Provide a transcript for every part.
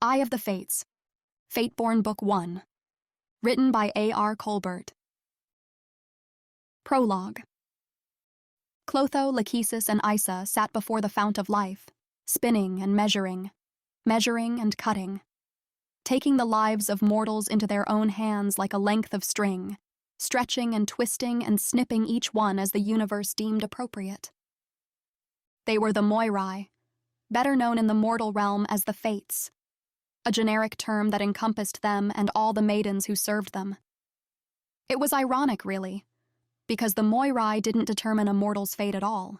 Eye of the Fates, Fateborne Book 1, written by A.R. Colbert. Prologue. Clotho, Lachesis, and Isa sat before the fount of life, spinning and measuring and cutting, taking the lives of mortals into their own hands like a length of string, stretching and twisting and snipping each one as the universe deemed appropriate. They were the Moirai, better known in the mortal realm as the Fates, a generic term that encompassed them and all the maidens who served them. It was ironic, really, because the Moirai didn't determine a mortal's fate at all.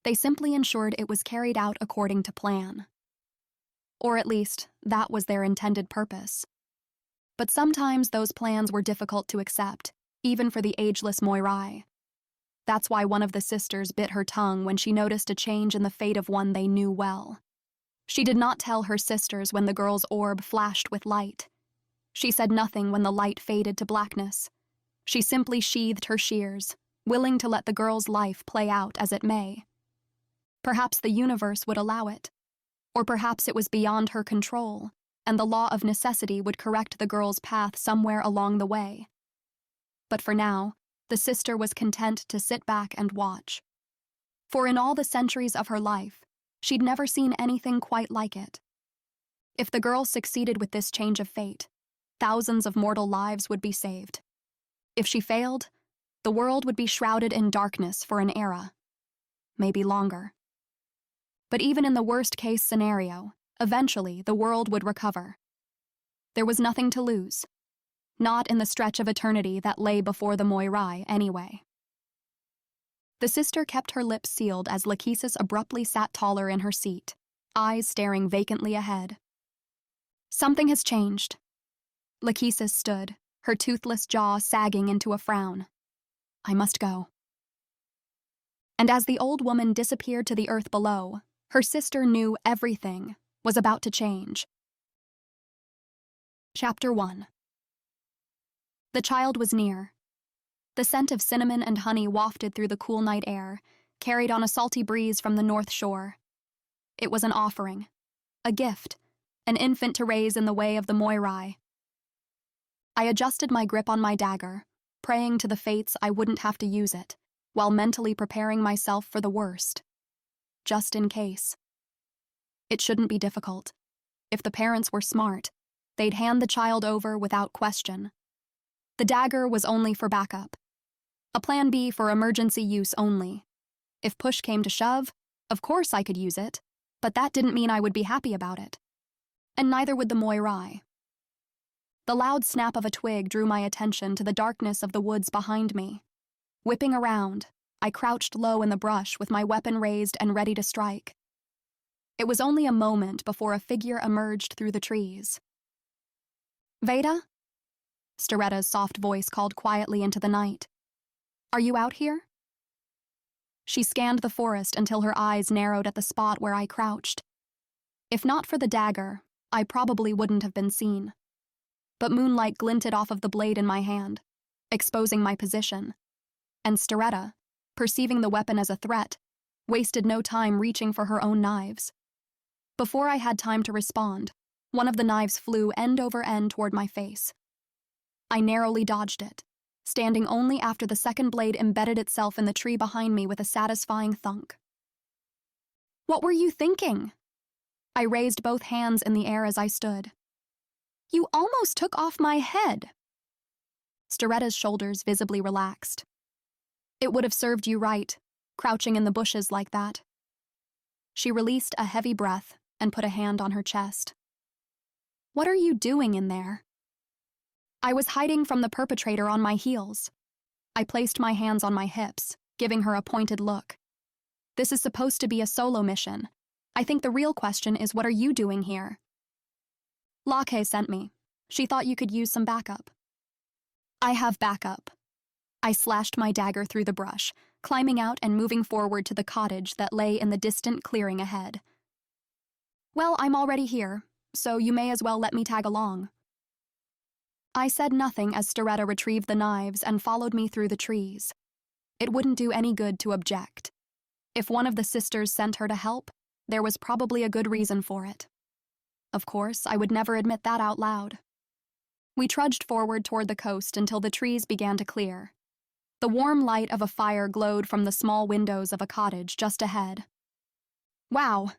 They simply ensured it was carried out according to plan. Or at least, that was their intended purpose. But sometimes those plans were difficult to accept, even for the ageless Moirai. That's why one of the sisters bit her tongue when she noticed a change in the fate of one they knew well. She did not tell her sisters when the girl's orb flashed with light. She said nothing when the light faded to blackness. She simply sheathed her shears, willing to let the girl's life play out as it may. Perhaps the universe would allow it, or perhaps it was beyond her control, and the law of necessity would correct the girl's path somewhere along the way. But for now, the sister was content to sit back and watch. For in all the centuries of her life, she'd never seen anything quite like it. If the girl succeeded with this change of fate, thousands of mortal lives would be saved. If she failed, the world would be shrouded in darkness for an era, maybe longer. But even in the worst-case scenario, eventually the world would recover. There was nothing to lose, not in the stretch of eternity that lay before the Moirai anyway. The sister kept her lips sealed as Lachesis abruptly sat taller in her seat, eyes staring vacantly ahead. Something has changed. Lachesis stood, her toothless jaw sagging into a frown. I must go. And as the old woman disappeared to the earth below, her sister knew everything was about to change. Chapter 1. The child was near. The scent of cinnamon and honey wafted through the cool night air, carried on a salty breeze from the north shore. It was an offering, a gift, an infant to raise in the way of the Moirai. I adjusted my grip on my dagger, praying to the fates I wouldn't have to use it, while mentally preparing myself for the worst. Just in case. It shouldn't be difficult. If the parents were smart, they'd hand the child over without question. The dagger was only for backup. A plan B for emergency use only. If push came to shove, of course I could use it, but that didn't mean I would be happy about it. And neither would the Moirai. The loud snap of a twig drew my attention to the darkness of the woods behind me. Whipping around, I crouched low in the brush with my weapon raised and ready to strike. It was only a moment before a figure emerged through the trees. Vaeda? Steretta's soft voice called quietly into the night. Are you out here? She scanned the forest until her eyes narrowed at the spot where I crouched. If not for the dagger, I probably wouldn't have been seen. But moonlight glinted off of the blade in my hand, exposing my position. And Steretta, perceiving the weapon as a threat, wasted no time reaching for her own knives. Before I had time to respond, one of the knives flew end over end toward my face. I narrowly dodged it, standing only after the second blade embedded itself in the tree behind me with a satisfying thunk. What were you thinking? I raised both hands in the air as I stood. You almost took off my head. Steretta's shoulders visibly relaxed. It would have served you right, crouching in the bushes like that. She released a heavy breath and put a hand on her chest. What are you doing in there? I was hiding from the perpetrator on my heels. I placed my hands on my hips, giving her a pointed look. This is supposed to be a solo mission. I think the real question is, what are you doing here? Lake sent me. She thought you could use some backup. I have backup. I slashed my dagger through the brush, climbing out and moving forward to the cottage that lay in the distant clearing ahead. Well, I'm already here, so you may as well let me tag along. I said nothing as Steretta retrieved the knives and followed me through the trees. It wouldn't do any good to object. If one of the sisters sent her to help, there was probably a good reason for it. Of course, I would never admit that out loud. We trudged forward toward the coast until the trees began to clear. The warm light of a fire glowed from the small windows of a cottage just ahead. Wow,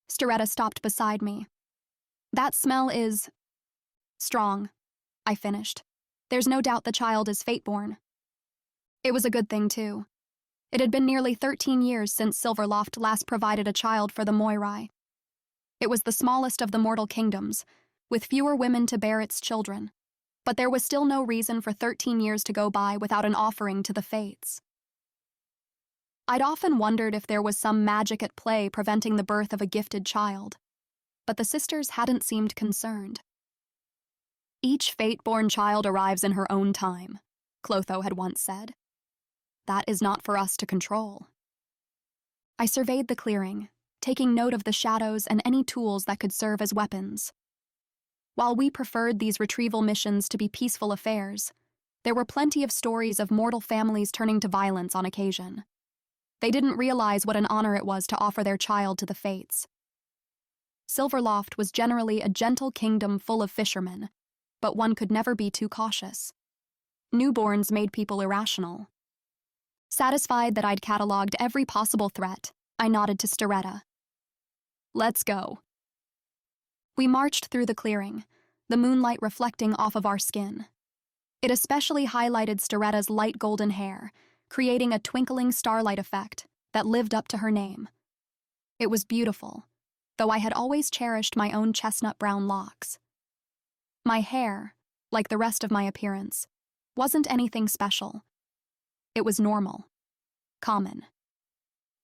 Storetta stopped beside me. That smell is strong, I finished. There's no doubt the child is Fateborne. It was a good thing, too. It had been nearly 13 years since Silverloft last provided a child for the Moirai. It was the smallest of the mortal kingdoms, with fewer women to bear its children, but there was still no reason for 13 years to go by without an offering to the fates. I'd often wondered if there was some magic at play preventing the birth of a gifted child, but the sisters hadn't seemed concerned. Each fate-born child arrives in her own time, Clotho had once said. That is not for us to control. I surveyed the clearing, taking note of the shadows and any tools that could serve as weapons. While we preferred these retrieval missions to be peaceful affairs, there were plenty of stories of mortal families turning to violence on occasion. They didn't realize what an honor it was to offer their child to the fates. Silverloft was generally a gentle kingdom full of fishermen, but one could never be too cautious. Newborns made people irrational. Satisfied that I'd catalogued every possible threat, I nodded to Storetta. Let's go. We marched through the clearing, the moonlight reflecting off of our skin. It especially highlighted Storetta's light golden hair, creating a twinkling starlight effect that lived up to her name. It was beautiful, though I had always cherished my own chestnut-brown locks. My hair, like the rest of my appearance, wasn't anything special. It was normal, common.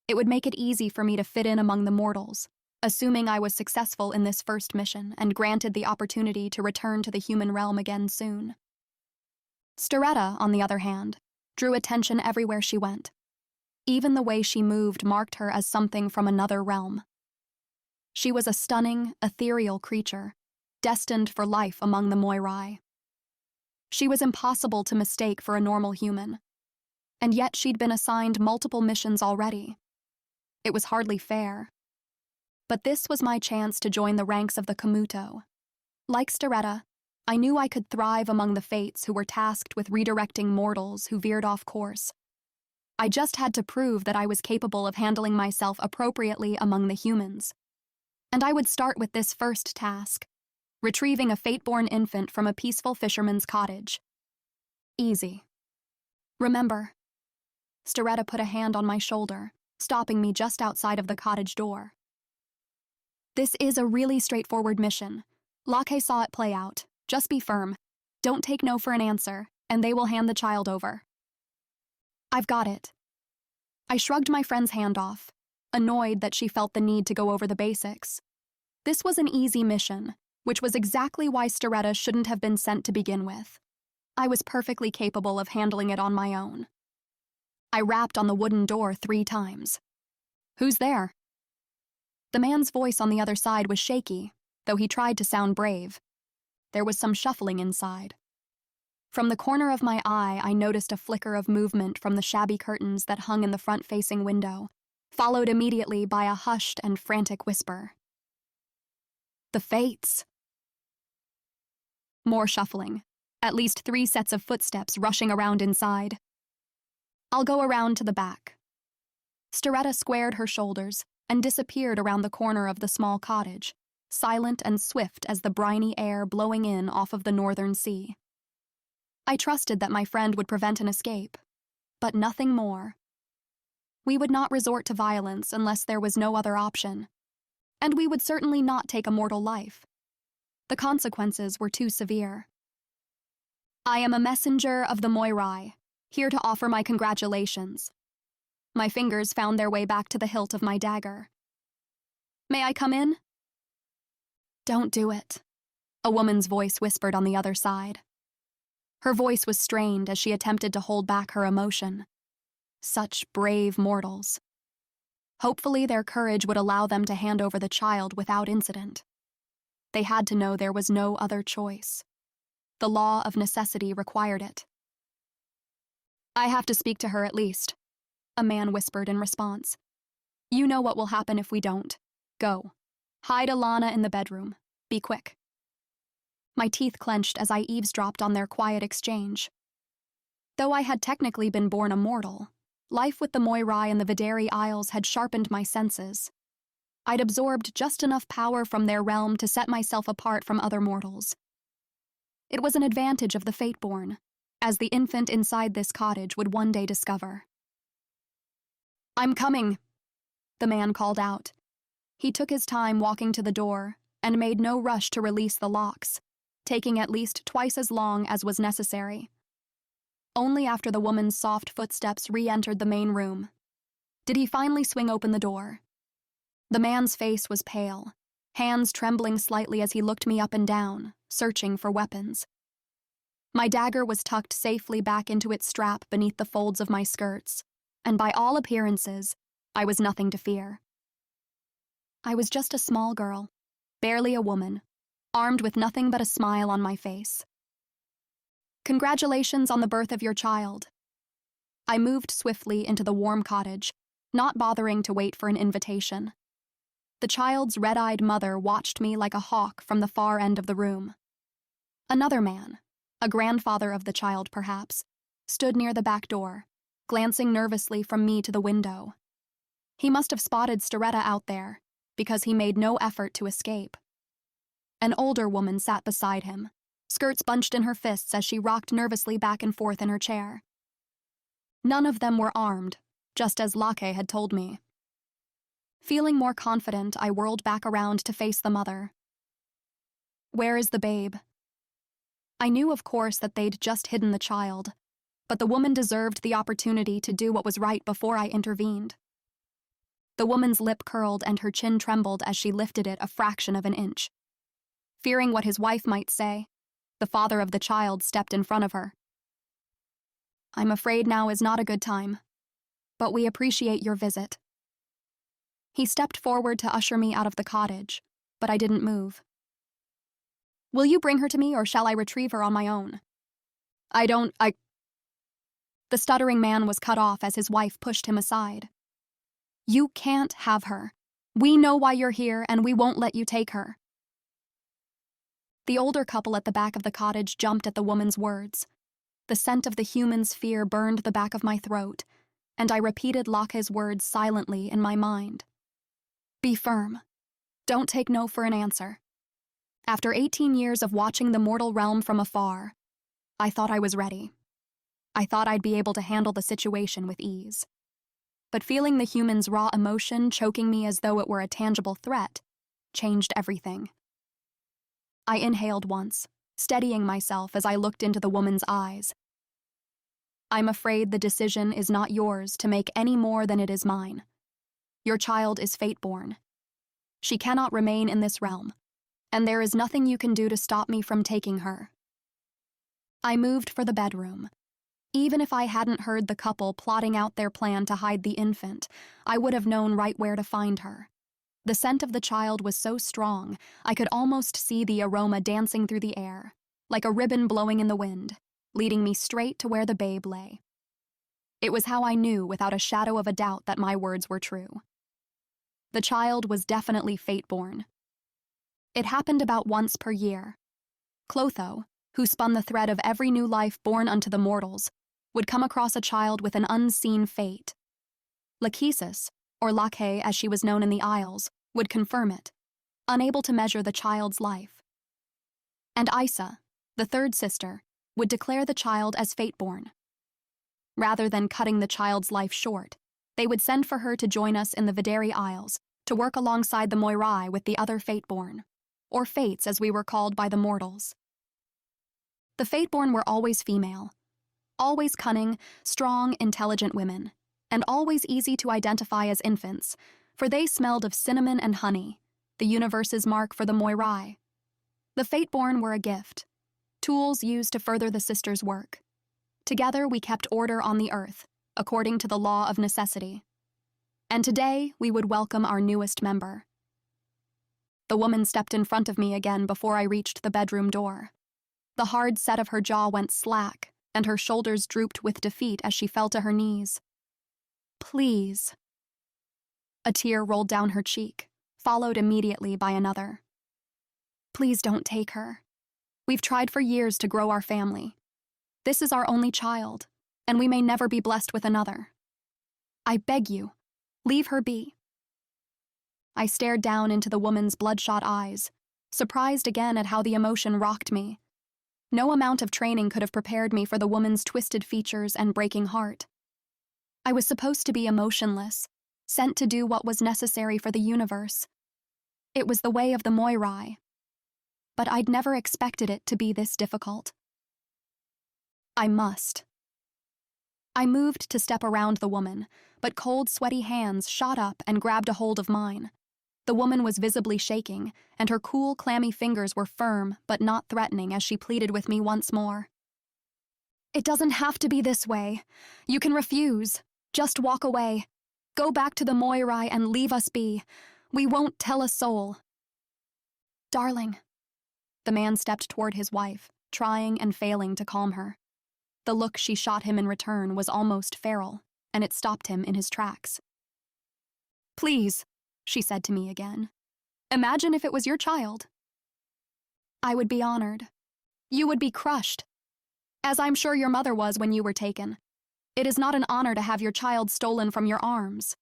It would make it easy for me to fit in among the mortals, assuming I was successful in this first mission and granted the opportunity to return to the human realm again soon. Storetta, on the other hand, drew attention everywhere she went. Even the way she moved marked her as something from another realm. She was a stunning, ethereal creature, destined for life among the Moirai. She was impossible to mistake for a normal human, and yet she'd been assigned multiple missions already. It was hardly fair. But this was my chance to join the ranks of the Kamuto. Like Storetta, I knew I could thrive among the fates who were tasked with redirecting mortals who veered off course. I just had to prove that I was capable of handling myself appropriately among the humans. And I would start with this first task, retrieving a fate-born infant from a peaceful fisherman's cottage. Easy. Remember. Storetta put a hand on my shoulder, stopping me just outside of the cottage door. This is a really straightforward mission. Lake saw it play out. Just be firm. Don't take no for an answer, and they will hand the child over. I've got it. I shrugged my friend's hand off, annoyed that she felt the need to go over the basics. This was an easy mission, which was exactly why Storetta shouldn't have been sent to begin with. I was perfectly capable of handling it on my own. I rapped on the wooden door 3 times. Who's there? The man's voice on the other side was shaky, though he tried to sound brave. There was some shuffling inside. From the corner of my eye, I noticed a flicker of movement from the shabby curtains that hung in the front-facing window, followed immediately by a hushed and frantic whisper. The fates. More shuffling, at least 3 sets of footsteps rushing around inside. I'll go around to the back. Storetta squared her shoulders and disappeared around the corner of the small cottage, silent and swift as the briny air blowing in off of the northern sea. I trusted that my friend would prevent an escape, but nothing more. We would not resort to violence unless there was no other option, and we would certainly not take a mortal life. The consequences were too severe. I am a messenger of the Moirai, here to offer my congratulations. My fingers found their way back to the hilt of my dagger. May I come in? Don't do it, a woman's voice whispered on the other side. Her voice was strained as she attempted to hold back her emotion. Such brave mortals. Hopefully their courage would allow them to hand over the child without incident. They had to know there was no other choice. The law of necessity required it. I have to speak to her at least, a man whispered in response. You know what will happen if we don't. Go. Hide Alana in the bedroom. Be quick." My teeth clenched as I eavesdropped on their quiet exchange. Though I had technically been born a mortal, life with the Moirai and the Vaeda Isles had sharpened my senses. I'd absorbed just enough power from their realm to set myself apart from other mortals. It was an advantage of the Fateborne, as the infant inside this cottage would one day discover. "I'm coming," the man called out. He took his time walking to the door and made no rush to release the locks, taking at least twice as long as was necessary. Only after the woman's soft footsteps re-entered the main room did he finally swing open the door. The man's face was pale, hands trembling slightly as he looked me up and down, searching for weapons. My dagger was tucked safely back into its strap beneath the folds of my skirts, and by all appearances, I was nothing to fear. I was just a small girl, barely a woman, armed with nothing but a smile on my face. "Congratulations on the birth of your child." I moved swiftly into the warm cottage, not bothering to wait for an invitation. The child's red-eyed mother watched me like a hawk from the far end of the room. Another man, a grandfather of the child perhaps, stood near the back door, glancing nervously from me to the window. He must have spotted Storetta out there, because he made no effort to escape. An older woman sat beside him, skirts bunched in her fists as she rocked nervously back and forth in her chair. None of them were armed, just as Lake had told me. Feeling more confident, I whirled back around to face the mother. "Where is the babe?" I knew, of course, that they'd just hidden the child, but the woman deserved the opportunity to do what was right before I intervened. The woman's lip curled and her chin trembled as she lifted it a fraction of an inch. Fearing what his wife might say, the father of the child stepped in front of her. "I'm afraid now is not a good time, but we appreciate your visit." He stepped forward to usher me out of the cottage, but I didn't move. "Will you bring her to me, or shall I retrieve her on my own?" I... The stuttering man was cut off as his wife pushed him aside. "You can't have her. We know why you're here, and we won't let you take her." The older couple at the back of the cottage jumped at the woman's words. The scent of the human's fear burned the back of my throat, and I repeated Lake's words silently in my mind. "Be firm. Don't take no for an answer." After 18 years of watching the mortal realm from afar, I thought I was ready. I thought I'd be able to handle the situation with ease. But feeling the human's raw emotion choking me as though it were a tangible threat changed everything. I inhaled once, steadying myself as I looked into the woman's eyes. "I'm afraid the decision is not yours to make any more than it is mine. Your child is Fateborne. She cannot remain in this realm, and there is nothing you can do to stop me from taking her." I moved for the bedroom. Even if I hadn't heard the couple plotting out their plan to hide the infant, I would have known right where to find her. The scent of the child was so strong, I could almost see the aroma dancing through the air, like a ribbon blowing in the wind, leading me straight to where the babe lay. It was how I knew without a shadow of a doubt that my words were true. The child was definitely Fateborne. It happened about once per year. Clotho, who spun the thread of every new life born unto the mortals, would come across a child with an unseen fate. Lachesis, or Lake as she was known in the Isles, would confirm it, unable to measure the child's life. And Isa, the third sister, would declare the child as Fateborne. Rather than cutting the child's life short, they would send for her to join us in the Vaeda Isles to work alongside the Moirai with the other Fateborne, or Fates as we were called by the mortals. The Fateborne were always female, always cunning, strong, intelligent women, and always easy to identify as infants, for they smelled of cinnamon and honey, the universe's mark for the Moirai. The Fateborne were a gift, tools used to further the sisters' work. Together we kept order on the earth, according to the law of necessity. And today we would welcome our newest member. The woman stepped in front of me again before I reached the bedroom door. The hard set of her jaw went slack, and her shoulders drooped with defeat as she fell to her knees. "Please." A tear rolled down her cheek, followed immediately by another. Please don't take her. We've tried for years to grow our family. This is our only child, and we may never be blessed with another. I beg you, leave her be." I stared down into the woman's bloodshot eyes, surprised again at how the emotion rocked me. No amount of training could have prepared me for the woman's twisted features and breaking heart. I was supposed to be emotionless, sent to do what was necessary for the universe. It was the way of the Moirai. But I'd never expected it to be this difficult. I must. I moved to step around the woman, but cold, sweaty hands shot up and grabbed a hold of mine. The woman was visibly shaking, and her cool, clammy fingers were firm but not threatening as she pleaded with me once more. "It doesn't have to be this way. You can refuse. Just walk away. Go back to the Moirai and leave us be. We won't tell a soul." "Darling." The man stepped toward his wife, trying and failing to calm her. The look she shot him in return was almost feral, and it stopped him in his tracks. "Please," she said to me again. "Imagine if it was your child." "I would be honored. You would be crushed, as I'm sure your mother was when you were taken. It is not an honor to have your child stolen from your arms."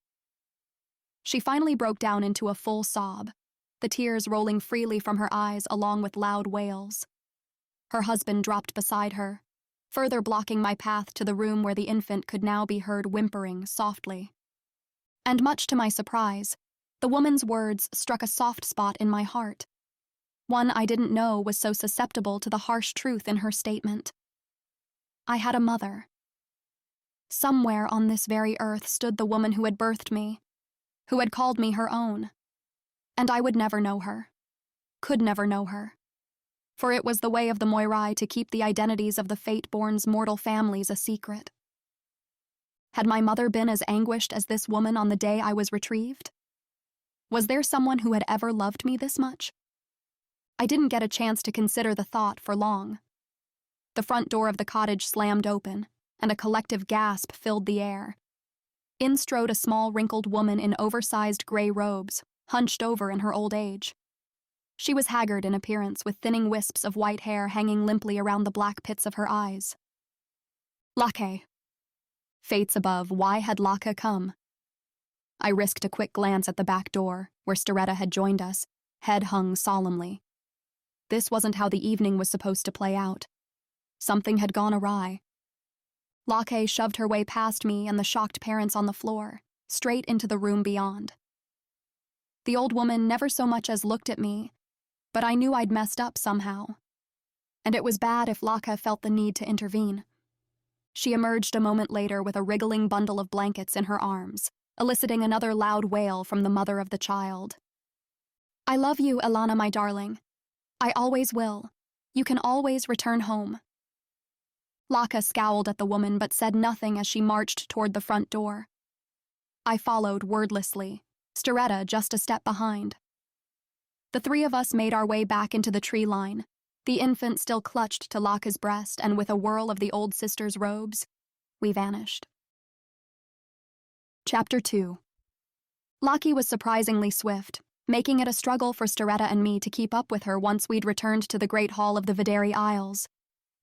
She finally broke down into a full sob, the tears rolling freely from her eyes along with loud wails. Her husband dropped beside her, further blocking my path to the room where the infant could now be heard whimpering softly. And much to my surprise, the woman's words struck a soft spot in my heart, one I didn't know was so susceptible to the harsh truth in her statement. I had a mother. Somewhere on this very earth stood the woman who had birthed me, who had called me her own. And I would never know her, could never know her. For it was the way of the Moirai to keep the identities of the Fateborne's mortal families a secret. Had my mother been as anguished as this woman on the day I was retrieved? Was there someone who had ever loved me this much? I didn't get a chance to consider the thought for long. The front door of the cottage slammed open, and a collective gasp filled the air. In strode a small, wrinkled woman in oversized gray robes, hunched over in her old age. She was haggard in appearance, with thinning wisps of white hair hanging limply around the black pits of her eyes. "Lake." Fates above, why had Lake come? I risked a quick glance at the back door, where Storetta had joined us, head hung solemnly. This wasn't how the evening was supposed to play out. Something had gone awry. Lake shoved her way past me and the shocked parents on the floor, straight into the room beyond. The old woman never so much as looked at me, but I knew I'd messed up somehow. And it was bad if Lake felt the need to intervene. She emerged a moment later with a wriggling bundle of blankets in her arms, eliciting another loud wail from the mother of the child. "I love you, Elana, my darling. I always will. You can always return home." Lake scowled at the woman but said nothing as she marched toward the front door. I followed wordlessly, Storetta just a step behind. The three of us made our way back into the tree line, the infant still clutched to Lake's breast, and with a whirl of the old sister's robes, we vanished. Chapter 2. Lake was surprisingly swift, making it a struggle for Storetta and me to keep up with her once we'd returned to the great hall of the Vaeda Isles.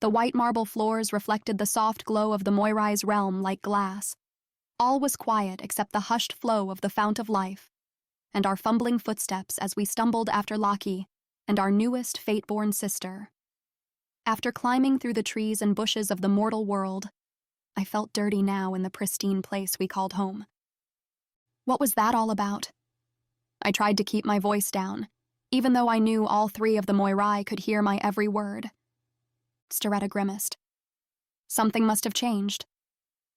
The white marble floors reflected the soft glow of the Moirai's realm like glass. All was quiet except the hushed flow of the fount of life, and our fumbling footsteps as we stumbled after Lake and our newest Fateborne sister. After climbing through the trees and bushes of the mortal world, I felt dirty now in the pristine place we called home. What was that all about? I tried to keep my voice down, even though I knew all three of the Moirai could hear my every word. Storetta grimaced. Something must have changed.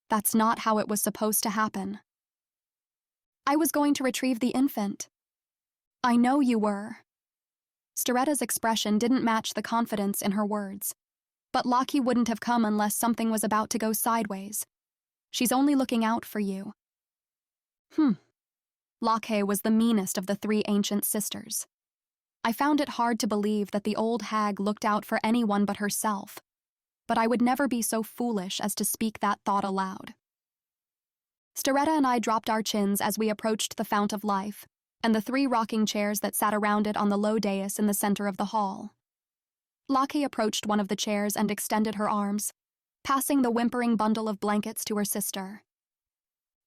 That's not how it was supposed to happen. I was going to retrieve the infant. I know you were. Storetta's expression didn't match the confidence in her words. But Lake wouldn't have come unless something was about to go sideways. She's only looking out for you. Lake was the meanest of the three ancient sisters. I found it hard to believe that the old hag looked out for anyone but herself, but I would never be so foolish as to speak that thought aloud. Storetta and I dropped our chins as we approached the fount of life, and the 3 rocking chairs that sat around it on the low dais in the center of the hall. Locke approached one of the chairs and extended her arms, passing the whimpering bundle of blankets to her sister.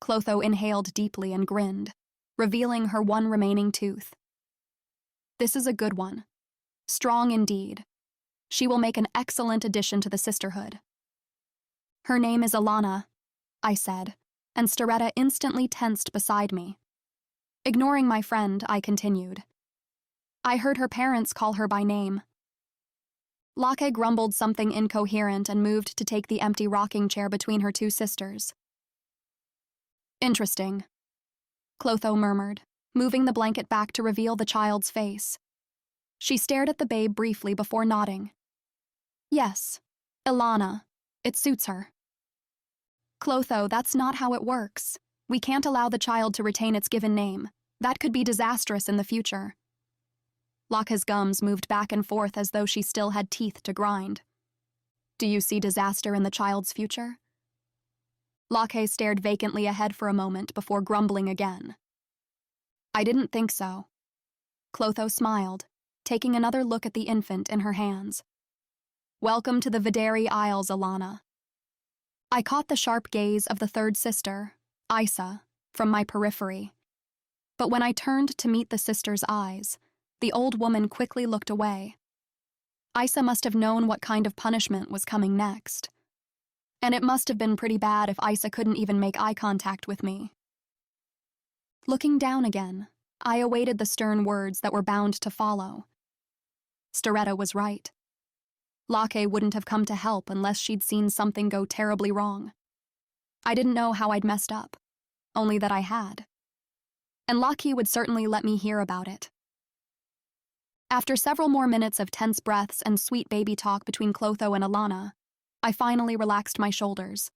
Clotho inhaled deeply and grinned, revealing her one remaining tooth. This is a good one. Strong indeed. She will make an excellent addition to the sisterhood. Her name is Alana, I said, and Staretta instantly tensed beside me. Ignoring my friend, I continued. I heard her parents call her by name. Locke grumbled something incoherent and moved to take the empty rocking chair between her 2 sisters. Interesting, Clotho murmured, moving the blanket back to reveal the child's face. She stared at the babe briefly before nodding. Yes, Ilana. It suits her. Clotho, that's not how it works. We can't allow the child to retain its given name. That could be disastrous in the future. Locke's gums moved back and forth as though she still had teeth to grind. Do you see disaster in the child's future? Locke stared vacantly ahead for a moment before grumbling again. I didn't think so. Clotho smiled, taking another look at the infant in her hands. Welcome to the Videri Isles, Alana. I caught the sharp gaze of the 3rd sister, Isa, from my periphery. But when I turned to meet the sister's eyes, the old woman quickly looked away. Isa must have known what kind of punishment was coming next. And it must have been pretty bad if Isa couldn't even make eye contact with me. Looking down again, I awaited the stern words that were bound to follow. Staretta was right. Locke wouldn't have come to help unless she'd seen something go terribly wrong. I didn't know how I'd messed up, only that I had. And Locke would certainly let me hear about it. After several more minutes of tense breaths and sweet baby talk between Clotho and Alana, I finally relaxed my shoulders.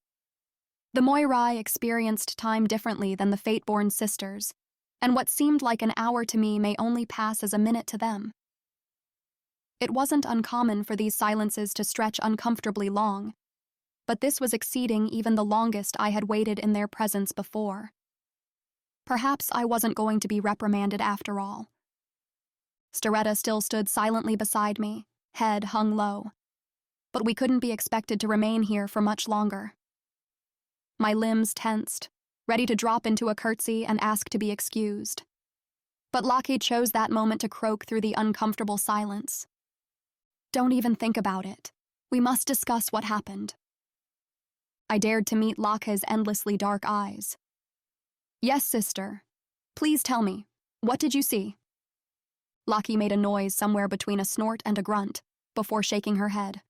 The Moirai experienced time differently than the Fateborne sisters, and what seemed like an hour to me may only pass as a minute to them. It wasn't uncommon for these silences to stretch uncomfortably long, but this was exceeding even the longest I had waited in their presence before. Perhaps I wasn't going to be reprimanded after all. Staretta still stood silently beside me, head hung low. But we couldn't be expected to remain here for much longer. My limbs tensed, ready to drop into a curtsy and ask to be excused. But Locke chose that moment to croak through the uncomfortable silence. Don't even think about it. We must discuss what happened. I dared to meet Locke's endlessly dark eyes. Yes, sister. Please tell me, what did you see? Locke made a noise somewhere between a snort and a grunt, before shaking her head.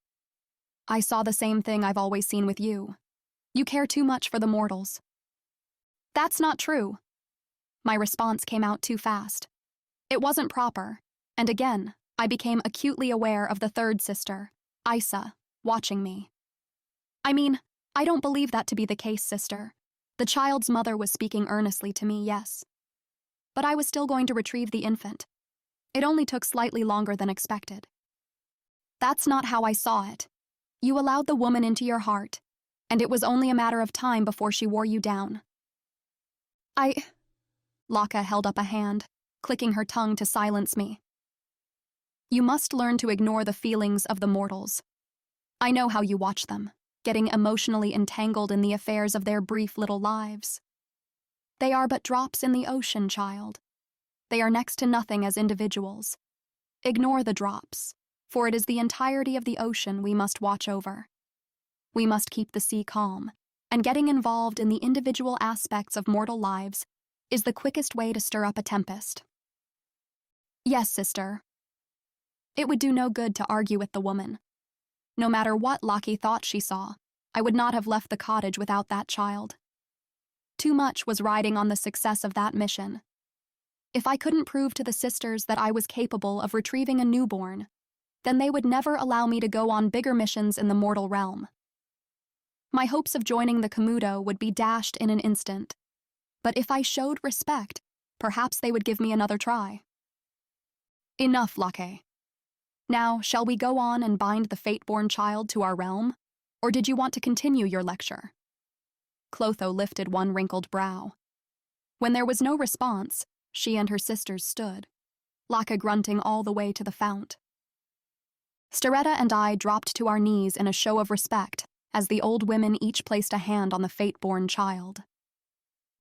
I saw the same thing I've always seen with you. You care too much for the mortals. That's not true. My response came out too fast. It wasn't proper, and again, I became acutely aware of the 3rd sister, Isa, watching me. I mean, I don't believe that to be the case, sister. The child's mother was speaking earnestly to me, yes. But I was still going to retrieve the infant. It only took slightly longer than expected. That's not how I saw it. You allowed the woman into your heart, and it was only a matter of time before she wore you down. Locke held up a hand, clicking her tongue to silence me. You must learn to ignore the feelings of the mortals. I know how you watch them, getting emotionally entangled in the affairs of their brief little lives. They are but drops in the ocean, child. They are next to nothing as individuals. Ignore the drops, for it is the entirety of the ocean we must watch over. We must keep the sea calm, and getting involved in the individual aspects of mortal lives is the quickest way to stir up a tempest. Yes, sister. It would do no good to argue with the woman. No matter what Locke thought she saw, I would not have left the cottage without that child. Too much was riding on the success of that mission. If I couldn't prove to the sisters that I was capable of retrieving a newborn, then they would never allow me to go on bigger missions in the mortal realm. My hopes of joining the Komodo would be dashed in an instant. But if I showed respect, perhaps they would give me another try. Enough, Locke. Now, shall we go on and bind the Fateborne child to our realm? Or did you want to continue your lecture? Clotho lifted one wrinkled brow. When there was no response, she and her sisters stood, Laka grunting all the way to the fount. Staretta and I dropped to our knees in a show of respect as the old women each placed a hand on the Fateborne child.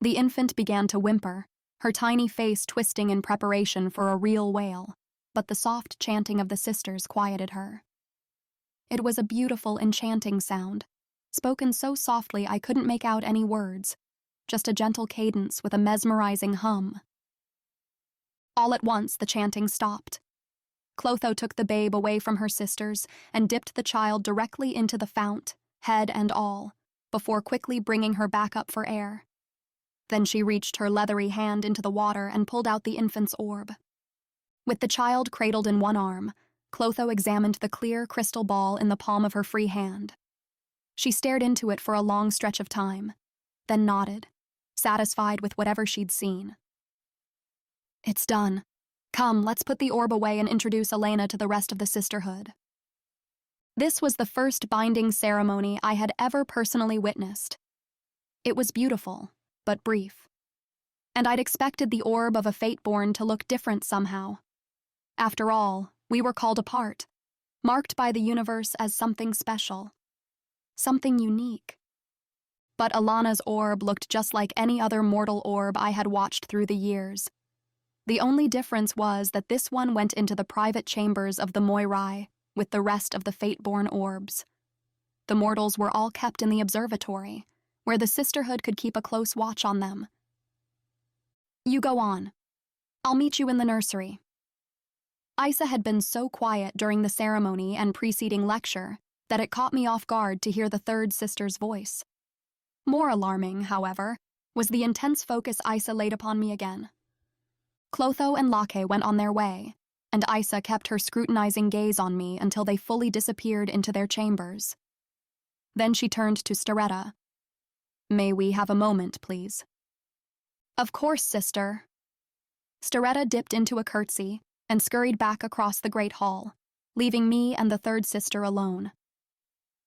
The infant began to whimper, her tiny face twisting in preparation for a real wail, but the soft chanting of the sisters quieted her. It was a beautiful, enchanting sound, spoken so softly I couldn't make out any words, just a gentle cadence with a mesmerizing hum. All at once, the chanting stopped. Clotho took the babe away from her sisters and dipped the child directly into the fount, head and all, before quickly bringing her back up for air. Then she reached her leathery hand into the water and pulled out the infant's orb. With the child cradled in one arm, Clotho examined the clear crystal ball in the palm of her free hand. She stared into it for a long stretch of time, then nodded, satisfied with whatever she'd seen. "It's done. Come, let's put the orb away and introduce Elena to the rest of the sisterhood." This was the first binding ceremony I had ever personally witnessed. It was beautiful, but brief. And I'd expected the orb of a Fateborne to look different somehow. After all, we were called apart, marked by the universe as something special, something unique. But Alana's orb looked just like any other mortal orb I had watched through the years. The only difference was that this one went into the private chambers of the Moirai with the rest of the Fateborne orbs. The mortals were all kept in the observatory, where the sisterhood could keep a close watch on them. "You go on. I'll meet you in the nursery." Isa had been so quiet during the ceremony and preceding lecture that it caught me off guard to hear the third sister's voice. More alarming, however, was the intense focus Isa laid upon me again. Clotho and Lake went on their way, and Isa kept her scrutinizing gaze on me until they fully disappeared into their chambers. Then she turned to Staretta. "May we have a moment, please?" "Of course, sister." Staretta dipped into a curtsy and scurried back across the great hall, leaving me and the third sister alone.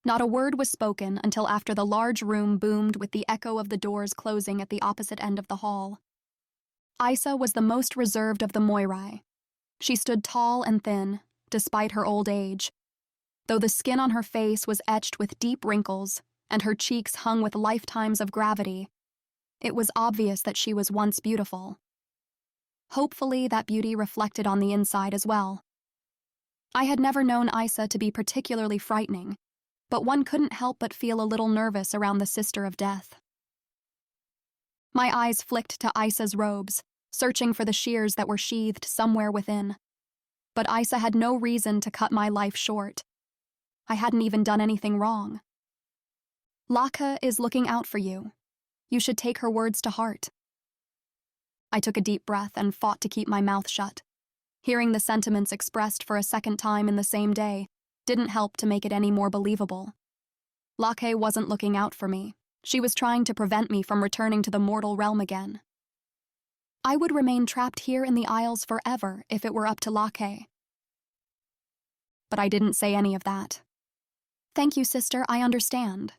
Not a word was spoken until after the large room boomed with the echo of the doors closing at the opposite end of the hall. Isa was the most reserved of the Moirai. She stood tall and thin, despite her old age, though the skin on her face was etched with deep wrinkles and her cheeks hung with lifetimes of gravity. It was obvious that she was once beautiful. Hopefully, that beauty reflected on the inside as well. I had never known Isa to be particularly frightening, but one couldn't help but feel a little nervous around the Sister of Death. My eyes flicked to Isa's robes, searching for the shears that were sheathed somewhere within. But Isa had no reason to cut my life short. I hadn't even done anything wrong. "Laka is looking out for you. You should take her words to heart." I took a deep breath and fought to keep my mouth shut. Hearing the sentiments expressed for a second time in the same day didn't help to make it any more believable. Lake wasn't looking out for me. She was trying to prevent me from returning to the mortal realm again. I would remain trapped here in the Isles forever if it were up to Lake. But I didn't say any of that. "Thank you, sister, I understand.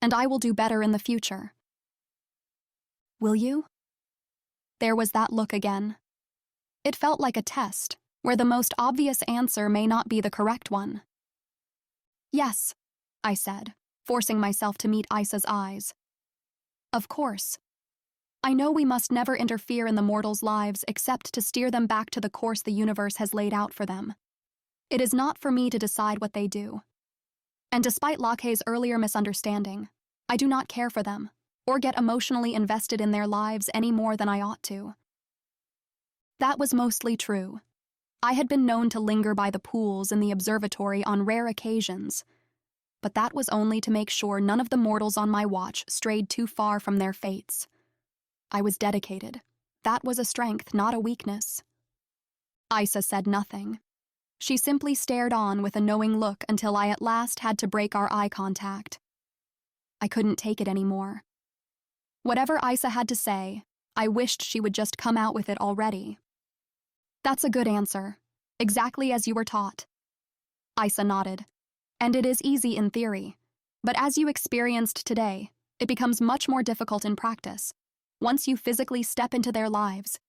And I will do better in the future." "Will you?" There was that look again. It felt like a test, where the most obvious answer may not be the correct one. "Yes," I said, forcing myself to meet Isa's eyes. "Of course. I know we must never interfere in the mortals' lives except to steer them back to the course the universe has laid out for them. It is not for me to decide what they do. And despite Lake's earlier misunderstanding, I do not care for them, or get emotionally invested in their lives any more than I ought to." That was mostly true. I had been known to linger by the pools in the observatory on rare occasions, but that was only to make sure none of the mortals on my watch strayed too far from their fates. I was dedicated. That was a strength, not a weakness. Isa said nothing. She simply stared on with a knowing look until I at last had to break our eye contact. I couldn't take it anymore. Whatever Isa had to say, I wished she would just come out with it already. "That's a good answer. Exactly as you were taught." Isa nodded. "And it is easy in theory. But as you experienced today, it becomes much more difficult in practice. Once you physically step into their lives,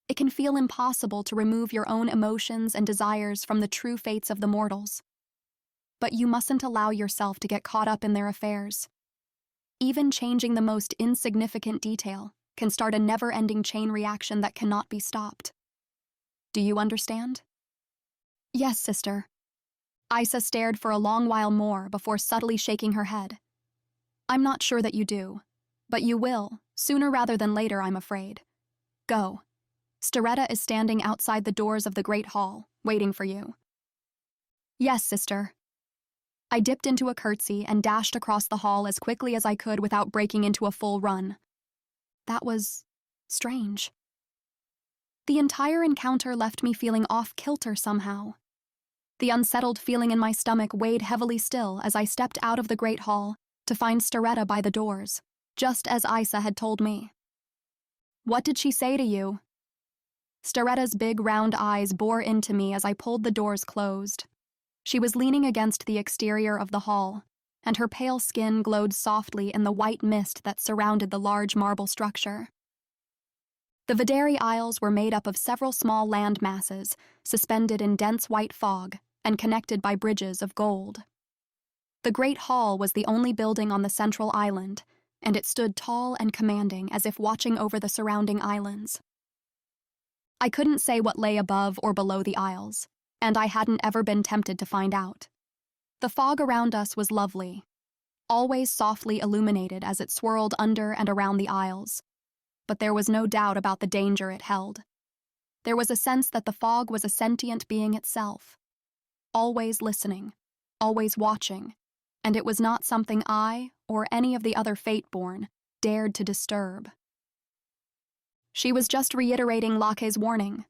It can feel impossible to remove your own emotions and desires from the true fates of the mortals. But you mustn't allow yourself to get caught up in their affairs. Even changing the most insignificant detail can start a never-ending chain reaction that cannot be stopped. Do you understand? Yes, sister. Isa stared for a long while more before subtly shaking her head. I'm not sure that you do, but you will, sooner rather than later, I'm afraid. Go. Staretta is standing outside the doors of the great hall, waiting for you. Yes, sister. I dipped into a curtsy and dashed across the hall as quickly as I could without breaking into a full run. That was strange. The entire encounter left me feeling off-kilter somehow. The unsettled feeling in my stomach weighed heavily still as I stepped out of the great hall to find Staretta by the doors, just as Isa had told me. What did she say to you? Staretta's big round eyes bore into me as I pulled the doors closed. She was leaning against the exterior of the hall, and her pale skin glowed softly in the white mist that surrounded the large marble structure. The Vaeda Isles were made up of several small land masses, suspended in dense white fog and connected by bridges of gold. The Great Hall was the only building on the central island, and it stood tall and commanding as if watching over the surrounding islands. I couldn't say what lay above or below the isles, and I hadn't ever been tempted to find out. The fog around us was lovely, always softly illuminated as it swirled under and around the isles, but there was no doubt about the danger it held. There was a sense that the fog was a sentient being itself, always listening, always watching, and it was not something I, or any of the other Fateborne, dared to disturb. She was just reiterating Lake's warning.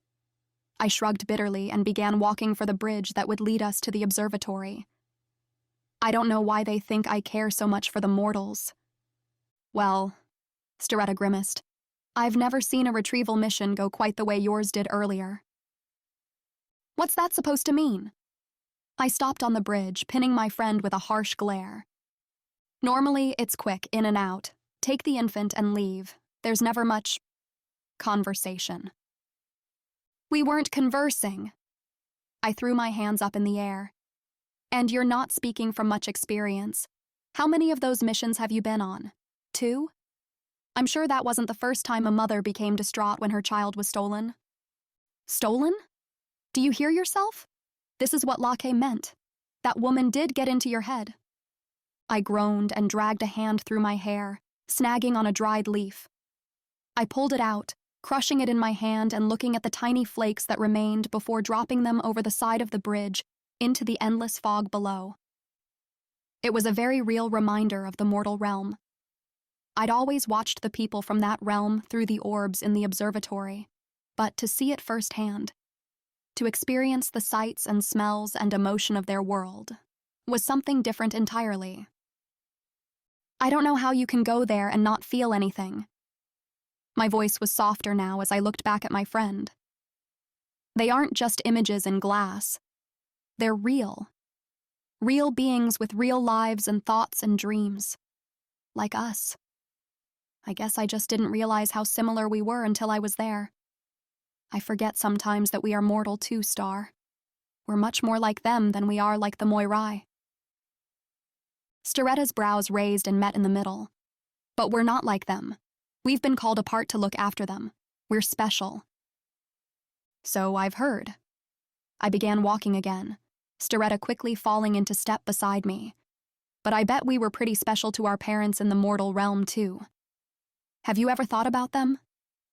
I shrugged bitterly and began walking for the bridge that would lead us to the observatory. I don't know why they think I care so much for the mortals. Well, Staretta grimaced, I've never seen a retrieval mission go quite the way yours did earlier. What's that supposed to mean? I stopped on the bridge, pinning my friend with a harsh glare. Normally, it's quick, in and out. Take the infant and leave. There's never much conversation. We weren't conversing. I threw my hands up in the air. And you're not speaking from much experience. How many of those missions have you been on? 2? I'm sure that wasn't the first time a mother became distraught when her child was stolen. Stolen? Do you hear yourself? This is what Lake meant. That woman did get into your head. I groaned and dragged a hand through my hair, snagging on a dried leaf. I pulled it out, crushing it in my hand and looking at the tiny flakes that remained before dropping them over the side of the bridge into the endless fog below. It was a very real reminder of the mortal realm. I'd always watched the people from that realm through the orbs in the observatory, but to see it firsthand, to experience the sights and smells and emotion of their world, was something different entirely. I don't know how you can go there and not feel anything. My voice was softer now as I looked back at my friend. They aren't just images in glass. They're real. Real beings with real lives and thoughts and dreams. Like us. I guess I just didn't realize how similar we were until I was there. I forget sometimes that we are mortal too, Star. We're much more like them than we are like the Moirai. Staretta's brows raised and met in the middle. But we're not like them. We've been called apart to look after them. We're special. So I've heard. I began walking again, Staretta quickly falling into step beside me. But I bet we were pretty special to our parents in the mortal realm, too. Have you ever thought about them?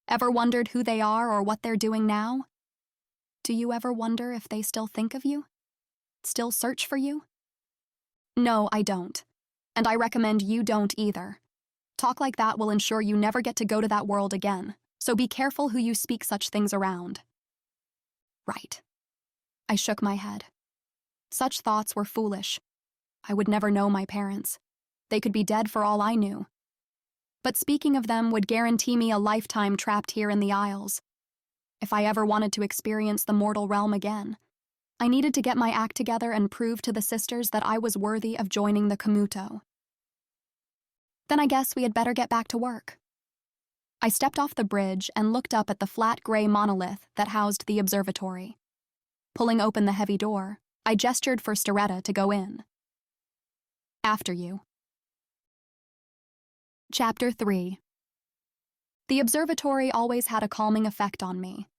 Ever wondered who they are or what they're doing now? Do you ever wonder if they still think of you? Still search for you? No, I don't. And I recommend you don't either. Talk like that will ensure you never get to go to that world again, so be careful who you speak such things around. Right. I shook my head. Such thoughts were foolish. I would never know my parents. They could be dead for all I knew. But speaking of them would guarantee me a lifetime trapped here in the Isles. If I ever wanted to experience the mortal realm again, I needed to get my act together and prove to the sisters that I was worthy of joining the Kamuto. Then I guess we had better get back to work. I stepped off the bridge and looked up at the flat gray monolith that housed the observatory. Pulling open the heavy door, I gestured for Storetta to go in. After you. Chapter 3. The observatory always had a calming effect on me.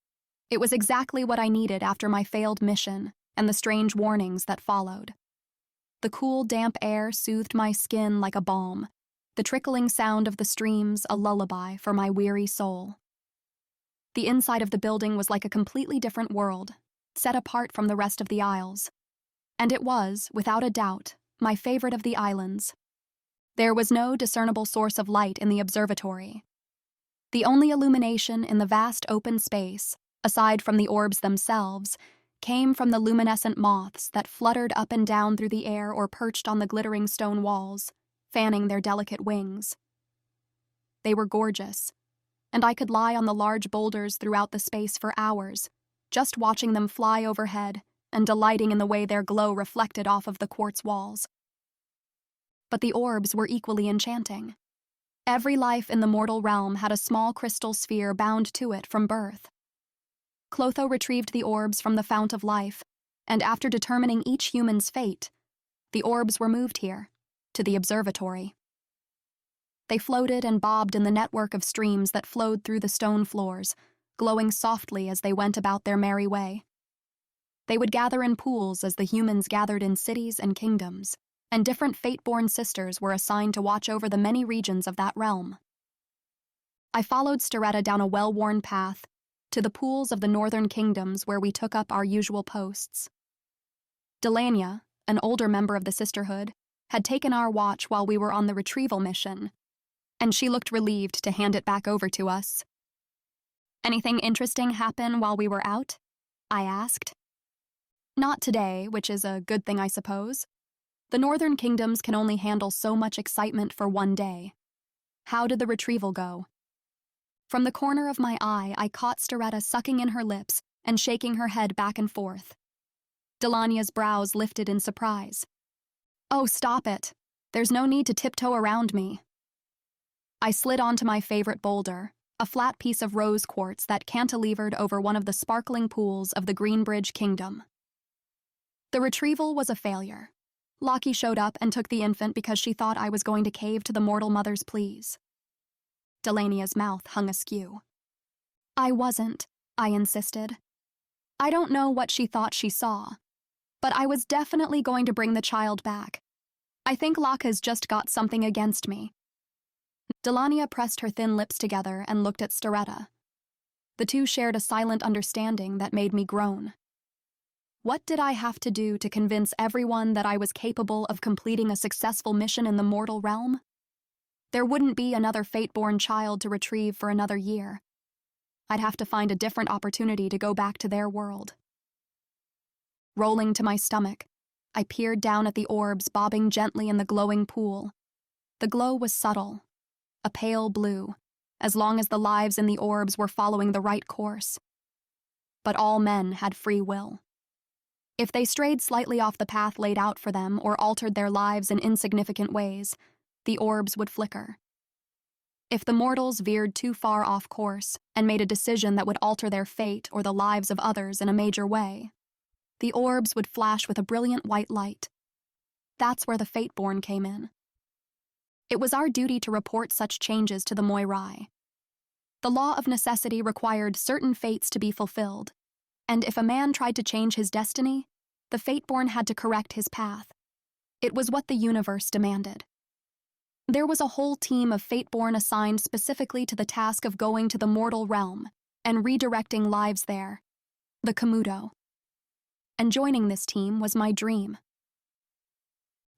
It was exactly what I needed after my failed mission and the strange warnings that followed. The cool, damp air soothed my skin like a balm, the trickling sound of the streams a lullaby for my weary soul. The inside of the building was like a completely different world, set apart from the rest of the isles. And it was, without a doubt, my favorite of the islands. There was no discernible source of light in the observatory. The only illumination in the vast open space, aside from the orbs themselves, came from the luminescent moths that fluttered up and down through the air or perched on the glittering stone walls, fanning their delicate wings. They were gorgeous, and I could lie on the large boulders throughout the space for hours, just watching them fly overhead and delighting in the way their glow reflected off of the quartz walls. But the orbs were equally enchanting. Every life in the mortal realm had a small crystal sphere bound to it from birth. Clotho retrieved the orbs from the fount of life, and after determining each human's fate, the orbs were moved here, to the observatory. They floated and bobbed in the network of streams that flowed through the stone floors, glowing softly as they went about their merry way. They would gather in pools as the humans gathered in cities and kingdoms, and different Fateborne sisters were assigned to watch over the many regions of that realm. I followed Storetta down a well-worn path to the pools of the northern kingdoms where we took up our usual posts. Delania, an older member of the sisterhood, had taken our watch while we were on the retrieval mission, and she looked relieved to hand it back over to us. "Anything interesting happen while we were out?" I asked. "Not today, which is a good thing, I suppose. The northern kingdoms can only handle so much excitement for one day. How did the retrieval go?" From the corner of my eye, I caught Storetta sucking in her lips and shaking her head back and forth. Delania's brows lifted in surprise. "Oh, stop it. There's no need to tiptoe around me." I slid onto my favorite boulder, a flat piece of rose quartz that cantilevered over one of the sparkling pools of the Greenbridge Kingdom. The retrieval was a failure. Lockie showed up and took the infant because she thought I was going to cave to the mortal mother's pleas. Delania's mouth hung askew. "I wasn't," I insisted. I don't know what she thought she saw, but I was definitely going to bring the child back. I think Locke has just got something against me. Delania pressed her thin lips together and looked at Storetta. The two shared a silent understanding that made me groan. What did I have to do to convince everyone that I was capable of completing a successful mission in the mortal realm? There wouldn't be another Fateborne child to retrieve for another year. I'd have to find a different opportunity to go back to their world. Rolling to my stomach, I peered down at the orbs bobbing gently in the glowing pool. The glow was subtle, a pale blue, as long as the lives in the orbs were following the right course. But all men had free will. If they strayed slightly off the path laid out for them or altered their lives in insignificant ways, the orbs would flicker. If the mortals veered too far off course and made a decision that would alter their fate or the lives of others in a major way, the orbs would flash with a brilliant white light. That's where the Fateborne came in. It was our duty to report such changes to the Moirai. The law of necessity required certain fates to be fulfilled, and if a man tried to change his destiny, the Fateborne had to correct his path. It was what the universe demanded. There was a whole team of Fateborne assigned specifically to the task of going to the mortal realm and redirecting lives there, the Komodo. And joining this team was my dream.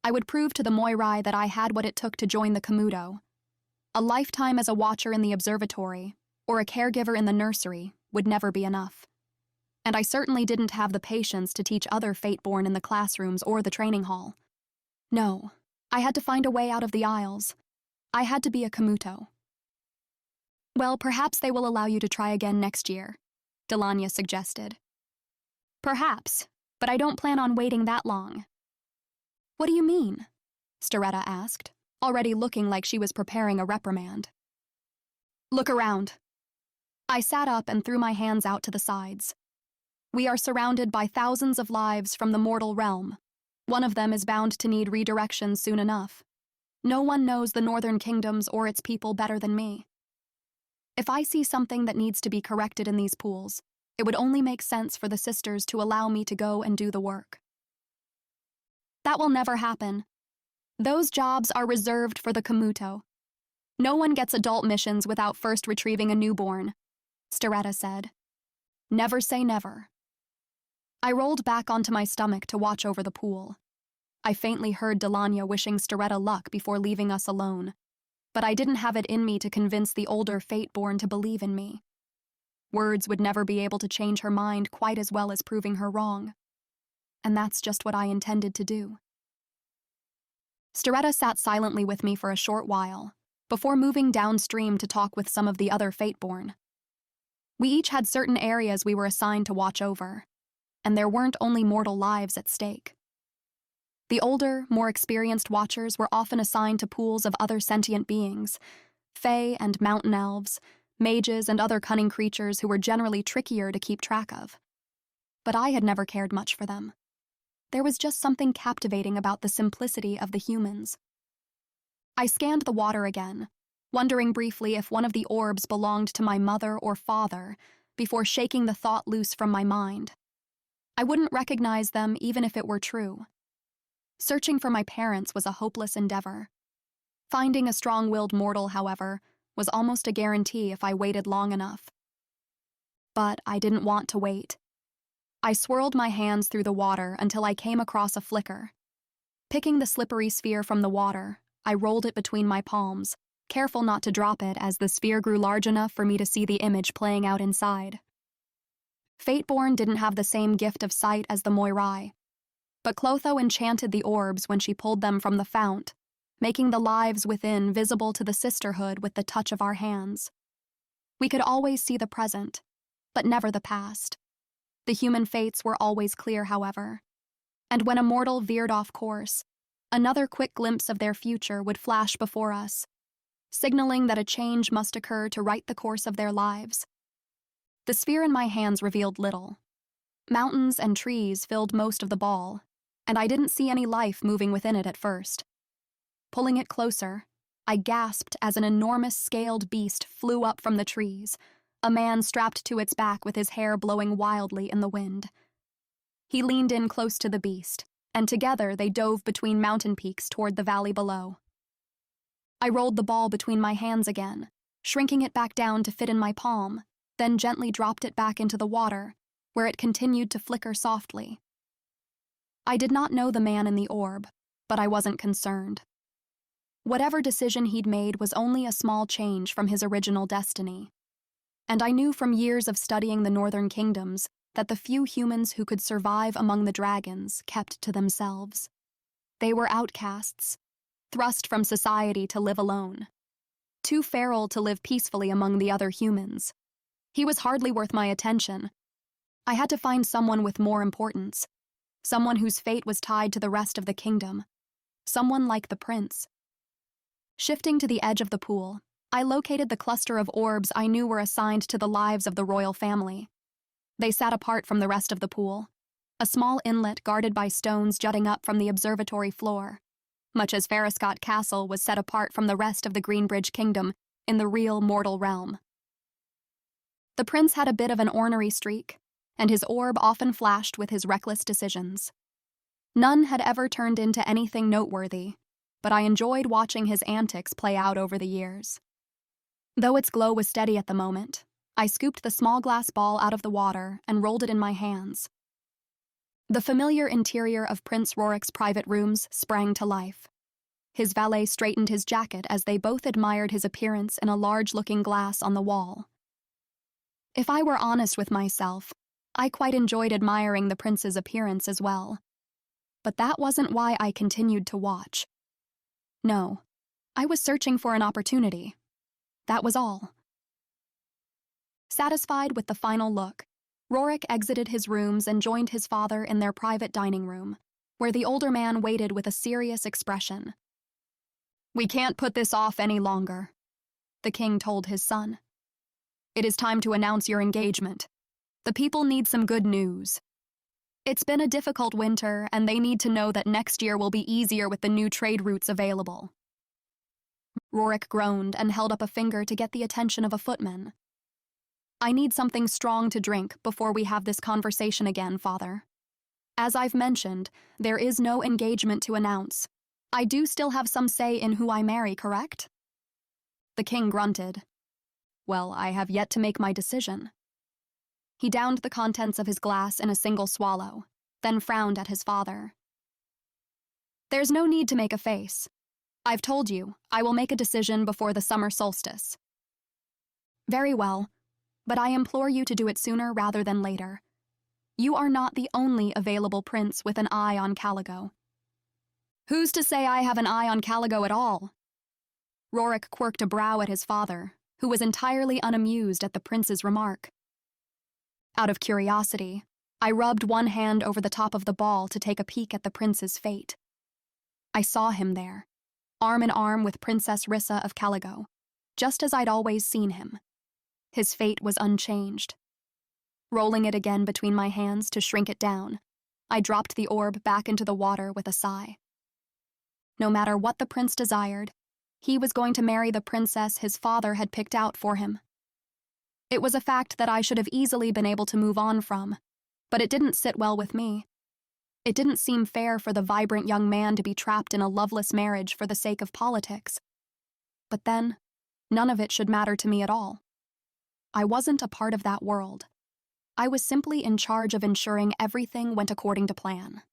I would prove to the Moirai that I had what it took to join the Komodo. A lifetime as a watcher in the observatory or a caregiver in the nursery would never be enough. And I certainly didn't have the patience to teach other Fateborne in the classrooms or the training hall. No, I had to find a way out of the Isles. I had to be a Komodo. "Well, perhaps they will allow you to try again next year," Delania suggested. "Perhaps, but I don't plan on waiting that long." "What do you mean?" Storetta asked, already looking like she was preparing a reprimand. Look around. I sat up and threw my hands out to the sides. We are surrounded by thousands of lives from the mortal realm. One of them is bound to need redirection soon enough. No one knows the Northern Kingdoms or its people better than me. If I see something that needs to be corrected in these pools, it would only make sense for the sisters to allow me to go and do the work. That will never happen. Those jobs are reserved for the Kamuto. No one gets adult missions without first retrieving a newborn, Staretta said. Never say never. I rolled back onto my stomach to watch over the pool. I faintly heard Delanya wishing Staretta luck before leaving us alone, but I didn't have it in me to convince the older Fateborne to believe in me. Words would never be able to change her mind quite as well as proving her wrong. And that's just what I intended to do. Staretta sat silently with me for a short while, before moving downstream to talk with some of the other Fateborne. We each had certain areas we were assigned to watch over, and there weren't only mortal lives at stake. The older, more experienced watchers were often assigned to pools of other sentient beings, fae and mountain elves, mages and other cunning creatures who were generally trickier to keep track of. But I had never cared much for them. There was just something captivating about the simplicity of the humans. I scanned the water again, wondering briefly if one of the orbs belonged to my mother or father, before shaking the thought loose from my mind. I wouldn't recognize them even if it were true. Searching for my parents was a hopeless endeavor. Finding a strong-willed mortal, however, was almost a guarantee if I waited long enough. But I didn't want to wait. I swirled my hands through the water until I came across a flicker. Picking the slippery sphere from the water, I rolled it between my palms, careful not to drop it as the sphere grew large enough for me to see the image playing out inside. Fateborne didn't have the same gift of sight as the Moirai, but Clotho enchanted the orbs when she pulled them from the fount, making the lives within visible to the sisterhood with the touch of our hands. We could always see the present, but never the past. The human fates were always clear, however, and when a mortal veered off course, another quick glimpse of their future would flash before us, signaling that a change must occur to right the course of their lives. The sphere in my hands revealed little. Mountains and trees filled most of the ball, and I didn't see any life moving within it at first. Pulling it closer, I gasped as an enormous scaled beast flew up from the trees, a man strapped to its back with his hair blowing wildly in the wind. He leaned in close to the beast, and together they dove between mountain peaks toward the valley below. I rolled the ball between my hands again, shrinking it back down to fit in my palm, then gently dropped it back into the water, where it continued to flicker softly. I did not know the man in the orb, but I wasn't concerned. Whatever decision he'd made was only a small change from his original destiny. And I knew from years of studying the Northern Kingdoms that the few humans who could survive among the dragons kept to themselves. They were outcasts, thrust from society to live alone, too feral to live peacefully among the other humans. He was hardly worth my attention. I had to find someone with more importance, someone whose fate was tied to the rest of the kingdom, someone like the prince. Shifting to the edge of the pool, I located the cluster of orbs I knew were assigned to the lives of the royal family. They sat apart from the rest of the pool, a small inlet guarded by stones jutting up from the observatory floor, much as Foscott Castle was set apart from the rest of the Greenbridge Kingdom in the real mortal realm. The prince had a bit of an ornery streak, and his orb often flashed with his reckless decisions. None had ever turned into anything noteworthy, but I enjoyed watching his antics play out over the years. Though its glow was steady at the moment, I scooped the small glass ball out of the water and rolled it in my hands. The familiar interior of Prince Rorik's private rooms sprang to life. His valet straightened his jacket as they both admired his appearance in a large-looking glass on the wall. If I were honest with myself, I quite enjoyed admiring the prince's appearance as well. But that wasn't why I continued to watch. No, I was searching for an opportunity. That was all. Satisfied with the final look, Rorik exited his rooms and joined his father in their private dining room, where the older man waited with a serious expression. "We can't put this off any longer. the king told his son. "It is time to announce your engagement. The people need some good news. It's been a difficult winter, and they need to know that next year will be easier with the new trade routes available." Rorik groaned and held up a finger to get the attention of a footman. "I need something strong to drink before we have this conversation again, Father. As I've mentioned, there is no engagement to announce. I do still have some say in who I marry, correct?" The king grunted. "Well, I have yet to make my decision." He downed the contents of his glass in a single swallow, then frowned at his father. "There's no need to make a face. I've told you, I will make a decision before the summer solstice." "Very well, but I implore you to do it sooner rather than later. You are not the only available prince with an eye on Caligo." "Who's to say I have an eye on Caligo at all?" Rorik quirked a brow at his father, who was entirely unamused at the prince's remark. Out of curiosity, I rubbed one hand over the top of the ball to take a peek at the prince's fate. I saw him there, arm in arm with Princess Rissa of Caligo, just as I'd always seen him. His fate was unchanged. Rolling it again between my hands to shrink it down, I dropped the orb back into the water with a sigh. No matter what the prince desired, he was going to marry the princess his father had picked out for him. It was a fact that I should have easily been able to move on from, but it didn't sit well with me. It didn't seem fair for the vibrant young man to be trapped in a loveless marriage for the sake of politics. But then, none of it should matter to me at all. I wasn't a part of that world. I was simply in charge of ensuring everything went according to plan.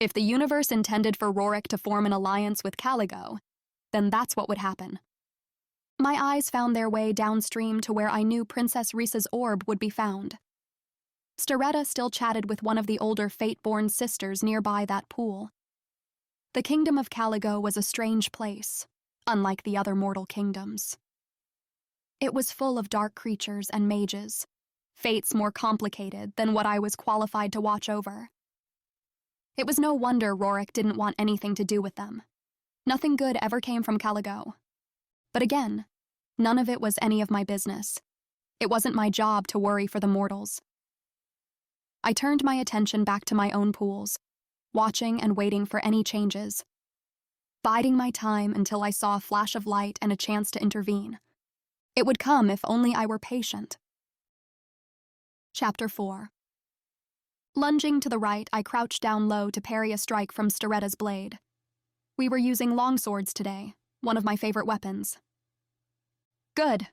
If the universe intended for Rorik to form an alliance with Caligo, then that's what would happen. My eyes found their way downstream to where I knew Princess Rissa's orb would be found. Staretta still chatted with one of the older Fateborne sisters nearby that pool. The kingdom of Caligo was a strange place, unlike the other mortal kingdoms. It was full of dark creatures and mages, fates more complicated than what I was qualified to watch over. It was no wonder Rorik didn't want anything to do with them. Nothing good ever came from Caligo. But again, none of it was any of my business. It wasn't my job to worry for the mortals. I turned my attention back to my own pools, watching and waiting for any changes, biding my time until I saw a flash of light and a chance to intervene. It would come if only I were patient. Chapter 4. Lunging to the right, I crouched down low to parry a strike from Staretta's blade. We were using longswords today, one of my favorite weapons. "Good,"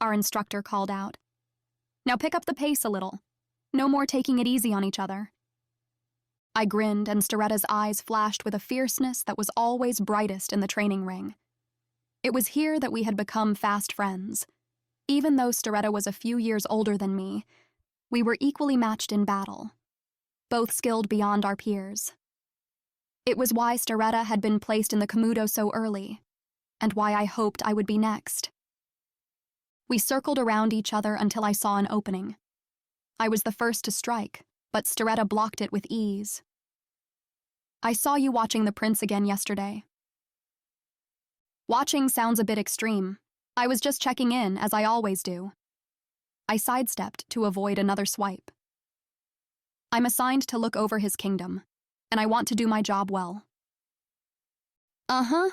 our instructor called out. "Now pick up the pace a little. No more taking it easy on each other." I grinned, and Staretta's eyes flashed with a fierceness that was always brightest in the training ring. It was here that we had become fast friends. Even though Staretta was a few years older than me, we were equally matched in battle, both skilled beyond our peers. It was why Staretta had been placed in the Komodo so early, and why I hoped I would be next. We circled around each other until I saw an opening. I was the first to strike, but Staretta blocked it with ease. "I saw you watching the prince again yesterday." "Watching sounds a bit extreme. I was just checking in, as I always do." I sidestepped to avoid another swipe. "I'm assigned to look over his kingdom, and I want to do my job well." "Uh-huh."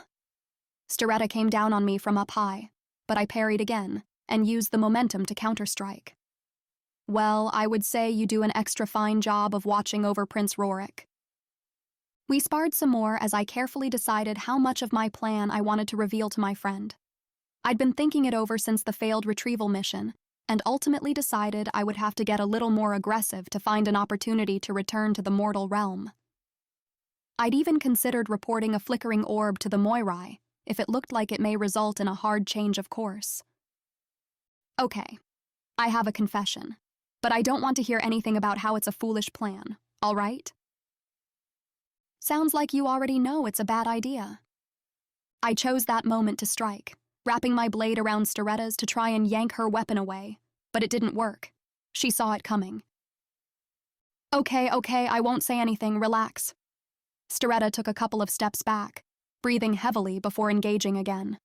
Staretta came down on me from up high, but I parried again and used the momentum to counterstrike. "Well, I would say you do an extra fine job of watching over Prince Rorik." We sparred some more as I carefully decided how much of my plan I wanted to reveal to my friend. I'd been thinking it over since the failed retrieval mission, and ultimately decided I would have to get a little more aggressive to find an opportunity to return to the mortal realm. I'd even considered reporting a flickering orb to the Moirai if it looked like it may result in a hard change of course. Okay, I have a confession, but I don't want to hear anything about how it's a foolish plan, all right? Sounds like you already know it's a bad idea. I chose that moment to strike, wrapping my blade around Staretta's to try and yank her weapon away, but it didn't work. She saw it coming. Okay, I won't say anything, relax." Staretta took a couple of steps back, breathing heavily before engaging again.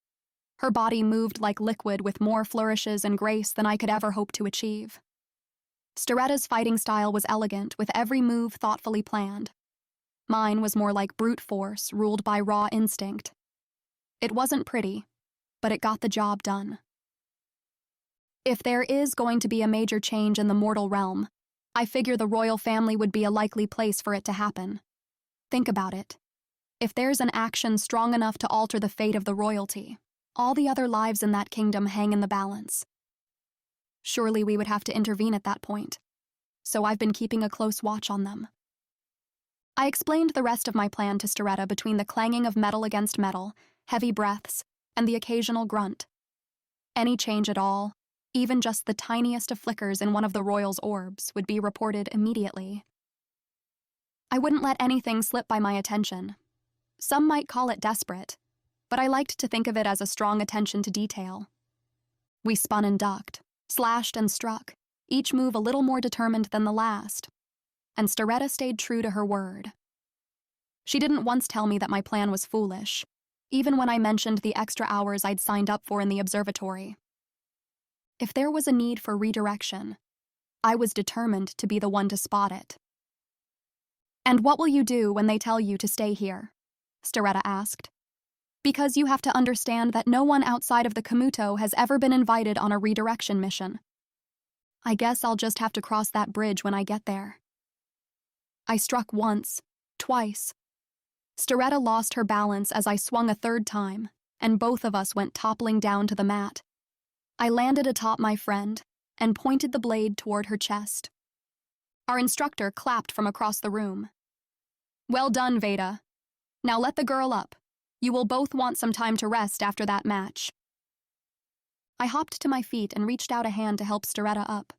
Her body moved like liquid with more flourishes and grace than I could ever hope to achieve. Steretta's fighting style was elegant, with every move thoughtfully planned. Mine was more like brute force, ruled by raw instinct. It wasn't pretty, but it got the job done. If there is going to be a major change in the mortal realm, I figure the royal family would be a likely place for it to happen. Think about it. If there's an action strong enough to alter the fate of the royalty, all the other lives in that kingdom hang in the balance. Surely we would have to intervene at that point, so I've been keeping a close watch on them. I explained the rest of my plan to Steretta between the clanging of metal against metal, heavy breaths, and the occasional grunt. Any change at all, even just the tiniest of flickers in one of the royal's orbs, would be reported immediately. I wouldn't let anything slip by my attention. Some might call it desperate, but I liked to think of it as a strong attention to detail. We spun and ducked, slashed and struck, each move a little more determined than the last, and Steretta stayed true to her word. She didn't once tell me that my plan was foolish, even when I mentioned the extra hours I'd signed up for in the observatory. If there was a need for redirection, I was determined to be the one to spot it. "And what will you do when they tell you to stay here?" Steretta asked. "Because you have to understand that no one outside of the Camuto has ever been invited on a redirection mission. I guess I'll just have to cross that bridge when I get there." I struck once, twice. Steretta lost her balance as I swung a third time, and both of us went toppling down to the mat. I landed atop my friend and pointed the blade toward her chest. Our instructor clapped from across the room. "Well done, Vaeda. Now let the girl up. You will both want some time to rest after that match." I hopped to my feet and reached out a hand to help Steretta up.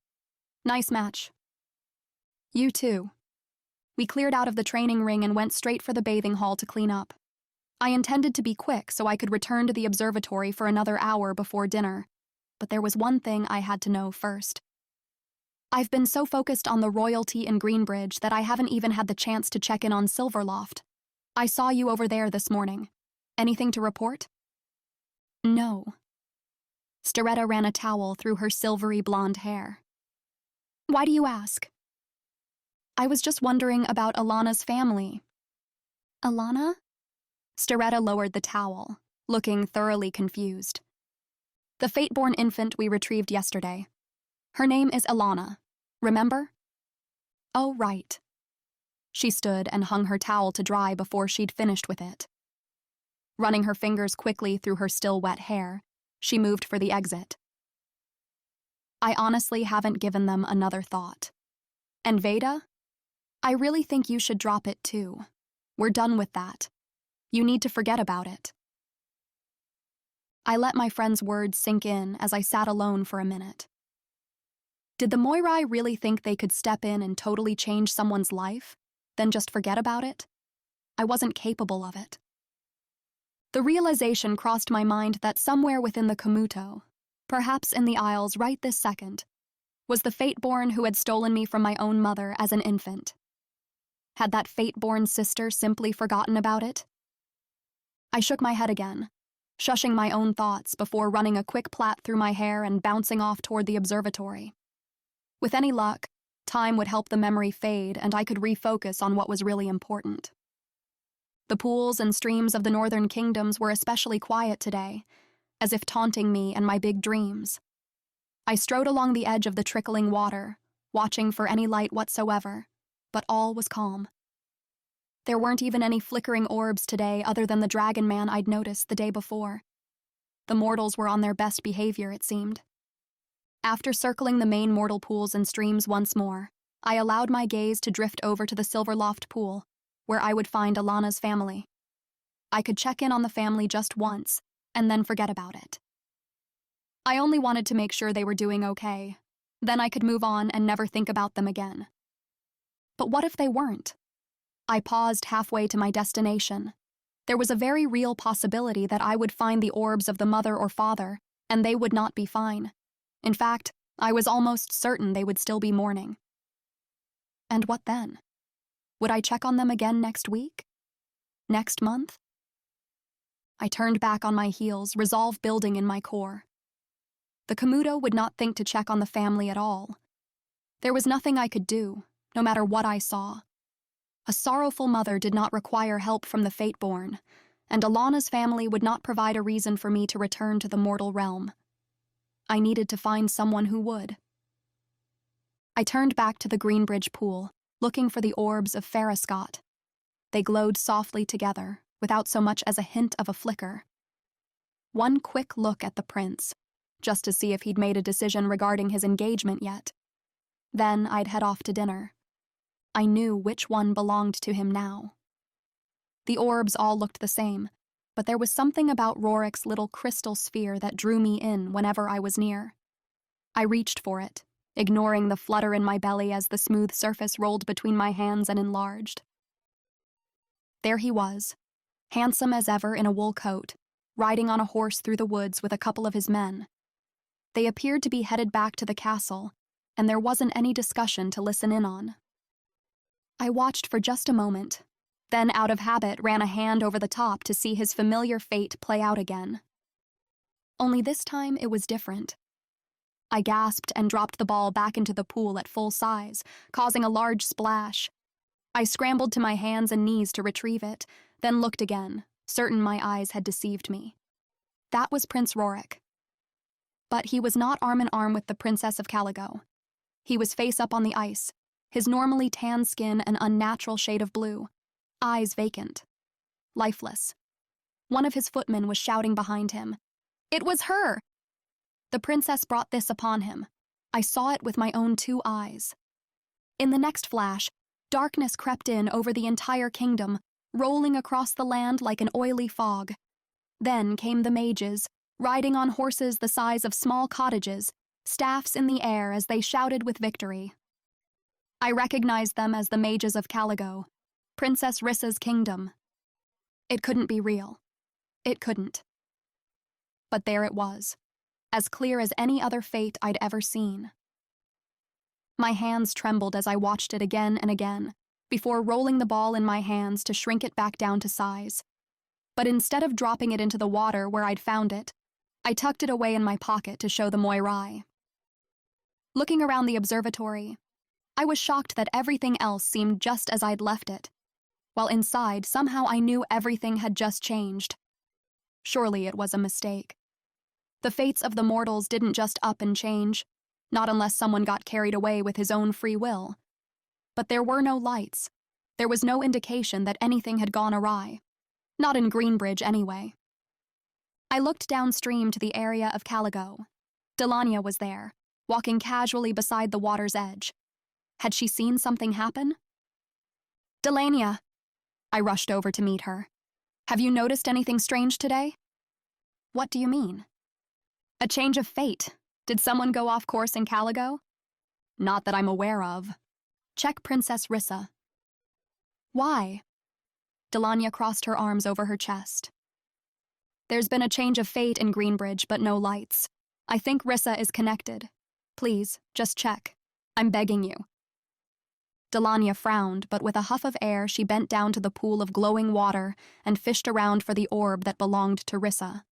"Nice match." "You too." We cleared out of the training ring and went straight for the bathing hall to clean up. I intended to be quick so I could return to the observatory for another hour before dinner, but there was one thing I had to know first. I've been so focused on the royalty in Greenbridge that I haven't even had the chance to check in on Silverloft. I saw you over there this morning. Anything to report? No. Steretta ran a towel through her silvery blonde hair. "Why do you ask?" "I was just wondering about Alana's family." "Alana?" Steretta lowered the towel, looking thoroughly confused. "The Fateborne infant we retrieved yesterday. Her name is Alana. Remember?" "Oh, right." She stood and hung her towel to dry before she'd finished with it. Running her fingers quickly through her still wet hair, she moved for the exit. I honestly haven't given them another thought. And Vaeda? I really think you should drop it too. We're done with that. You need to forget about it. I let my friend's words sink in as I sat alone for a minute. Did the Moirai really think they could step in and totally change someone's life, then just forget about it? I wasn't capable of it. The realization crossed my mind that somewhere within the Camuto, perhaps in the Isles right this second, was the Fateborne who had stolen me from my own mother as an infant. Had that Fateborne sister simply forgotten about it? I shook my head again, shushing my own thoughts before running a quick plait through my hair and bouncing off toward the observatory. With any luck, time would help the memory fade and I could refocus on what was really important. The pools and streams of the northern kingdoms were especially quiet today, as if taunting me and my big dreams. I strode along the edge of the trickling water, watching for any light whatsoever, but all was calm. There weren't even any flickering orbs today other than the dragon man I'd noticed the day before. The mortals were on their best behavior, it seemed. After circling the main mortal pools and streams once more, I allowed my gaze to drift over to the Silverloft pool, where I would find Alana's family. I could check in on the family just once, and then forget about it. I only wanted to make sure they were doing okay. Then I could move on and never think about them again. But what if they weren't? I paused halfway to my destination. There was a very real possibility that I would find the orbs of the mother or father, and they would not be fine. In fact, I was almost certain they would still be mourning. And what then? Would I check on them again next week? Next month? I turned back on my heels, resolve building in my core. The Komodo would not think to check on the family at all. There was nothing I could do, no matter what I saw. A sorrowful mother did not require help from the Fateborne, and Alana's family would not provide a reason for me to return to the mortal realm. I needed to find someone who would. I turned back to the Greenbridge pool, looking for the orbs of Foscott. They glowed softly together, without so much as a hint of a flicker. One quick look at the prince, just to see if he'd made a decision regarding his engagement yet. Then I'd head off to dinner. I knew which one belonged to him now. The orbs all looked the same, but there was something about Rorik's little crystal sphere that drew me in whenever I was near. I reached for it, ignoring the flutter in my belly as the smooth surface rolled between my hands and enlarged. There he was, handsome as ever in a wool coat, riding on a horse through the woods with a couple of his men. They appeared to be headed back to the castle, and there wasn't any discussion to listen in on. I watched for just a moment, then out of habit ran a hand over the top to see his familiar fate play out again. Only this time it was different. I gasped and dropped the ball back into the pool at full size, causing a large splash. I scrambled to my hands and knees to retrieve it, then looked again, certain my eyes had deceived me. That was Prince Rorik. But he was not arm in arm with the Princess of Caligo. He was face up on the ice, his normally tan skin an unnatural shade of blue, eyes vacant, lifeless. One of his footmen was shouting behind him, "It was her!" The princess brought this upon him. I saw it with my own 2 eyes. In the next flash, darkness crept in over the entire kingdom, rolling across the land like an oily fog. Then came the mages, riding on horses the size of small cottages, staffs in the air as they shouted with victory. I recognized them as the mages of Caligo, Princess Rissa's kingdom. It couldn't be real. It couldn't. But there it was, as clear as any other fate I'd ever seen. My hands trembled as I watched it again and again, before rolling the ball in my hands to shrink it back down to size. But instead of dropping it into the water where I'd found it, I tucked it away in my pocket to show the Moirai. Looking around the observatory, I was shocked that everything else seemed just as I'd left it, while inside somehow I knew everything had just changed. Surely it was a mistake. The fates of the mortals didn't just up and change, not unless someone got carried away with his own free will. But there were no lights. There was no indication that anything had gone awry. Not in Greenbridge, anyway. I looked downstream to the area of Caligo. Delania was there, walking casually beside the water's edge. Had she seen something happen? "Delania!" I rushed over to meet her. "Have you noticed anything strange today?" "What do you mean?" "A change of fate. Did someone go off course in Caligo?" "Not that I'm aware of." "Check Princess Rissa." "Why?" Delania crossed her arms over her chest. "There's been a change of fate in Greenbridge, but no lights. I think Rissa is connected. Please, just check. I'm begging you." Delania frowned, but with a huff of air she bent down to the pool of glowing water and fished around for the orb that belonged to Rissa.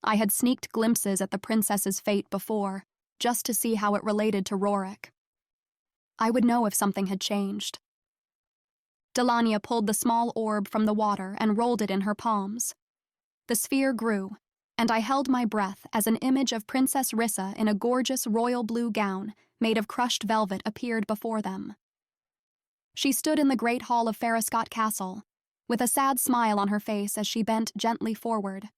I had sneaked glimpses at the princess's fate before, just to see how it related to Rorik. I would know if something had changed. Delania pulled the small orb from the water and rolled it in her palms. The sphere grew, and I held my breath as an image of Princess Rissa in a gorgeous royal blue gown made of crushed velvet appeared before them. She stood in the great hall of Foscott Castle, with a sad smile on her face as she bent gently forward.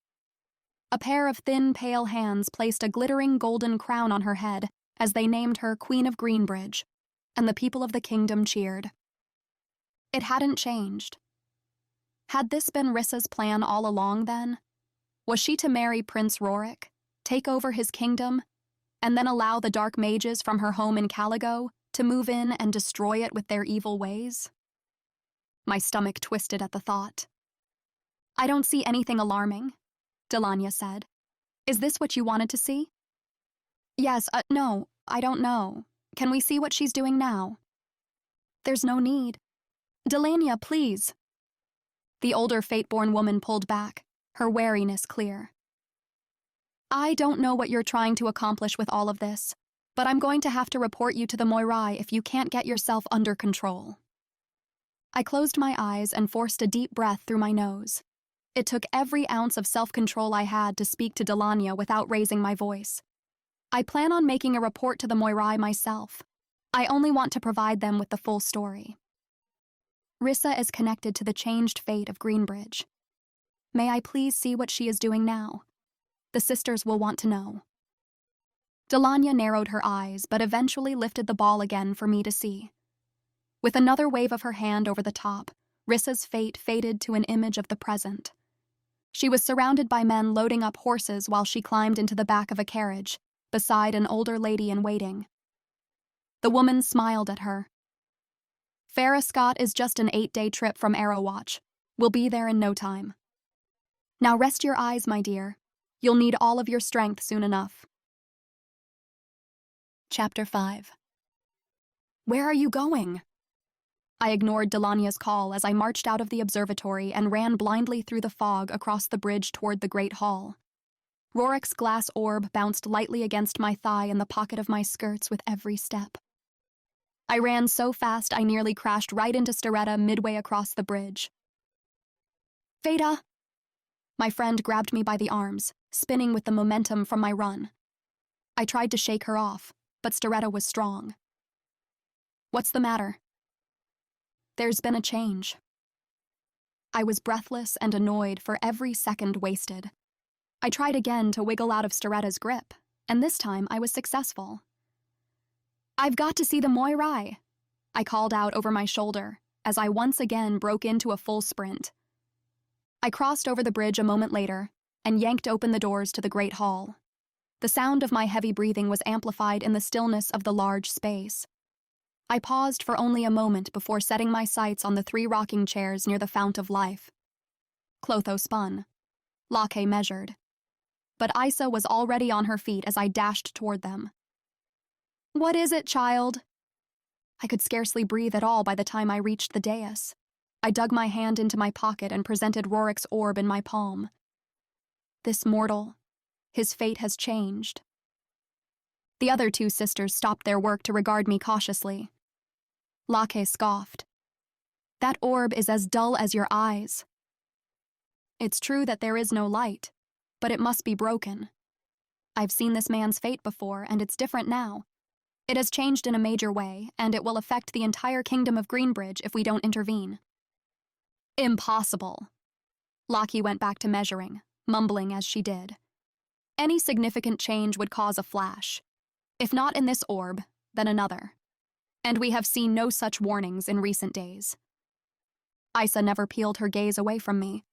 A pair of thin, pale hands placed a glittering golden crown on her head as they named her Queen of Greenbridge, and the people of the kingdom cheered. It hadn't changed. Had this been Rissa's plan all along, then? Was she to marry Prince Rorik, take over his kingdom, and then allow the dark mages from her home in Caligo to move in and destroy it with their evil ways? My stomach twisted at the thought. "I don't see anything alarming," Delania said. "Is this what you wanted to see?" "Yes, no, I don't know. Can we see what she's doing now?" "There's no need." "Delania, please." The older Fateborne woman pulled back, her wariness clear. I don't know what you're trying to accomplish with all of this, but I'm going to have to report you to the Moirai if you can't get yourself under control. I closed my eyes and forced a deep breath through my nose. It took every ounce of self-control I had to speak to Delania without raising my voice. I plan on making a report to the Moirai myself. I only want to provide them with the full story. Rissa is connected to the changed fate of Greenbridge. May I please see what she is doing now? The sisters will want to know. Delania narrowed her eyes, but eventually lifted the ball again for me to see. With another wave of her hand over the top, Rissa's fate faded to an image of the present. She was surrounded by men loading up horses while she climbed into the back of a carriage, beside an older lady in waiting. The woman smiled at her. Foscott is just an 8-day trip from Arrowwatch. We'll be there in no time. Now rest your eyes, my dear. You'll need all of your strength soon enough. Chapter 5. Where are you going? I ignored Delania's call as I marched out of the observatory and ran blindly through the fog across the bridge toward the Great Hall. Rorik's glass orb bounced lightly against my thigh in the pocket of my skirts with every step. I ran so fast I nearly crashed right into Staretta midway across the bridge. Vaeda! My friend grabbed me by the arms, spinning with the momentum from my run. I tried to shake her off, but Staretta was strong. What's the matter? There's been a change. I was breathless and annoyed for every second wasted. I tried again to wiggle out of Staretta's grip, and this time I was successful. I've got to see the Moirai, I called out over my shoulder as I once again broke into a full sprint. I crossed over the bridge a moment later and yanked open the doors to the Great Hall. The sound of my heavy breathing was amplified in the stillness of the large space. I paused for only a moment before setting my sights on the 3 rocking chairs near the Fount of Life. Clotho spun. Lake measured. But Isa was already on her feet as I dashed toward them. What is it, child? I could scarcely breathe at all by the time I reached the dais. I dug my hand into my pocket and presented Rorik's orb in my palm. This mortal, his fate has changed. The other 2 sisters stopped their work to regard me cautiously. Lake scoffed. That orb is as dull as your eyes. It's true that there is no light, but it must be broken. I've seen this man's fate before, and it's different now. It has changed in a major way, and it will affect the entire kingdom of Greenbridge if we don't intervene. Impossible. Laki went back to measuring, mumbling as she did. Any significant change would cause a flash. If not in this orb, then another. And we have seen no such warnings in recent days. Isa never peeled her gaze away from me.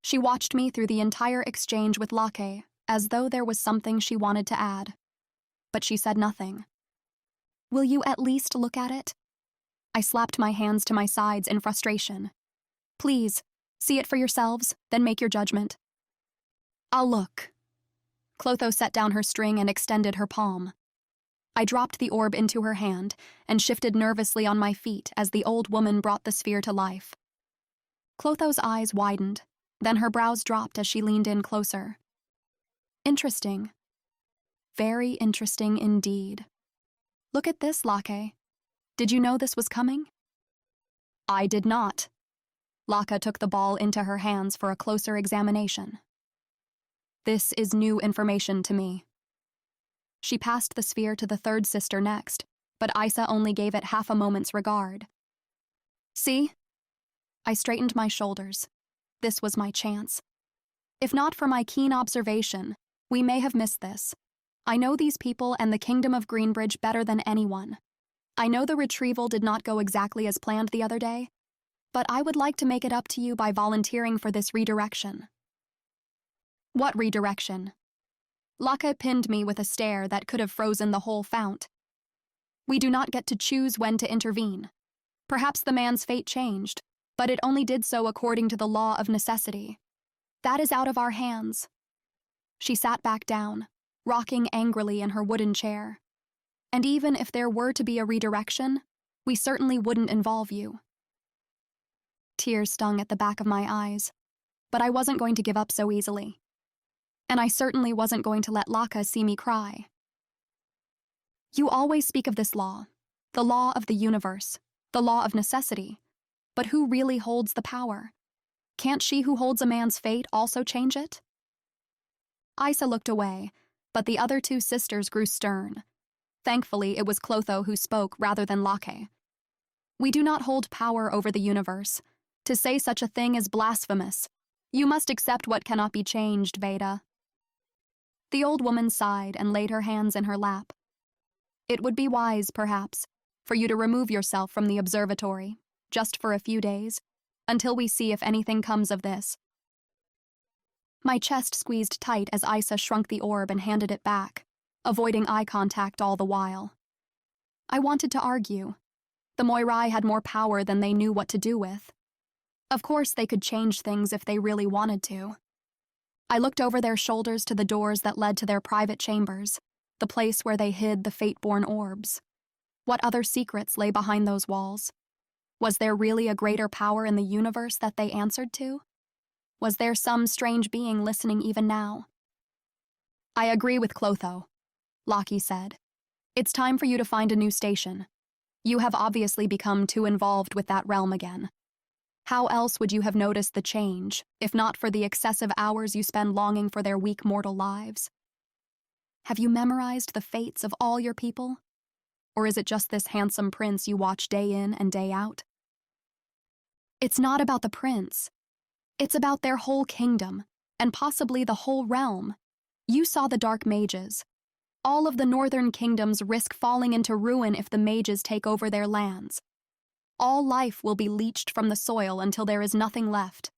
She watched me through the entire exchange with Lake, as though there was something she wanted to add. But she said nothing. Will you at least look at it? I slapped my hands to my sides in frustration. Please, see it for yourselves, then make your judgment. I'll look. Clotho set down her string and extended her palm. I dropped the orb into her hand and shifted nervously on my feet as the old woman brought the sphere to life. Clotho's eyes widened, then her brows dropped as she leaned in closer. Interesting. Very interesting indeed. Look at this, Lake. Did you know this was coming? I did not. Laka took the ball into her hands for a closer examination. This is new information to me. She passed the sphere to the 3rd sister next, but Isa only gave it half a moment's regard. See? I straightened my shoulders. This was my chance. If not for my keen observation, we may have missed this. I know these people and the Kingdom of Greenbridge better than anyone. I know the retrieval did not go exactly as planned the other day, but I would like to make it up to you by volunteering for this redirection. What redirection? Laka pinned me with a stare that could have frozen the whole fount. We do not get to choose when to intervene. Perhaps the man's fate changed, but it only did so according to the law of necessity. That is out of our hands. She sat back down, rocking angrily in her wooden chair. And even if there were to be a redirection, we certainly wouldn't involve you. Tears stung at the back of my eyes. but I wasn't going to give up so easily. And I certainly wasn't going to let Laka see me cry. You always speak of this law, the law of the universe, the law of necessity. But who really holds the power? Can't she who holds a man's fate also change it? Isa looked away, but the other two sisters grew stern. Thankfully, it was Clotho who spoke rather than Lake. We do not hold power over the universe. To say such a thing is blasphemous. You must accept what cannot be changed, Vaeda. The old woman sighed and laid her hands in her lap. It would be wise, perhaps, for you to remove yourself from the observatory, just for a few days, until we see if anything comes of this. My chest squeezed tight as Isa shrunk the orb and handed it back, avoiding eye contact all the while. I wanted to argue. The Moirai had more power than they knew what to do with. Of course they could change things if they really wanted to. I looked over their shoulders to the doors that led to their private chambers, the place where they hid the Fateborne orbs. What other secrets lay behind those walls? Was there really a greater power in the universe that they answered to? Was there some strange being listening even now? I agree with Clotho, Lockie said. It's time for you to find a new station. You have obviously become too involved with that realm again. How else would you have noticed the change, if not for the excessive hours you spend longing for their weak mortal lives? Have you memorized the fates of all your people? Or is it just this handsome prince you watch day in and day out? It's not about the prince. It's about their whole kingdom, and possibly the whole realm. You saw the dark mages. All of the northern kingdoms risk falling into ruin if the mages take over their lands. All life will be leached from the soil until there is nothing left.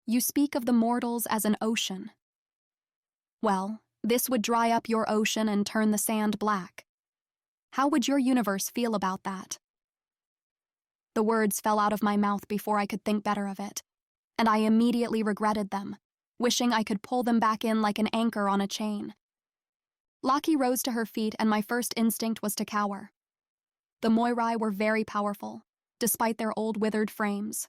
You speak of the mortals as an ocean. Well, this would dry up your ocean and turn the sand black. How would your universe feel about that? The words fell out of my mouth before I could think better of it, and I immediately regretted them, wishing I could pull them back in like an anchor on a chain. Lockie rose to her feet, and my first instinct was to cower. The Moirai were very powerful, despite their old withered frames.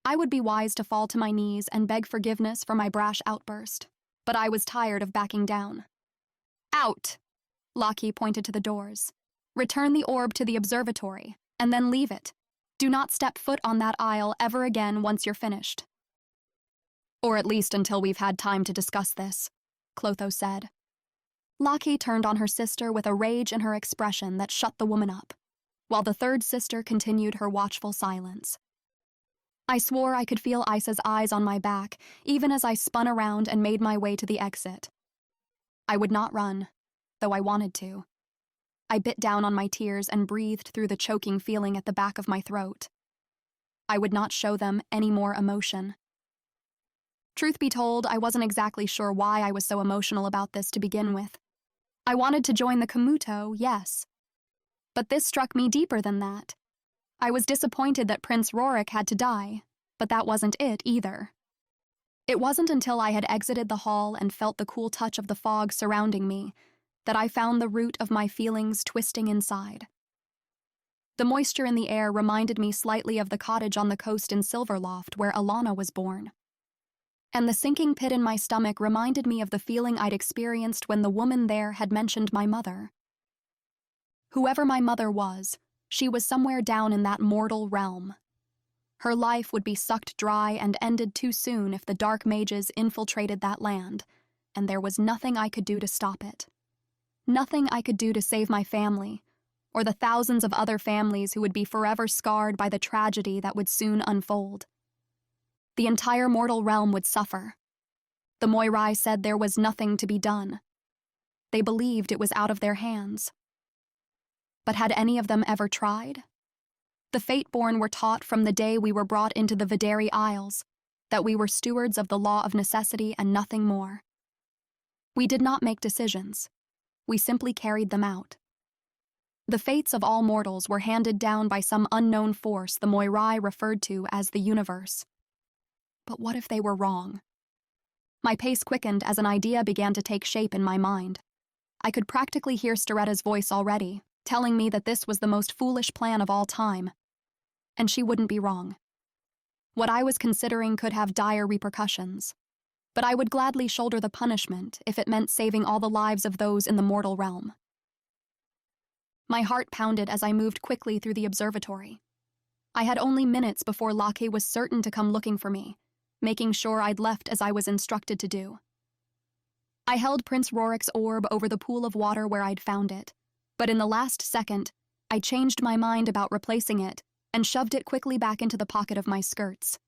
I would be wise to fall to my knees and beg forgiveness for my brash outburst, but I was tired of backing down. Out! Lockie pointed to the doors. Return the orb to the observatory, and then leave it. Do not step foot on that aisle ever again once you're finished. Or at least until we've had time to discuss this, Clotho said. Lockie turned on her sister with a rage in her expression that shut the woman up, while the third sister continued her watchful silence. I swore I could feel Isa's eyes on my back, even as I spun around and made my way to the exit. I would not run, though I wanted to. I bit down on my tears and breathed through the choking feeling at the back of my throat. I would not show them any more emotion. Truth be told, I wasn't exactly sure why I was so emotional about this to begin with. I wanted to join the Kamuto, yes. But this struck me deeper than that. I was disappointed that Prince Rorik had to die, but that wasn't it either. It wasn't until I had exited the hall and felt the cool touch of the fog surrounding me that I found the root of my feelings twisting inside. The moisture in the air reminded me slightly of the cottage on the coast in Silverloft where Alana was born. And the sinking pit in my stomach reminded me of the feeling I'd experienced when the woman there had mentioned my mother. Whoever my mother was, she was somewhere down in that mortal realm. Her life would be sucked dry and ended too soon if the dark mages infiltrated that land, and there was nothing I could do to stop it. Nothing I could do to save my family, or the thousands of other families who would be forever scarred by the tragedy that would soon unfold. The entire mortal realm would suffer. The Moirai said there was nothing to be done. They believed it was out of their hands. But had any of them ever tried? The Fateborne were taught from the day we were brought into the Videri Isles that we were stewards of the law of necessity and nothing more. We did not make decisions. We simply carried them out. The fates of all mortals were handed down by some unknown force the Moirai referred to as the universe. But what if they were wrong? My pace quickened as an idea began to take shape in my mind. I could practically hear Storetta's voice already, telling me that this was the most foolish plan of all time. And she wouldn't be wrong. What I was considering could have dire repercussions, but I would gladly shoulder the punishment if it meant saving all the lives of those in the mortal realm. My heart pounded as I moved quickly through the observatory. I had only minutes before Locke was certain to come looking for me, making sure I'd left as I was instructed to do. I held Prince Rorik's orb over the pool of water where I'd found it, but in the last second, I changed my mind about replacing it and shoved it quickly back into the pocket of my skirts.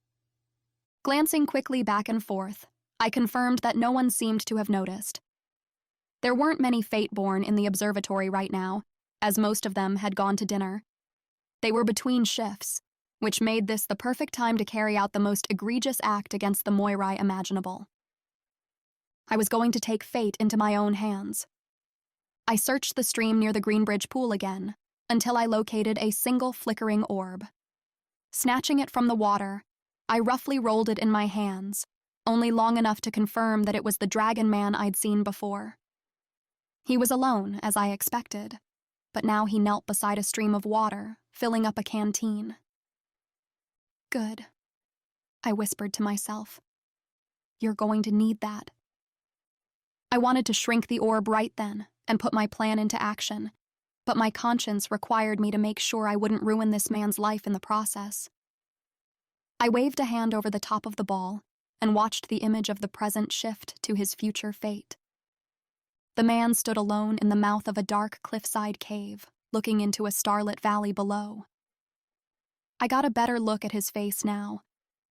Glancing quickly back and forth, I confirmed that no one seemed to have noticed. There weren't many Fateborne in the observatory right now, as most of them had gone to dinner. They were between shifts, which made this the perfect time to carry out the most egregious act against the Moirai imaginable. I was going to take fate into my own hands. I searched the stream near the Greenbridge pool again, until I located a single flickering orb. Snatching it from the water, I roughly rolled it in my hands, only long enough to confirm that it was the dragon man I'd seen before. He was alone, as I expected, but now he knelt beside a stream of water, filling up a canteen. Good, I whispered to myself. You're going to need that. I wanted to shrink the orb right then and put my plan into action, but my conscience required me to make sure I wouldn't ruin this man's life in the process. I waved a hand over the top of the ball and watched the image of the present shift to his future fate. The man stood alone in the mouth of a dark cliffside cave, looking into a starlit valley below. I got a better look at his face now,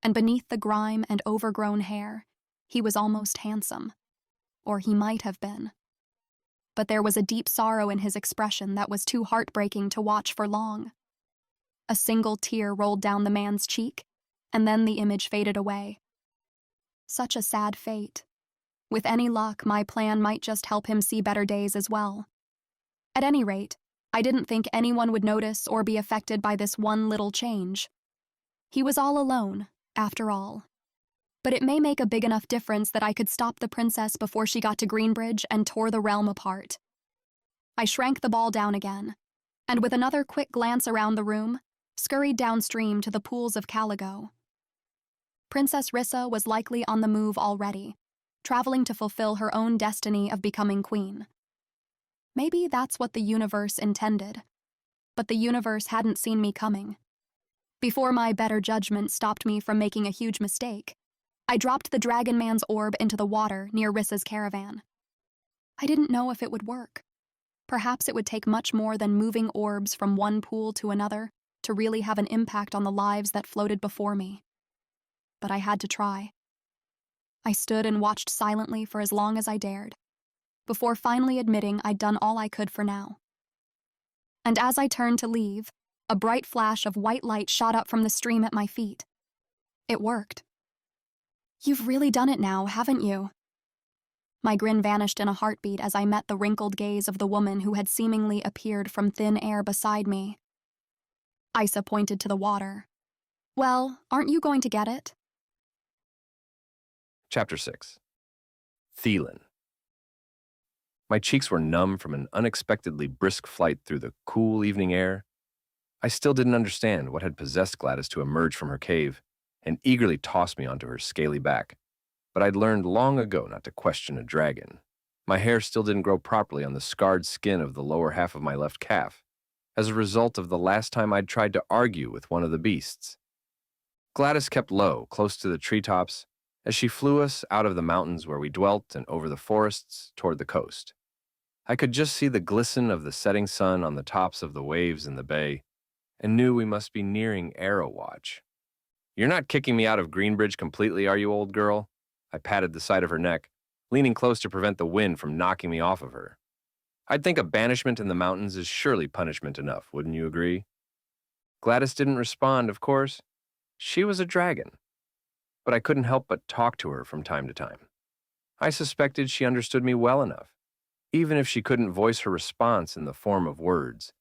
and beneath the grime and overgrown hair, he was almost handsome. Or he might have been. But there was a deep sorrow in his expression that was too heartbreaking to watch for long. A single tear rolled down the man's cheek, and then the image faded away. Such a sad fate. With any luck, my plan might just help him see better days as well. At any rate, I didn't think anyone would notice or be affected by this one little change. He was all alone, after all. But it may make a big enough difference that I could stop the princess before she got to Greenbridge and tore the realm apart. I shrank the ball down again, and with another quick glance around the room, scurried downstream to the pools of Caligo. Princess Rissa was likely on the move already, traveling to fulfill her own destiny of becoming queen. Maybe that's what the universe intended, but the universe hadn't seen me coming. Before my better judgment stopped me from making a huge mistake, I dropped the Dragon Man's orb into the water near Rissa's caravan. I didn't know if it would work. Perhaps it would take much more than moving orbs from one pool to another to really have an impact on the lives that floated before me. But I had to try. I stood and watched silently for as long as I dared, before finally admitting I'd done all I could for now. And as I turned to leave, a bright flash of white light shot up from the stream at my feet. It worked. You've really done it now, haven't you? My grin vanished in a heartbeat as I met the wrinkled gaze of the woman who had seemingly appeared from thin air beside me. Isa pointed to the water. Well, aren't you going to get it? Chapter 6. Theilen. My cheeks were numb from an unexpectedly brisk flight through the cool evening air. I still didn't understand what had possessed Gladys to emerge from her cave and eagerly toss me onto her scaly back, but I'd learned long ago not to question a dragon. My hair still didn't grow properly on the scarred skin of the lower half of my left calf, as a result of the last time I'd tried to argue with one of the beasts. Gladys kept low, close to the treetops, as she flew us out of the mountains where we dwelt and over the forests toward the coast. I could just see the glisten of the setting sun on the tops of the waves in the bay, and knew we must be nearing Arrow Watch. You're not kicking me out of Greenbridge completely, are you, old girl? I patted the side of her neck, leaning close to prevent the wind from knocking me off of her. I'd think a banishment in the mountains is surely punishment enough, wouldn't you agree? Gladys didn't respond, of course. She was a dragon. But I couldn't help but talk to her from time to time. I suspected she understood me well enough, even if she couldn't voice her response in the form of words.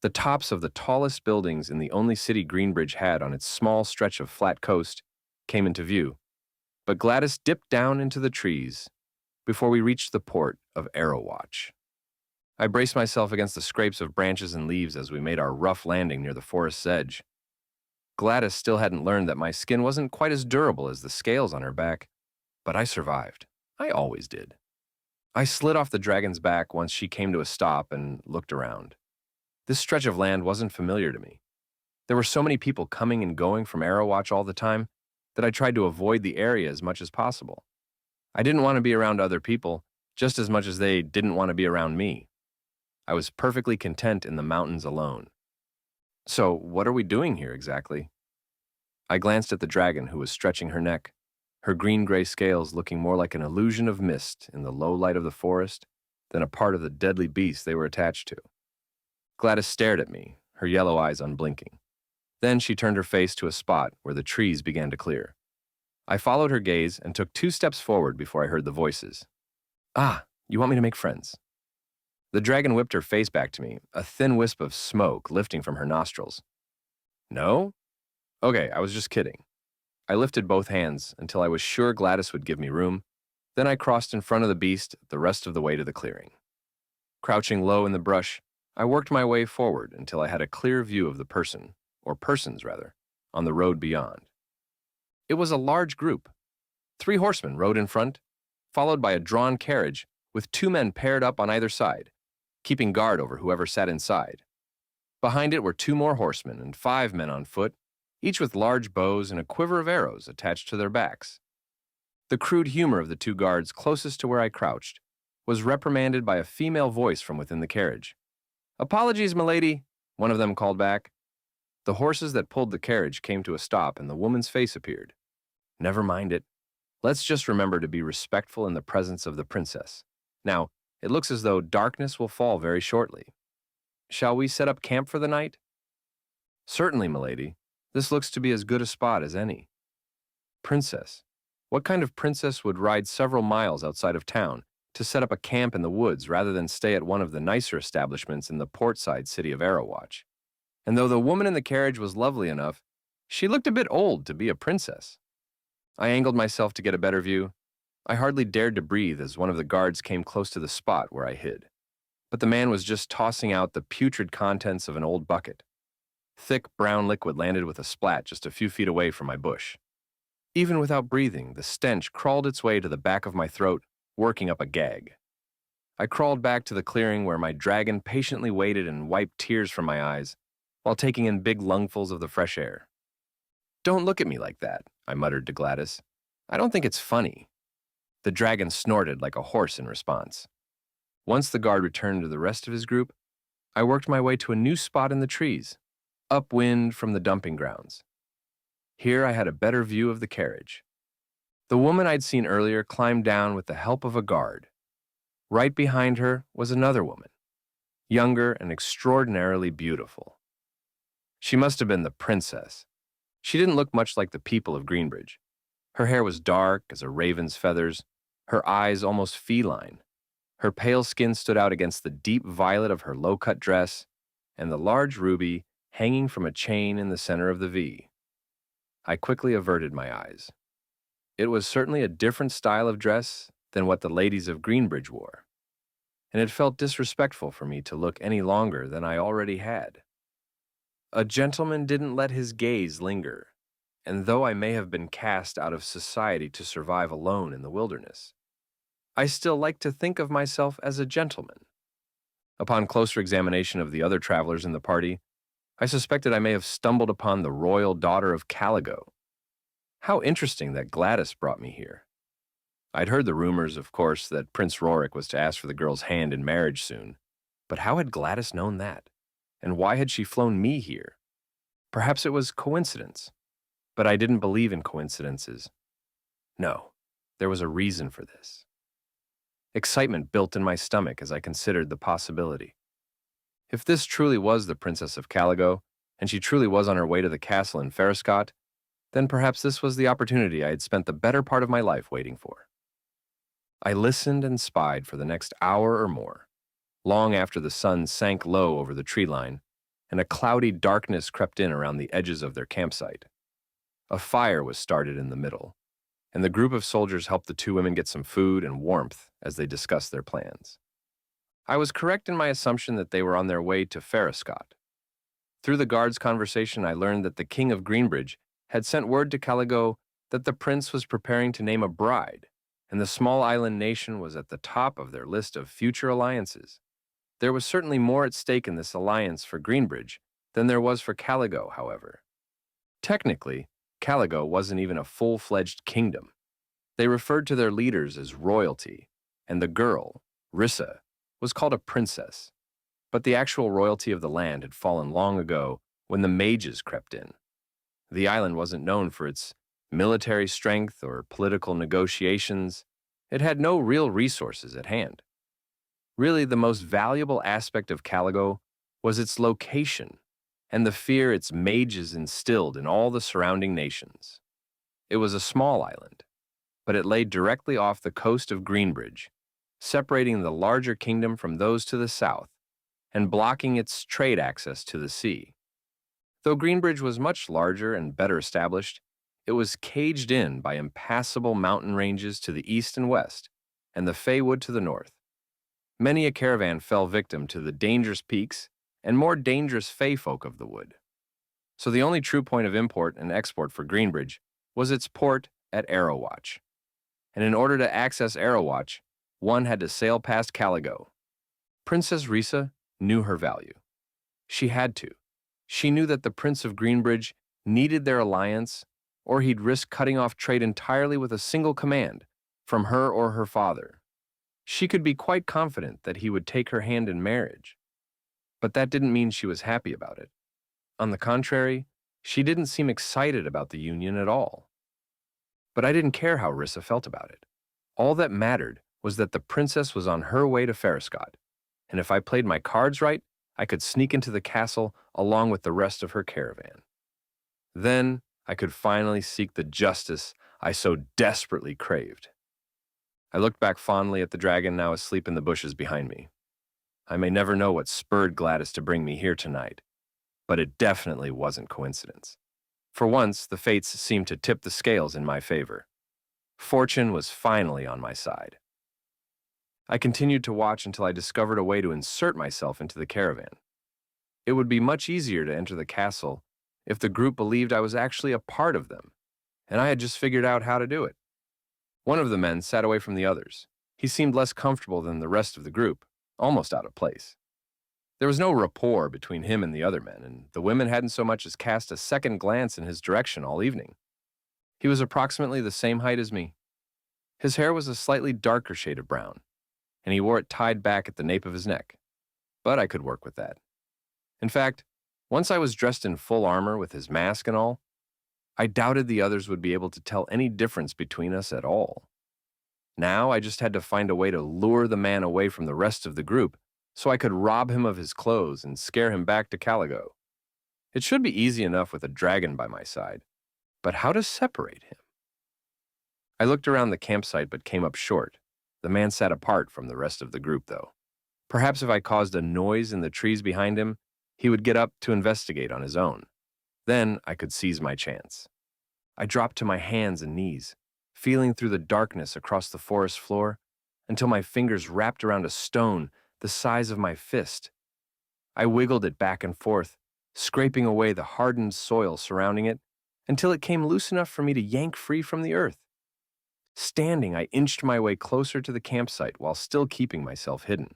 The tops of the tallest buildings in the only city Greenbridge had on its small stretch of flat coast came into view, but Gladys dipped down into the trees before we reached the port of Arrow Watch. I braced myself against the scrapes of branches and leaves as we made our rough landing near the forest's edge. Gladys still hadn't learned that my skin wasn't quite as durable as the scales on her back, but I survived. I always did. I slid off the dragon's back once she came to a stop and looked around. This stretch of land wasn't familiar to me. There were so many people coming and going from Arrowwatch all the time that I tried to avoid the area as much as possible. I didn't want to be around other people just as much as they didn't want to be around me. I was perfectly content in the mountains alone. So, what are we doing here exactly? I glanced at the dragon who was stretching her neck, her green-gray scales looking more like an illusion of mist in the low light of the forest than a part of the deadly beast they were attached to. Gladys stared at me, her yellow eyes unblinking. Then she turned her face to a spot where the trees began to clear. I followed her gaze and took 2 steps forward before I heard the voices. Ah, you want me to make friends? The dragon whipped her face back to me, a thin wisp of smoke lifting from her nostrils. No? Okay, I was just kidding. I lifted both hands until I was sure Gladys would give me room. Then I crossed in front of the beast the rest of the way to the clearing. Crouching low in the brush, I worked my way forward until I had a clear view of the person, or persons rather, on the road beyond. It was a large group. 3 horsemen rode in front, followed by a drawn carriage with 2 men paired up on either side, keeping guard over whoever sat inside. Behind it were 2 more horsemen and 5 men on foot, each with large bows and a quiver of arrows attached to their backs. The crude humor of the 2 guards closest to where I crouched was reprimanded by a female voice from within the carriage. "Apologies, milady," one of them called back. The horses that pulled the carriage came to a stop and the woman's face appeared. Never mind it. Let's just remember to be respectful in the presence of the princess. Now, it looks as though darkness will fall very shortly. Shall we set up camp for the night? Certainly, milady. This looks to be as good a spot as any. Princess. What kind of princess would ride several miles outside of town to set up a camp in the woods rather than stay at one of the nicer establishments in the portside city of Arrowwatch? And though the woman in the carriage was lovely enough, she looked a bit old to be a princess. I angled myself to get a better view. I hardly dared to breathe as one of the guards came close to the spot where I hid. But the man was just tossing out the putrid contents of an old bucket. Thick brown liquid landed with a splat just a few feet away from my bush. Even without breathing, the stench crawled its way to the back of my throat, working up a gag. I crawled back to the clearing where my dragon patiently waited and wiped tears from my eyes while taking in big lungfuls of the fresh air. "Don't look at me like that," I muttered to Gladys. "I don't think it's funny." The dragon snorted like a horse in response. Once the guard returned to the rest of his group, I worked my way to a new spot in the trees, upwind from the dumping grounds. Here I had a better view of the carriage. The woman I'd seen earlier climbed down with the help of a guard. Right behind her was another woman, younger and extraordinarily beautiful. She must have been the princess. She didn't look much like the people of Greenbridge. Her hair was dark as a raven's feathers, her eyes almost feline. Her pale skin stood out against the deep violet of her low-cut dress and the large ruby hanging from a chain in the center of the V. I quickly averted my eyes. It was certainly a different style of dress than what the ladies of Greenbridge wore, and it felt disrespectful for me to look any longer than I already had. A gentleman didn't let his gaze linger, and though I may have been cast out of society to survive alone in the wilderness, I still like to think of myself as a gentleman. Upon closer examination of the other travelers in the party, I suspected I may have stumbled upon the royal daughter of Caligo. How interesting that Gladys brought me here. I'd heard the rumors, of course, that Prince Rorik was to ask for the girl's hand in marriage soon, but how had Gladys known that? And why had she flown me here? Perhaps it was coincidence, but I didn't believe in coincidences. No, there was a reason for this. Excitement built in my stomach as I considered the possibility. If this truly was the Princess of Caligo, and she truly was on her way to the castle in Foscott, then perhaps this was the opportunity I had spent the better part of my life waiting for. I listened and spied for the next hour or more, long after the sun sank low over the tree line, and a cloudy darkness crept in around the edges of their campsite. A fire was started in the middle, and the group of soldiers helped the 2 women get some food and warmth as they discussed their plans. I was correct in my assumption that they were on their way to Foscott. Through the guard's conversation, I learned that the king of Greenbridge had sent word to Caligo that the prince was preparing to name a bride, and the small island nation was at the top of their list of future alliances. There was certainly more at stake in this alliance for Greenbridge than there was for Caligo, however. Technically, Caligo wasn't even a full-fledged kingdom. They referred to their leaders as royalty, and the girl, Rissa, was called a princess. But the actual royalty of the land had fallen long ago when the mages crept in. The island wasn't known for its military strength or political negotiations. It had no real resources at hand. Really, the most valuable aspect of Caligo was its location and the fear its mages instilled in all the surrounding nations. It was a small island, but it lay directly off the coast of Greenbridge, separating the larger kingdom from those to the south and blocking its trade access to the sea. Though Greenbridge was much larger and better established, it was caged in by impassable mountain ranges to the east and west, and the Feywood to the north. Many a caravan fell victim to the dangerous peaks and more dangerous Fey folk of the wood. So the only true point of import and export for Greenbridge was its port at Arrowwatch. And in order to access Arrowwatch, one had to sail past Caligo. Princess Rissa knew her value. She had to. She knew that the Prince of Greenbridge needed their alliance, or he'd risk cutting off trade entirely with a single command from her or her father. She could be quite confident that he would take her hand in marriage. But that didn't mean she was happy about it. On the contrary, she didn't seem excited about the union at all. But I didn't care how Rissa felt about it. All that mattered was that the princess was on her way to Foscott, and if I played my cards right, I could sneak into the castle along with the rest of her caravan. Then I could finally seek the justice I so desperately craved. I looked back fondly at the dragon now asleep in the bushes behind me. I may never know what spurred Gladys to bring me here tonight, but it definitely wasn't coincidence. For once, the fates seemed to tip the scales in my favor. Fortune was finally on my side. I continued to watch until I discovered a way to insert myself into the caravan. It would be much easier to enter the castle if the group believed I was actually a part of them, and I had just figured out how to do it. One of the men sat away from the others. He seemed less comfortable than the rest of the group, almost out of place. There was no rapport between him and the other men, and the women hadn't so much as cast a second glance in his direction all evening. He was approximately the same height as me. His hair was a slightly darker shade of brown, and he wore it tied back at the nape of his neck. But I could work with that. In fact, once I was dressed in full armor with his mask and all, I doubted the others would be able to tell any difference between us at all. Now I just had to find a way to lure the man away from the rest of the group so I could rob him of his clothes and scare him back to Caligo. It should be easy enough with a dragon by my side, but how to separate him? I looked around the campsite but came up short. The man sat apart from the rest of the group, though. Perhaps if I caused a noise in the trees behind him, he would get up to investigate on his own. Then I could seize my chance. I dropped to my hands and knees, feeling through the darkness across the forest floor until my fingers wrapped around a stone the size of my fist. I wiggled it back and forth, scraping away the hardened soil surrounding it until it came loose enough for me to yank free from the earth. Standing, I inched my way closer to the campsite while still keeping myself hidden.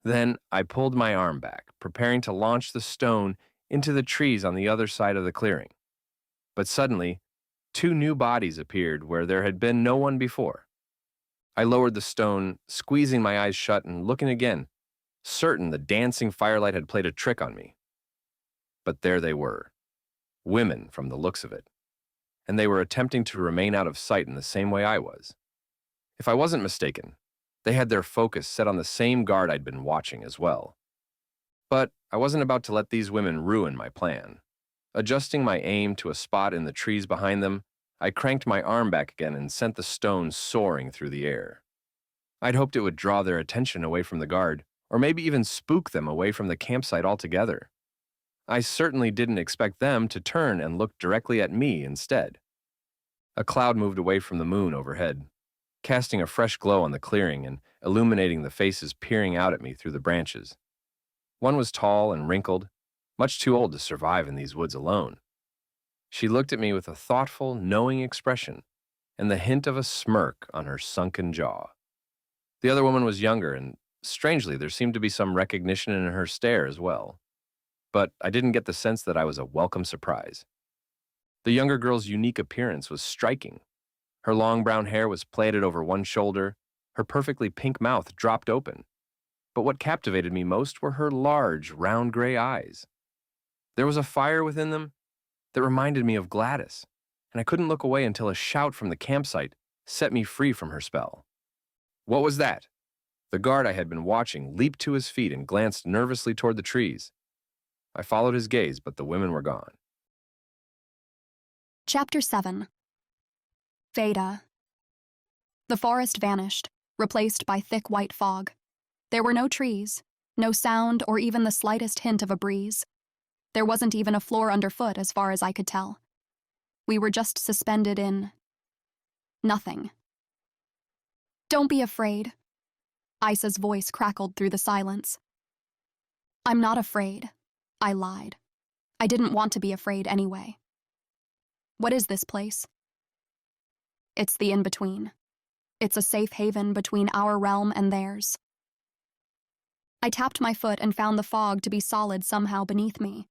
Then I pulled my arm back, preparing to launch the stone into the trees on the other side of the clearing. But suddenly, 2 new bodies appeared where there had been no one before. I lowered the stone, squeezing my eyes shut and looking again, certain the dancing firelight had played a trick on me. But there they were, women from the looks of it, and they were attempting to remain out of sight in the same way I was. If I wasn't mistaken, they had their focus set on the same guard I'd been watching as well. But I wasn't about to let these women ruin my plan. Adjusting my aim to a spot in the trees behind them, I cranked my arm back again and sent the stone soaring through the air. I'd hoped it would draw their attention away from the guard, or maybe even spook them away from the campsite altogether. I certainly didn't expect them to turn and look directly at me instead. A cloud moved away from the moon overhead, casting a fresh glow on the clearing and illuminating the faces peering out at me through the branches. One was tall and wrinkled, much too old to survive in these woods alone. She looked at me with a thoughtful, knowing expression and the hint of a smirk on her sunken jaw. The other woman was younger, and strangely, there seemed to be some recognition in her stare as well. But I didn't get the sense that I was a welcome surprise. The younger girl's unique appearance was striking. Her long brown hair was plaited over one shoulder, her perfectly pink mouth dropped open. But what captivated me most were her large, round gray eyes. There was a fire within them that reminded me of Gladys, and I couldn't look away until a shout from the campsite set me free from her spell. What was that? The guard I had been watching leaped to his feet and glanced nervously toward the trees. I followed his gaze, but the women were gone. Chapter 7. Vaeda. The forest vanished, replaced by thick white fog. There were no trees, no sound or even the slightest hint of a breeze. There wasn't even a floor underfoot as far as I could tell. We were just suspended in nothing. Don't be afraid. Isa's voice crackled through the silence. I'm not afraid. I lied. I didn't want to be afraid anyway. What is this place? It's the in-between. It's a safe haven between our realm and theirs. I tapped my foot and found the fog to be solid somehow beneath me.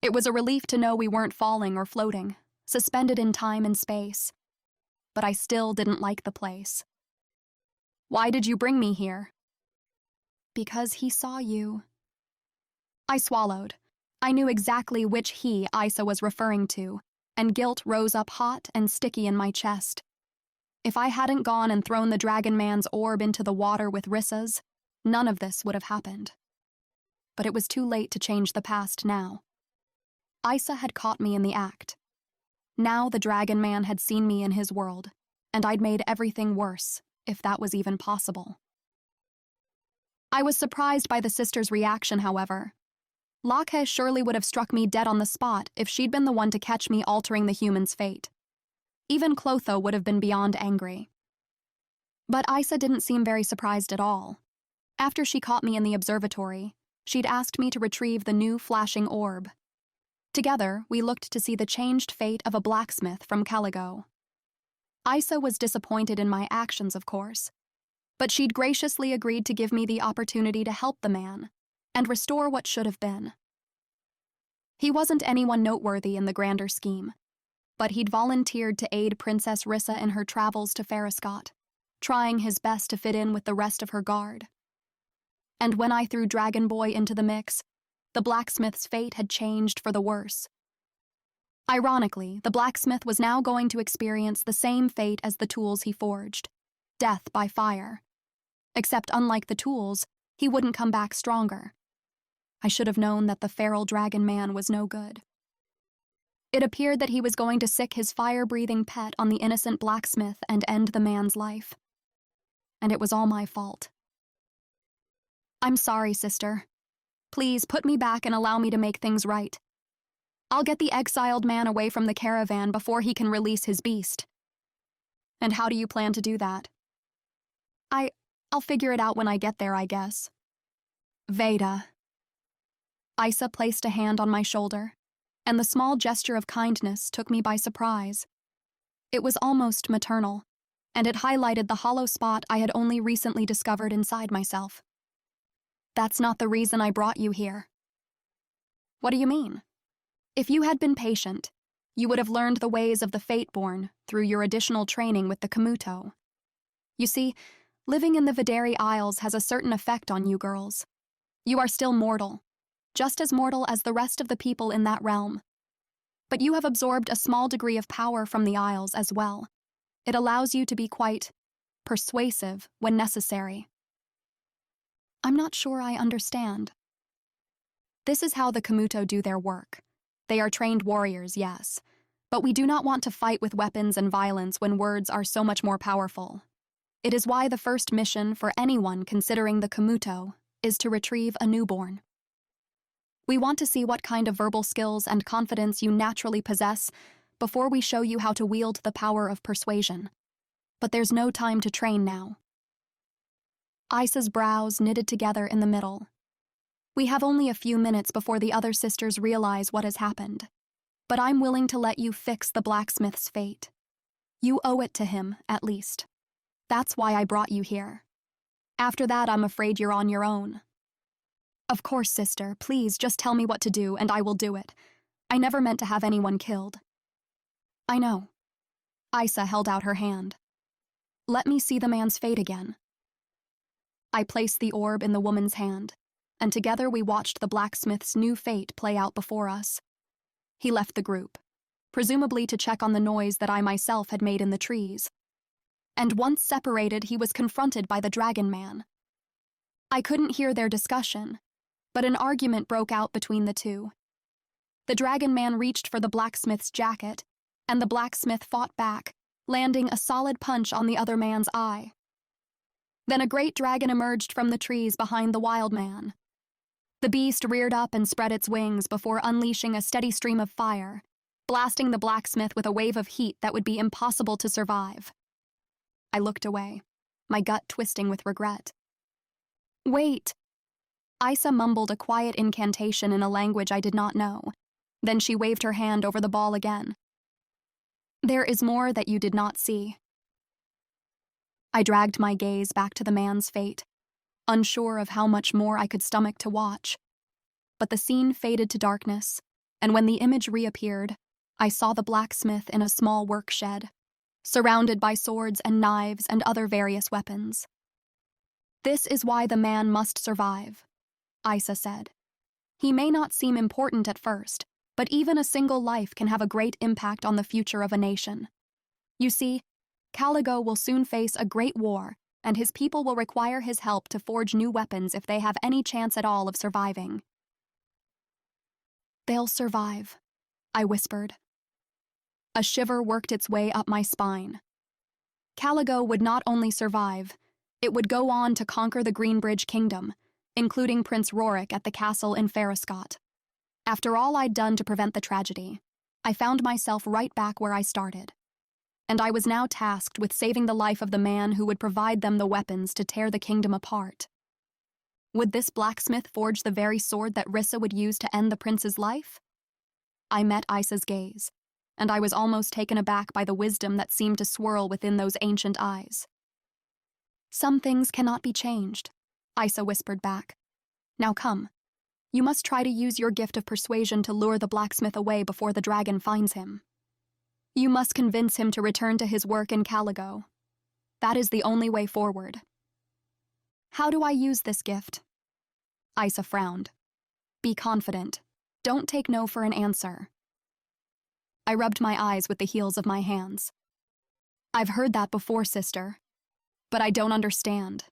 It was a relief to know we weren't falling or floating, suspended in time and space. But I still didn't like the place. Why did you bring me here? Because he saw you. I swallowed. I knew exactly which he Isa was referring to, and guilt rose up hot and sticky in my chest. If I hadn't gone and thrown the Dragon Man's orb into the water with Rissa's, none of this would have happened. But it was too late to change the past now. Isa had caught me in the act. Now the Dragon Man had seen me in his world, and I'd made everything worse, if that was even possible. I was surprised by the sisters' reaction, however. Lakhe surely would have struck me dead on the spot if she'd been the one to catch me altering the human's fate. Even Clotho would have been beyond angry. But Isa didn't seem very surprised at all. After she caught me in the observatory, she'd asked me to retrieve the new flashing orb. Together, we looked to see the changed fate of a blacksmith from Caligo. Isa was disappointed in my actions, of course, but she'd graciously agreed to give me the opportunity to help the man and restore what should have been. He wasn't anyone noteworthy in the grander scheme, but he'd volunteered to aid Princess Rissa in her travels to Foscott, trying his best to fit in with the rest of her guard. And when I threw Dragon Boy into the mix, the blacksmith's fate had changed for the worse. Ironically, the blacksmith was now going to experience the same fate as the tools he forged, death by fire. Except unlike the tools, he wouldn't come back stronger. I should have known that the feral dragon man was no good. It appeared that he was going to sick his fire-breathing pet on the innocent blacksmith and end the man's life. And it was all my fault. I'm sorry, sister. Please put me back and allow me to make things right. I'll get the exiled man away from the caravan before he can release his beast. And how do you plan to do that? I'll figure it out when I get there, I guess. Vaeda. Isa placed a hand on my shoulder, and the small gesture of kindness took me by surprise. It was almost maternal, and it highlighted the hollow spot I had only recently discovered inside myself. That's not the reason I brought you here. What do you mean? If you had been patient, you would have learned the ways of the Fateborne through your additional training with the Kamuto. You see, living in the Videri Isles has a certain effect on you girls. You are still mortal, just as mortal as the rest of the people in that realm. But you have absorbed a small degree of power from the Isles as well. It allows you to be quite persuasive when necessary. I'm not sure I understand. This is how the Kamuto do their work. They are trained warriors, yes, but we do not want to fight with weapons and violence when words are so much more powerful. It is why the first mission for anyone considering the Kamuto is to retrieve a newborn. We want to see what kind of verbal skills and confidence you naturally possess before we show you how to wield the power of persuasion. But there's no time to train now. Isa's brows knitted together in the middle. We have only a few minutes before the other sisters realize what has happened, but I'm willing to let you fix the blacksmith's fate. You owe it to him, at least. That's why I brought you here. After that, I'm afraid you're on your own. Of course, sister, please just tell me what to do and I will do it. I never meant to have anyone killed. I know. Isa held out her hand. Let me see the man's fate again. I placed the orb in the woman's hand, and together we watched the blacksmith's new fate play out before us. He left the group, presumably to check on the noise that I myself had made in the trees. And once separated, he was confronted by the dragon man. I couldn't hear their discussion, but an argument broke out between the two. The dragon man reached for the blacksmith's jacket, and the blacksmith fought back, landing a solid punch on the other man's eye. Then a great dragon emerged from the trees behind the wild man. The beast reared up and spread its wings before unleashing a steady stream of fire, blasting the blacksmith with a wave of heat that would be impossible to survive. I looked away, my gut twisting with regret. Wait! Isa mumbled a quiet incantation in a language I did not know. Then she waved her hand over the ball again. There is more that you did not see. I dragged my gaze back to the man's fate, unsure of how much more I could stomach to watch. But the scene faded to darkness, and when the image reappeared, I saw the blacksmith in a small work shed, surrounded by swords and knives and other various weapons. This is why the man must survive, Isa said. He may not seem important at first, but even a single life can have a great impact on the future of a nation. You see, Caligo will soon face a great war, and his people will require his help to forge new weapons if they have any chance at all of surviving. They'll survive, I whispered. A shiver worked its way up my spine. Caligo would not only survive, it would go on to conquer the Greenbridge Kingdom, including Prince Rorik at the castle in Foscott. After all I'd done to prevent the tragedy, I found myself right back where I started. And I was now tasked with saving the life of the man who would provide them the weapons to tear the kingdom apart. Would this blacksmith forge the very sword that Rissa would use to end the prince's life? I met Isa's gaze, and I was almost taken aback by the wisdom that seemed to swirl within those ancient eyes. Some things cannot be changed, Isa whispered back. Now come. You must try to use your gift of persuasion to lure the blacksmith away before the dragon finds him. You must convince him to return to his work in Caligo. That is the only way forward. How do I use this gift? Isa frowned. Be confident. Don't take no for an answer. I rubbed my eyes with the heels of my hands. I've heard that before, sister. But I don't understand.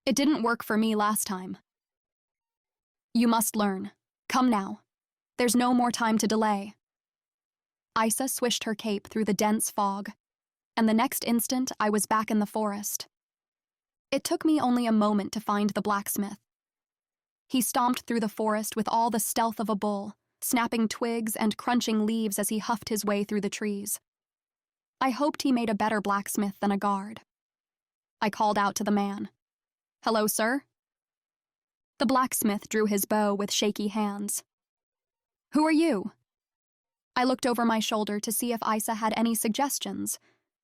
It didn't work for me last time. You must learn. Come now. There's no more time to delay. Isa swished her cape through the dense fog, and the next instant I was back in the forest. It took me only a moment to find the blacksmith. He stomped through the forest with all the stealth of a bull, snapping twigs and crunching leaves as he huffed his way through the trees. I hoped he made a better blacksmith than a guard. I called out to the man. Hello, sir? The blacksmith drew his bow with shaky hands. Who are you? I looked over my shoulder to see if Isa had any suggestions,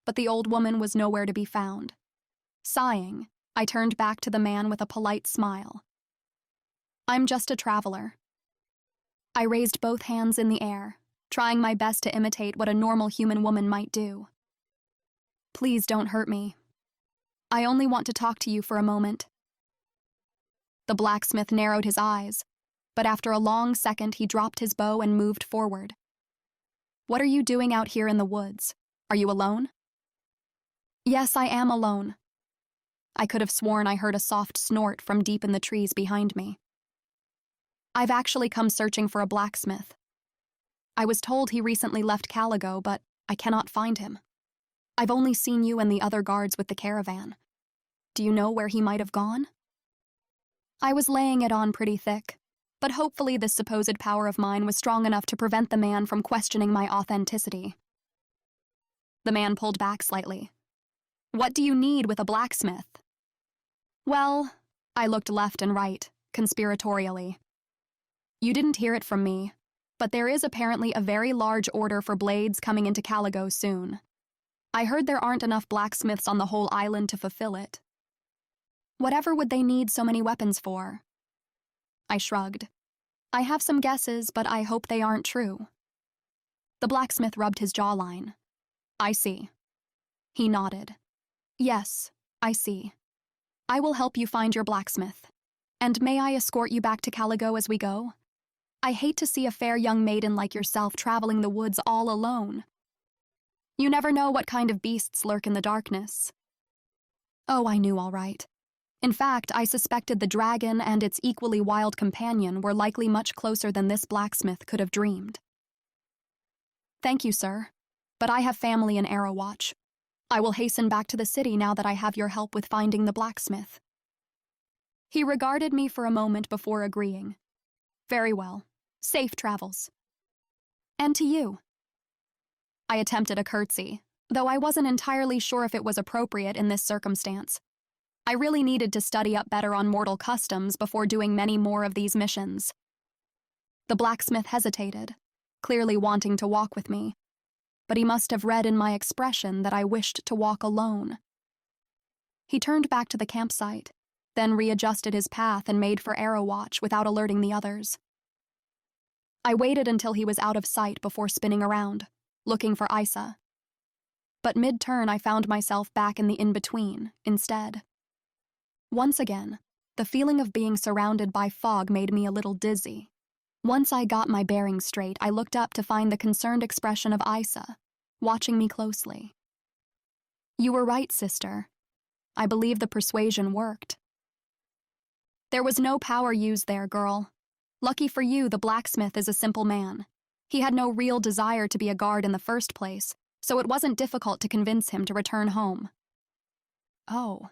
but the old woman was nowhere to be found. Sighing, I turned back to the man with a polite smile. I'm just a traveler. I raised both hands in the air, trying my best to imitate what a normal human woman might do. Please don't hurt me. I only want to talk to you for a moment. The blacksmith narrowed his eyes, but after a long second he dropped his bow and moved forward. What are you doing out here in the woods? Are you alone? Yes, I am alone. I could have sworn I heard a soft snort from deep in the trees behind me. I've actually come searching for a blacksmith. I was told he recently left Caligo, but I cannot find him. I've only seen you and the other guards with the caravan. Do you know where he might have gone? I was laying it on pretty thick, but hopefully this supposed power of mine was strong enough to prevent the man from questioning my authenticity. The man pulled back slightly. What do you need with a blacksmith? Well, I looked left and right, conspiratorially. You didn't hear it from me, but there is apparently a very large order for blades coming into Caligo soon. I heard there aren't enough blacksmiths on the whole island to fulfill it. Whatever would they need so many weapons for? I shrugged. I have some guesses, but I hope they aren't true. The blacksmith rubbed his jawline. I see. He nodded. Yes, I see. I will help you find your blacksmith. And may I escort you back to Caligo as we go? I hate to see a fair young maiden like yourself traveling the woods all alone. You never know what kind of beasts lurk in the darkness. Oh, I knew all right. In fact, I suspected the dragon and its equally wild companion were likely much closer than this blacksmith could have dreamed. Thank you, sir, but I have family in Arrow Watch. I will hasten back to the city now that I have your help with finding the blacksmith. He regarded me for a moment before agreeing. Very well. Safe travels. And to you. I attempted a curtsy, though I wasn't entirely sure if it was appropriate in this circumstance. I really needed to study up better on mortal customs before doing many more of these missions. The blacksmith hesitated, clearly wanting to walk with me, but he must have read in my expression that I wished to walk alone. He turned back to the campsite, then readjusted his path and made for Arrow Watch without alerting the others. I waited until he was out of sight before spinning around, looking for Isa. But mid-turn I found myself back in the in-between, instead. Once again, the feeling of being surrounded by fog made me a little dizzy. Once I got my bearings straight, I looked up to find the concerned expression of Isa, watching me closely. You were right, sister. I believe the persuasion worked. There was no power used there, girl. Lucky for you, the blacksmith is a simple man. He had no real desire to be a guard in the first place, so it wasn't difficult to convince him to return home. Oh.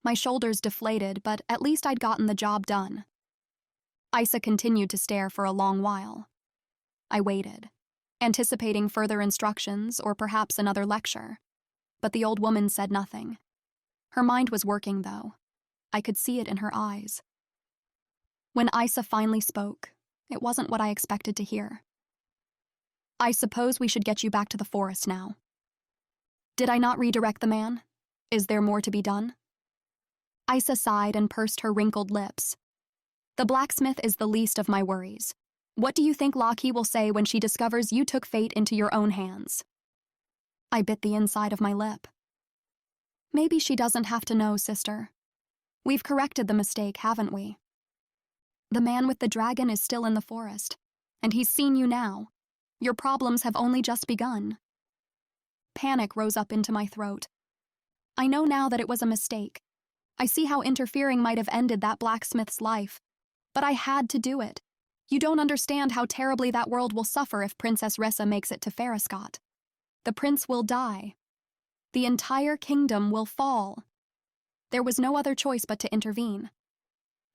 My shoulders deflated, but at least I'd gotten the job done. Isa continued to stare for a long while. I waited, anticipating further instructions or perhaps another lecture, but the old woman said nothing. Her mind was working, though. I could see it in her eyes. When Isa finally spoke, it wasn't what I expected to hear. I suppose we should get you back to the forest now. Did I not redirect the man? Is there more to be done? Isa sighed and pursed her wrinkled lips. The blacksmith is the least of my worries. What do you think Loki will say when she discovers you took fate into your own hands? I bit the inside of my lip. Maybe she doesn't have to know, sister. We've corrected the mistake, haven't we? The man with the dragon is still in the forest, and he's seen you now. Your problems have only just begun. Panic rose up into my throat. I know now that it was a mistake. I see how interfering might have ended that blacksmith's life, but I had to do it. You don't understand how terribly that world will suffer if Princess Ressa makes it to Foscott. The prince will die. The entire kingdom will fall. There was no other choice but to intervene.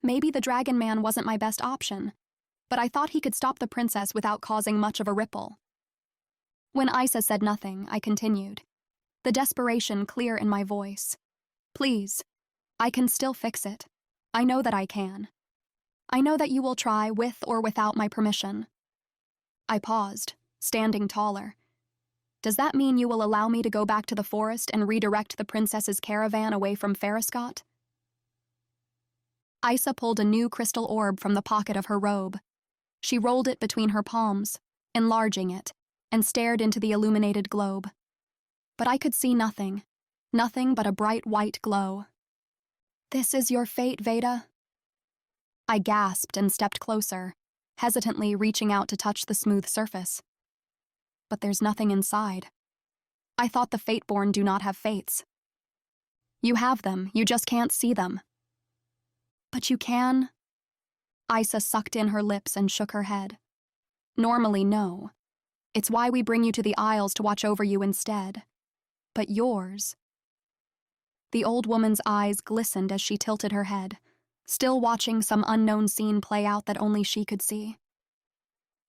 Maybe the dragon man wasn't my best option, but I thought he could stop the princess without causing much of a ripple. When Isa said nothing, I continued, the desperation clear in my voice. Please, I can still fix it. I know that I can. I know that you will try with or without my permission. I paused, standing taller. Does that mean you will allow me to go back to the forest and redirect the princess's caravan away from Foscott? Isa pulled a new crystal orb from the pocket of her robe. She rolled it between her palms, enlarging it, and stared into the illuminated globe. But I could see nothing but a bright white glow. This is your fate, Vaeda? I gasped and stepped closer, hesitantly reaching out to touch the smooth surface. But there's nothing inside. I thought the Fateborne do not have fates. You have them, you just can't see them. But you can? Isa sucked in her lips and shook her head. Normally, no. It's why we bring you to the Isles to watch over you instead. But yours... The old woman's eyes glistened as she tilted her head, still watching some unknown scene play out that only she could see.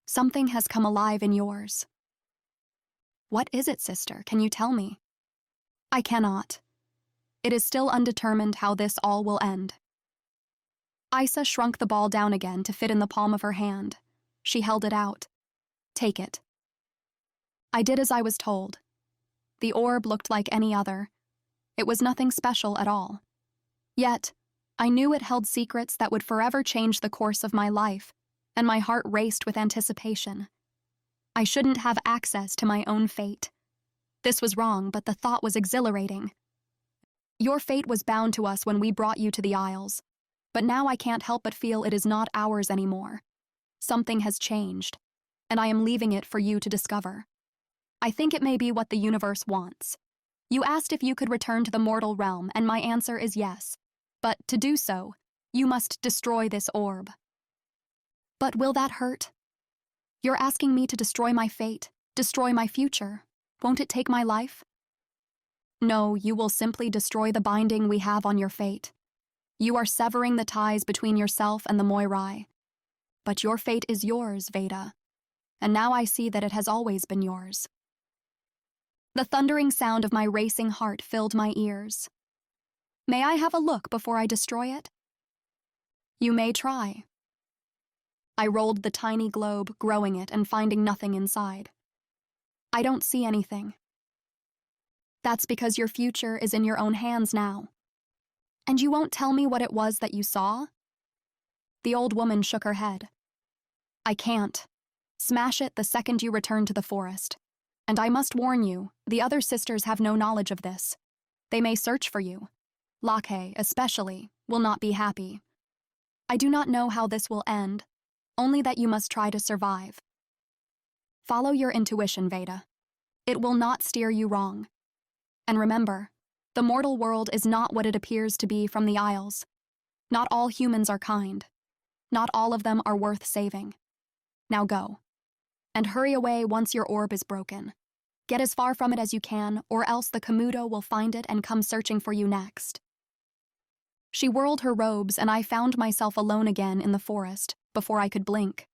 Something has come alive in yours. What is it, sister? Can you tell me? I cannot. It is still undetermined how this all will end. Isa shrunk the ball down again to fit in the palm of her hand. She held it out. Take it. I did as I was told. The orb looked like any other. It was nothing special at all. Yet, I knew it held secrets that would forever change the course of my life, and my heart raced with anticipation. I shouldn't have access to my own fate. This was wrong, but the thought was exhilarating. Your fate was bound to us when we brought you to the Isles, but now I can't help but feel it is not ours anymore. Something has changed, and I am leaving it for you to discover. I think it may be what the universe wants. You asked if you could return to the mortal realm, and my answer is yes. But to do so, you must destroy this orb. But will that hurt? You're asking me to destroy my fate, destroy my future. Won't it take my life? No, you will simply destroy the binding we have on your fate. You are severing the ties between yourself and the Moirai. But your fate is yours, Vaeda. And now I see that it has always been yours. The thundering sound of my racing heart filled my ears. May I have a look before I destroy it? You may try. I rolled the tiny globe, growing it and finding nothing inside. I don't see anything. That's because your future is in your own hands now. And you won't tell me what it was that you saw? The old woman shook her head. I can't. Smash it the second you return to the forest. And I must warn you, the other sisters have no knowledge of this. They may search for you. Lake, especially, will not be happy. I do not know how this will end, only that you must try to survive. Follow your intuition, Vaeda. It will not steer you wrong. And remember, the mortal world is not what it appears to be from the Isles. Not all humans are kind. Not all of them are worth saving. Now go. And hurry away once your orb is broken. Get as far from it as you can, or else the Komodo will find it and come searching for you next. She whirled her robes, and I found myself alone again in the forest before I could blink.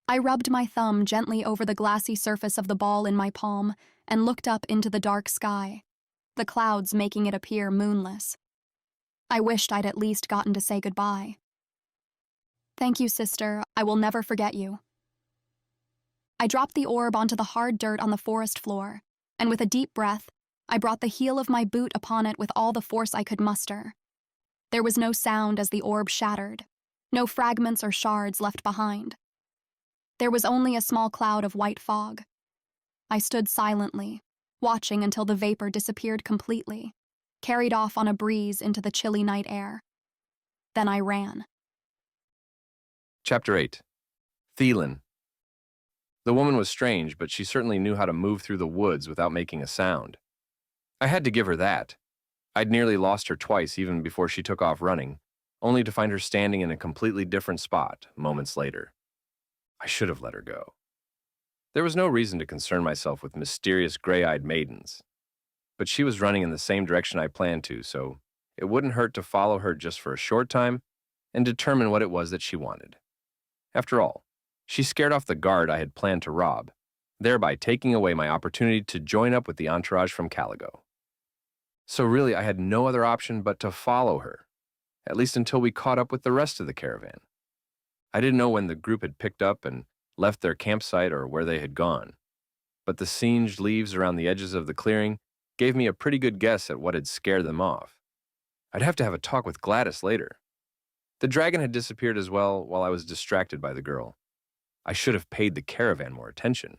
I rubbed my thumb gently over the glassy surface of the ball in my palm and looked up into the dark sky, the clouds making it appear moonless. I wished I'd at least gotten to say goodbye. Thank you, sister. I will never forget you. I dropped the orb onto the hard dirt on the forest floor, and with a deep breath, I brought the heel of my boot upon it with all the force I could muster. There was no sound as the orb shattered, no fragments or shards left behind. There was only a small cloud of white fog. I stood silently, watching until the vapor disappeared completely, carried off on a breeze into the chilly night air. Then I ran. Chapter 8. Theilen. The woman was strange, but she certainly knew how to move through the woods without making a sound. I had to give her that. I'd nearly lost her twice even before she took off running, only to find her standing in a completely different spot moments later. I should have let her go. There was no reason to concern myself with mysterious gray-eyed maidens, but she was running in the same direction I planned to, so it wouldn't hurt to follow her just for a short time and determine what it was that she wanted. After all, she scared off the guard I had planned to rob, thereby taking away my opportunity to join up with the entourage from Caligo. So really, I had no other option but to follow her, at least until we caught up with the rest of the caravan. I didn't know when the group had picked up and left their campsite or where they had gone, but the singed leaves around the edges of the clearing gave me a pretty good guess at what had scared them off. I'd have to have a talk with Gladys later. The dragon had disappeared as well while I was distracted by the girl. I should have paid the caravan more attention,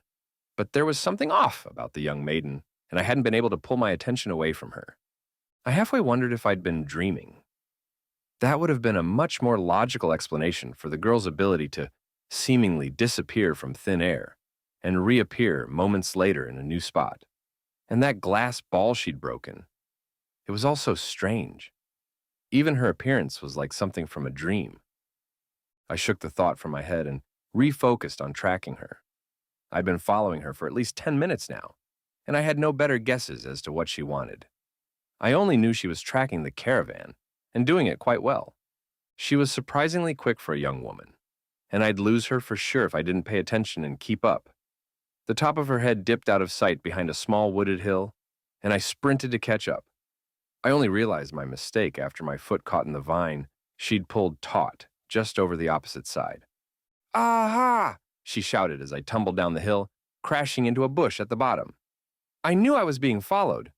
but there was something off about the young maiden, and I hadn't been able to pull my attention away from her. I halfway wondered if I'd been dreaming. That would have been a much more logical explanation for the girl's ability to seemingly disappear from thin air and reappear moments later in a new spot. And that glass ball she'd broken. It was all so strange. Even her appearance was like something from a dream. I shook the thought from my head and refocused on tracking her. I'd been following her for at least 10 minutes now, and I had no better guesses as to what she wanted. I only knew she was tracking the caravan, and doing it quite well. She was surprisingly quick for a young woman, and I'd lose her for sure if I didn't pay attention and keep up. The top of her head dipped out of sight behind a small wooded hill, and I sprinted to catch up. I only realized my mistake after my foot caught in the vine She'd pulled taut, just over the opposite side. Aha! She shouted as I tumbled down the hill, crashing into a bush at the bottom. I knew I was being followed.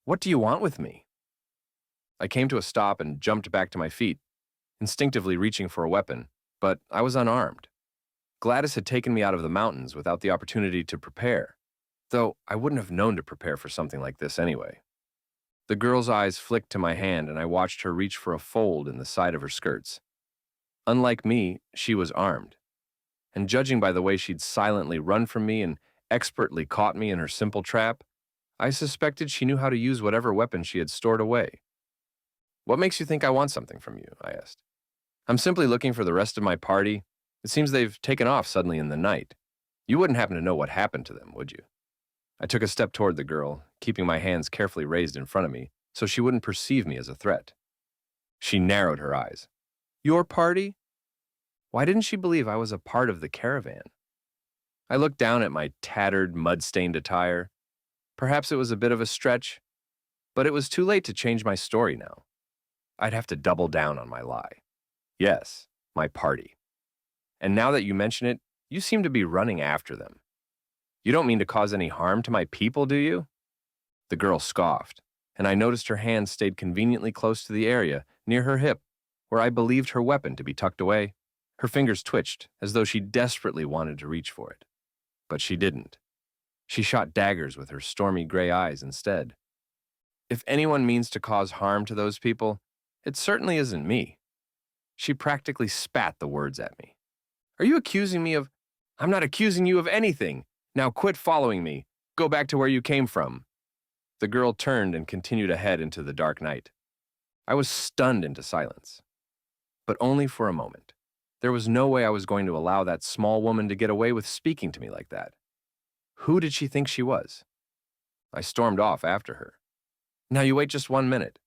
What do you want with me? I came to a stop and jumped back to my feet, instinctively reaching for a weapon, but I was unarmed. Gladys had taken me out of the mountains without the opportunity to prepare, though I wouldn't have known to prepare for something like this anyway. The girl's eyes flicked to my hand, and I watched her reach for a fold in the side of her skirts. Unlike me, she was armed, and judging by the way she'd silently run from me and expertly caught me in her simple trap, I suspected she knew how to use whatever weapon she had stored away. What makes you think I want something from you? I asked. I'm simply looking for the rest of my party. It seems they've taken off suddenly in the night. You wouldn't happen to know what happened to them, would you? I took a step toward the girl, keeping my hands carefully raised in front of me so she wouldn't perceive me as a threat. She narrowed her eyes. Your party? Why didn't she believe I was a part of the caravan? I looked down at my tattered, mud-stained attire. Perhaps it was a bit of a stretch, but it was too late to change my story now. I'd have to double down on my lie. Yes, my party. And now that you mention it, you seem to be running after them. You don't mean to cause any harm to my people, do you? The girl scoffed, and I noticed her hand stayed conveniently close to the area near her hip, where I believed her weapon to be tucked away. Her fingers twitched, as though she desperately wanted to reach for it. But she didn't. She shot daggers with her stormy gray eyes instead. If anyone means to cause harm to those people, it certainly isn't me. She practically spat the words at me. Are you accusing me of... I'm not accusing you of anything. Now quit following me. Go back to where you came from. The girl turned and continued ahead into the dark night. I was stunned into silence. But only for a moment. There was no way I was going to allow that small woman to get away with speaking to me like that. Who did she think she was? I stormed off after her. Now you wait just 1 minute.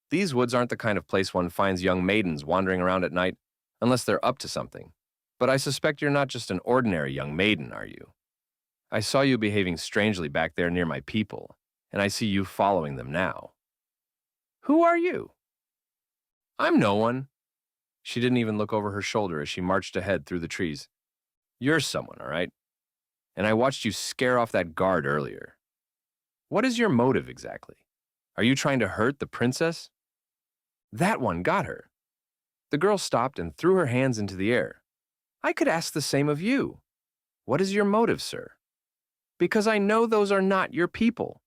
These woods aren't the kind of place one finds young maidens wandering around at night unless they're up to something. But I suspect you're not just an ordinary young maiden, are you? I saw you behaving strangely back there near my people, and I see you following them now. Who are you? I'm no one. She didn't even look over her shoulder as she marched ahead through the trees. You're someone, all right? And I watched you scare off that guard earlier. What is your motive exactly? Are you trying to hurt the princess? That one got her. The girl stopped and threw her hands into the air. I could ask the same of you. What is your motive, sir? Because I know those are not your people.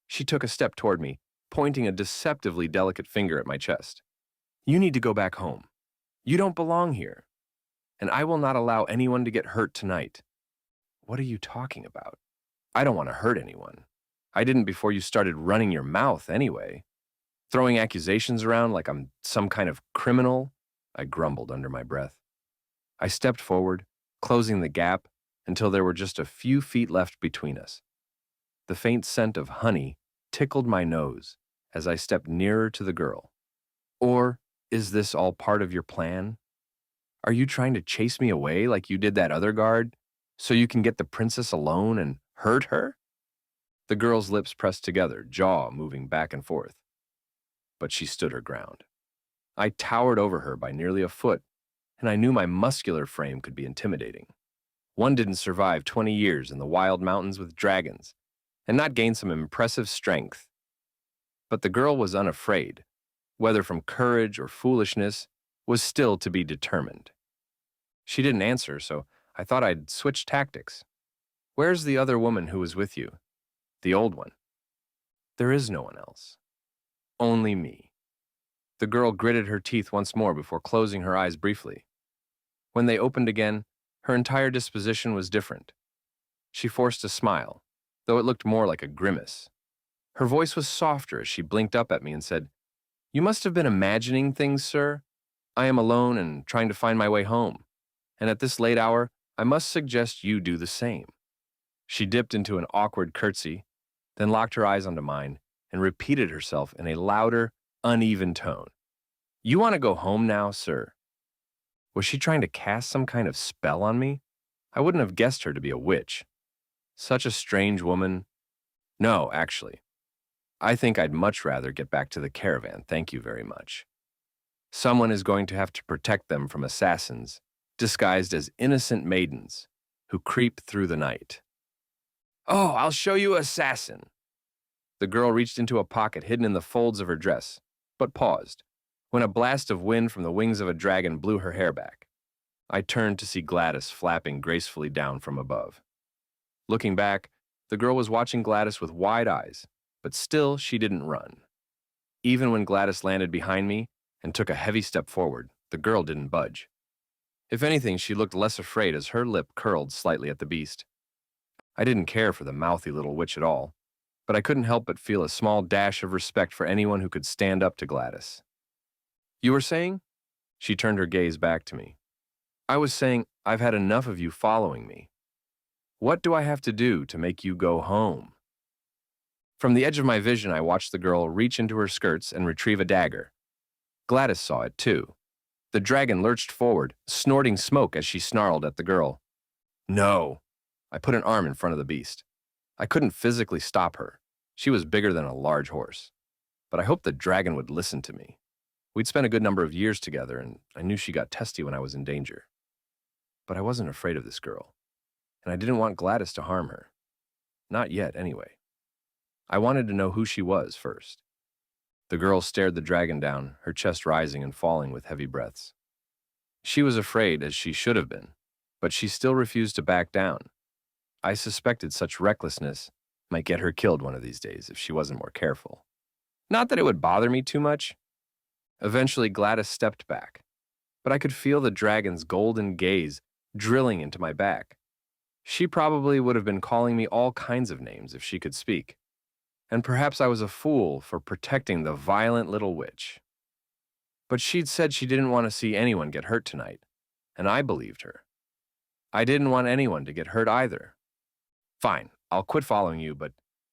She took a step toward me, pointing a deceptively delicate finger at my chest. You need to go back home. You don't belong here. And I will not allow anyone to get hurt tonight. What are you talking about? I don't want to hurt anyone. I didn't before you started running your mouth anyway. Throwing accusations around like I'm some kind of criminal, I grumbled under my breath. I stepped forward, closing the gap until there were just a few feet left between us. The faint scent of honey tickled my nose as I stepped nearer to the girl. Or is this all part of your plan? Are you trying to chase me away like you did that other guard so you can get the princess alone and hurt her? The girl's lips pressed together, jaw moving back and forth. But she stood her ground. I towered over her by nearly a foot, and I knew my muscular frame could be intimidating. One didn't survive 20 years in the wild mountains with dragons and not gain some impressive strength. But the girl was unafraid. Whether from courage or foolishness was still to be determined. She didn't answer, so I thought I'd switch tactics. Where's the other woman who was with you? The old one. There is no one else. Only me. The girl gritted her teeth once more before closing her eyes briefly. When they opened again, her entire disposition was different. She forced a smile, though it looked more like a grimace. Her voice was softer as she blinked up at me and said, You must have been imagining things, sir. I am alone and trying to find my way home, and at this late hour, I must suggest you do the same. She dipped into an awkward curtsy, then locked her eyes onto mine and repeated herself in a louder, uneven tone. You want to go home now, sir? Was she trying to cast some kind of spell on me? I wouldn't have guessed her to be a witch. Such a strange woman. No, actually. I think I'd much rather get back to the caravan, thank you very much. Someone is going to have to protect them from assassins, disguised as innocent maidens who creep through the night. Oh, I'll show you, assassin! The girl reached into a pocket hidden in the folds of her dress, but paused, when a blast of wind from the wings of a dragon blew her hair back. I turned to see Gladys flapping gracefully down from above. Looking back, the girl was watching Gladys with wide eyes, but still she didn't run. Even when Gladys landed behind me and took a heavy step forward, the girl didn't budge. If anything, she looked less afraid as her lip curled slightly at the beast. I didn't care for the mouthy little witch at all, but I couldn't help but feel a small dash of respect for anyone who could stand up to Gladys. You were saying? She turned her gaze back to me. I was saying, I've had enough of you following me. What do I have to do to make you go home? From the edge of my vision, I watched the girl reach into her skirts and retrieve a dagger. Gladys saw it too. The dragon lurched forward, snorting smoke as she snarled at the girl. No! I put an arm in front of the beast. I couldn't physically stop her. She was bigger than a large horse. But I hoped the dragon would listen to me. We'd spent a good number of years together, and I knew she got testy when I was in danger. But I wasn't afraid of this girl, and I didn't want Gladys to harm her. Not yet, anyway. I wanted to know who she was first. The girl stared the dragon down, her chest rising and falling with heavy breaths. She was afraid, as she should have been, but she still refused to back down. I suspected such recklessness might get her killed one of these days if she wasn't more careful. Not that it would bother me too much. Eventually, Gladys stepped back, but I could feel the dragon's golden gaze drilling into my back. She probably would have been calling me all kinds of names if she could speak. And perhaps I was a fool for protecting the violent little witch. But she'd said she didn't want to see anyone get hurt tonight, and I believed her. I didn't want anyone to get hurt either. Fine, I'll quit following you, but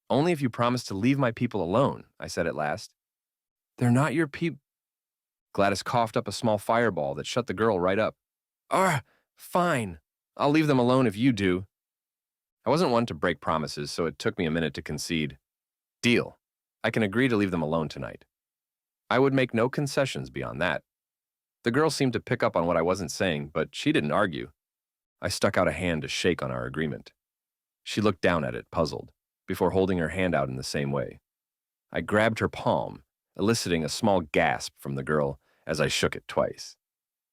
only if you promise to leave my people alone, I said at last. They're not your peop... Gladys coughed up a small fireball that shut the girl right up. Fine. I'll leave them alone if you do. I wasn't one to break promises, so it took me a minute to concede. Deal. I can agree to leave them alone tonight. I would make no concessions beyond that. The girl seemed to pick up on what I wasn't saying, but she didn't argue. I stuck out a hand to shake on our agreement. She looked down at it, puzzled, before holding her hand out in the same way. I grabbed her palm, eliciting a small gasp from the girl as I shook it twice.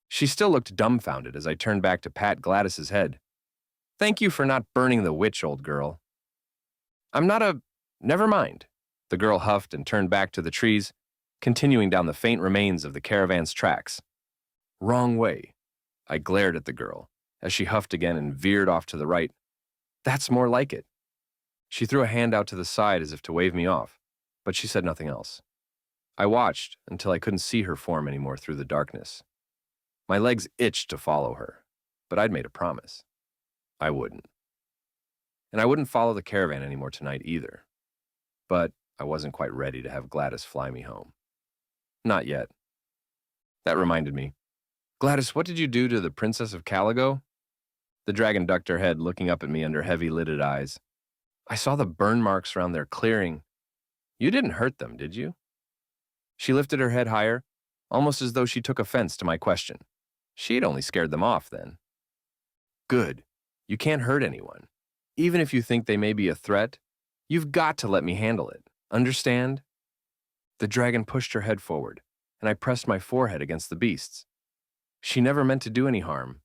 She still looked dumbfounded as I turned back to pat Gladys's head. Thank you for not burning the witch, old girl. Never mind. The girl huffed and turned back to the trees, continuing down the faint remains of the caravan's tracks. Wrong way. I glared at the girl as she huffed again and veered off to the right. That's more like it. She threw a hand out to the side as if to wave me off, but she said nothing else. I watched until I couldn't see her form anymore through the darkness. My legs itched to follow her, but I'd made a promise. I wouldn't. And I wouldn't follow the caravan anymore tonight either. But I wasn't quite ready to have Gladys fly me home. Not yet. That reminded me. Gladys, what did you do to the Princess of Caligo? The dragon ducked her head, looking up at me under heavy-lidded eyes. I saw the burn marks around their clearing. You didn't hurt them, did you? She lifted her head higher, almost as though she took offense to my question. She'd only scared them off then. Good. You can't hurt anyone. Even if you think they may be a threat, you've got to let me handle it. Understand? The dragon pushed her head forward, and I pressed my forehead against the beast's. She never meant to do any harm,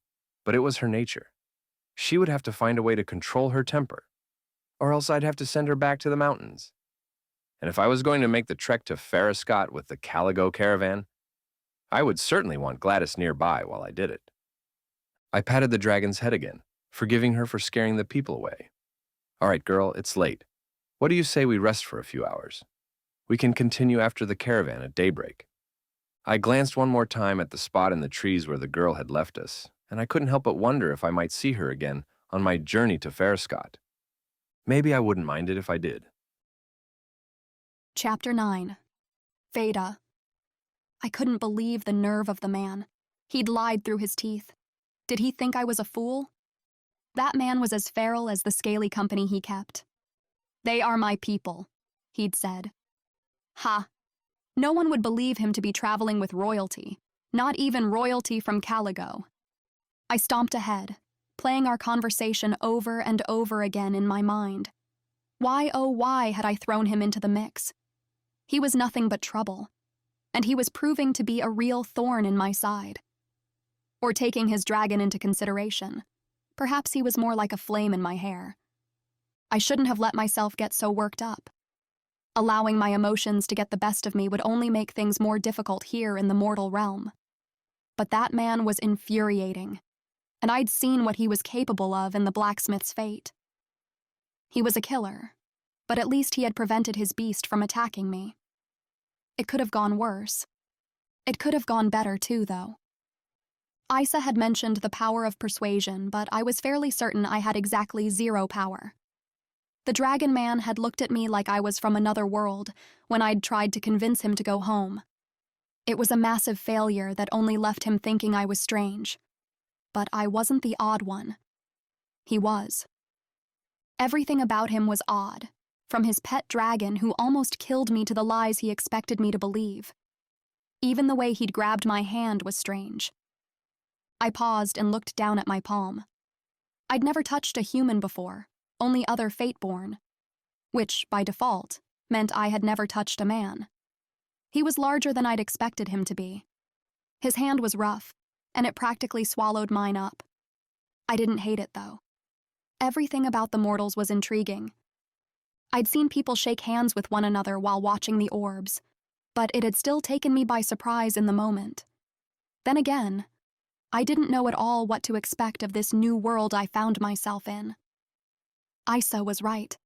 but it was her nature. She would have to find a way to control her temper, or else I'd have to send her back to the mountains. And if I was going to make the trek to Foscott with the Caligo caravan, I would certainly want Gladys nearby while I did it. I patted the dragon's head again, forgiving her for scaring the people away. All right, girl, it's late. What do you say we rest for a few hours? We can continue after the caravan at daybreak. I glanced one more time at the spot in the trees where the girl had left us, and I couldn't help but wonder if I might see her again on my journey to Foscott. Maybe I wouldn't mind it if I did. Chapter 9. Vaeda. I couldn't believe the nerve of the man. He'd lied through his teeth. Did he think I was a fool? That man was as feral as the scaly company he kept. They are my people, he'd said. Ha! No one would believe him to be traveling with royalty, Not even royalty from Caligo. I stomped ahead, playing our conversation over and over again in my mind. Why, oh why, had I thrown him into the mix? He was nothing but trouble, and he was proving to be a real thorn in my side. Or taking his dragon into consideration, perhaps he was more like a flame in my hair. I shouldn't have let myself get so worked up. Allowing my emotions to get the best of me would only make things more difficult here in the mortal realm. But that man was infuriating, and I'd seen what he was capable of in the blacksmith's fate. He was a killer, but at least he had prevented his beast from attacking me. It could have gone worse. It could have gone better too, though. Isa had mentioned the power of persuasion, but I was fairly certain I had exactly 0 power. The dragon man had looked at me like I was from another world when I'd tried to convince him to go home. It was a massive failure that only left him thinking I was strange. But I wasn't the odd one. He was. Everything about him was odd, from his pet dragon who almost killed me to the lies he expected me to believe. Even the way he'd grabbed my hand was strange. I paused and looked down at my palm. I'd never touched a human before, only other Fateborne, which, by default, meant I had never touched a man. He was larger than I'd expected him to be. His hand was rough, and it practically swallowed mine up. I didn't hate it, though. Everything about the mortals was intriguing. I'd seen people shake hands with one another while watching the orbs, but it had still taken me by surprise in the moment. Then again, I didn't know at all what to expect of this new world I found myself in. Isa was right.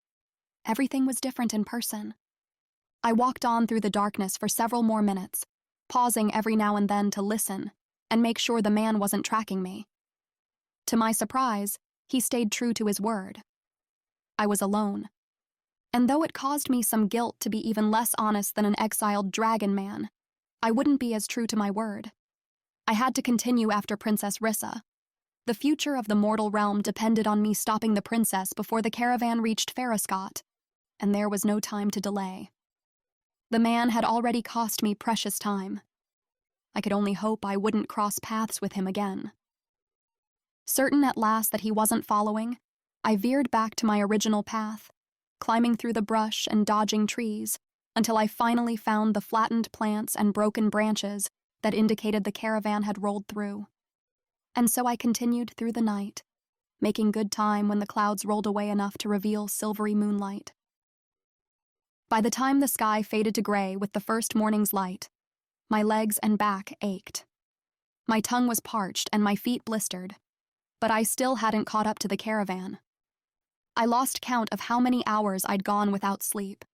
Everything was different in person. I walked on through the darkness for several more minutes, pausing every now and then to listen and make sure the man wasn't tracking me. To my surprise, he stayed true to his word. I was alone. And though it caused me some guilt to be even less honest than an exiled dragon man, I wouldn't be as true to my word. I had to continue after Princess Rissa. The future of the mortal realm depended on me stopping the princess before the caravan reached Foscott, and there was no time to delay. The man had already cost me precious time. I could only hope I wouldn't cross paths with him again. Certain at last that he wasn't following, I veered back to my original path, climbing through the brush and dodging trees until I finally found the flattened plants and broken branches that indicated the caravan had rolled through. And so I continued through the night, making good time when the clouds rolled away enough to reveal silvery moonlight. By the time the sky faded to gray with the first morning's light, my legs and back ached. My tongue was parched and my feet blistered, but I still hadn't caught up to the caravan. I lost count of how many hours I'd gone without sleep,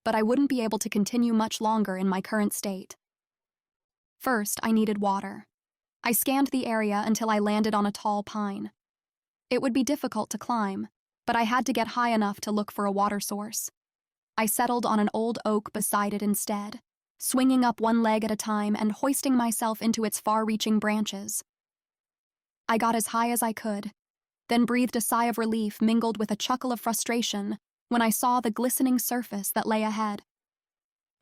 but I wouldn't be able to continue much longer in my current state. First, I needed water. I scanned the area until I landed on a tall pine. It would be difficult to climb, but I had to get high enough to look for a water source. I settled on an old oak beside it instead, swinging up one leg at a time and hoisting myself into its far-reaching branches. I got as high as I could, then breathed a sigh of relief mingled with a chuckle of frustration when I saw the glistening surface that lay ahead.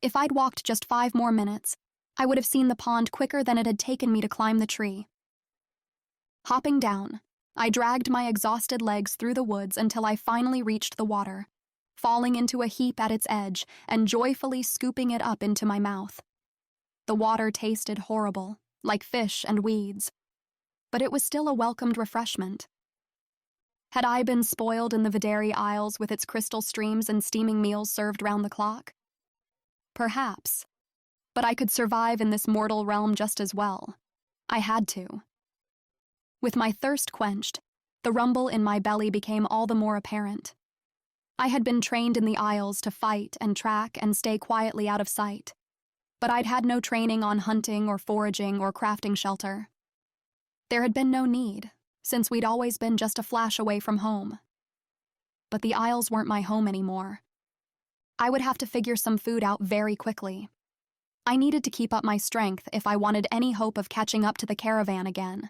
If I'd walked just 5 more minutes, I would have seen the pond quicker than it had taken me to climb the tree. Hopping down, I dragged my exhausted legs through the woods until I finally reached the water, falling into a heap at its edge and joyfully scooping it up into my mouth. The water tasted horrible, like fish and weeds, but it was still a welcomed refreshment. Had I been spoiled in the Vaeda Isles with its crystal streams and steaming meals served round the clock? Perhaps. But I could survive in this mortal realm just as well. I had to. With my thirst quenched, the rumble in my belly became all the more apparent. I had been trained in the Isles to fight and track and stay quietly out of sight, but I'd had no training on hunting or foraging or crafting shelter. There had been no need, since we'd always been just a flash away from home. But the Isles weren't my home anymore. I would have to figure some food out very quickly. I needed to keep up my strength if I wanted any hope of catching up to the caravan again.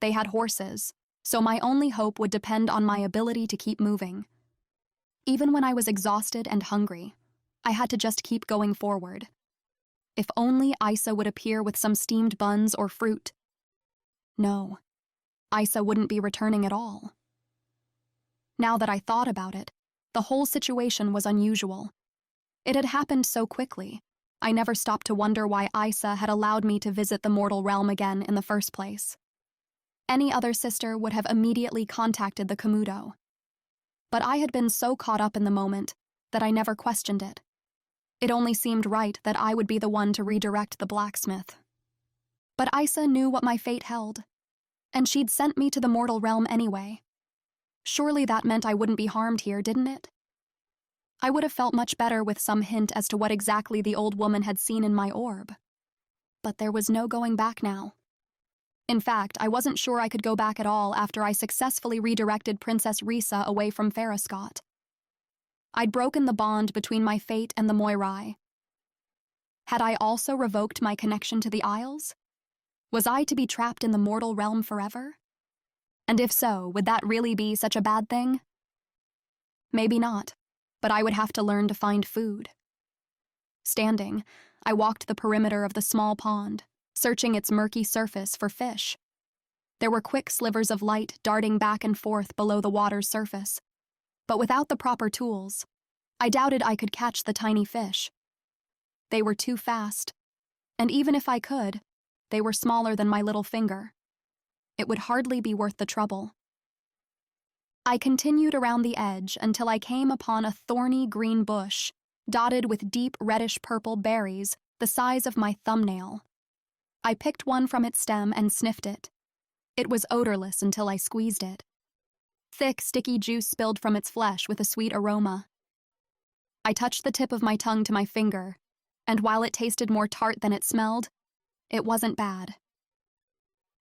They had horses, so my only hope would depend on my ability to keep moving. Even when I was exhausted and hungry, I had to just keep going forward. If only Isa would appear with some steamed buns or fruit. No, Isa wouldn't be returning at all. Now that I thought about it, the whole situation was unusual. It had happened so quickly. I never stopped to wonder why Isa had allowed me to visit the mortal realm again in the first place. Any other sister would have immediately contacted the Komodo. But I had been so caught up in the moment that I never questioned it. It only seemed right that I would be the one to redirect the blacksmith. But Isa knew what my fate held, and she'd sent me to the mortal realm anyway. Surely that meant I wouldn't be harmed here, didn't it? I would have felt much better with some hint as to what exactly the old woman had seen in my orb. But there was no going back now. In fact, I wasn't sure I could go back at all after I successfully redirected Princess Risa away from Foscott. I'd broken the bond between my fate and the Moirai. Had I also revoked my connection to the Isles? Was I to be trapped in the mortal realm forever? And if so, would that really be such a bad thing? Maybe not, but I would have to learn to find food. Standing, I walked the perimeter of the small pond, searching its murky surface for fish. There were quick slivers of light darting back and forth below the water's surface, but without the proper tools, I doubted I could catch the tiny fish. They were too fast, and even if I could, they were smaller than my little finger. It would hardly be worth the trouble. I continued around the edge until I came upon a thorny green bush, dotted with deep reddish-purple berries the size of my thumbnail. I picked one from its stem and sniffed it. It was odorless until I squeezed it. Thick, sticky juice spilled from its flesh with a sweet aroma. I touched the tip of my tongue to my finger, and while it tasted more tart than it smelled, it wasn't bad.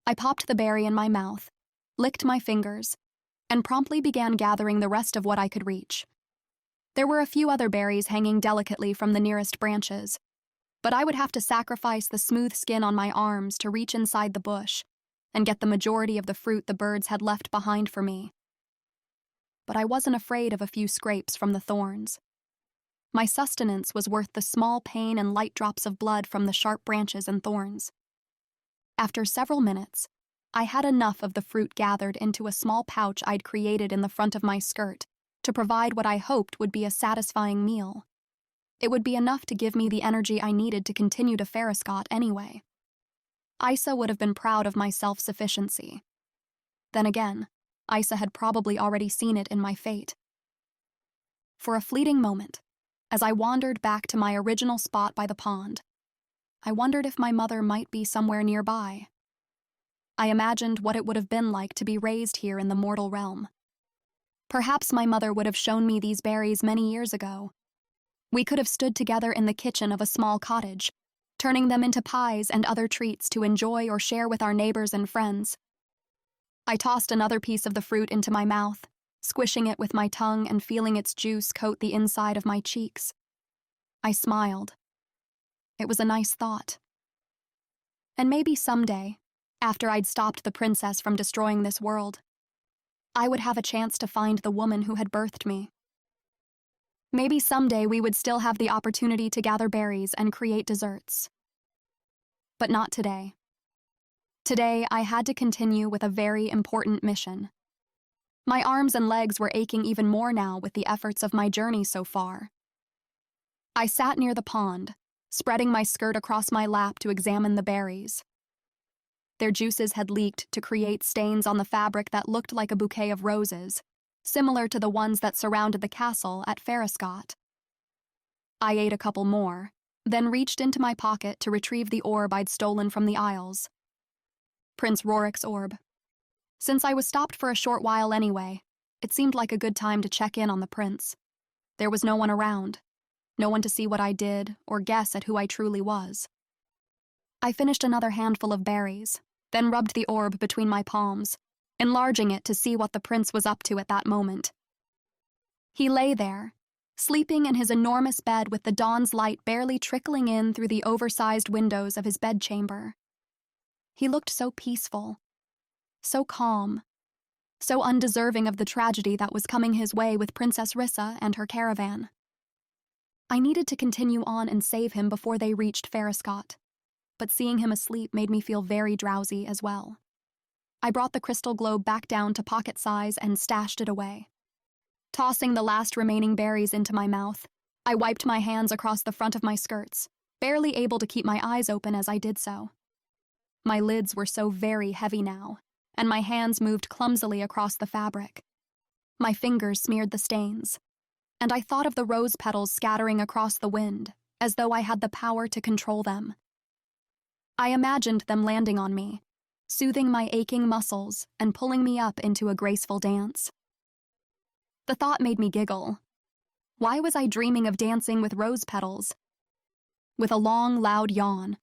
I popped the berry in my mouth, licked my fingers, and promptly began gathering the rest of what I could reach. There were a few other berries hanging delicately from the nearest branches, but I would have to sacrifice the smooth skin on my arms to reach inside the bush and get the majority of the fruit the birds had left behind for me. But I wasn't afraid of a few scrapes from the thorns. My sustenance was worth the small pain and light drops of blood from the sharp branches and thorns. After several minutes, I had enough of the fruit gathered into a small pouch I'd created in the front of my skirt to provide what I hoped would be a satisfying meal. It would be enough to give me the energy I needed to continue to Foscott anyway. Isa would have been proud of my self-sufficiency. Then again, Isa had probably already seen it in my fate. For a fleeting moment, as I wandered back to my original spot by the pond, I wondered if my mother might be somewhere nearby. I imagined what it would have been like to be raised here in the mortal realm. Perhaps my mother would have shown me these berries many years ago. We could have stood together in the kitchen of a small cottage, turning them into pies and other treats to enjoy or share with our neighbors and friends. I tossed another piece of the fruit into my mouth, squishing it with my tongue and feeling its juice coat the inside of my cheeks. I smiled. It was a nice thought. And maybe someday, after I'd stopped the princess from destroying this world, I would have a chance to find the woman who had birthed me. Maybe someday we would still have the opportunity to gather berries and create desserts. But not today. Today, I had to continue with a very important mission. My arms and legs were aching even more now with the efforts of my journey so far. I sat near the pond, spreading my skirt across my lap to examine the berries. Their juices had leaked to create stains on the fabric that looked like a bouquet of roses, similar to the ones that surrounded the castle at Foscott. I ate a couple more, then reached into my pocket to retrieve the orb I'd stolen from the Isles. Prince Rorik's orb. Since I was stopped for a short while anyway, it seemed like a good time to check in on the prince. There was no one around, no one to see what I did or guess at who I truly was. I finished another handful of berries, then rubbed the orb between my palms, enlarging it to see what the prince was up to at that moment. He lay there, sleeping in his enormous bed with the dawn's light barely trickling in through the oversized windows of his bedchamber. He looked so peaceful, so calm, so undeserving of the tragedy that was coming his way with Princess Risa and her caravan. I needed to continue on and save him before they reached Foscott, but seeing him asleep made me feel very drowsy as well. I brought the crystal globe back down to pocket size and stashed it away. Tossing the last remaining berries into my mouth, I wiped my hands across the front of my skirts, barely able to keep my eyes open as I did so. My lids were so very heavy now, and my hands moved clumsily across the fabric. My fingers smeared the stains, and I thought of the rose petals scattering across the wind, as though I had the power to control them. I imagined them landing on me, soothing my aching muscles and pulling me up into a graceful dance. The thought made me giggle. Why was I dreaming of dancing with rose petals? With a long, loud yawn,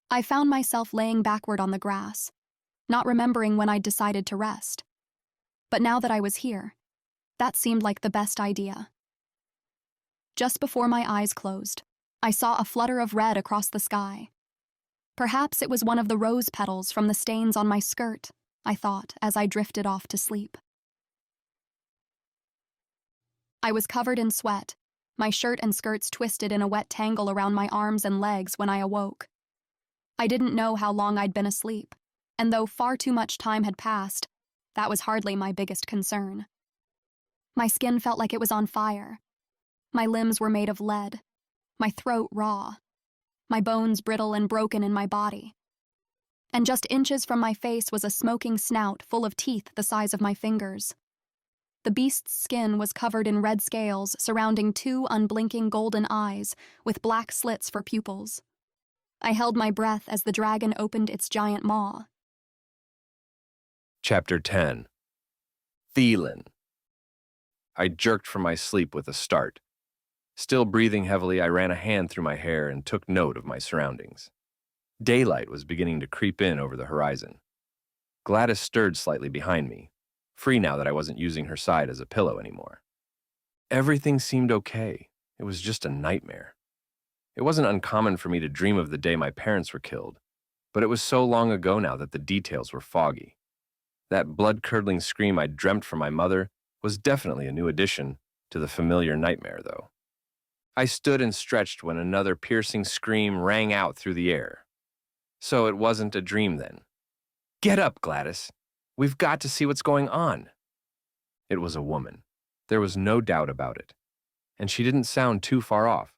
I found myself laying backward on the grass, not remembering when I'd decided to rest. But now that I was here, that seemed like the best idea. Just before my eyes closed, I saw a flutter of red across the sky. Perhaps it was one of the rose petals from the stains on my skirt, I thought as I drifted off to sleep. I was covered in sweat, my shirt and skirts twisted in a wet tangle around my arms and legs when I awoke. I didn't know how long I'd been asleep, and though far too much time had passed, that was hardly my biggest concern. My skin felt like it was on fire. My limbs were made of lead, my throat raw, my bones brittle and broken in my body. And just inches from my face was a smoking snout full of teeth the size of my fingers. The beast's skin was covered in red scales surrounding two unblinking golden eyes with black slits for pupils. I held my breath as the dragon opened its giant maw. Chapter 10. Theilen. I jerked from my sleep with a start. Still breathing heavily, I ran a hand through my hair and took note of my surroundings. Daylight was beginning to creep in over the horizon. Gladys stirred slightly behind me, free now that I wasn't using her side as a pillow anymore. Everything seemed okay. It was just a nightmare. It wasn't uncommon for me to dream of the day my parents were killed, but it was so long ago now that the details were foggy. That blood-curdling scream I dreamt from my mother was definitely a new addition to the familiar nightmare, though. I stood and stretched when another piercing scream rang out through the air. So it wasn't a dream then. "Get up, Gladys. We've got to see what's going on." It was a woman. There was no doubt about it. And she didn't sound too far off.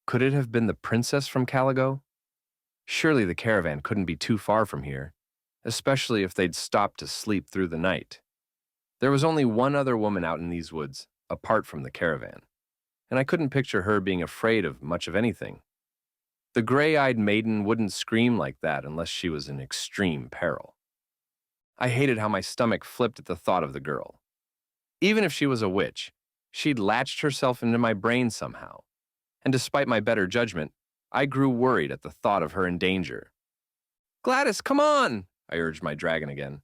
Could it have been the princess from Caligo? Surely the caravan couldn't be too far from here, especially if they'd stopped to sleep through the night. There was only one other woman out in these woods, apart from the caravan, and I couldn't picture her being afraid of much of anything. The gray-eyed maiden wouldn't scream like that unless she was in extreme peril. I hated how my stomach flipped at the thought of the girl. Even if she was a witch, she'd latched herself into my brain somehow, and despite my better judgment, I grew worried at the thought of her in danger. "Gladys, come on!" I urged my dragon again.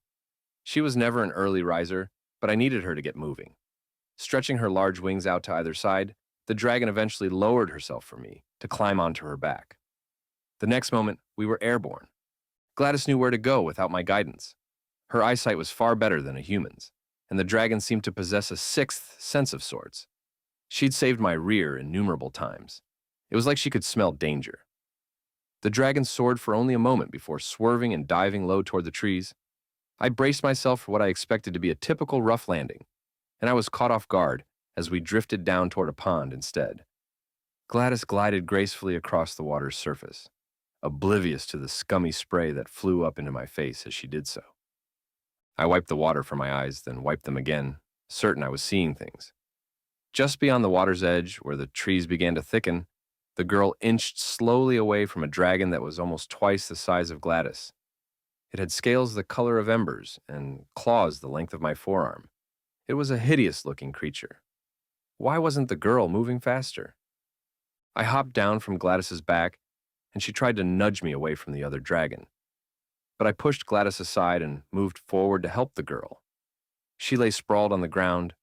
She was never an early riser, but I needed her to get moving. Stretching her large wings out to either side, the dragon eventually lowered herself for me to climb onto her back. The next moment, we were airborne. Gladys knew where to go without my guidance. Her eyesight was far better than a human's, and the dragon seemed to possess a sixth sense of sorts. She'd saved my rear innumerable times. It was like she could smell danger. The dragon soared for only a moment before swerving and diving low toward the trees. I braced myself for what I expected to be a typical rough landing, and I was caught off guard as we drifted down toward a pond instead. Gladys glided gracefully across the water's surface, oblivious to the scummy spray that flew up into my face as she did so. I wiped the water from my eyes, then wiped them again, certain I was seeing things. Just beyond the water's edge, where the trees began to thicken, the girl inched slowly away from a dragon that was almost twice the size of Gladys. It had scales the color of embers and claws the length of my forearm. It was a hideous-looking creature. Why wasn't the girl moving faster? I hopped down from Gladys's back, and she tried to nudge me away from the other dragon. But I pushed Gladys aside and moved forward to help the girl. She lay sprawled on the ground,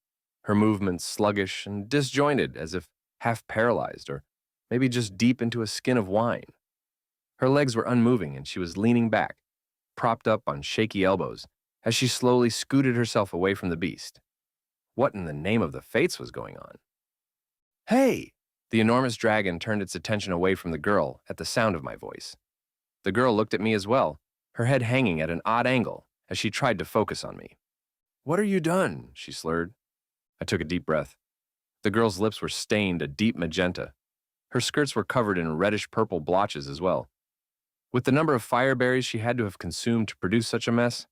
her movements sluggish and disjointed as if half paralyzed or maybe just deep into a skin of wine. Her legs were unmoving and she was leaning back, propped up on shaky elbows, as she slowly scooted herself away from the beast. What in the name of the fates was going on? "Hey, The enormous dragon turned its attention away from the girl at the sound of my voice. The girl looked at me as well, her head hanging at an odd angle as she tried to focus on me. "What are you done?" she slurred. I took a deep breath. The girl's lips were stained a deep magenta. Her skirts were covered in reddish-purple blotches as well. With the number of fire berries she had to have consumed to produce such a mess,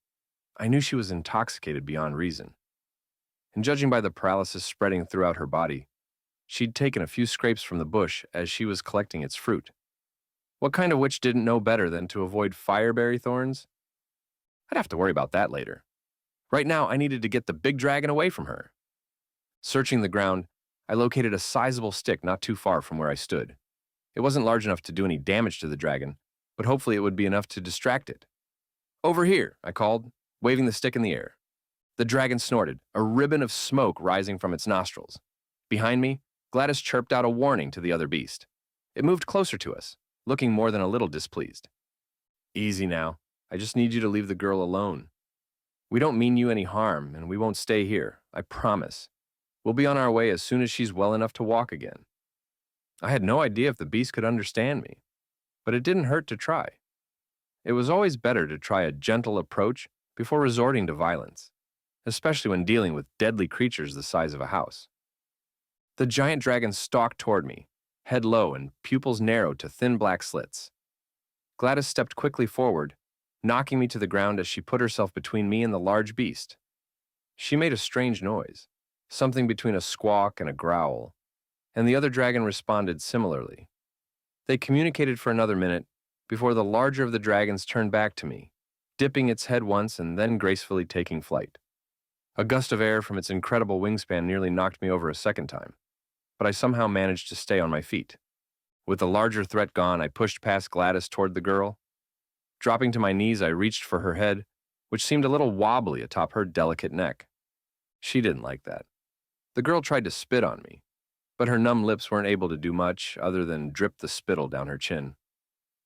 I knew she was intoxicated beyond reason. And judging by the paralysis spreading throughout her body, she'd taken a few scrapes from the bush as she was collecting its fruit. What kind of witch didn't know better than to avoid fireberry thorns? I'd have to worry about that later. Right now, I needed to get the big dragon away from her. Searching the ground, I located a sizable stick not too far from where I stood. It wasn't large enough to do any damage to the dragon, but hopefully it would be enough to distract it. "Over here," I called, waving the stick in the air. The dragon snorted, a ribbon of smoke rising from its nostrils. Behind me, Gladys chirped out a warning to the other beast. It moved closer to us, looking more than a little displeased. "Easy now. I just need you to leave the girl alone. We don't mean you any harm, and we won't stay here, I promise. We'll be on our way as soon as she's well enough to walk again." I had no idea if the beast could understand me, but it didn't hurt to try. It was always better to try a gentle approach before resorting to violence, especially when dealing with deadly creatures the size of a house. The giant dragon stalked toward me, head low and pupils narrowed to thin black slits. Gladys stepped quickly forward, knocking me to the ground as she put herself between me and the large beast. She made a strange noise, something between a squawk and a growl, and the other dragon responded similarly. They communicated for another minute before the larger of the dragons turned back to me, dipping its head once and then gracefully taking flight. A gust of air from its incredible wingspan nearly knocked me over a second time, but I somehow managed to stay on my feet. With the larger threat gone, I pushed past Gladys toward the girl. Dropping to my knees, I reached for her head, which seemed a little wobbly atop her delicate neck. She didn't like that. The girl tried to spit on me, but her numb lips weren't able to do much other than drip the spittle down her chin.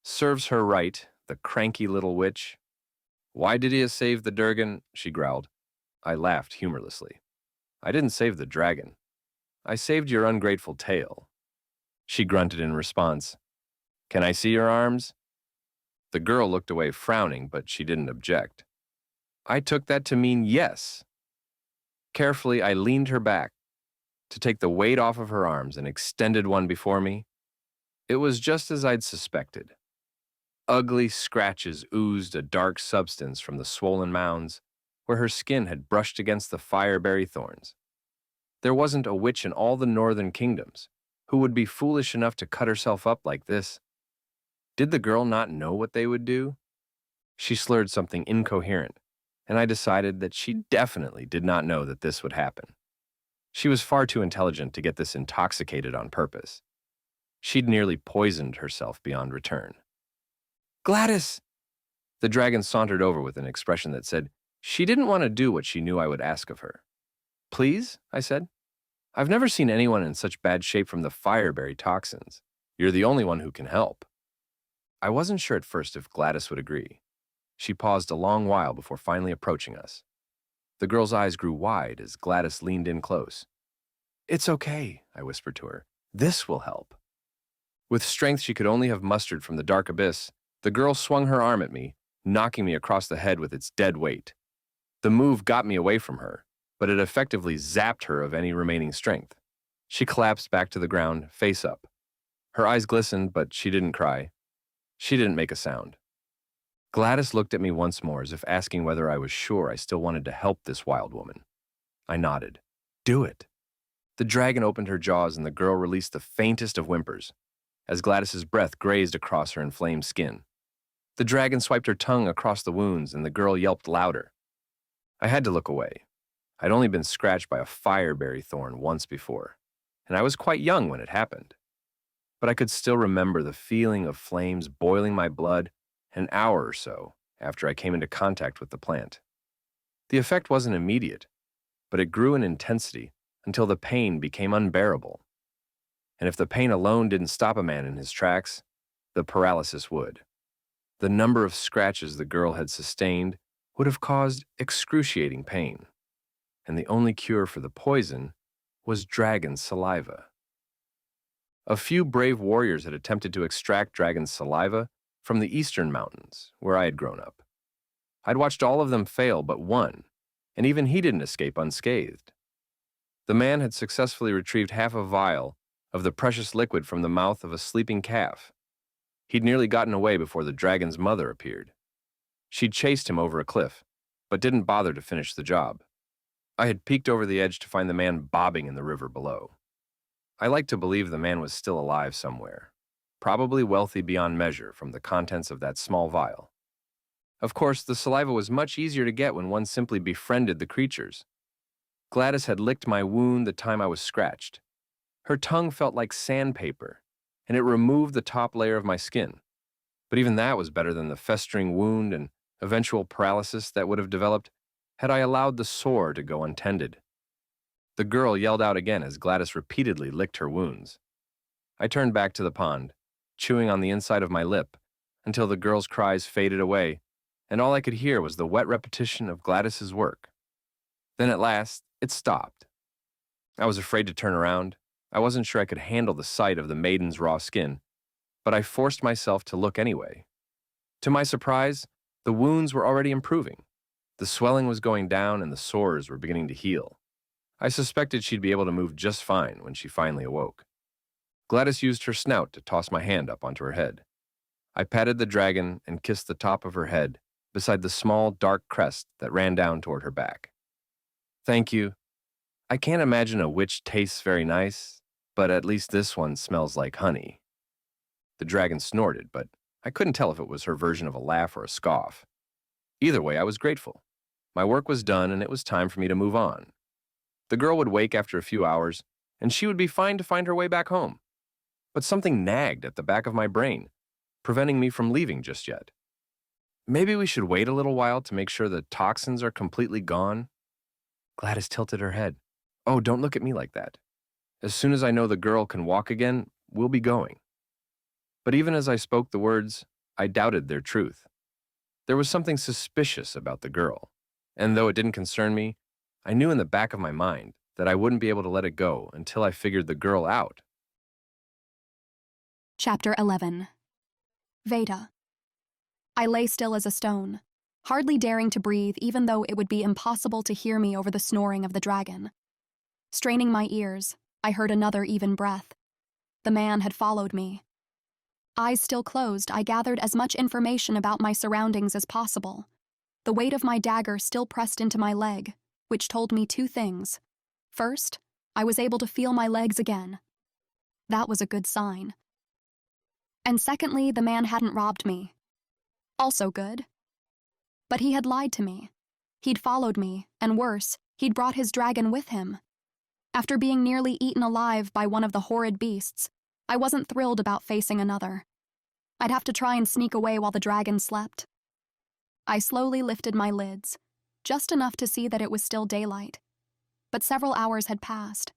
Serves her right, the cranky little witch. "Why did you save the Durgan?" she growled. I laughed humorlessly. "I didn't save the dragon. I saved your ungrateful tail." She grunted in response. "Can I see your arms?" The girl looked away frowning, but she didn't object. I took that to mean yes. Carefully, I leaned her back to take the weight off of her arms and extended one before me. It was just as I'd suspected. Ugly scratches oozed a dark substance from the swollen mounds where her skin had brushed against the fireberry thorns. There wasn't a witch in all the northern kingdoms who would be foolish enough to cut herself up like this. Did the girl not know what they would do? She slurred something incoherent, and I decided that she definitely did not know that this would happen. She was far too intelligent to get this intoxicated on purpose. She'd nearly poisoned herself beyond return. "Gladys!" The dragon sauntered over with an expression that said she didn't want to do what she knew I would ask of her. "Please?" I said. "I've never seen anyone in such bad shape from the fireberry toxins. You're the only one who can help." I wasn't sure at first if Gladys would agree. She paused a long while before finally approaching us. The girl's eyes grew wide as Gladys leaned in close. "It's okay," I whispered to her. "This will help." With strength she could only have mustered from the dark abyss, the girl swung her arm at me, knocking me across the head with its dead weight. The move got me away from her, but it effectively zapped her of any remaining strength. She collapsed back to the ground, face up. Her eyes glistened, but she didn't cry. She didn't make a sound. Gladys looked at me once more as if asking whether I was sure I still wanted to help this wild woman. I nodded. "Do it." The dragon opened her jaws and the girl released the faintest of whimpers, as Gladys's breath grazed across her inflamed skin. The dragon swiped her tongue across the wounds and the girl yelped louder. I had to look away. I'd only been scratched by a fireberry thorn once before, and I was quite young when it happened. But I could still remember the feeling of flames boiling my blood an hour or so after I came into contact with the plant. The effect wasn't immediate, but it grew in intensity until the pain became unbearable. And if the pain alone didn't stop a man in his tracks, the paralysis would. The number of scratches the girl had sustained would have caused excruciating pain, and the only cure for the poison was dragon saliva. A few brave warriors had attempted to extract dragon's saliva from the eastern mountains, where I had grown up. I'd watched all of them fail but one, and even he didn't escape unscathed. The man had successfully retrieved half a vial of the precious liquid from the mouth of a sleeping calf. He'd nearly gotten away before the dragon's mother appeared. She'd chased him over a cliff, but didn't bother to finish the job. I had peeked over the edge to find the man bobbing in the river below. I liked to believe the man was still alive somewhere, probably wealthy beyond measure from the contents of that small vial. Of course, the saliva was much easier to get when one simply befriended the creatures. Gladys had licked my wound the time I was scratched. Her tongue felt like sandpaper, and it removed the top layer of my skin. But even that was better than the festering wound and eventual paralysis that would have developed had I allowed the sore to go untended. The girl yelled out again as Gladys repeatedly licked her wounds. I turned back to the pond, chewing on the inside of my lip, until the girl's cries faded away, and all I could hear was the wet repetition of Gladys's work. Then at last, it stopped. I was afraid to turn around. I wasn't sure I could handle the sight of the maiden's raw skin, but I forced myself to look anyway. To my surprise, the wounds were already improving. The swelling was going down and the sores were beginning to heal. I suspected she'd be able to move just fine when she finally awoke. Gladys used her snout to toss my hand up onto her head. I patted the dragon and kissed the top of her head beside the small, dark crest that ran down toward her back. Thank you. I can't imagine a witch tastes very nice, but at least this one smells like honey. The dragon snorted, but I couldn't tell if it was her version of a laugh or a scoff. Either way, I was grateful. My work was done and it was time for me to move on. The girl would wake after a few hours, and she would be fine to find her way back home. But something nagged at the back of my brain, preventing me from leaving just yet. Maybe we should wait a little while to make sure the toxins are completely gone? Gladys tilted her head. Oh, don't look at me like that. As soon as I know the girl can walk again, we'll be going. But even as I spoke the words, I doubted their truth. There was something suspicious about the girl, and though it didn't concern me, I knew in the back of my mind that I wouldn't be able to let it go until I figured the girl out. Chapter 11. Vaeda. I lay still as a stone, hardly daring to breathe even though it would be impossible to hear me over the snoring of the dragon. Straining my ears, I heard another even breath. The man had followed me. Eyes still closed, I gathered as much information about my surroundings as possible. The weight of my dagger still pressed into my leg, which told me two things. First, I was able to feel my legs again. That was a good sign. And secondly, the man hadn't robbed me. Also good. But he had lied to me. He'd followed me, and worse, he'd brought his dragon with him. After being nearly eaten alive by one of the horrid beasts, I wasn't thrilled about facing another. I'd have to try and sneak away while the dragon slept. I slowly lifted my lids, just enough to see that it was still daylight, but several hours had passed.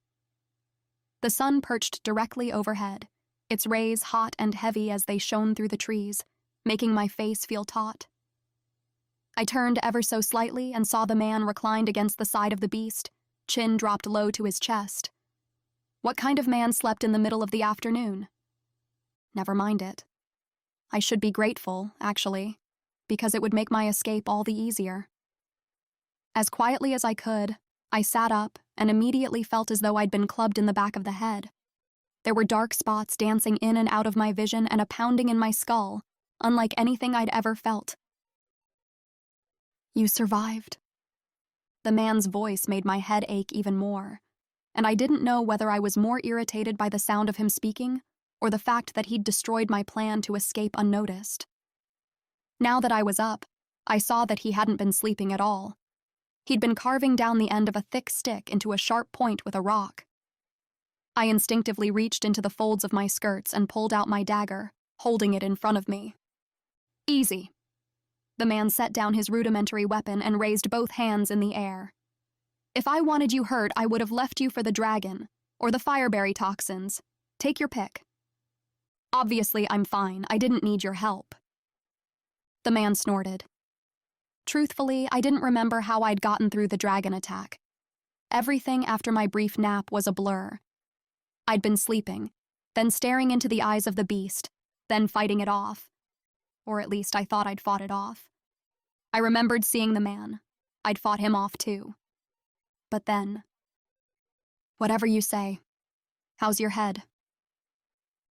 The sun perched directly overhead, its rays hot and heavy as they shone through the trees, making my face feel taut. I turned ever so slightly and saw the man reclined against the side of the beast, chin dropped low to his chest. What kind of man slept in the middle of the afternoon? Never mind it. I should be grateful, actually, because it would make my escape all the easier. As quietly as I could, I sat up and immediately felt as though I'd been clubbed in the back of the head. There were dark spots dancing in and out of my vision and a pounding in my skull, unlike anything I'd ever felt. You survived. The man's voice made my head ache even more, and I didn't know whether I was more irritated by the sound of him speaking or the fact that he'd destroyed my plan to escape unnoticed. Now that I was up, I saw that he hadn't been sleeping at all. He'd been carving down the end of a thick stick into a sharp point with a rock. I instinctively reached into the folds of my skirts and pulled out my dagger, holding it in front of me. Easy. The man set down his rudimentary weapon and raised both hands in the air. If I wanted you hurt, I would have left you for the dragon, or the fireberry toxins. Take your pick. Obviously, I'm fine. I didn't need your help. The man snorted. Truthfully, I didn't remember how I'd gotten through the dragon attack. Everything after my brief nap was a blur. I'd been sleeping, then staring into the eyes of the beast, then fighting it off. Or at least I thought I'd fought it off. I remembered seeing the man. I'd fought him off too. But then... Whatever you say. How's your head?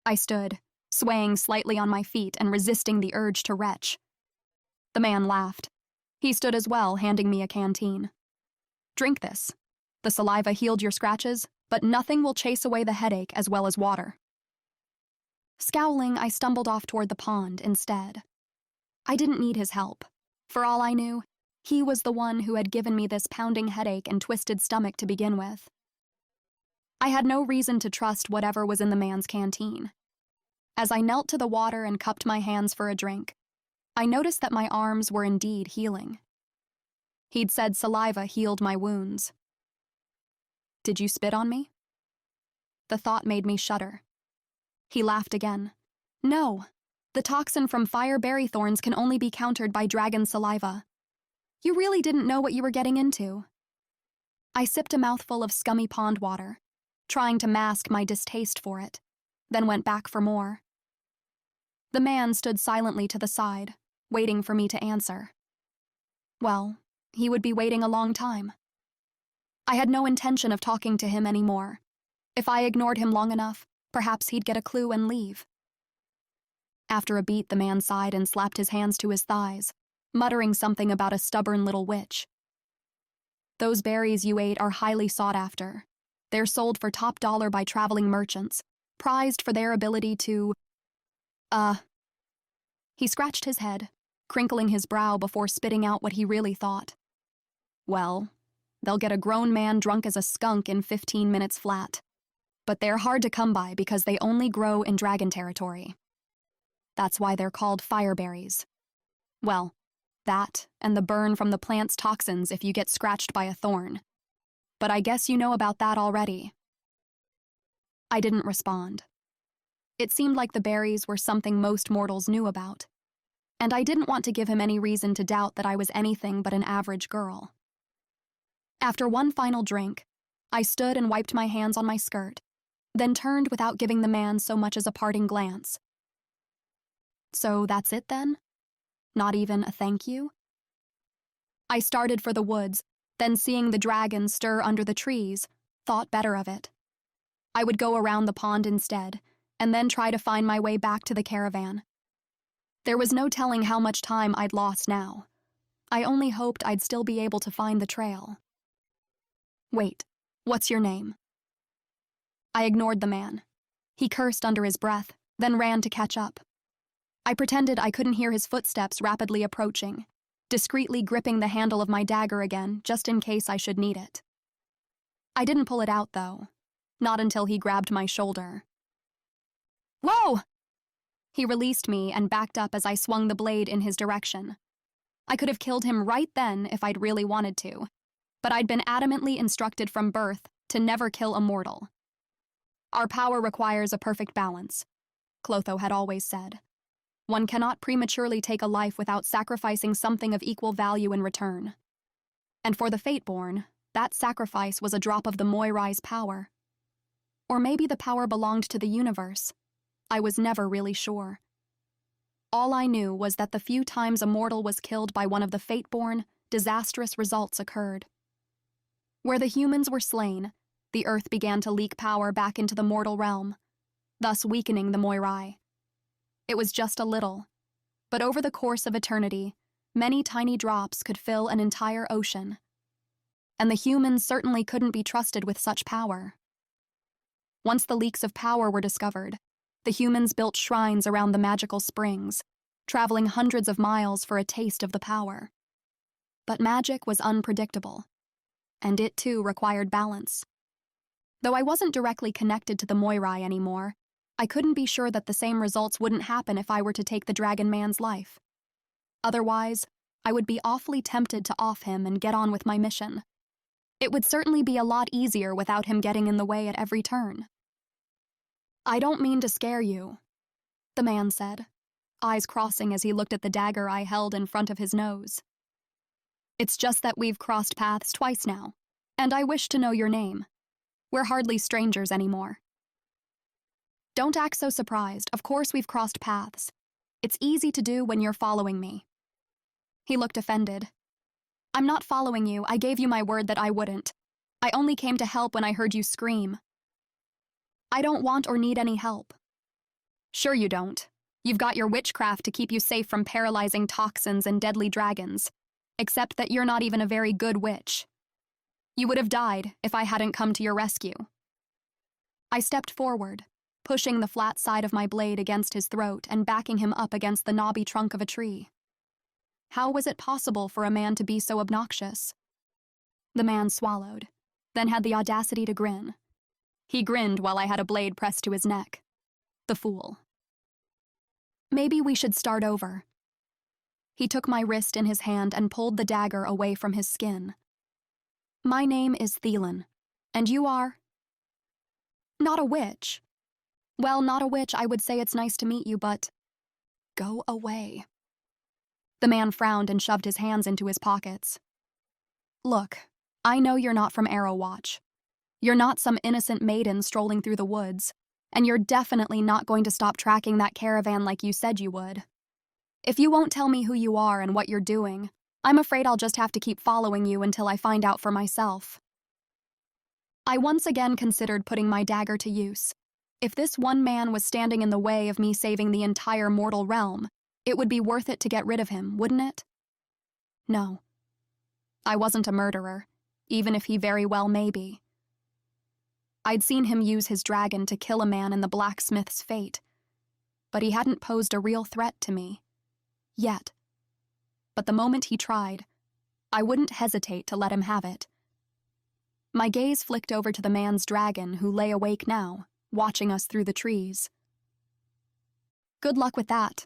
I stood, swaying slightly on my feet and resisting the urge to retch. The man laughed. He stood as well, handing me a canteen. Drink this. The saliva healed your scratches, but nothing will chase away the headache as well as water. Scowling, I stumbled off toward the pond instead. I didn't need his help. For all I knew, he was the one who had given me this pounding headache and twisted stomach to begin with. I had no reason to trust whatever was in the man's canteen. As I knelt to the water and cupped my hands for a drink, I noticed that my arms were indeed healing. He'd said saliva healed my wounds. Did you spit on me? The thought made me shudder. He laughed again. No, the toxin from fire berry thorns can only be countered by dragon saliva. You really didn't know what you were getting into. I sipped a mouthful of scummy pond water, trying to mask my distaste for it, then went back for more. The man stood silently to the side, waiting for me to answer. Well, he would be waiting a long time. I had no intention of talking to him anymore. If I ignored him long enough, perhaps he'd get a clue and leave. After a beat, the man sighed and slapped his hands to his thighs, muttering something about a stubborn little witch. Those berries you ate are highly sought after. They're sold for top dollar by traveling merchants, prized for their ability to... He scratched his head, crinkling his brow before spitting out what he really thought. Well, they'll get a grown man drunk as a skunk in 15 minutes flat. But they're hard to come by because they only grow in dragon territory. That's why they're called fireberries. Well, that and the burn from the plant's toxins if you get scratched by a thorn. But I guess you know about that already. I didn't respond. It seemed like the berries were something most mortals knew about, and I didn't want to give him any reason to doubt that I was anything but an average girl. After one final drink, I stood and wiped my hands on my skirt, then turned without giving the man so much as a parting glance. So that's it then? Not even a thank you? I started for the woods, then seeing the dragon stir under the trees, thought better of it. I would go around the pond instead, and then try to find my way back to the caravan. There was no telling how much time I'd lost now. I only hoped I'd still be able to find the trail. Wait, what's your name? I ignored the man. He cursed under his breath, then ran to catch up. I pretended I couldn't hear his footsteps rapidly approaching, discreetly gripping the handle of my dagger again just in case I should need it. I didn't pull it out, though. Not until he grabbed my shoulder. Whoa! He released me and backed up as I swung the blade in his direction. I could have killed him right then if I'd really wanted to, but I'd been adamantly instructed from birth to never kill a mortal. Our power requires a perfect balance, Clotho had always said. One cannot prematurely take a life without sacrificing something of equal value in return. And for the Fateborne, that sacrifice was a drop of the Moirai's power. Or maybe the power belonged to the universe. I was never really sure. All I knew was that the few times a mortal was killed by one of the Fateborne, disastrous results occurred. Where the humans were slain, the earth began to leak power back into the mortal realm, thus weakening the Moirai. It was just a little, but over the course of eternity, many tiny drops could fill an entire ocean. And the humans certainly couldn't be trusted with such power. Once the leaks of power were discovered, the humans built shrines around the magical springs, traveling hundreds of miles for a taste of the power. But magic was unpredictable, and it too required balance. Though I wasn't directly connected to the Moirai anymore, I couldn't be sure that the same results wouldn't happen if I were to take the dragon man's life. Otherwise, I would be awfully tempted to off him and get on with my mission. It would certainly be a lot easier without him getting in the way at every turn. I don't mean to scare you, the man said, eyes crossing as he looked at the dagger I held in front of his nose. It's just that we've crossed paths twice now, and I wish to know your name. We're hardly strangers anymore. Don't act so surprised. Of course we've crossed paths. It's easy to do when you're following me. He looked offended. I'm not following you. I gave you my word that I wouldn't. I only came to help when I heard you scream. I don't want or need any help. Sure you don't. You've got your witchcraft to keep you safe from paralyzing toxins and deadly dragons, except that you're not even a very good witch. You would have died if I hadn't come to your rescue. I stepped forward, pushing the flat side of my blade against his throat and backing him up against the knobby trunk of a tree. How was it possible for a man to be so obnoxious? The man swallowed, then had the audacity to grin. He grinned while I had a blade pressed to his neck. The fool. Maybe we should start over. He took my wrist in his hand and pulled the dagger away from his skin. My name is Theilen, and you are? Not a witch. Well, not a witch. I would say it's nice to meet you, but go away. The man frowned and shoved his hands into his pockets. Look, I know you're not from Arrow Watch. You're not some innocent maiden strolling through the woods, and you're definitely not going to stop tracking that caravan like you said you would. If you won't tell me who you are and what you're doing, I'm afraid I'll just have to keep following you until I find out for myself. I once again considered putting my dagger to use. If this one man was standing in the way of me saving the entire mortal realm, it would be worth it to get rid of him, wouldn't it? No. I wasn't a murderer, even if he very well may be. I'd seen him use his dragon to kill a man in the blacksmith's fate, but he hadn't posed a real threat to me. Yet. But the moment he tried, I wouldn't hesitate to let him have it. My gaze flicked over to the man's dragon who lay awake now, watching us through the trees. Good luck with that.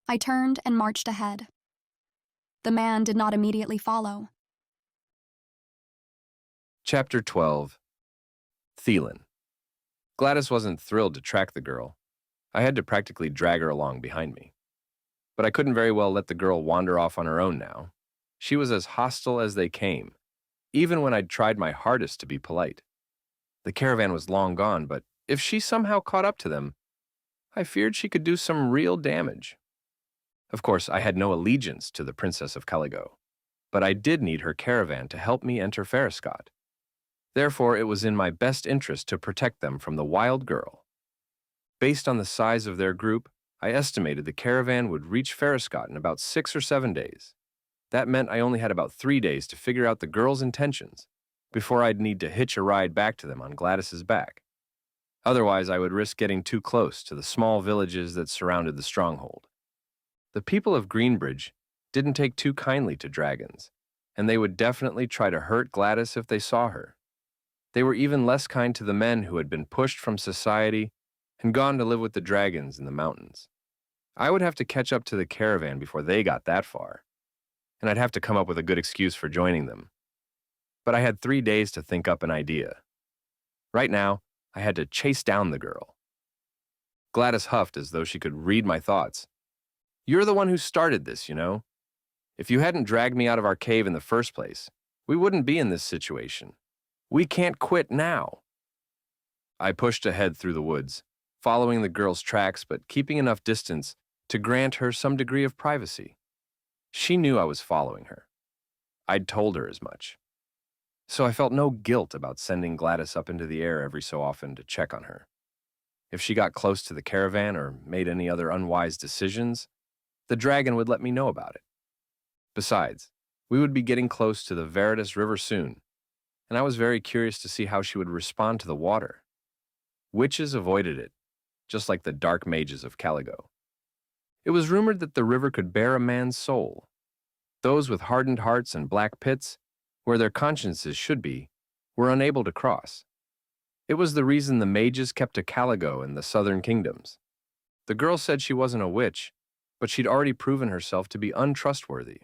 I turned and marched ahead. The man did not immediately follow. Chapter 12. Theilen. Gladys wasn't thrilled to track the girl. I had to practically drag her along behind me. But I couldn't very well let the girl wander off on her own now. She was as hostile as they came, even when I'd tried my hardest to be polite. The caravan was long gone, but if she somehow caught up to them, I feared she could do some real damage. Of course, I had no allegiance to the Princess of Caligo, but I did need her caravan to help me enter Foscott. Therefore, it was in my best interest to protect them from the wild girl. Based on the size of their group, I estimated the caravan would reach Foscott in about 6 or 7 days. That meant I only had about 3 days to figure out the girl's intentions before I'd need to hitch a ride back to them on Gladys's back. Otherwise, I would risk getting too close to the small villages that surrounded the stronghold. The people of Greenbridge didn't take too kindly to dragons, and they would definitely try to hurt Gladys if they saw her. They were even less kind to the men who had been pushed from society and gone to live with the dragons in the mountains. I would have to catch up to the caravan before they got that far, and I'd have to come up with a good excuse for joining them. But I had 3 days to think up an idea. Right now, I had to chase down the girl. Gladys huffed as though she could read my thoughts. You're the one who started this, you know. If you hadn't dragged me out of our cave in the first place, we wouldn't be in this situation. We can't quit now. I pushed ahead through the woods, following the girl's tracks but keeping enough distance to grant her some degree of privacy. She knew I was following her. I'd told her as much. So I felt no guilt about sending Gladys up into the air every so often to check on her. If she got close to the caravan or made any other unwise decisions, the dragon would let me know about it. Besides, we would be getting close to the Vaeda River soon, and I was very curious to see how she would respond to the water. Witches avoided it, just like the dark mages of Caligo. It was rumored that the river could bear a man's soul. Those with hardened hearts and black pits, where their consciences should be, were unable to cross. It was the reason the mages kept to Caligo and the southern kingdoms. The girl said she wasn't a witch, but she'd already proven herself to be untrustworthy.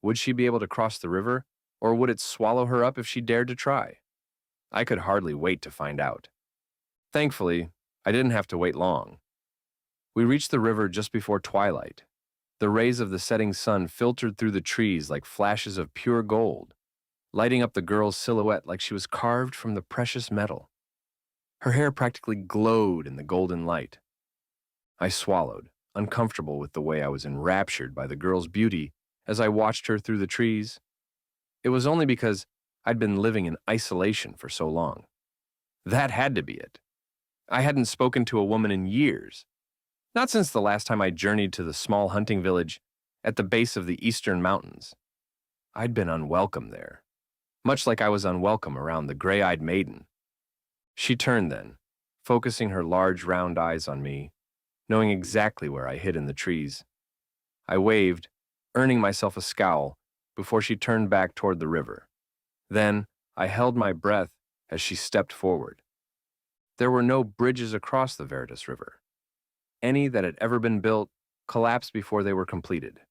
Would she be able to cross the river, or would it swallow her up if she dared to try? I could hardly wait to find out. Thankfully, I didn't have to wait long. We reached the river just before twilight. The rays of the setting sun filtered through the trees like flashes of pure gold, lighting up the girl's silhouette like she was carved from the precious metal. Her hair practically glowed in the golden light. I swallowed, uncomfortable with the way I was enraptured by the girl's beauty as I watched her through the trees. It was only because I'd been living in isolation for so long. That had to be it. I hadn't spoken to a woman in years, not since the last time I journeyed to the small hunting village at the base of the eastern mountains. I'd been unwelcome there, much like I was unwelcome around the gray-eyed maiden. She turned then, focusing her large round eyes on me, knowing exactly where I hid in the trees. I waved, earning myself a scowl, before she turned back toward the river. Then, I held my breath as she stepped forward. There were no bridges across the Veritas River. Any that had ever been built collapsed before they were completed.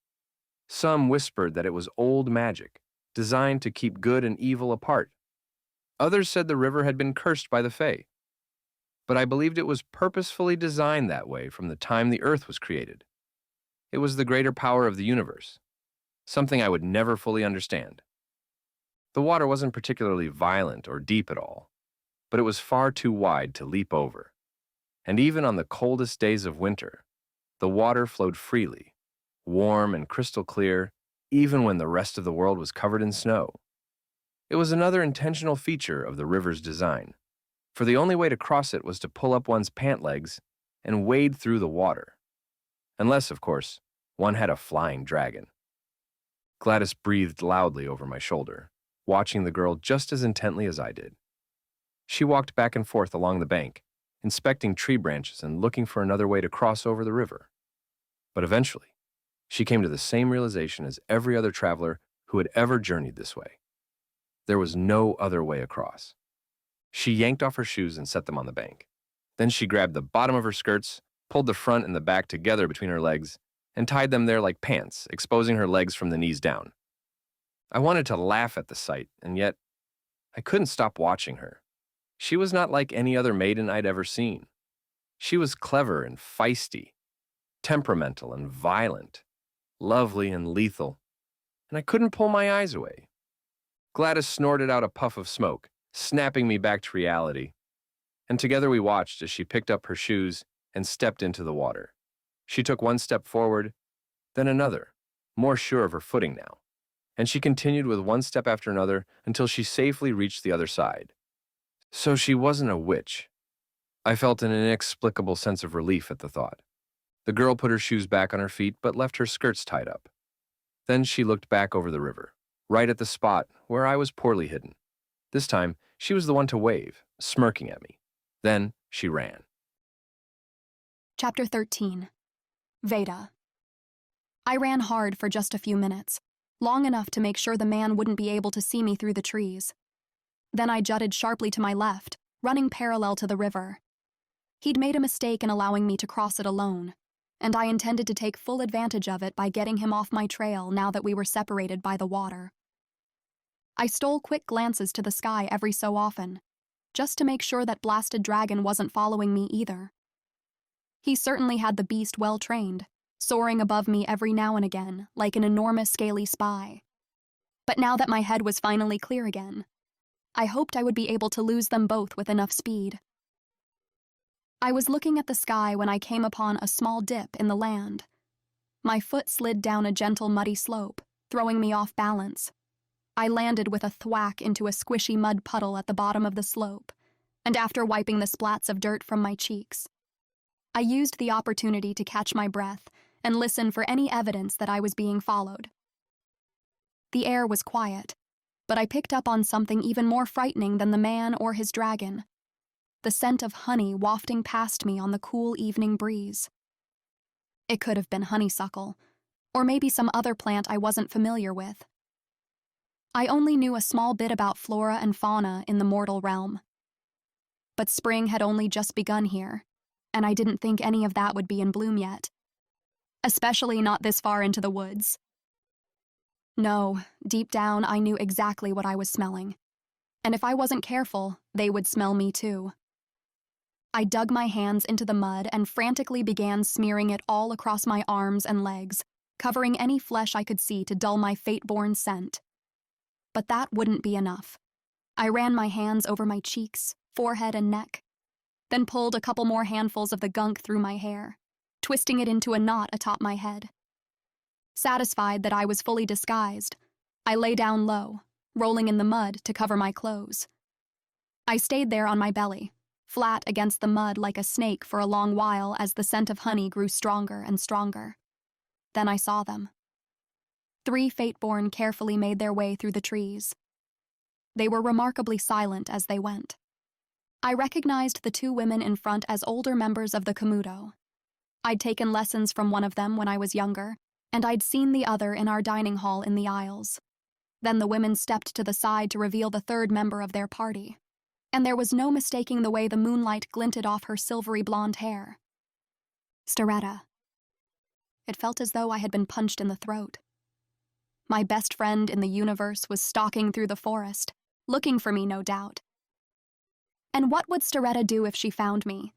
Some whispered that it was old magic, designed to keep good and evil apart. Others said the river had been cursed by the Fae. But I believed it was purposefully designed that way from the time the earth was created. It was the greater power of the universe, something I would never fully understand. The water wasn't particularly violent or deep at all, but it was far too wide to leap over. And even on the coldest days of winter, the water flowed freely, warm and crystal clear, even when the rest of the world was covered in snow. It was another intentional feature of the river's design, for the only way to cross it was to pull up one's pant legs and wade through the water. Unless, of course, one had a flying dragon. Gladys breathed loudly over my shoulder, watching the girl just as intently as I did. She walked back and forth along the bank, inspecting tree branches and looking for another way to cross over the river. But eventually, she came to the same realization as every other traveler who had ever journeyed this way. There was no other way across. She yanked off her shoes and set them on the bank. Then she grabbed the bottom of her skirts, pulled the front and the back together between her legs, and tied them there like pants, exposing her legs from the knees down. I wanted to laugh at the sight, and yet I couldn't stop watching her. She was not like any other maiden I'd ever seen. She was clever and feisty, temperamental and violent, lovely and lethal, and I couldn't pull my eyes away. Gladys snorted out a puff of smoke, snapping me back to reality, and together we watched as she picked up her shoes and stepped into the water. She took one step forward, then another, more sure of her footing now, and she continued with one step after another until she safely reached the other side. So she wasn't a witch. I felt an inexplicable sense of relief at the thought. The girl put her shoes back on her feet but left her skirts tied up. Then she looked back over the river, right at the spot where I was poorly hidden. This time, she was the one to wave, smirking at me. Then she ran. Chapter 13. Vaeda. I ran hard for just a few minutes, long enough to make sure the man wouldn't be able to see me through the trees. Then I jutted sharply to my left, running parallel to the river. He'd made a mistake in allowing me to cross it alone, and I intended to take full advantage of it by getting him off my trail now that we were separated by the water. I stole quick glances to the sky every so often, just to make sure that blasted dragon wasn't following me either. He certainly had the beast well trained, soaring above me every now and again, like an enormous scaly spy. But now that my head was finally clear again, I hoped I would be able to lose them both with enough speed. I was looking at the sky when I came upon a small dip in the land. My foot slid down a gentle muddy slope, throwing me off balance. I landed with a thwack into a squishy mud puddle at the bottom of the slope, and after wiping the splats of dirt from my cheeks, I used the opportunity to catch my breath and listen for any evidence that I was being followed. The air was quiet, but I picked up on something even more frightening than the man or his dragon: the scent of honey wafting past me on the cool evening breeze. It could have been honeysuckle, or maybe some other plant I wasn't familiar with. I only knew a small bit about flora and fauna in the mortal realm. But spring had only just begun here, and I didn't think any of that would be in bloom yet. Especially not this far into the woods. No, deep down I knew exactly what I was smelling. And if I wasn't careful, they would smell me too. I dug my hands into the mud and frantically began smearing it all across my arms and legs, covering any flesh I could see to dull my Fateborne scent. But that wouldn't be enough. I ran my hands over my cheeks, forehead, and neck, then pulled a couple more handfuls of the gunk through my hair, twisting it into a knot atop my head. Satisfied that I was fully disguised, I lay down low, rolling in the mud to cover my clothes. I stayed there on my belly, flat against the mud like a snake for a long while as the scent of honey grew stronger and stronger. Then I saw them. 3 Fateborne carefully made their way through the trees. They were remarkably silent as they went. I recognized the 2 women in front as older members of the Komodo. I'd taken lessons from one of them when I was younger, and I'd seen the other in our dining hall in the aisles. Then the women stepped to the side to reveal the 3rd member of their party, and there was no mistaking the way the moonlight glinted off her silvery blonde hair. Staretta. It felt as though I had been punched in the throat. My best friend in the universe was stalking through the forest, looking for me, no doubt. And what would Staretta do if she found me?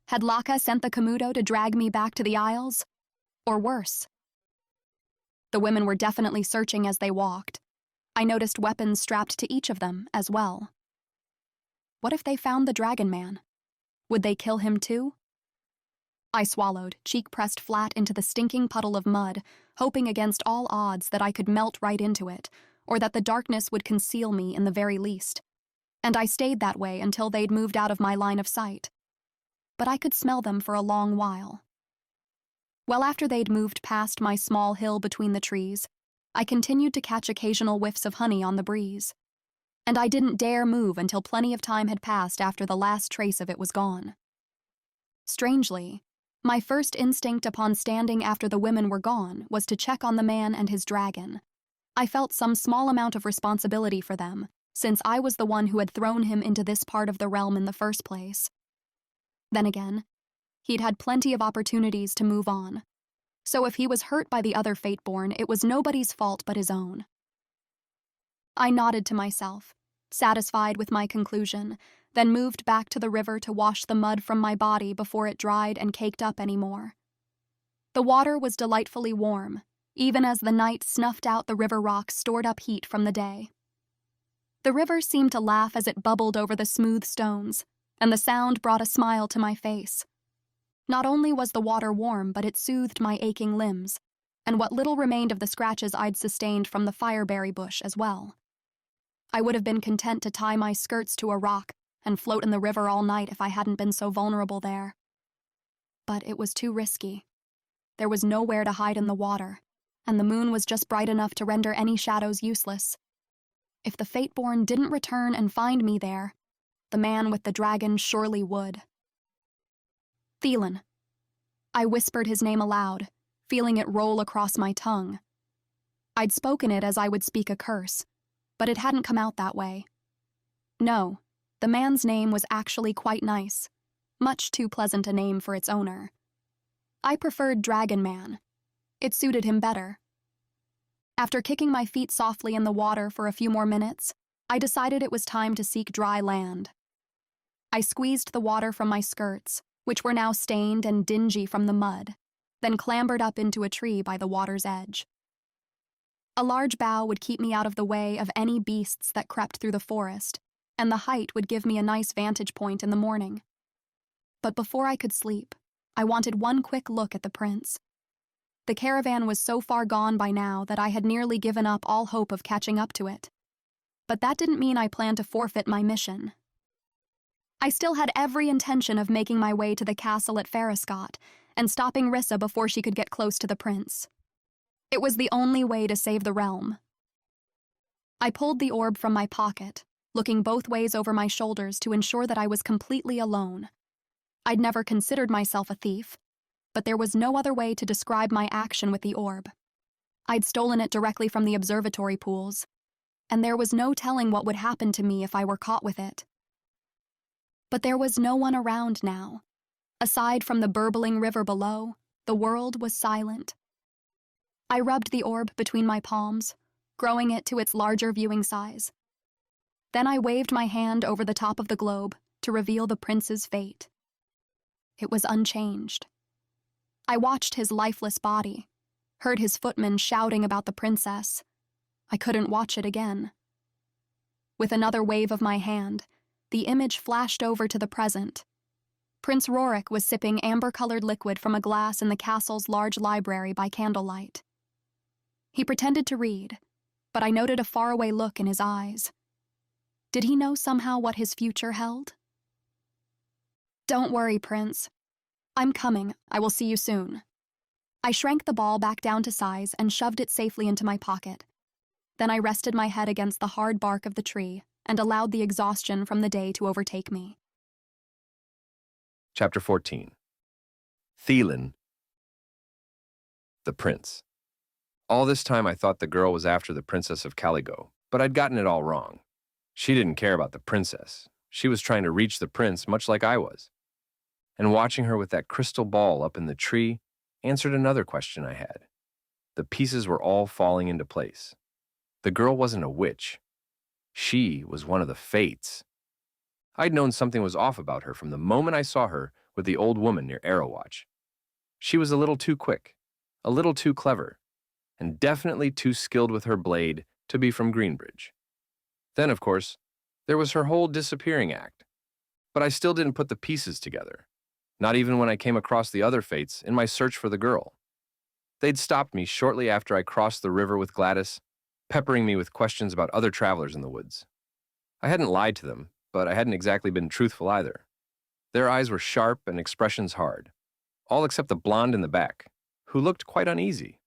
Had Laka sent the Komodo to drag me back to the Isles? Or worse? The women were definitely searching as they walked. I noticed weapons strapped to each of them as well. What if they found the Dragon Man? Would they kill him too? I swallowed, cheek pressed flat into the stinking puddle of mud, hoping against all odds that I could melt right into it, or that the darkness would conceal me in the very least. And I stayed that way until they'd moved out of my line of sight. But I could smell them for a long while. Well, after they'd moved past my small hill between the trees, I continued to catch occasional whiffs of honey on the breeze. And I didn't dare move until plenty of time had passed after the last trace of it was gone. Strangely, my first instinct upon standing after the women were gone was to check on the man and his dragon. I felt some small amount of responsibility for them, since I was the one who had thrown him into this part of the realm in the first place. Then again, he'd had plenty of opportunities to move on. So if he was hurt by the other Fateborne, it was nobody's fault but his own. I nodded to myself, satisfied with my conclusion, then moved back to the river to wash the mud from my body before it dried and caked up anymore. The water was delightfully warm, even as the night snuffed out the river rock's stored up heat from the day. The river seemed to laugh as it bubbled over the smooth stones, and the sound brought a smile to my face. Not only was the water warm, but it soothed my aching limbs, and what little remained of the scratches I'd sustained from the fireberry bush as well. I would have been content to tie my skirts to a rock and float in the river all night if I hadn't been so vulnerable there. But it was too risky. There was nowhere to hide in the water, and the moon was just bright enough to render any shadows useless. If the Fateborne didn't return and find me there, the man with the dragon surely would. Theilen. I whispered his name aloud, feeling it roll across my tongue. I'd spoken it as I would speak a curse, but it hadn't come out that way. No, the man's name was actually quite nice, much too pleasant a name for its owner. I preferred Dragon Man. It suited him better. After kicking my feet softly in the water for a few more minutes, I decided it was time to seek dry land. I squeezed the water from my skirts, which were now stained and dingy from the mud, then clambered up into a tree by the water's edge. A large bough would keep me out of the way of any beasts that crept through the forest, and the height would give me a nice vantage point in the morning. But before I could sleep, I wanted one quick look at the prince. The caravan was so far gone by now that I had nearly given up all hope of catching up to it. But that didn't mean I planned to forfeit my mission. I still had every intention of making my way to the castle at Foscott and stopping Rissa before she could get close to the prince. It was the only way to save the realm. I pulled the orb from my pocket, looking both ways over my shoulders to ensure that I was completely alone. I'd never considered myself a thief, but there was no other way to describe my action with the orb. I'd stolen it directly from the observatory pools, and there was no telling what would happen to me if I were caught with it. But there was no one around now. Aside from the burbling river below, the world was silent. I rubbed the orb between my palms, growing it to its larger viewing size. Then I waved my hand over the top of the globe to reveal the prince's fate. It was unchanged. I watched his lifeless body, heard his footmen shouting about the princess. I couldn't watch it again. With another wave of my hand, the image flashed over to the present, Prince Rorik was sipping amber-colored liquid from a glass in the castle's large library by candlelight. He pretended to read, but I noted a faraway look in his eyes. Did he know somehow what his future held? "Don't worry, Prince. I'm coming. I will see you soon." I shrank the ball back down to size and shoved it safely into my pocket. Then I rested my head against the hard bark of the tree and allowed the exhaustion from the day to overtake me. Chapter 14. Theilen, the prince. All this time I thought the girl was after the Princess of Caligo, but I'd gotten it all wrong. She didn't care about the princess. She was trying to reach the prince much like I was. And watching her with that crystal ball up in the tree answered another question I had. The pieces were all falling into place. The girl wasn't a witch. She was one of the Fates. I'd known something was off about her from the moment I saw her with the old woman near Arrowwatch. She was a little too quick, a little too clever, and definitely too skilled with her blade to be from Greenbridge. Then, of course, there was her whole disappearing act. But I still didn't put the pieces together, not even when I came across the other Fates in my search for the girl. They'd stopped me shortly after I crossed the river with Gladys, peppering me with questions about other travelers in the woods. I hadn't lied to them, but I hadn't exactly been truthful either. Their eyes were sharp and expressions hard, all except the blonde in the back, who looked quite uneasy.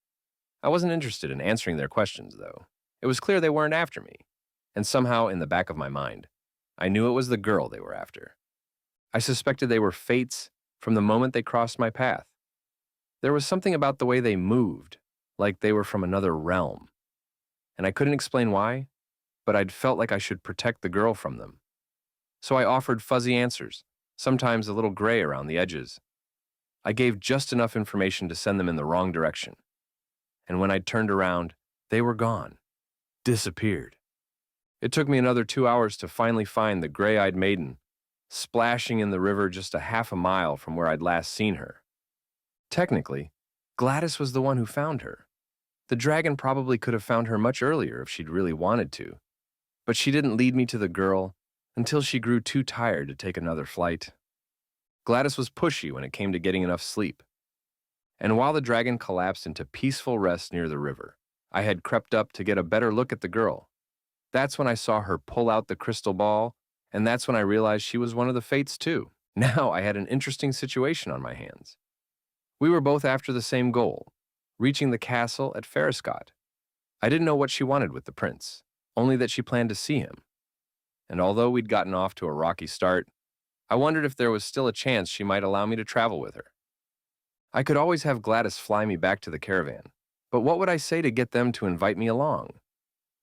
I wasn't interested in answering their questions, though. It was clear they weren't after me, and somehow in the back of my mind, I knew it was the girl they were after. I suspected they were Fates from the moment they crossed my path. There was something about the way they moved, like they were from another realm. And I couldn't explain why, but I'd felt like I should protect the girl from them. So I offered fuzzy answers, sometimes a little gray around the edges. I gave just enough information to send them in the wrong direction. And when I'd turned around, they were gone. Disappeared. It took me another 2 hours to finally find the gray-eyed maiden, splashing in the river just a half a mile from where I'd last seen her. Technically, Gladys was the one who found her. The dragon probably could have found her much earlier if she'd really wanted to, but she didn't lead me to the girl until she grew too tired to take another flight. Gladys was pushy when it came to getting enough sleep. And while the dragon collapsed into peaceful rest near the river, I had crept up to get a better look at the girl. That's when I saw her pull out the crystal ball, and that's when I realized she was one of the Fates too. Now I had an interesting situation on my hands. We were both after the same goal, reaching the castle at Foscott. I didn't know what she wanted with the prince, only that she planned to see him. And although we'd gotten off to a rocky start, I wondered if there was still a chance she might allow me to travel with her. I could always have Gladys fly me back to the caravan, but what would I say to get them to invite me along?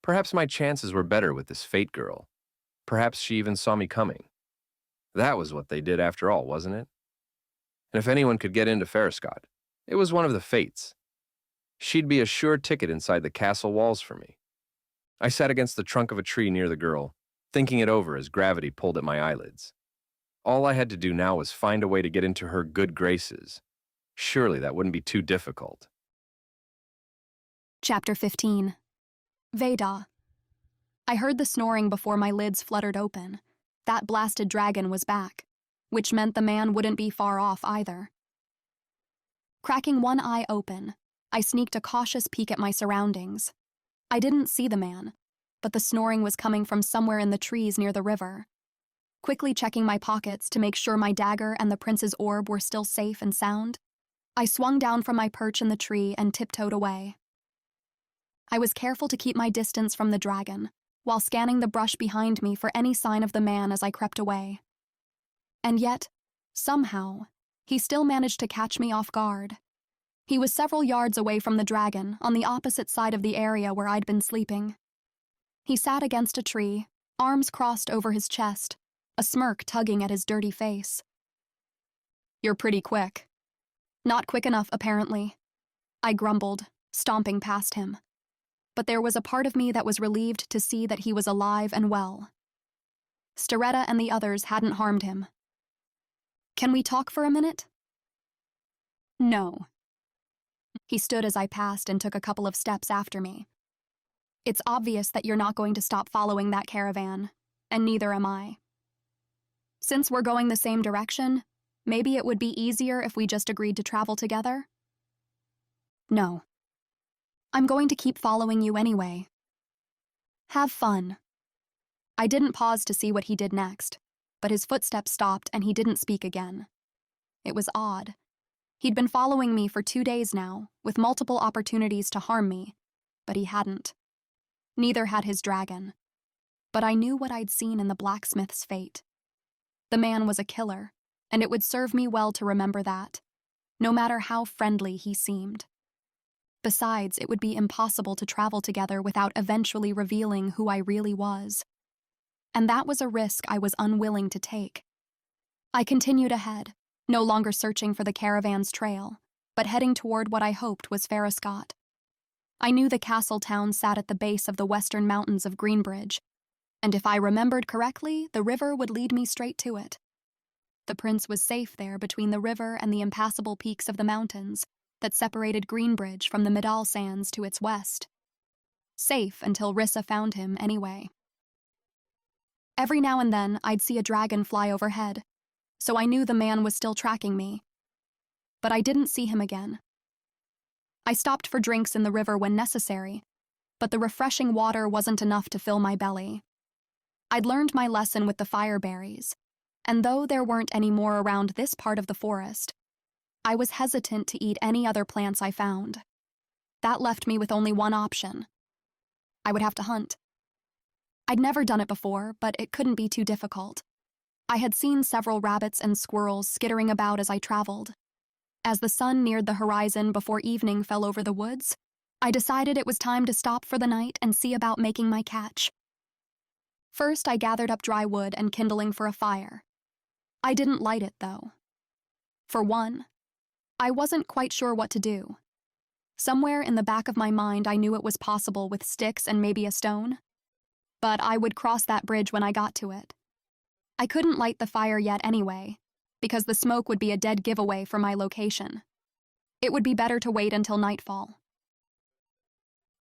Perhaps my chances were better with this Fate girl. Perhaps she even saw me coming. That was what they did after all, wasn't it? And if anyone could get into Foscott, it was one of the Fates. She'd be a sure ticket inside the castle walls for me. I sat against the trunk of a tree near the girl, thinking it over as gravity pulled at my eyelids. All I had to do now was find a way to get into her good graces. Surely that wouldn't be too difficult. Chapter 15. Vaeda. I heard the snoring before my lids fluttered open. That blasted dragon was back, which meant the man wouldn't be far off either. Cracking one eye open, I sneaked a cautious peek at my surroundings. I didn't see the man, but the snoring was coming from somewhere in the trees near the river. Quickly checking my pockets to make sure my dagger and the prince's orb were still safe and sound, I swung down from my perch in the tree and tiptoed away. I was careful to keep my distance from the dragon, while scanning the brush behind me for any sign of the man as I crept away. And yet, somehow, he still managed to catch me off guard. He was several yards away from the dragon, on the opposite side of the area where I'd been sleeping. He sat against a tree, arms crossed over his chest, a smirk tugging at his dirty face. "You're pretty quick." "Not quick enough, apparently," I grumbled, stomping past him. But there was a part of me that was relieved to see that he was alive and well. Staretta and the others hadn't harmed him. "Can we talk for a minute?" "No." He stood as I passed and took a couple of steps after me. "It's obvious that you're not going to stop following that caravan, and neither am I. Since we're going the same direction, Maybe it would be easier if we just agreed to travel together? No. I'm going to keep following you anyway. Have fun. I didn't pause to see what he did next, but his footsteps stopped and he didn't speak again. It was odd. He'd been following me for 2 days now, with multiple opportunities to harm me, but he hadn't. Neither had his dragon. But I knew what I'd seen in the blacksmith's fate. The man was a killer, and it would serve me well to remember that, no matter how friendly he seemed. Besides, it would be impossible to travel together without eventually revealing who I really was. And that was a risk I was unwilling to take. I continued ahead, no longer searching for the caravan's trail, but heading toward what I hoped was Foscott. I knew the castle town sat at the base of the western mountains of Greenbridge, and if I remembered correctly, the river would lead me straight to it. The prince was safe there between the river and the impassable peaks of the mountains that separated Greenbridge from the Midal Sands to its west. Safe until Rissa found him anyway. Every now and then, I'd see a dragon fly overhead, so I knew the man was still tracking me. But I didn't see him again. I stopped for drinks in the river when necessary, but the refreshing water wasn't enough to fill my belly. I'd learned my lesson with the fireberries, and though there weren't any more around this part of the forest, I was hesitant to eat any other plants I found. That left me with only one option. I would have to hunt. I'd never done it before, but it couldn't be too difficult. I had seen several rabbits and squirrels skittering about as I traveled. As the sun neared the horizon before evening fell over the woods, I decided it was time to stop for the night and see about making my catch. First, I gathered up dry wood and kindling for a fire. I didn't light it, though. For one, I wasn't quite sure what to do. Somewhere in the back of my mind, I knew it was possible with sticks and maybe a stone. But I would cross that bridge when I got to it. I couldn't light the fire yet anyway, because the smoke would be a dead giveaway for my location. It would be better to wait until nightfall.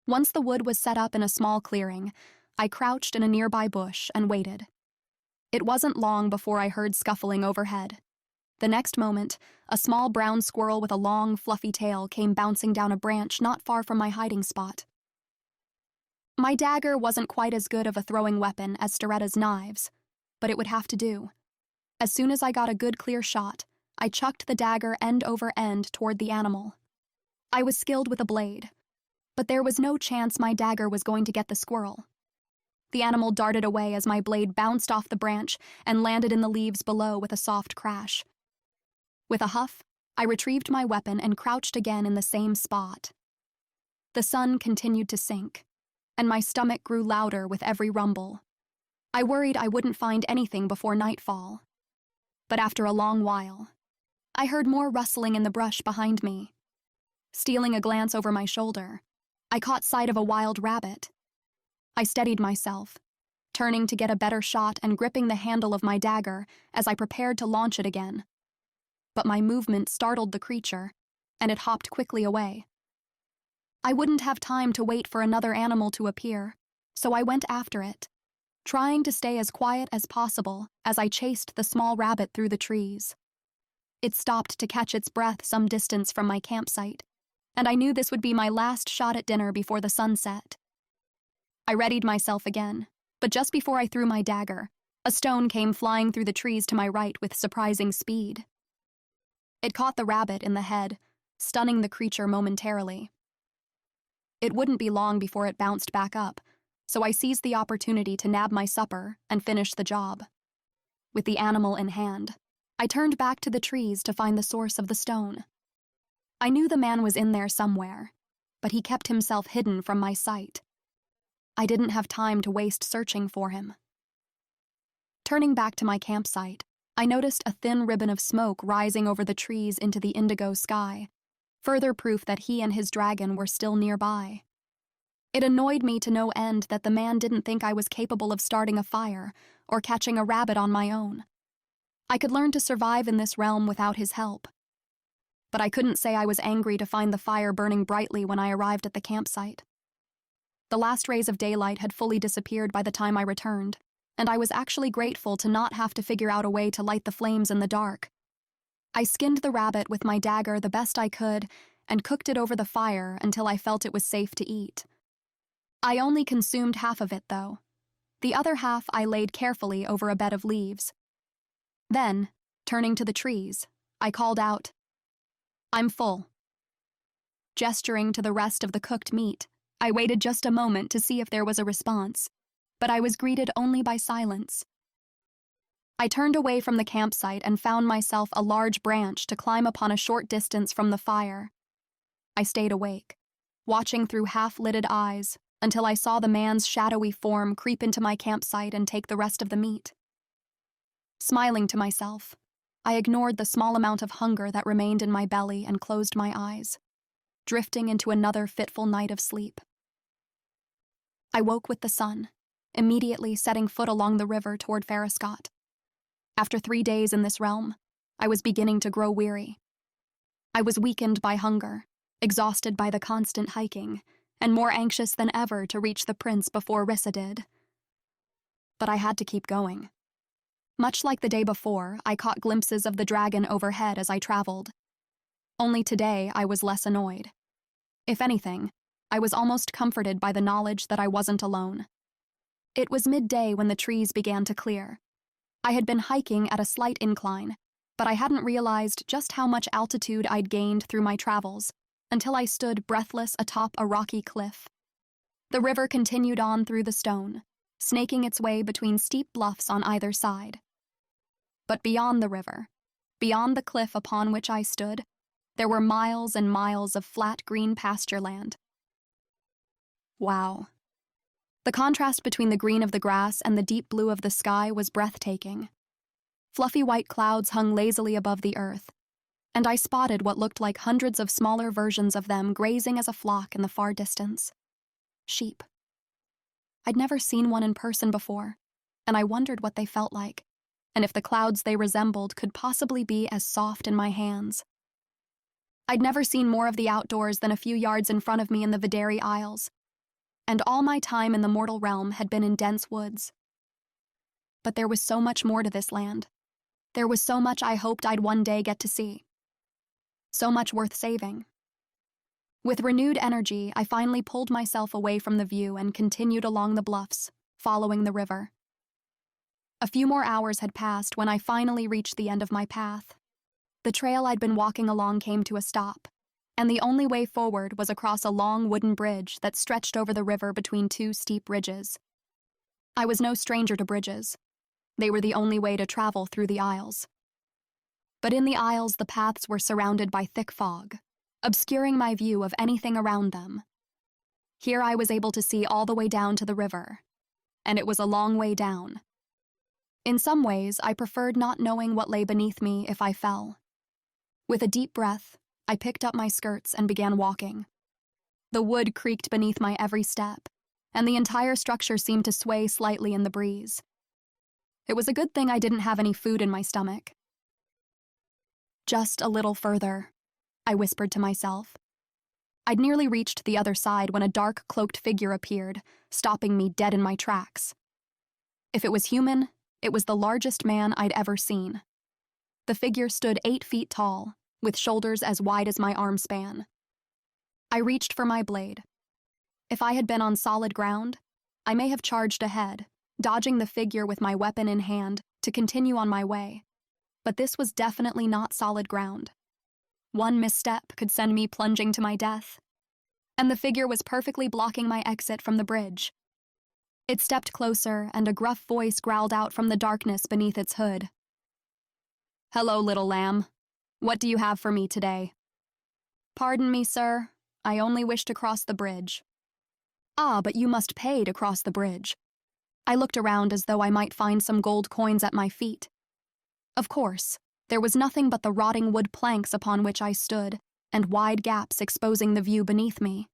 Once the wood was set up in a small clearing, I crouched in a nearby bush and waited. It wasn't long before I heard scuffling overhead. The next moment, a small brown squirrel with a long, fluffy tail came bouncing down a branch not far from my hiding spot. My dagger wasn't quite as good of a throwing weapon as Storetta's knives, but it would have to do. As soon as I got a good clear shot, I chucked the dagger end over end toward the animal. I was skilled with a blade, but there was no chance my dagger was going to get the squirrel. The animal darted away as my blade bounced off the branch and landed in the leaves below with a soft crash. With a huff, I retrieved my weapon and crouched again in the same spot. The sun continued to sink, and my stomach grew louder with every rumble. I worried I wouldn't find anything before nightfall. But after a long while, I heard more rustling in the brush behind me. Stealing a glance over my shoulder, I caught sight of a wild rabbit. I steadied myself, turning to get a better shot and gripping the handle of my dagger as I prepared to launch it again. But my movement startled the creature, and it hopped quickly away. I wouldn't have time to wait for another animal to appear, so I went after it, trying to stay as quiet as possible as I chased the small rabbit through the trees. It stopped to catch its breath some distance from my campsite, and I knew this would be my last shot at dinner before the sun set. I readied myself again, but just before I threw my dagger, a stone came flying through the trees to my right with surprising speed. It caught the rabbit in the head, stunning the creature momentarily. It wouldn't be long before it bounced back up, so I seized the opportunity to nab my supper and finish the job. With the animal in hand, I turned back to the trees to find the source of the stone. I knew the man was in there somewhere, but he kept himself hidden from my sight. I didn't have time to waste searching for him. Turning back to my campsite, I noticed a thin ribbon of smoke rising over the trees into the indigo sky, further proof that he and his dragon were still nearby. It annoyed me to no end that the man didn't think I was capable of starting a fire or catching a rabbit on my own. I could learn to survive in this realm without his help. But I couldn't say I was angry to find the fire burning brightly when I arrived at the campsite. The last rays of daylight had fully disappeared by the time I returned, and I was actually grateful to not have to figure out a way to light the flames in the dark. I skinned the rabbit with my dagger the best I could and cooked it over the fire until I felt it was safe to eat. I only consumed half of it, though. The other half I laid carefully over a bed of leaves. Then, turning to the trees, I called out, "I'm full." Gesturing to the rest of the cooked meat, I waited just a moment to see if there was a response, but I was greeted only by silence. I turned away from the campsite and found myself a large branch to climb upon a short distance from the fire. I stayed awake, watching through half-lidded eyes until I saw the man's shadowy form creep into my campsite and take the rest of the meat. Smiling to myself, I ignored the small amount of hunger that remained in my belly and closed my eyes, drifting into another fitful night of sleep. I woke with the sun, immediately setting foot along the river toward Foscott. After 3 days in this realm, I was beginning to grow weary. I was weakened by hunger, exhausted by the constant hiking, and more anxious than ever to reach the prince before Rissa did. But I had to keep going. Much like the day before, I caught glimpses of the dragon overhead as I traveled. Only today I was less annoyed. If anything, I was almost comforted by the knowledge that I wasn't alone. It was midday when the trees began to clear. I had been hiking at a slight incline, but I hadn't realized just how much altitude I'd gained through my travels until I stood breathless atop a rocky cliff. The river continued on through the stone, snaking its way between steep bluffs on either side. But beyond the river, beyond the cliff upon which I stood, there were miles and miles of flat green pasture land. Wow. The contrast between the green of the grass and the deep blue of the sky was breathtaking. Fluffy white clouds hung lazily above the earth, and I spotted what looked like hundreds of smaller versions of them grazing as a flock in the far distance. Sheep. I'd never seen one in person before, and I wondered what they felt like, and if the clouds they resembled could possibly be as soft in my hands. I'd never seen more of the outdoors than a few yards in front of me in the Vaeda Isles, and all my time in the mortal realm had been in dense woods. But there was so much more to this land. There was so much I hoped I'd one day get to see. So much worth saving. With renewed energy, I finally pulled myself away from the view and continued along the bluffs, following the river. A few more hours had passed when I finally reached the end of my path. The trail I'd been walking along came to a stop, and the only way forward was across a long wooden bridge that stretched over the river between two steep ridges. I was no stranger to bridges. They were the only way to travel through the Isles. But in the Isles, the paths were surrounded by thick fog, obscuring my view of anything around them. Here I was able to see all the way down to the river, and it was a long way down. In some ways, I preferred not knowing what lay beneath me if I fell. With a deep breath, I picked up my skirts and began walking. The wood creaked beneath my every step, and the entire structure seemed to sway slightly in the breeze. It was a good thing I didn't have any food in my stomach. Just a little further, I whispered to myself. I'd nearly reached the other side when a dark, cloaked figure appeared, stopping me dead in my tracks. If it was human, it was the largest man I'd ever seen. The figure stood 8 feet tall, with shoulders as wide as my arm span. I reached for my blade. If I had been on solid ground, I may have charged ahead, dodging the figure with my weapon in hand to continue on my way. But this was definitely not solid ground. One misstep could send me plunging to my death. And the figure was perfectly blocking my exit from the bridge. It stepped closer, and a gruff voice growled out from the darkness beneath its hood. "Hello, little lamb. What do you have for me today?" "Pardon me, sir. I only wish to cross the bridge." "Ah, but you must pay to cross the bridge." I looked around as though I might find some gold coins at my feet. Of course, there was nothing but the rotting wood planks upon which I stood, and wide gaps exposing the view beneath me.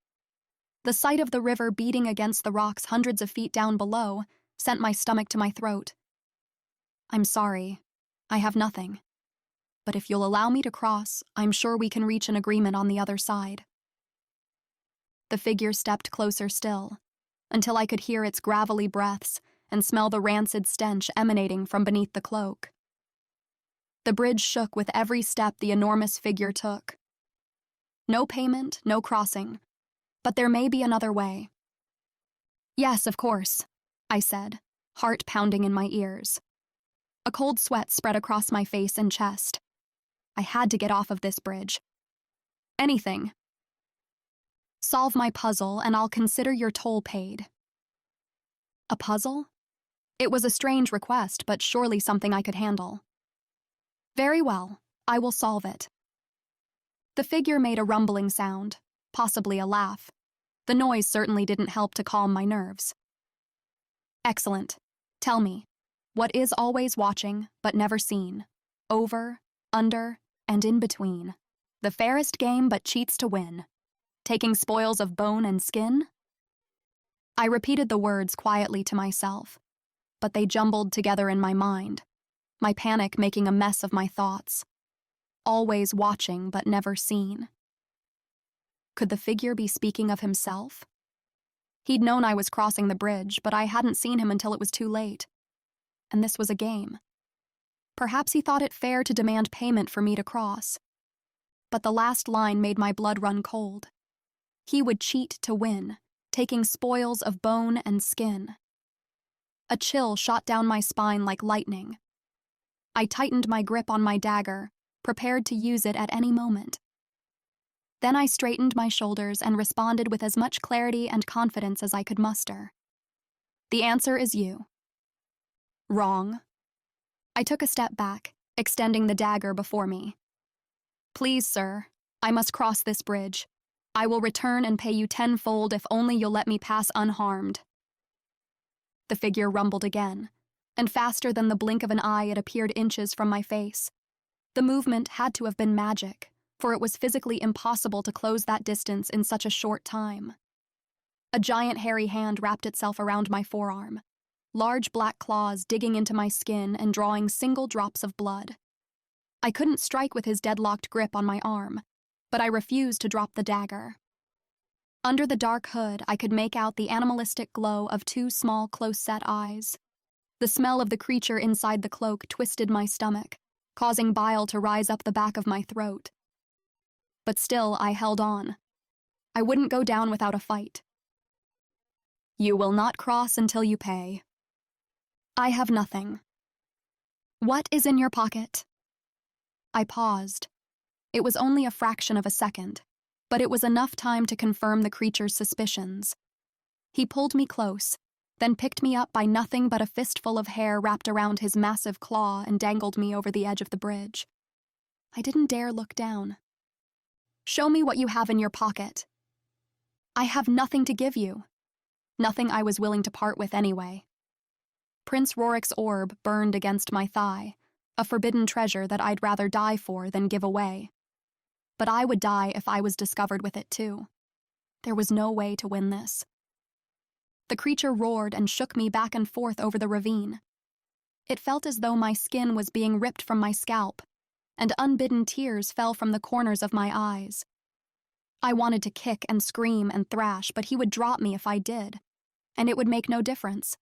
The sight of the river beating against the rocks hundreds of feet down below sent my stomach to my throat. "I'm sorry. I have nothing. But if you'll allow me to cross, I'm sure we can reach an agreement on the other side." The figure stepped closer still, until I could hear its gravelly breaths and smell the rancid stench emanating from beneath the cloak. The bridge shook with every step the enormous figure took. No payment, no crossing. But there may be another way. Yes, of course, I said, heart pounding in my ears. A cold sweat spread across my face and chest. I had to get off of this bridge. Anything. Solve my puzzle and I'll consider your toll paid. A puzzle? It was a strange request, but surely something I could handle. Very well, I will solve it. The figure made a rumbling sound, possibly a laugh. The noise certainly didn't help to calm my nerves. Excellent. Tell me, what is always watching but never seen? Over, under, and in between. The fairest game but cheats to win. Taking spoils of bone and skin? I repeated the words quietly to myself, but they jumbled together in my mind, my panic making a mess of my thoughts. Always watching but never seen. Could the figure be speaking of himself? He'd known I was crossing the bridge, but I hadn't seen him until it was too late. And this was a game. Perhaps he thought it fair to demand payment for me to cross. But the last line made my blood run cold. He would cheat to win, taking spoils of bone and skin. A chill shot down my spine like lightning. I tightened my grip on my dagger, prepared to use it at any moment. Then I straightened my shoulders and responded with as much clarity and confidence as I could muster. The answer is you. Wrong. I took a step back, extending the dagger before me. Please, sir, I must cross this bridge. I will return and pay you tenfold if only you'll let me pass unharmed. The figure rumbled again, and faster than the blink of an eye it appeared inches from my face. The movement had to have been magic, for it was physically impossible to close that distance in such a short time. A giant hairy hand wrapped itself around my forearm, large black claws digging into my skin and drawing single drops of blood. I couldn't strike with his deadlocked grip on my arm, but I refused to drop the dagger. Under the dark hood, I could make out the animalistic glow of two small, close-set eyes. The smell of the creature inside the cloak twisted my stomach, causing bile to rise up the back of my throat. But still, I held on. I wouldn't go down without a fight. You will not cross until you pay. I have nothing. What is in your pocket? I paused. It was only a fraction of a second, but it was enough time to confirm the creature's suspicions. He pulled me close, then picked me up by nothing but a fistful of hair wrapped around his massive claw and dangled me over the edge of the bridge. I didn't dare look down. Show me what you have in your pocket. I have nothing to give you. Nothing I was willing to part with anyway. Prince Rorik's orb burned against my thigh, a forbidden treasure that I'd rather die for than give away. But I would die if I was discovered with it too. There was no way to win this. The creature roared and shook me back and forth over the ravine. It felt as though my skin was being ripped from my scalp, and unbidden tears fell from the corners of my eyes. I wanted to kick and scream and thrash, but he would drop me if I did, and it would make no difference.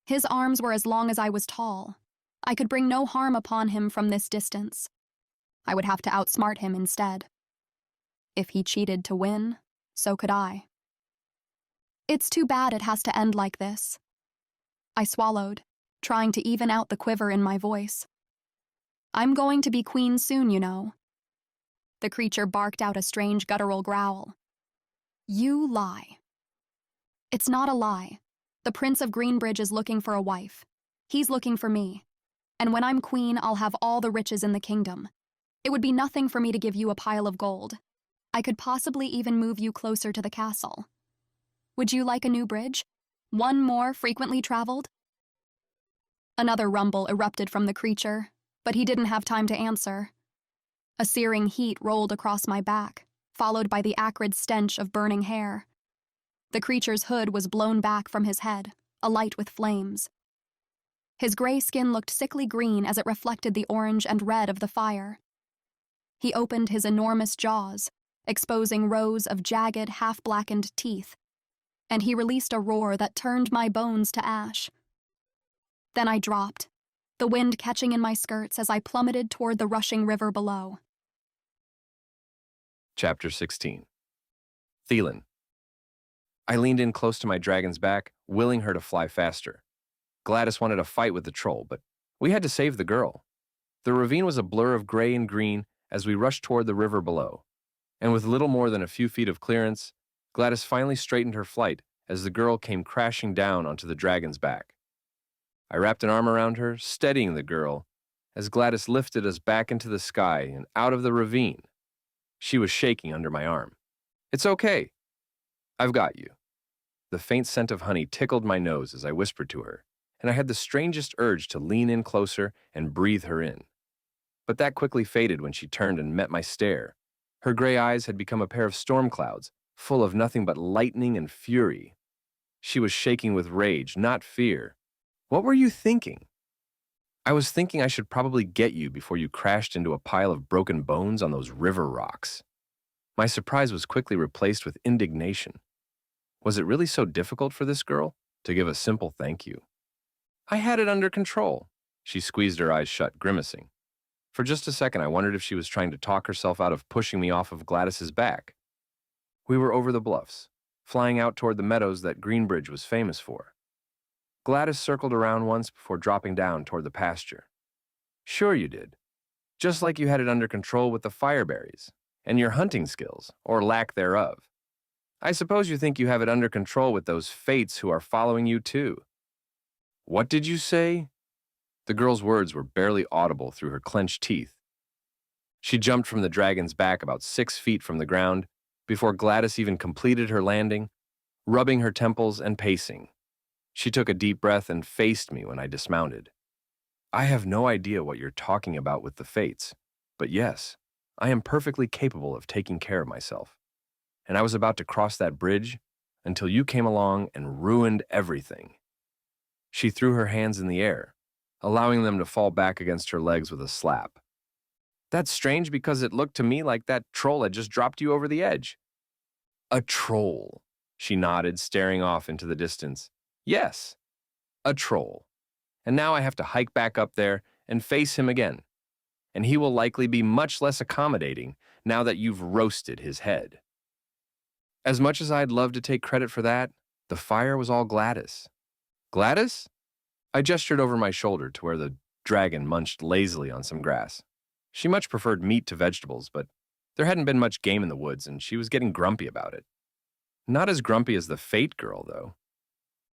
His arms were as long as I was tall. I could bring no harm upon him from this distance. I would have to outsmart him instead. If he cheated to win, so could I. It's too bad it has to end like this. I swallowed, trying to even out the quiver in my voice. I'm going to be queen soon, you know. The creature barked out a strange guttural growl. You lie. It's not a lie. The Prince of Greenbridge is looking for a wife. He's looking for me. And when I'm queen, I'll have all the riches in the kingdom. It would be nothing for me to give you a pile of gold. I could possibly even move you closer to the castle. Would you like a new bridge? One more frequently traveled? Another rumble erupted from the creature, but he didn't have time to answer. A searing heat rolled across my back, followed by the acrid stench of burning hair. The creature's hood was blown back from his head, alight with flames. His gray skin looked sickly green as it reflected the orange and red of the fire. He opened his enormous jaws, exposing rows of jagged, half-blackened teeth, and he released a roar that turned my bones to ash. Then I dropped, the wind catching in my skirts as I plummeted toward the rushing river below. Chapter 16. Theilen. I leaned in close to my dragon's back, willing her to fly faster. Gladys wanted a fight with the troll, but we had to save the girl. The ravine was a blur of gray and green as we rushed toward the river below, and with little more than a few feet of clearance, Gladys finally straightened her flight as the girl came crashing down onto the dragon's back. I wrapped an arm around her, steadying the girl, as Gladys lifted us back into the sky and out of the ravine. She was shaking under my arm. "It's okay. I've got you." The faint scent of honey tickled my nose as I whispered to her, and I had the strangest urge to lean in closer and breathe her in. But that quickly faded when she turned and met my stare. Her gray eyes had become a pair of storm clouds, full of nothing but lightning and fury. She was shaking with rage, not fear. "What were you thinking?" "I was thinking I should probably get you before you crashed into a pile of broken bones on those river rocks." My surprise was quickly replaced with indignation. Was it really so difficult for this girl to give a simple thank you? "I had it under control." She squeezed her eyes shut, grimacing. For just a second, I wondered if she was trying to talk herself out of pushing me off of Gladys's back. We were over the bluffs, flying out toward the meadows that Greenbridge was famous for. Gladys circled around once before dropping down toward the pasture. "Sure you did. Just like you had it under control with the fireberries and your hunting skills, or lack thereof. I suppose you think you have it under control with those fates who are following you too." "What did you say?" The girl's words were barely audible through her clenched teeth. She jumped from the dragon's back about 6 feet from the ground before Gladys even completed her landing, rubbing her temples and pacing. She took a deep breath and faced me when I dismounted. "I have no idea what you're talking about with the fates, but yes, I am perfectly capable of taking care of myself. And I was about to cross that bridge until you came along and ruined everything." She threw her hands in the air, allowing them to fall back against her legs with a slap. "That's strange because it looked to me like that troll had just dropped you over the edge." "A troll," she nodded, staring off into the distance. "Yes, a troll. And now I have to hike back up there and face him again. And he will likely be much less accommodating now that you've roasted his head." As much as I'd love to take credit for that, the fire was all Gladys. "Gladys?" I gestured over my shoulder to where the dragon munched lazily on some grass. She much preferred meat to vegetables, but there hadn't been much game in the woods, and she was getting grumpy about it. Not as grumpy as the Fate girl, though.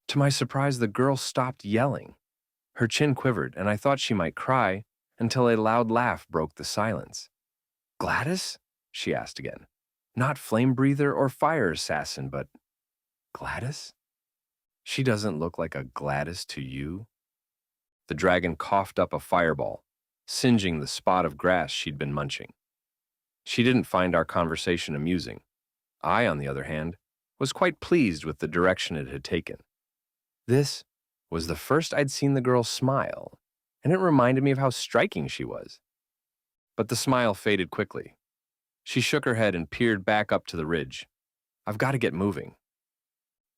To my surprise, the girl stopped yelling. Her chin quivered, and I thought she might cry until a loud laugh broke the silence. "Gladys?" she asked again. "Not flame breather or fire assassin, but Gladys? She doesn't look like a Gladys to you?" The dragon coughed up a fireball, singeing the spot of grass she'd been munching. She didn't find our conversation amusing. I, on the other hand, was quite pleased with the direction it had taken. This was the first I'd seen the girl smile, and it reminded me of how striking she was. But the smile faded quickly. She shook her head and peered back up to the ridge. "I've got to get moving."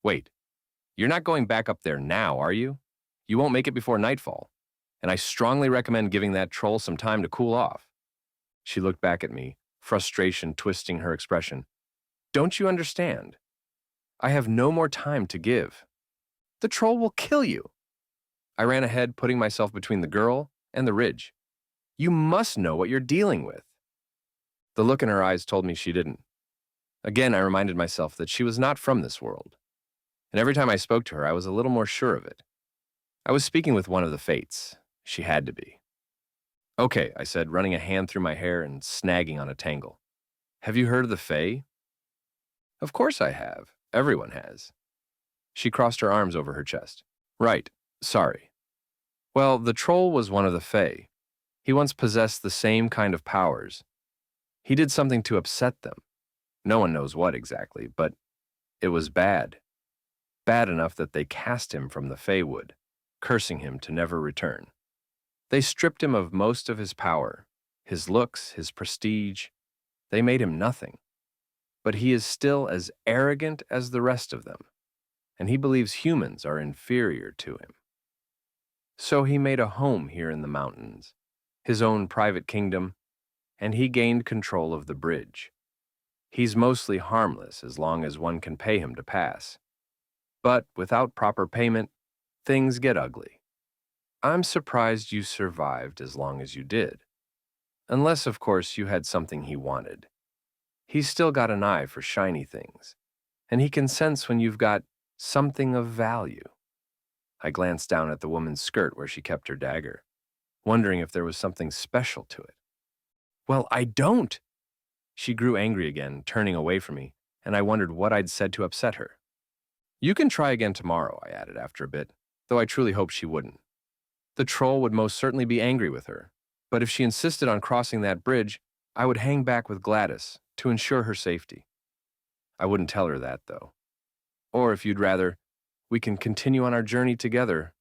"Wait, you're not going back up there now, are you? You won't make it before nightfall, and I strongly recommend giving that troll some time to cool off." She looked back at me, frustration twisting her expression. "Don't you understand? I have no more time to give. The troll will kill you." I ran ahead, putting myself between the girl and the ridge. "You must know what you're dealing with." The look in her eyes told me she didn't. Again, I reminded myself that she was not from this world. And every time I spoke to her, I was a little more sure of it. I was speaking with one of the fates. She had to be. "Okay," I said, running a hand through my hair and snagging on a tangle. "Have you heard of the Fae?" "Of course I have. Everyone has." She crossed her arms over her chest. "Right. Sorry. Well, the troll was one of the Fae. He once possessed the same kind of powers. He did something to upset them. No one knows what exactly, but it was bad. Bad enough that they cast him from the Feywood, cursing him to never return. They stripped him of most of his power, his looks, his prestige. They made him nothing. But he is still as arrogant as the rest of them, and he believes humans are inferior to him." So he made a home here in the mountains, his own private kingdom, and he gained control of the bridge. He's mostly harmless as long as one can pay him to pass. But without proper payment, things get ugly. I'm surprised you survived as long as you did. Unless, of course, you had something he wanted. He's still got an eye for shiny things, and he can sense when you've got something of value. I glanced down at the woman's skirt where she kept her dagger, wondering if there was something special to it. Well, I don't! She grew angry again, turning away from me, and I wondered what I'd said to upset her. You can try again tomorrow, I added after a bit, though I truly hoped she wouldn't. The troll would most certainly be angry with her, but if she insisted on crossing that bridge, I would hang back with Gladys to ensure her safety. I wouldn't tell her that, though. Or if you'd rather, we can continue on our journey together.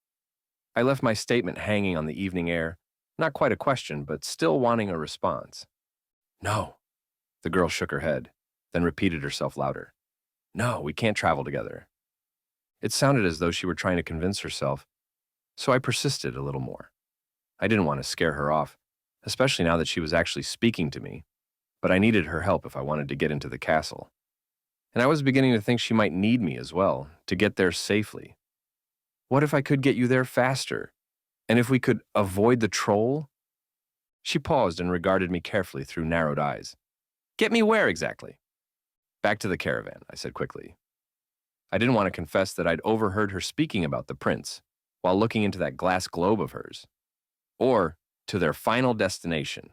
I left my statement hanging on the evening air, not quite a question, but still wanting a response. No. The girl shook her head, then repeated herself louder. No, we can't travel together. It sounded as though she were trying to convince herself, so I persisted a little more. I didn't want to scare her off, especially now that she was actually speaking to me, but I needed her help if I wanted to get into the castle. And I was beginning to think she might need me as well, to get there safely. What if I could get you there faster? And if we could avoid the troll? She paused and regarded me carefully through narrowed eyes. Get me where exactly? Back to the caravan, I said quickly. I didn't want to confess that I'd overheard her speaking about the prince while looking into that glass globe of hers. Or to their final destination.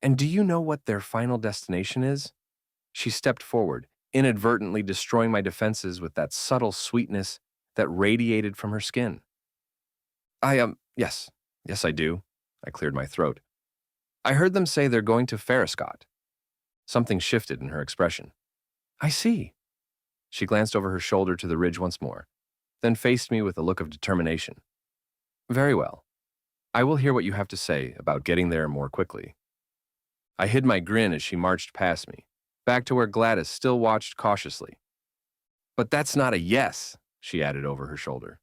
And do you know what their final destination is? She stepped forward, inadvertently destroying my defenses with that subtle sweetness that radiated from her skin. Yes, I do. I cleared my throat. I heard them say they're going to Foscott. Something shifted in her expression. I see. She glanced over her shoulder to the ridge once more, then faced me with a look of determination. Very well. I will hear what you have to say about getting there more quickly. I hid my grin as she marched past me, back to where Gladys still watched cautiously. But that's not a yes, she added over her shoulder.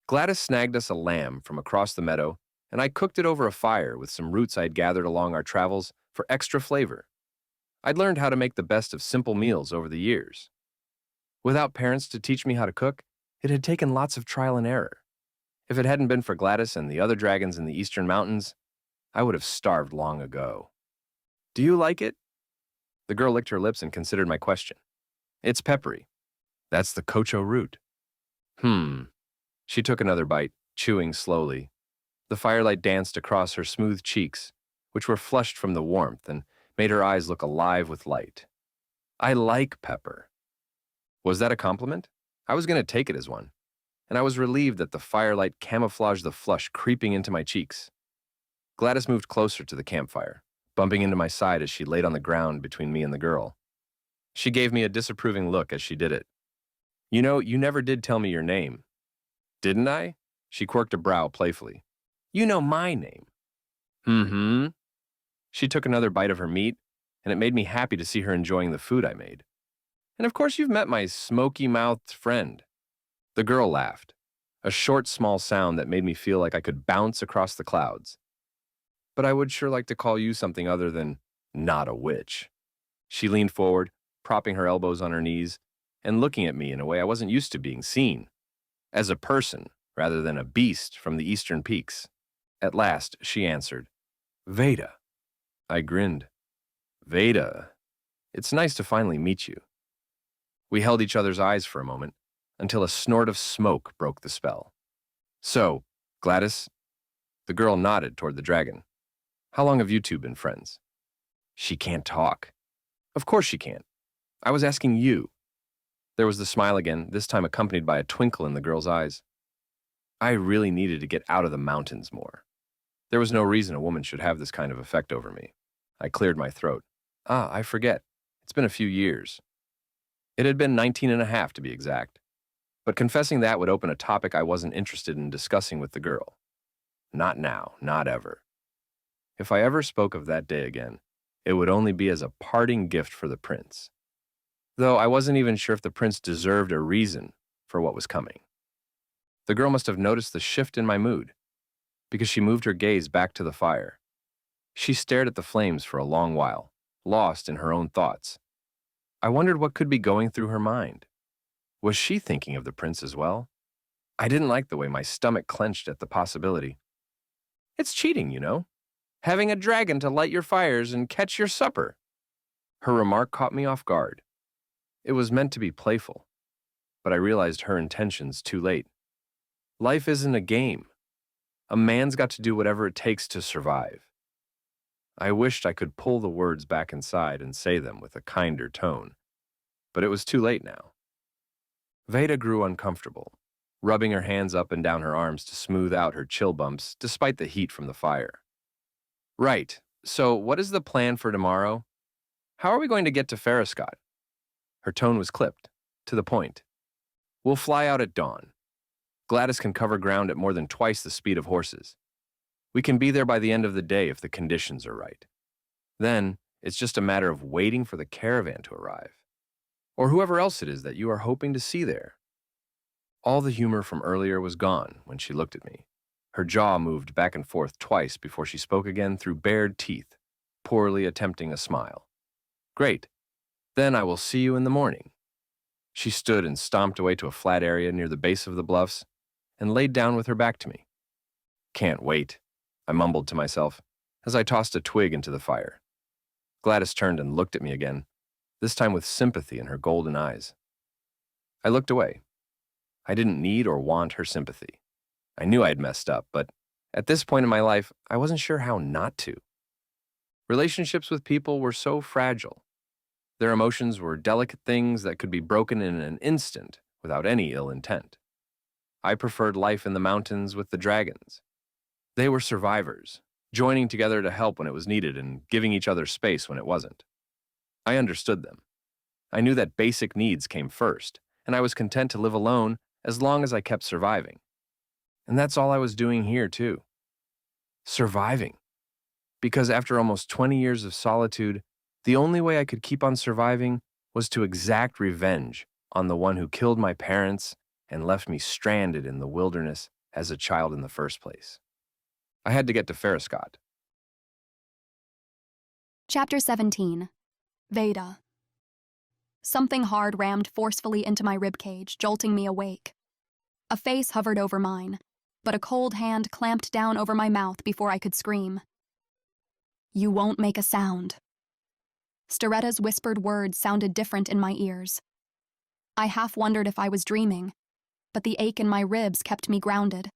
Gladys snagged us a lamb from across the meadow, and I cooked it over a fire with some roots I'd gathered along our travels for extra flavor. I'd learned how to make the best of simple meals over the years. Without parents to teach me how to cook, it had taken lots of trial and error. If it hadn't been for Gladys and the other dragons in the eastern mountains, I would have starved long ago. Do you like it? The girl licked her lips and considered my question. It's peppery. That's the kocho root. She took another bite, chewing slowly. The firelight danced across her smooth cheeks, which were flushed from the warmth and made her eyes look alive with light. I like pepper. Was that a compliment? I was going to take it as one, and I was relieved that the firelight camouflaged the flush creeping into my cheeks. Gladys moved closer to the campfire, bumping into my side as she laid on the ground between me and the girl. She gave me a disapproving look as she did it. You know, you never did tell me your name. Didn't I? She quirked a brow playfully. You know my name. Mm-hmm. She took another bite of her meat, and it made me happy to see her enjoying the food I made. And of course you've met my smoky-mouthed friend. The girl laughed, a short, small sound that made me feel like I could bounce across the clouds. But I would sure like to call you something other than not a witch. She leaned forward, propping her elbows on her knees, and looking at me in a way I wasn't used to being seen, as a person rather than a beast from the eastern peaks. At last, she answered, Vaeda. I grinned. Vaeda. It's nice to finally meet you. We held each other's eyes for a moment, until a snort of smoke broke the spell. So, Gladys? The girl nodded toward the dragon. How long have you two been friends? She can't talk. Of course she can't. I was asking you. There was the smile again, this time accompanied by a twinkle in the girl's eyes. I really needed to get out of the mountains more. There was no reason a woman should have this kind of effect over me. I cleared my throat. I forget. It's been a few years. It had been 19 and a half to be exact. But confessing that would open a topic I wasn't interested in discussing with the girl. Not now, not ever. If I ever spoke of that day again, it would only be as a parting gift for the prince. Though I wasn't even sure if the prince deserved a reason for what was coming. The girl must have noticed the shift in my mood, because she moved her gaze back to the fire. She stared at the flames for a long while, lost in her own thoughts. I wondered what could be going through her mind. Was she thinking of the prince as well? I didn't like the way my stomach clenched at the possibility. It's cheating, you know. Having a dragon to light your fires and catch your supper. Her remark caught me off guard. It was meant to be playful, but I realized her intentions too late. Life isn't a game. A man's got to do whatever it takes to survive. I wished I could pull the words back inside and say them with a kinder tone, but it was too late now. Vaeda grew uncomfortable, rubbing her hands up and down her arms to smooth out her chill bumps despite the heat from the fire. Right, so what is the plan for tomorrow? How are we going to get to Foscott? Her tone was clipped, to the point. We'll fly out at dawn. Gladys can cover ground at more than twice the speed of horses. We can be there by the end of the day if the conditions are right. Then, it's just a matter of waiting for the caravan to arrive. Or whoever else it is that you are hoping to see there. All the humor from earlier was gone when she looked at me. Her jaw moved back and forth twice before she spoke again through bared teeth, poorly attempting a smile. Great. Then I will see you in the morning. She stood and stomped away to a flat area near the base of the bluffs and laid down with her back to me. Can't wait, I mumbled to myself as I tossed a twig into the fire. Gladys turned and looked at me again, this time with sympathy in her golden eyes. I looked away. I didn't need or want her sympathy. I knew I'd messed up, but at this point in my life, I wasn't sure how not to. Relationships with people were so fragile. Their emotions were delicate things that could be broken in an instant without any ill intent. I preferred life in the mountains with the dragons. They were survivors, joining together to help when it was needed and giving each other space when it wasn't. I understood them. I knew that basic needs came first, and I was content to live alone as long as I kept surviving. And that's all I was doing here, too. Surviving. Because after almost 20 years of solitude, the only way I could keep on surviving was to exact revenge on the one who killed my parents and left me stranded in the wilderness as a child in the first place. I had to get to Foscott. Chapter 17. Vaeda. Something hard rammed forcefully into my ribcage, jolting me awake. A face hovered over mine, but a cold hand clamped down over my mouth before I could scream. You won't make a sound. Storetta's whispered words sounded different in my ears. I half wondered if I was dreaming, but the ache in my ribs kept me grounded.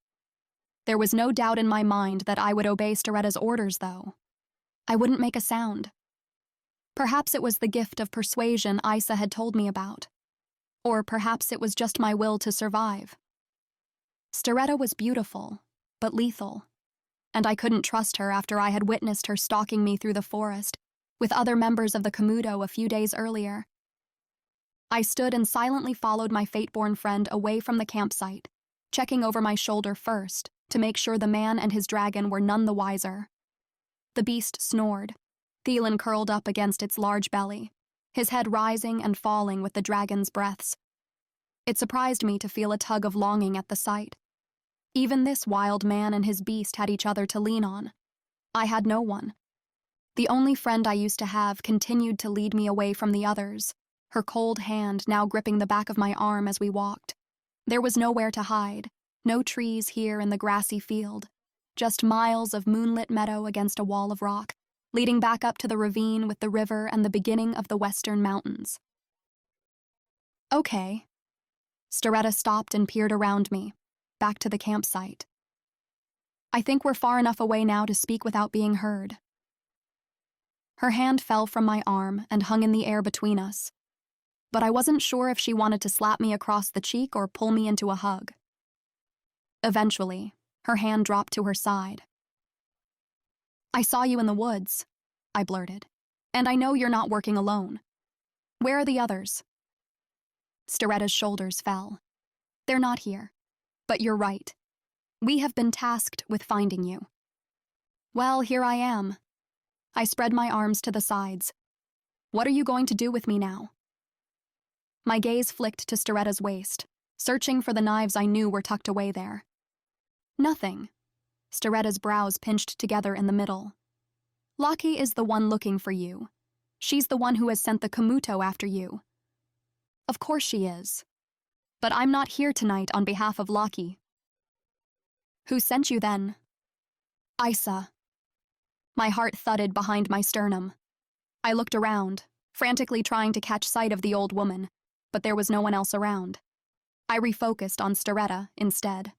There was no doubt in my mind that I would obey Storetta's orders, though. I wouldn't make a sound. Perhaps it was the gift of persuasion Isa had told me about. Or perhaps it was just my will to survive. Storetta was beautiful, but lethal, and I couldn't trust her after I had witnessed her stalking me through the forest with other members of the Komodo a few days earlier. I stood and silently followed my Fateborne friend away from the campsite, checking over my shoulder first to make sure the man and his dragon were none the wiser. The beast snored, Theilen curled up against its large belly, his head rising and falling with the dragon's breaths. It surprised me to feel a tug of longing at the sight. Even this wild man and his beast had each other to lean on. I had no one. The only friend I used to have continued to lead me away from the others, her cold hand now gripping the back of my arm as we walked. There was nowhere to hide, no trees here in the grassy field, just miles of moonlit meadow against a wall of rock, leading back up to the ravine with the river and the beginning of the western mountains. Okay. Storetta stopped and peered around me, back to the campsite. I think we're far enough away now to speak without being heard. Her hand fell from my arm and hung in the air between us, but I wasn't sure if she wanted to slap me across the cheek or pull me into a hug. Eventually, her hand dropped to her side. I saw you in the woods, I blurted, and I know you're not working alone. Where are the others? Storetta's shoulders fell. They're not here, but you're right. We have been tasked with finding you. Well, here I am. I spread my arms to the sides. What are you going to do with me now? My gaze flicked to Storetta's waist, searching for the knives I knew were tucked away there. Nothing. Storetta's brows pinched together in the middle. Lockie is the one looking for you. She's the one who has sent the Kamuto after you. Of course she is. But I'm not here tonight on behalf of Lockie. Who sent you then? Isa. My heart thudded behind my sternum. I looked around, frantically trying to catch sight of the old woman, but there was no one else around. I refocused on Storetta instead.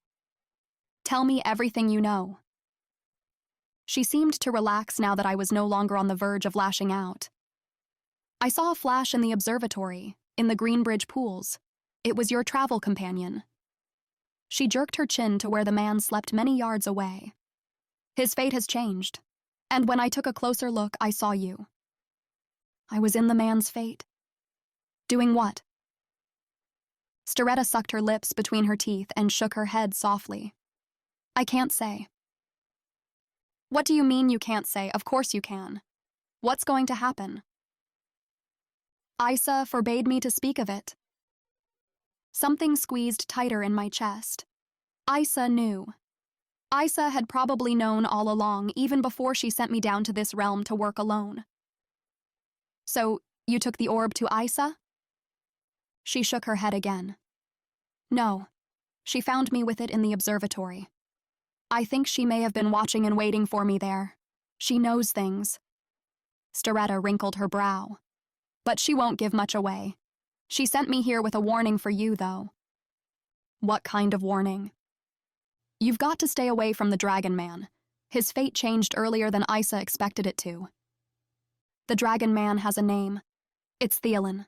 Tell me everything you know. She seemed to relax now that I was no longer on the verge of lashing out. I saw a flash in the observatory, in the Greenbridge pools. It was your travel companion. She jerked her chin to where the man slept many yards away. His fate has changed, and when I took a closer look, I saw you. I was in the man's fate. Doing what? Storetta sucked her lips between her teeth and shook her head softly. I can't say. What do you mean you can't say? Of course you can. What's going to happen? Isa forbade me to speak of it. Something squeezed tighter in my chest. Isa knew. Isa had probably known all along, even before she sent me down to this realm to work alone. So, you took the orb to Isa? She shook her head again. No. She found me with it in the observatory. I think she may have been watching and waiting for me there. She knows things. Storetta wrinkled her brow. But she won't give much away. She sent me here with a warning for you, though. What kind of warning? You've got to stay away from the Dragon Man. His fate changed earlier than Isa expected it to. The Dragon Man has a name. It's Theilen.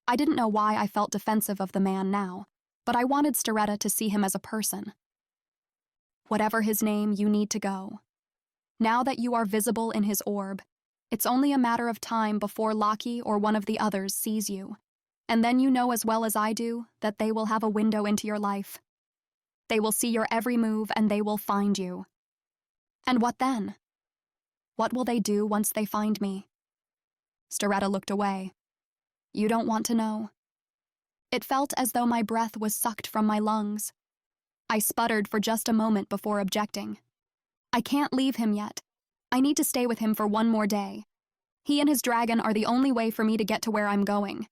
I didn't know why I felt defensive of the man now, but I wanted Storetta to see him as a person. Whatever his name, you need to go. Now that you are visible in his orb, it's only a matter of time before Lockie or one of the others sees you. And then you know as well as I do that they will have a window into your life. They will see your every move and they will find you. And what then? What will they do once they find me? Storetta looked away. You don't want to know. It felt as though my breath was sucked from my lungs. I sputtered for just a moment before objecting. I can't leave him yet. I need to stay with him for one more day. He and his dragon are the only way for me to get to where I'm going.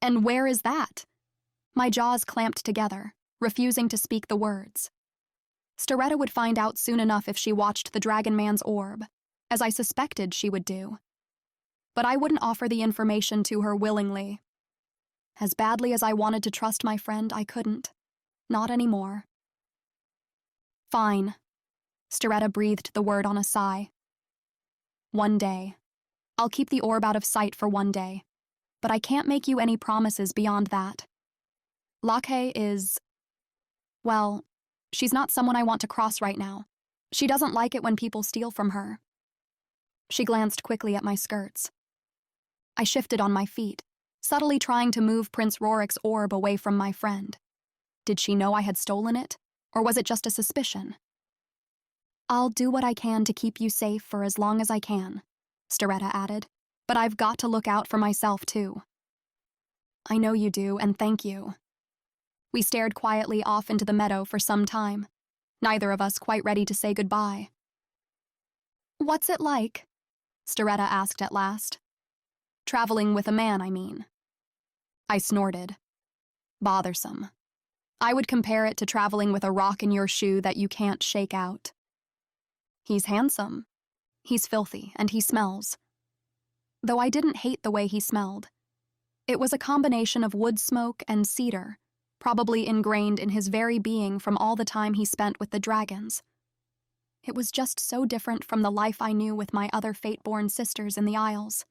And where is that? My jaws clamped together, refusing to speak the words. Storetta would find out soon enough if she watched the Dragon Man's orb, as I suspected she would do. But I wouldn't offer the information to her willingly. As badly as I wanted to trust my friend, I couldn't. Not anymore. Fine. Storetta breathed the word on a sigh. One day. I'll keep the orb out of sight for one day, but I can't make you any promises beyond that. Lockie is... well, she's not someone I want to cross right now. She doesn't like it when people steal from her. She glanced quickly at my skirts. I shifted on my feet, subtly trying to move Prince Rorik's orb away from my friend. Did she know I had stolen it, or was it just a suspicion? I'll do what I can to keep you safe for as long as I can, Storetta added, but I've got to look out for myself too. I know you do, and thank you. We stared quietly off into the meadow for some time, neither of us quite ready to say goodbye. What's it like? Storetta asked at last. Traveling with a man, I mean. I snorted. Bothersome. I would compare it to traveling with a rock in your shoe that you can't shake out. He's handsome. He's filthy, and he smells. Though I didn't hate the way he smelled. It was a combination of wood smoke and cedar, probably ingrained in his very being from all the time he spent with the dragons. It was just so different from the life I knew with my other Fateborne sisters in the Isles.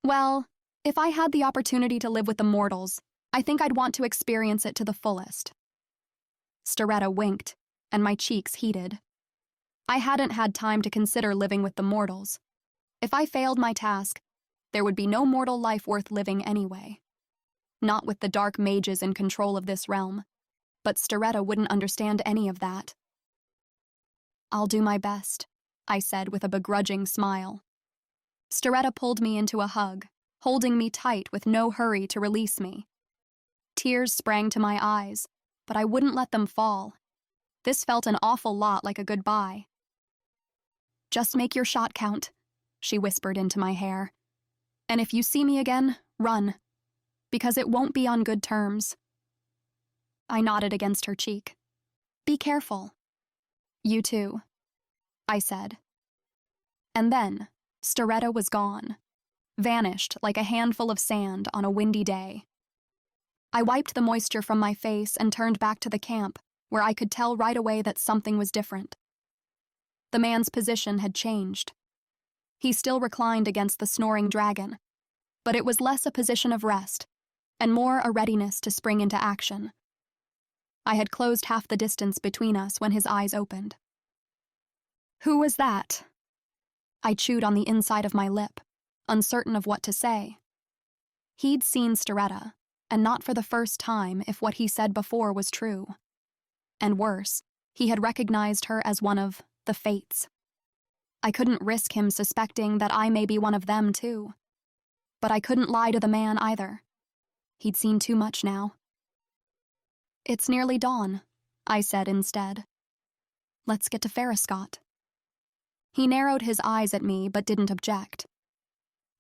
Well, if I had the opportunity to live with the mortals, I think I'd want to experience it to the fullest. Storetta winked, and my cheeks heated. I hadn't had time to consider living with the mortals. If I failed my task, there would be no mortal life worth living anyway. Not with the dark mages in control of this realm, but Storetta wouldn't understand any of that. I'll do my best, I said with a begrudging smile. Storetta pulled me into a hug, holding me tight with no hurry to release me. Tears sprang to my eyes, but I wouldn't let them fall. This felt an awful lot like a goodbye. "Just make your shot count," she whispered into my hair. "And if you see me again, run, because it won't be on good terms." I nodded against her cheek. "Be careful." "You too," I said. And then, Storetta was gone, vanished like a handful of sand on a windy day. I wiped the moisture from my face and turned back to the camp, where I could tell right away that something was different. The man's position had changed. He still reclined against the snoring dragon, but it was less a position of rest and more a readiness to spring into action. I had closed half the distance between us when his eyes opened. "Who was that?" I chewed on the inside of my lip, uncertain of what to say. He'd seen Storetta, and not for the first time if what he said before was true. And worse, he had recognized her as one of the Fates. I couldn't risk him suspecting that I may be one of them too. But I couldn't lie to the man either. He'd seen too much now. "It's nearly dawn," I said instead. "Let's get to Foscott." He narrowed his eyes at me but didn't object.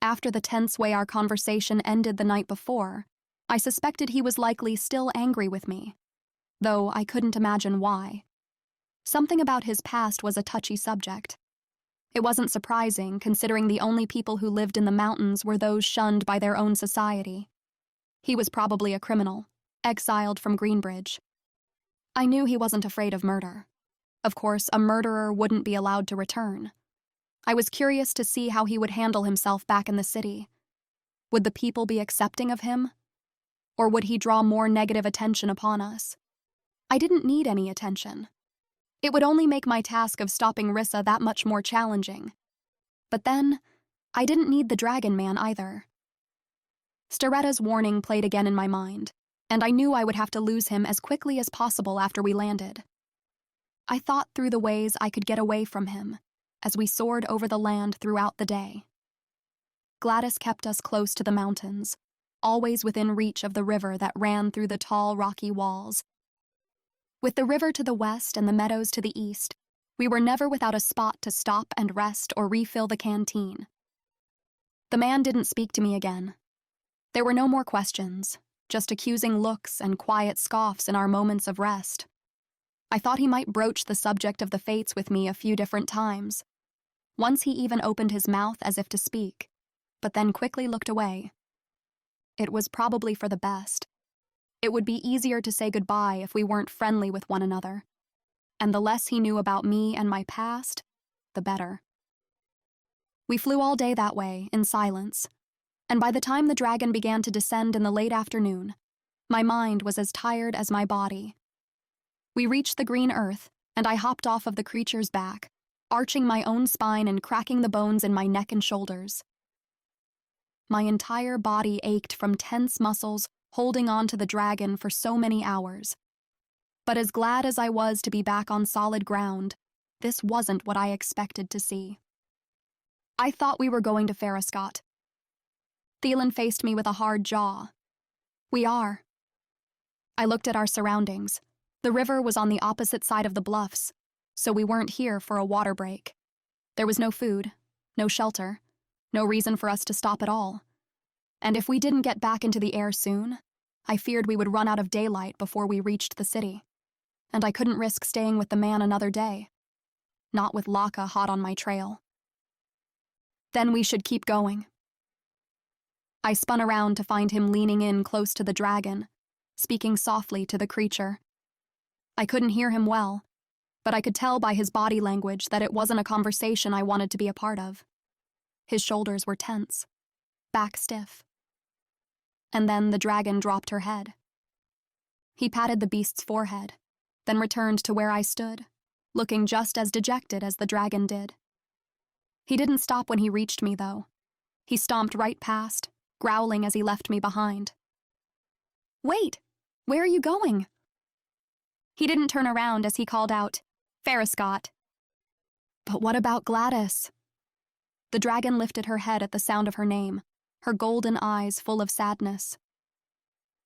After the tense way our conversation ended the night before, I suspected he was likely still angry with me, though I couldn't imagine why. Something about his past was a touchy subject. It wasn't surprising, considering the only people who lived in the mountains were those shunned by their own society. He was probably a criminal, exiled from Greenbridge. I knew he wasn't afraid of murder. Of course, a murderer wouldn't be allowed to return. I was curious to see how he would handle himself back in the city. Would the people be accepting of him? Or would he draw more negative attention upon us? I didn't need any attention. It would only make my task of stopping Rissa that much more challenging. But then, I didn't need the Dragon Man either. Storetta's warning played again in my mind, and I knew I would have to lose him as quickly as possible after we landed. I thought through the ways I could get away from him as we soared over the land throughout the day. Gladys kept us close to the mountains, always within reach of the river that ran through the tall, rocky walls. With the river to the west and the meadows to the east, we were never without a spot to stop and rest or refill the canteen. The man didn't speak to me again. There were no more questions, just accusing looks and quiet scoffs in our moments of rest. I thought he might broach the subject of the Fates with me a few different times. Once he even opened his mouth as if to speak, but then quickly looked away. It was probably for the best. It would be easier to say goodbye if we weren't friendly with one another. And the less he knew about me and my past, the better. We flew all day that way, in silence, and by the time the dragon began to descend in the late afternoon, my mind was as tired as my body. We reached the green earth, and I hopped off of the creature's back, arching my own spine and cracking the bones in my neck and shoulders. My entire body ached from tense muscles holding on to the dragon for so many hours. But as glad as I was to be back on solid ground, this wasn't what I expected to see. I thought we were going to Foscott. Theilen faced me with a hard jaw. "We are." I looked at our surroundings. The river was on the opposite side of the bluffs, so we weren't here for a water break. There was no food, no shelter, no reason for us to stop at all. And if we didn't get back into the air soon, I feared we would run out of daylight before we reached the city. And I couldn't risk staying with the man another day. Not with Laka hot on my trail. Then we should keep going. I spun around to find him leaning in close to the dragon, speaking softly to the creature. I couldn't hear him well, but I could tell by his body language that it wasn't a conversation I wanted to be a part of. His shoulders were tense, back stiff. And then the dragon dropped her head. He patted the beast's forehead, then returned to where I stood, looking just as dejected as the dragon did. He didn't stop when he reached me, though. He stomped right past, growling as he left me behind. "Wait! Where are you going?" He didn't turn around as he called out, "Foscott." "But what about Gladys?" The dragon lifted her head at the sound of her name, her golden eyes full of sadness.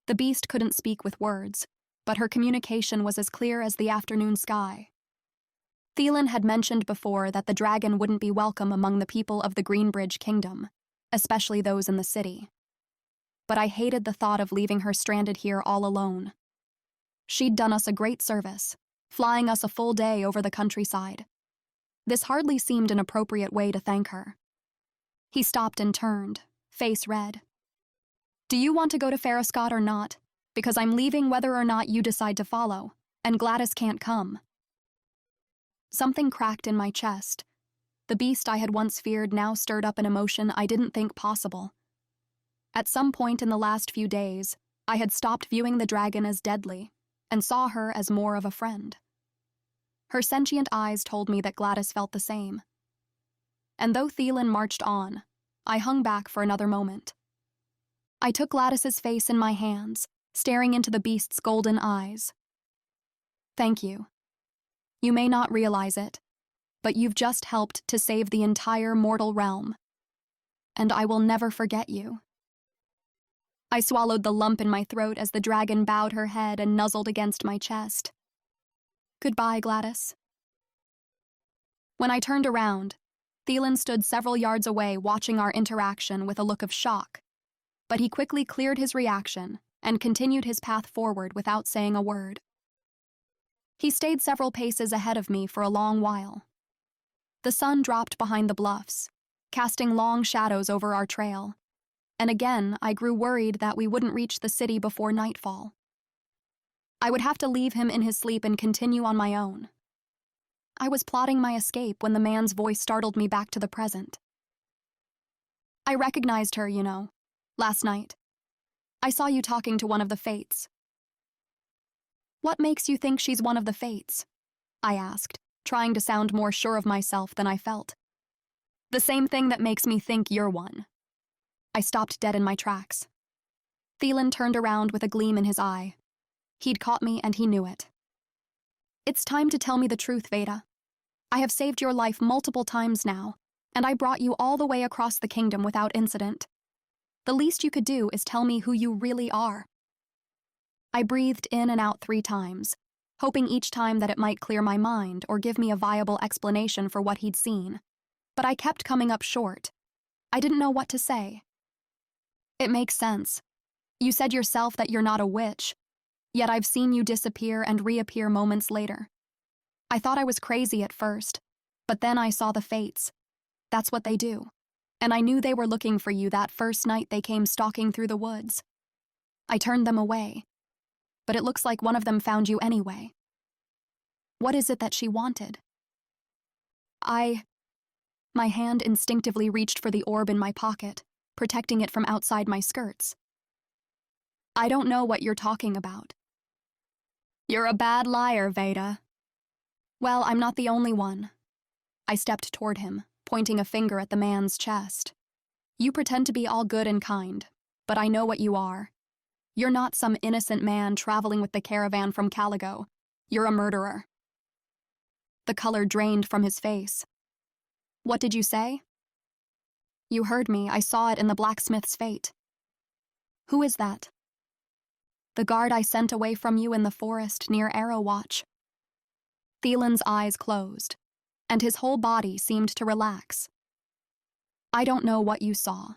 The beast couldn't speak with words, but her communication was as clear as the afternoon sky. Theilen had mentioned before that the dragon wouldn't be welcome among the people of the Greenbridge Kingdom, especially those in the city. But I hated the thought of leaving her stranded here all alone. She'd done us a great service, flying us a full day over the countryside. This hardly seemed an appropriate way to thank her. He stopped and turned, face red. Do you want to go to Foscott or not? Because I'm leaving whether or not you decide to follow, and Gladys can't come. Something cracked in my chest. The beast I had once feared now stirred up an emotion I didn't think possible. At some point in the last few days, I had stopped viewing the dragon as deadly and saw her as more of a friend. Her sentient eyes told me that Gladys felt the same. And though Theilen marched on, I hung back for another moment. I took Gladys's face in my hands, staring into the beast's golden eyes. Thank you. You may not realize it, but you've just helped to save the entire mortal realm. And I will never forget you. I swallowed the lump in my throat as the dragon bowed her head and nuzzled against my chest. Goodbye, Gladys. When I turned around, Theilen stood several yards away watching our interaction with a look of shock, but he quickly cleared his reaction and continued his path forward without saying a word. He stayed several paces ahead of me for a long while. The sun dropped behind the bluffs, casting long shadows over our trail, and again I grew worried that we wouldn't reach the city before nightfall. I would have to leave him in his sleep and continue on my own. I was plotting my escape when the man's voice startled me back to the present. I recognized her, last night. I saw you talking to one of the Fates. What makes you think she's one of the Fates? I asked, trying to sound more sure of myself than I felt. The same thing that makes me think you're one. I stopped dead in my tracks. Theilen turned around with a gleam in his eye. He'd caught me and he knew it. It's time to tell me the truth, Vaeda. I have saved your life multiple times now, and I brought you all the way across the kingdom without incident. The least you could do is tell me who you really are. I breathed in and out 3 times, hoping each time that it might clear my mind or give me a viable explanation for what he'd seen. But I kept coming up short. I didn't know what to say. It makes sense. You said yourself that you're not a witch, yet I've seen you disappear and reappear moments later. I thought I was crazy at first, but then I saw the Fates. That's what they do. And I knew they were looking for you that first night they came stalking through the woods. I turned them away, but it looks like one of them found you anyway. What is it that she wanted? My hand instinctively reached for the orb in my pocket, protecting it from outside my skirts. I don't know what you're talking about. You're a bad liar, Vaeda. Well, I'm not the only one. I stepped toward him, pointing a finger at the man's chest. You pretend to be all good and kind, but I know what you are. You're not some innocent man traveling with the caravan from Caligo. You're a murderer. The color drained from his face. What did you say? You heard me. I saw it in the blacksmith's fate. Who is that? The guard I sent away from you in the forest near Arrow Watch. Theilen's eyes closed, and his whole body seemed to relax. I don't know what you saw,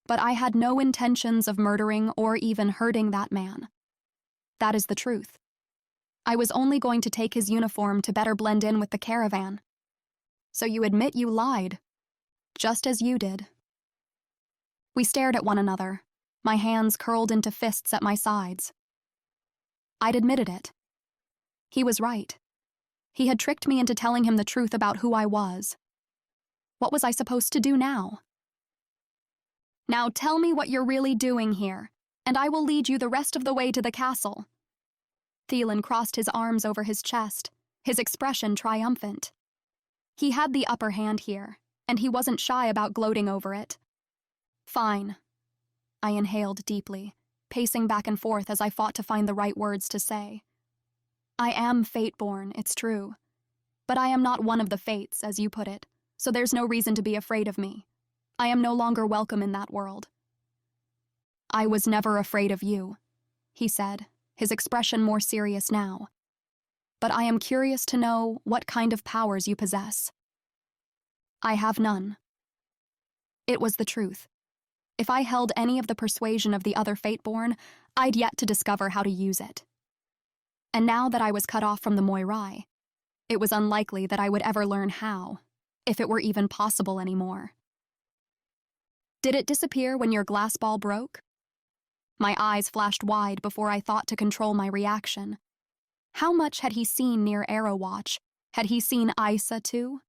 but I had no intentions of murdering or even hurting that man. That is the truth. I was only going to take his uniform to better blend in with the caravan. So you admit you lied, just as you did. We stared at one another, my hands curled into fists at my sides. I'd admitted it. He was right. He had tricked me into telling him the truth about who I was. What was I supposed to do now? Now tell me what you're really doing here, and I will lead you the rest of the way to the castle. Theilen crossed his arms over his chest, his expression triumphant. He had the upper hand here, and he wasn't shy about gloating over it. Fine. I inhaled deeply, pacing back and forth as I fought to find the right words to say. I am Fateborne, it's true. But I am not one of the Fates, as you put it, so there's no reason to be afraid of me. I am no longer welcome in that world. I was never afraid of you. he said, his expression more serious now. But I am curious to know what kind of powers you possess. I have none. It was the truth. If I held any of the persuasion of the other Fateborne, I'd yet to discover how to use it. And now that I was cut off from the Moirai, it was unlikely that I would ever learn how, if it were even possible anymore. Did it disappear when your glass ball broke? My eyes flashed wide before I thought to control my reaction. How much had he seen near Arrowwatch? Had he seen Isa too?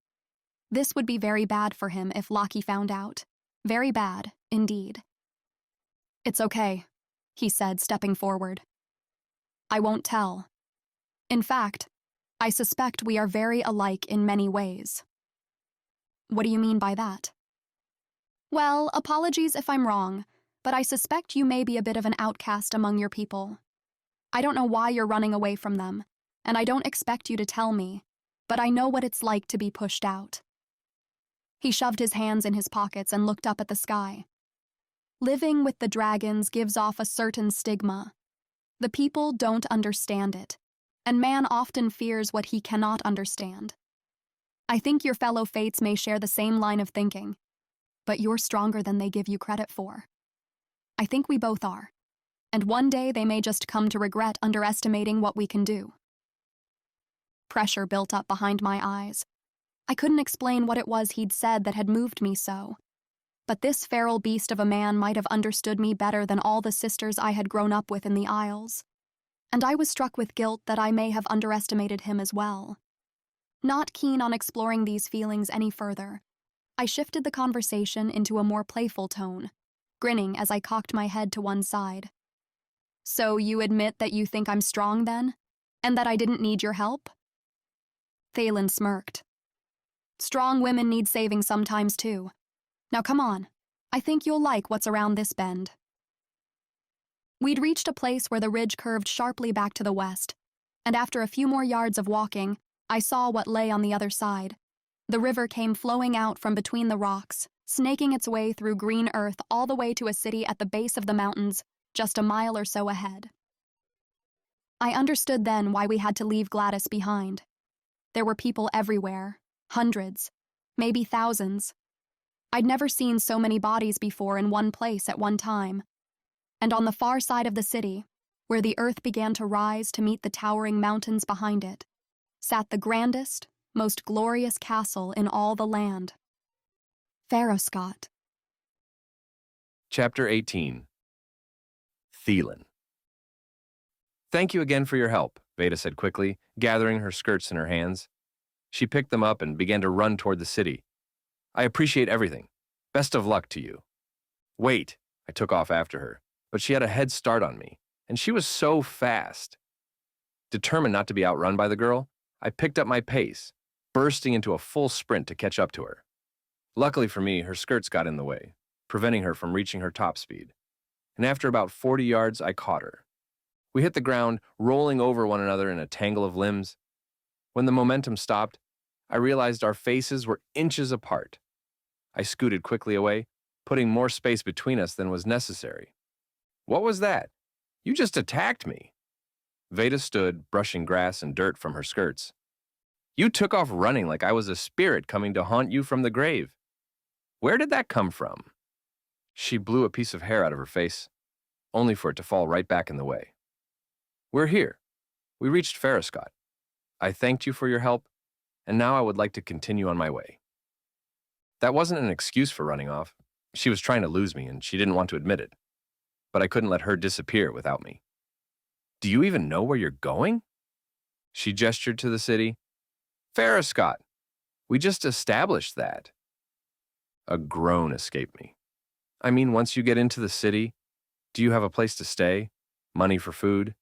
This would be very bad for him if Lockie found out. Very bad, indeed. It's okay, he said, stepping forward. I won't tell. In fact, I suspect we are very alike in many ways. What do you mean by that? Well, apologies if I'm wrong, but I suspect you may be a bit of an outcast among your people. I don't know why you're running away from them, and I don't expect you to tell me, but I know what it's like to be pushed out. He shoved his hands in his pockets and looked up at the sky. Living with the dragons gives off a certain stigma. The people don't understand it, and man often fears what he cannot understand. I think your fellow Fates may share the same line of thinking, but you're stronger than they give you credit for. I think we both are, and one day they may just come to regret underestimating what we can do. Pressure built up behind my eyes. I couldn't explain what it was he'd said that had moved me so, but this feral beast of a man might have understood me better than all the sisters I had grown up with in the Isles, and I was struck with guilt that I may have underestimated him as well. Not keen on exploring these feelings any further, I shifted the conversation into a more playful tone, grinning as I cocked my head to one side. So you admit that you think I'm strong then? And that I didn't need your help? Theilen smirked. Strong women need saving sometimes too. Now come on, I think you'll like what's around this bend. We'd reached a place where the ridge curved sharply back to the west, and after a few more yards of walking, I saw what lay on the other side. The river came flowing out from between the rocks, snaking its way through green earth all the way to a city at the base of the mountains, just a mile or so ahead. I understood then why we had to leave Gladys behind. There were people everywhere, hundreds, maybe thousands. I'd never seen so many bodies before in one place at one time. And on the far side of the city, where the earth began to rise to meet the towering mountains behind it, sat the grandest, most glorious castle in all the land. Foscott. Chapter 18. Theilen. Thank you again for your help, Vaeda said quickly, gathering her skirts in her hands. She picked them up and began to run toward the city. I appreciate everything. Best of luck to you. Wait, I took off after her, but she had a head start on me, and she was so fast. Determined not to be outrun by the girl, I picked up my pace, bursting into a full sprint to catch up to her. Luckily for me, her skirts got in the way, preventing her from reaching her top speed. And after about 40 yards, I caught her. We hit the ground, rolling over one another in a tangle of limbs. When the momentum stopped, I realized our faces were inches apart. I scooted quickly away, putting more space between us than was necessary. What was that? You just attacked me. Vaeda stood, brushing grass and dirt from her skirts. You took off running like I was a spirit coming to haunt you from the grave. Where did that come from? She blew a piece of hair out of her face, only for it to fall right back in the way. We're here. We reached Foscott. I thanked you for your help, and now I would like to continue on my way. That wasn't an excuse for running off. She was trying to lose me, and she didn't want to admit it. But I couldn't let her disappear without me. Do you even know where you're going? She gestured to the city. Foscott. We just established that. A groan escaped me. I mean, once you get into the city, do you have a place to stay, money for food,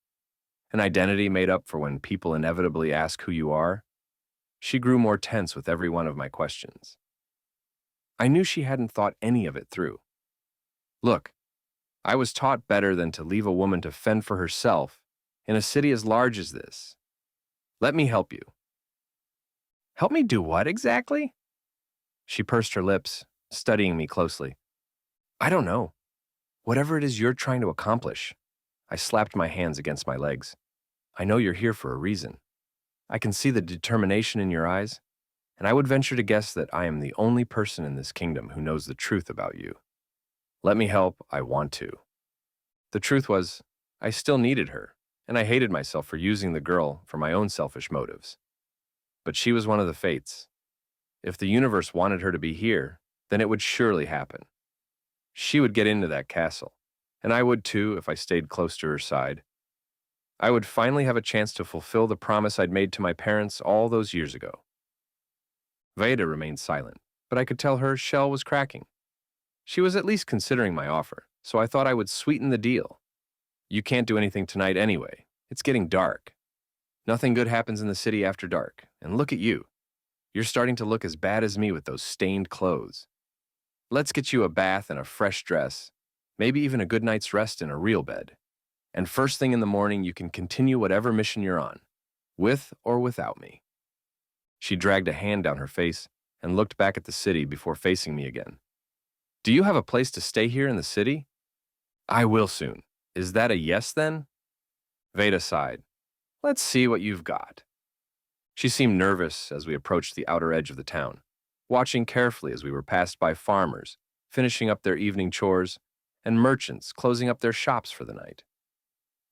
an identity made up for when people inevitably ask who you are? She grew more tense with every one of my questions. I knew she hadn't thought any of it through. Look, I was taught better than to leave a woman to fend for herself in a city as large as this. Let me help you. Help me do what exactly? She pursed her lips, studying me closely. I don't know. Whatever it is you're trying to accomplish, I slapped my hands against my legs. I know you're here for a reason. I can see the determination in your eyes, and I would venture to guess that I am the only person in this kingdom who knows the truth about you. Let me help, I want to. The truth was, I still needed her, and I hated myself for using the girl for my own selfish motives. But she was one of the fates. If the universe wanted her to be here, then it would surely happen. She would get into that castle, and I would too if I stayed close to her side. I would finally have a chance to fulfill the promise I'd made to my parents all those years ago. Vaeda remained silent, but I could tell her shell was cracking. She was at least considering my offer, so I thought I would sweeten the deal. You can't do anything tonight anyway. It's getting dark. Nothing good happens in the city after dark, and look at you. You're starting to look as bad as me with those stained clothes. Let's get you a bath and a fresh dress, maybe even a good night's rest in a real bed. And first thing in the morning, you can continue whatever mission you're on, with or without me. She dragged a hand down her face and looked back at the city before facing me again. Do you have a place to stay here in the city? I will soon. Is that a yes then? Vaeda sighed. Let's see what you've got. She seemed nervous as we approached the outer edge of the town, watching carefully as we were passed by farmers, finishing up their evening chores, and merchants closing up their shops for the night.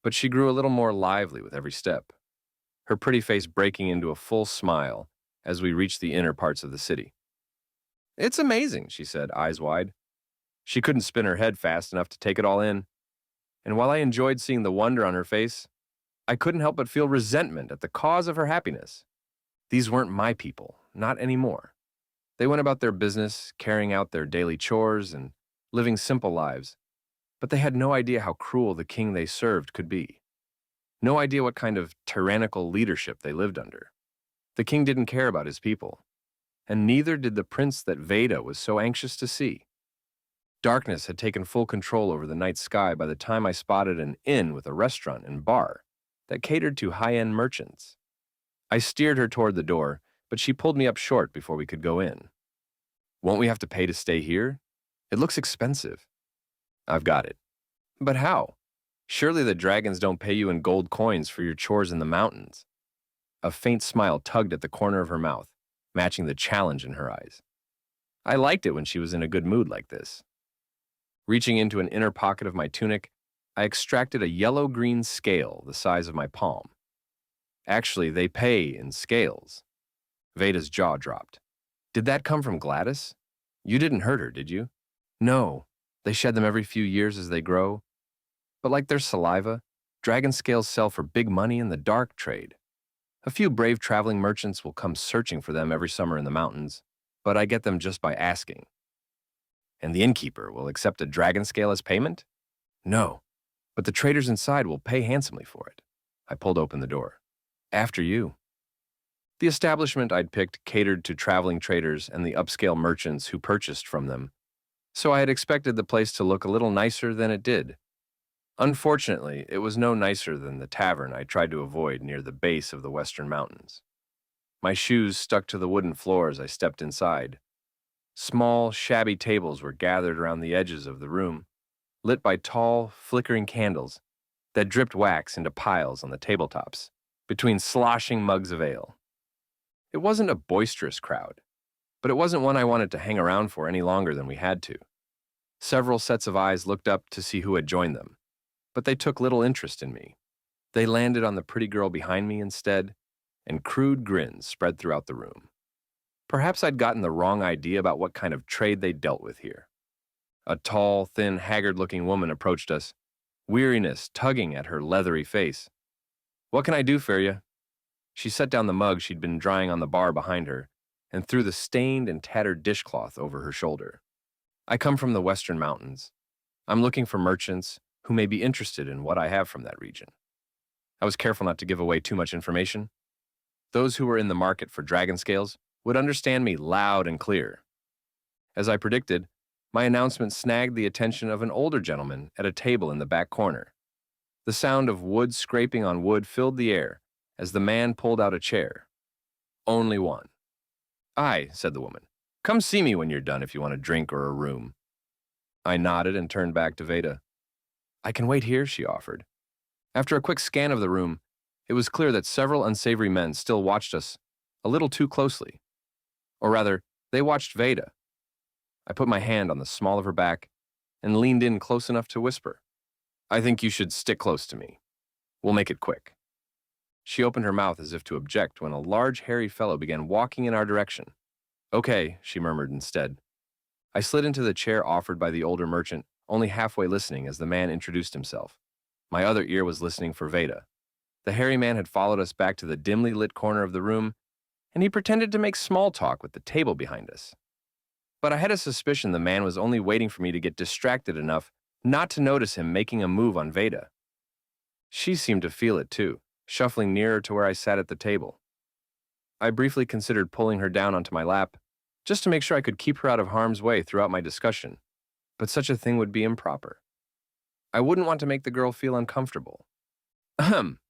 But she grew a little more lively with every step, her pretty face breaking into a full smile as we reached the inner parts of the city. It's amazing, she said, eyes wide. She couldn't spin her head fast enough to take it all in, and while I enjoyed seeing the wonder on her face, I couldn't help but feel resentment at the cause of her happiness. These weren't my people, not anymore. They went about their business, carrying out their daily chores and living simple lives, but they had no idea how cruel the king they served could be. No idea what kind of tyrannical leadership they lived under. The king didn't care about his people, and neither did the prince that Vaeda was so anxious to see. Darkness had taken full control over the night sky by the time I spotted an inn with a restaurant and bar that catered to high-end merchants. I steered her toward the door, but she pulled me up short before we could go in. Won't we have to pay to stay here? It looks expensive. I've got it. But how? Surely the dragons don't pay you in gold coins for your chores in the mountains. A faint smile tugged at the corner of her mouth, matching the challenge in her eyes. I liked it when she was in a good mood like this. Reaching into an inner pocket of my tunic, I extracted a yellow-green scale the size of my palm. Actually, they pay in scales. Vaeda's jaw dropped. Did that come from Gladys? You didn't hurt her, did you? No. They shed them every few years as they grow. But like their saliva, dragon scales sell for big money in the dark trade. A few brave traveling merchants will come searching for them every summer in the mountains, but I get them just by asking. And the innkeeper will accept a dragon scale as payment? No, but the traders inside will pay handsomely for it. I pulled open the door. After you. The establishment I'd picked catered to traveling traders and the upscale merchants who purchased from them, so I had expected the place to look a little nicer than it did. Unfortunately, it was no nicer than the tavern I tried to avoid near the base of the western mountains. My shoes stuck to the wooden floor as I stepped inside. Small, shabby tables were gathered around the edges of the room, lit by tall, flickering candles that dripped wax into piles on the tabletops, between sloshing mugs of ale. It wasn't a boisterous crowd, but it wasn't one I wanted to hang around for any longer than we had to. Several sets of eyes looked up to see who had joined them, but they took little interest in me. They landed on the pretty girl behind me instead, and crude grins spread throughout the room. Perhaps I'd gotten the wrong idea about what kind of trade they dealt with here. A tall, thin, haggard-looking woman approached us, weariness tugging at her leathery face. What can I do for you? She set down the mug she'd been drying on the bar behind her and threw the stained and tattered dishcloth over her shoulder. I come from the western mountains. I'm looking for merchants who may be interested in what I have from that region. I was careful not to give away too much information. Those who were in the market for dragon scales would understand me loud and clear. As I predicted, my announcement snagged the attention of an older gentleman at a table in the back corner. The sound of wood scraping on wood filled the air as the man pulled out a chair. Only one. Aye, said the woman. Come see me when you're done if you want a drink or a room. I nodded and turned back to Vaeda. I can wait here, she offered. After a quick scan of the room, it was clear that several unsavory men still watched us a little too closely. Or rather, they watched Vaeda. I put my hand on the small of her back and leaned in close enough to whisper, "I think you should stick close to me. We'll make it quick." She opened her mouth as if to object when a large, hairy fellow began walking in our direction. "Okay," she murmured instead. I slid into the chair offered by the older merchant, only halfway listening as the man introduced himself. My other ear was listening for Vaeda. The hairy man had followed us back to the dimly lit corner of the room, and he pretended to make small talk with the table behind us. But I had a suspicion the man was only waiting for me to get distracted enough not to notice him making a move on Vaeda. She seemed to feel it too, shuffling nearer to where I sat at the table. I briefly considered pulling her down onto my lap, just to make sure I could keep her out of harm's way throughout my discussion, but such a thing would be improper. I wouldn't want to make the girl feel uncomfortable. Ahem.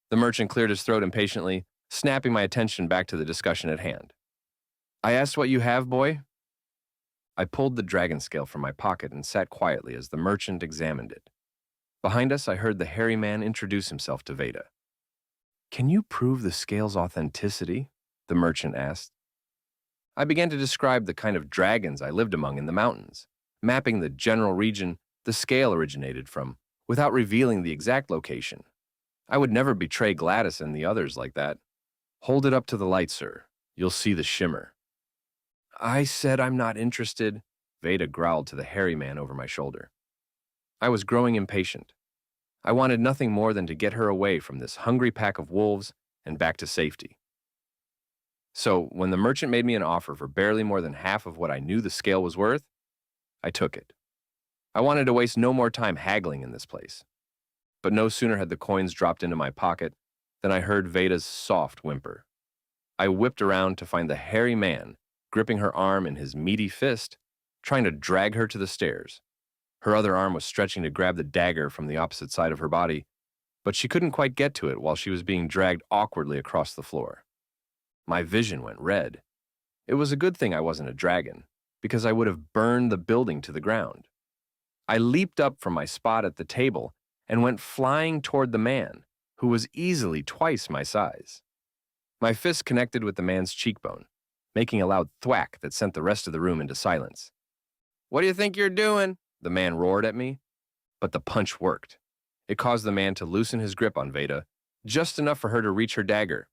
The merchant cleared his throat impatiently, snapping my attention back to the discussion at hand. "I asked what you have, boy?" I pulled the dragon scale from my pocket and sat quietly as the merchant examined it. Behind us, I heard the hairy man introduce himself to Vaeda. "Can you prove the scale's authenticity?" the merchant asked. I began to describe the kind of dragons I lived among in the mountains, mapping the general region the scale originated from, without revealing the exact location. I would never betray Gladys and the others like that. "Hold it up to the light, sir. You'll see the shimmer." "I said I'm not interested," Vaeda growled to the hairy man over my shoulder. I was growing impatient. I wanted nothing more than to get her away from this hungry pack of wolves and back to safety. So, when the merchant made me an offer for barely more than half of what I knew the scale was worth, I took it. I wanted to waste no more time haggling in this place. But no sooner had the coins dropped into my pocket than I heard Vaeda's soft whimper. I whipped around to find the hairy man gripping her arm in his meaty fist, trying to drag her to the stairs. Her other arm was stretching to grab the dagger from the opposite side of her body, but she couldn't quite get to it while she was being dragged awkwardly across the floor. My vision went red. It was a good thing I wasn't a dragon, because I would have burned the building to the ground. I leaped up from my spot at the table and went flying toward the man, who was easily twice my size. My fist connected with the man's cheekbone, making a loud thwack that sent the rest of the room into silence. "What do you think you're doing?" the man roared at me. But the punch worked. It caused the man to loosen his grip on Vaeda, just enough for her to reach her dagger.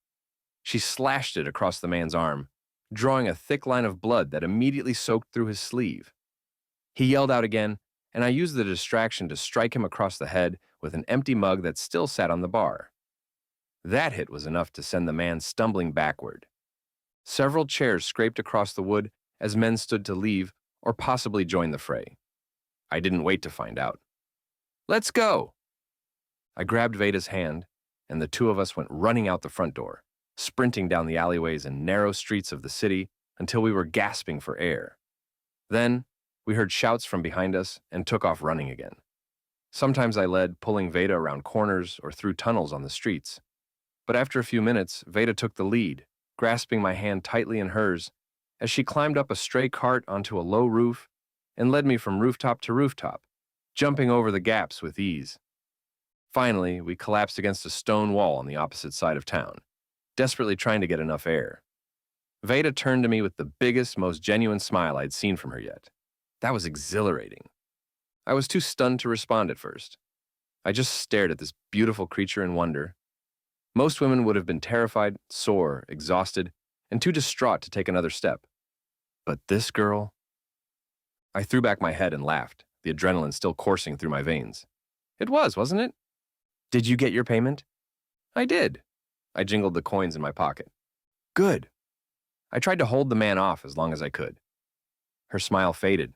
She slashed it across the man's arm, drawing a thick line of blood that immediately soaked through his sleeve. He yelled out again, and I used the distraction to strike him across the head with an empty mug that still sat on the bar. That hit was enough to send the man stumbling backward. Several chairs scraped across the wood as men stood to leave or possibly join the fray. I didn't wait to find out. "Let's go!" I grabbed Vaeda's hand, and the two of us went running out the front door, sprinting down the alleyways and narrow streets of the city until we were gasping for air. Then, we heard shouts from behind us and took off running again. Sometimes I led, pulling Vaeda around corners or through tunnels on the streets. But after a few minutes, Vaeda took the lead, grasping my hand tightly in hers as she climbed up a stray cart onto a low roof and led me from rooftop to rooftop, jumping over the gaps with ease. Finally, we collapsed against a stone wall on the opposite side of town, desperately trying to get enough air. Vaeda turned to me with the biggest, most genuine smile I'd seen from her yet. That was exhilarating. I was too stunned to respond at first. I just stared at this beautiful creature in wonder. Most women would have been terrified, sore, exhausted, and too distraught to take another step. But this girl... I threw back my head and laughed, the adrenaline still coursing through my veins. "It was, wasn't it? Did you get your payment?" "I did." I jingled the coins in my pocket. "Good." I tried to hold the man off as long as I could. Her smile faded.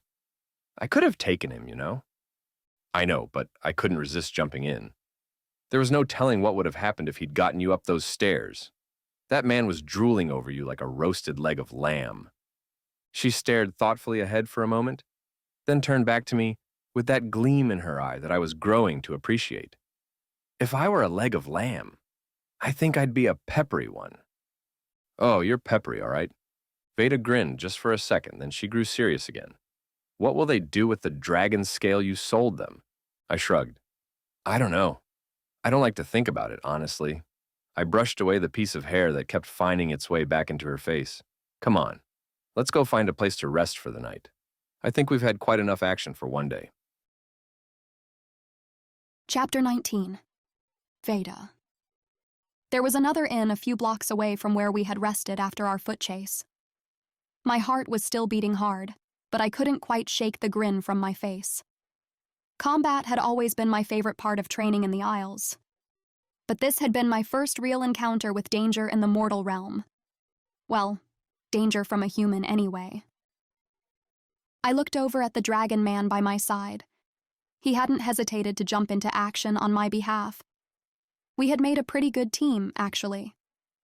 "I could have taken him, you know." "I know, but I couldn't resist jumping in. There was no telling what would have happened if he'd gotten you up those stairs. That man was drooling over you like a roasted leg of lamb." She stared thoughtfully ahead for a moment, then turned back to me with that gleam in her eye that I was growing to appreciate. "If I were a leg of lamb, I think I'd be a peppery one." "Oh, you're peppery, all right." Vaeda grinned just for a second, then she grew serious again. "What will they do with the dragon scale you sold them?" I shrugged. "I don't know. I don't like to think about it, honestly. I brushed away the piece of hair that kept finding its way back into her face. Come on, let's go find a place to rest for the night. I think we've had quite enough action for one day. Chapter 19. Vaeda. There was another inn a few blocks away from where we had rested after our foot chase. My heart was still beating hard, but I couldn't quite shake the grin from my face. Combat had always been my favorite part of training in the Isles, but this had been my first real encounter with danger in the mortal realm. Well, danger from a human anyway. I looked over at the dragon man by my side. He hadn't hesitated to jump into action on my behalf. We had made a pretty good team, actually.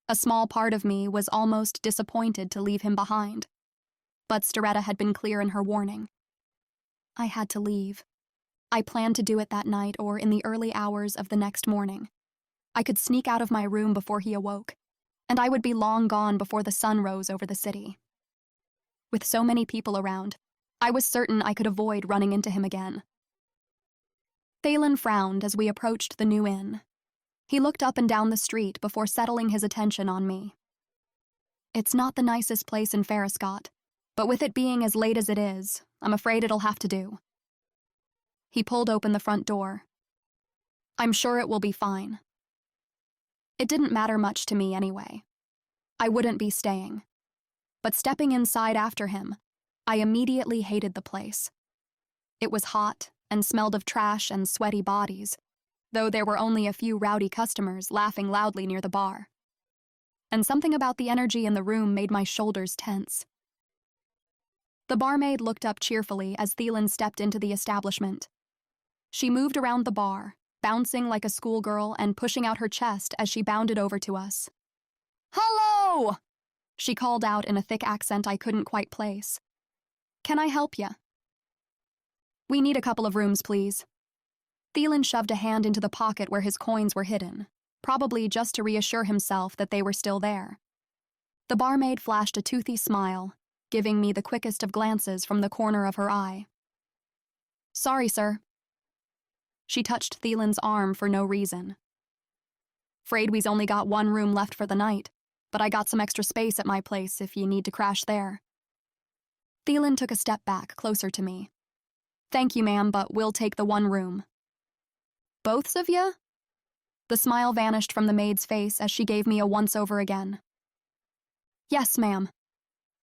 A small part of me was almost disappointed to leave him behind. But Staretta had been clear in her warning. I had to leave. I planned to do it that night or in the early hours of the next morning. I could sneak out of my room before he awoke, and I would be long gone before the sun rose over the city. With so many people around, I was certain I could avoid running into him again. Theilen frowned as we approached the new inn. He looked up and down the street before settling his attention on me. It's not the nicest place in Foscott, but with it being as late as it is, I'm afraid it'll have to do. He pulled open the front door. I'm sure it will be fine. It didn't matter much to me anyway. I wouldn't be staying. But stepping inside after him, I immediately hated the place. It was hot and smelled of trash and sweaty bodies, though there were only a few rowdy customers laughing loudly near the bar. And something about the energy in the room made my shoulders tense. The barmaid looked up cheerfully as Theilen stepped into the establishment. She moved around the bar, bouncing like a schoolgirl and pushing out her chest as she bounded over to us. "Hello!" she called out in a thick accent I couldn't quite place. "Can I help ya?" "We need a couple of rooms, please." Theilen shoved a hand into the pocket where his coins were hidden, probably just to reassure himself that they were still there. The barmaid flashed a toothy smile, giving me the quickest of glances from the corner of her eye. "Sorry, sir." She touched Theilen's arm for no reason. "'Fraid we's only got one room left for the night, but I got some extra space at my place if you need to crash there." Theilen took a step back, closer to me. "Thank you, ma'am, but we'll take the one room." "Boths of ya?" The smile vanished from the maid's face as she gave me a once-over again. "Yes, ma'am.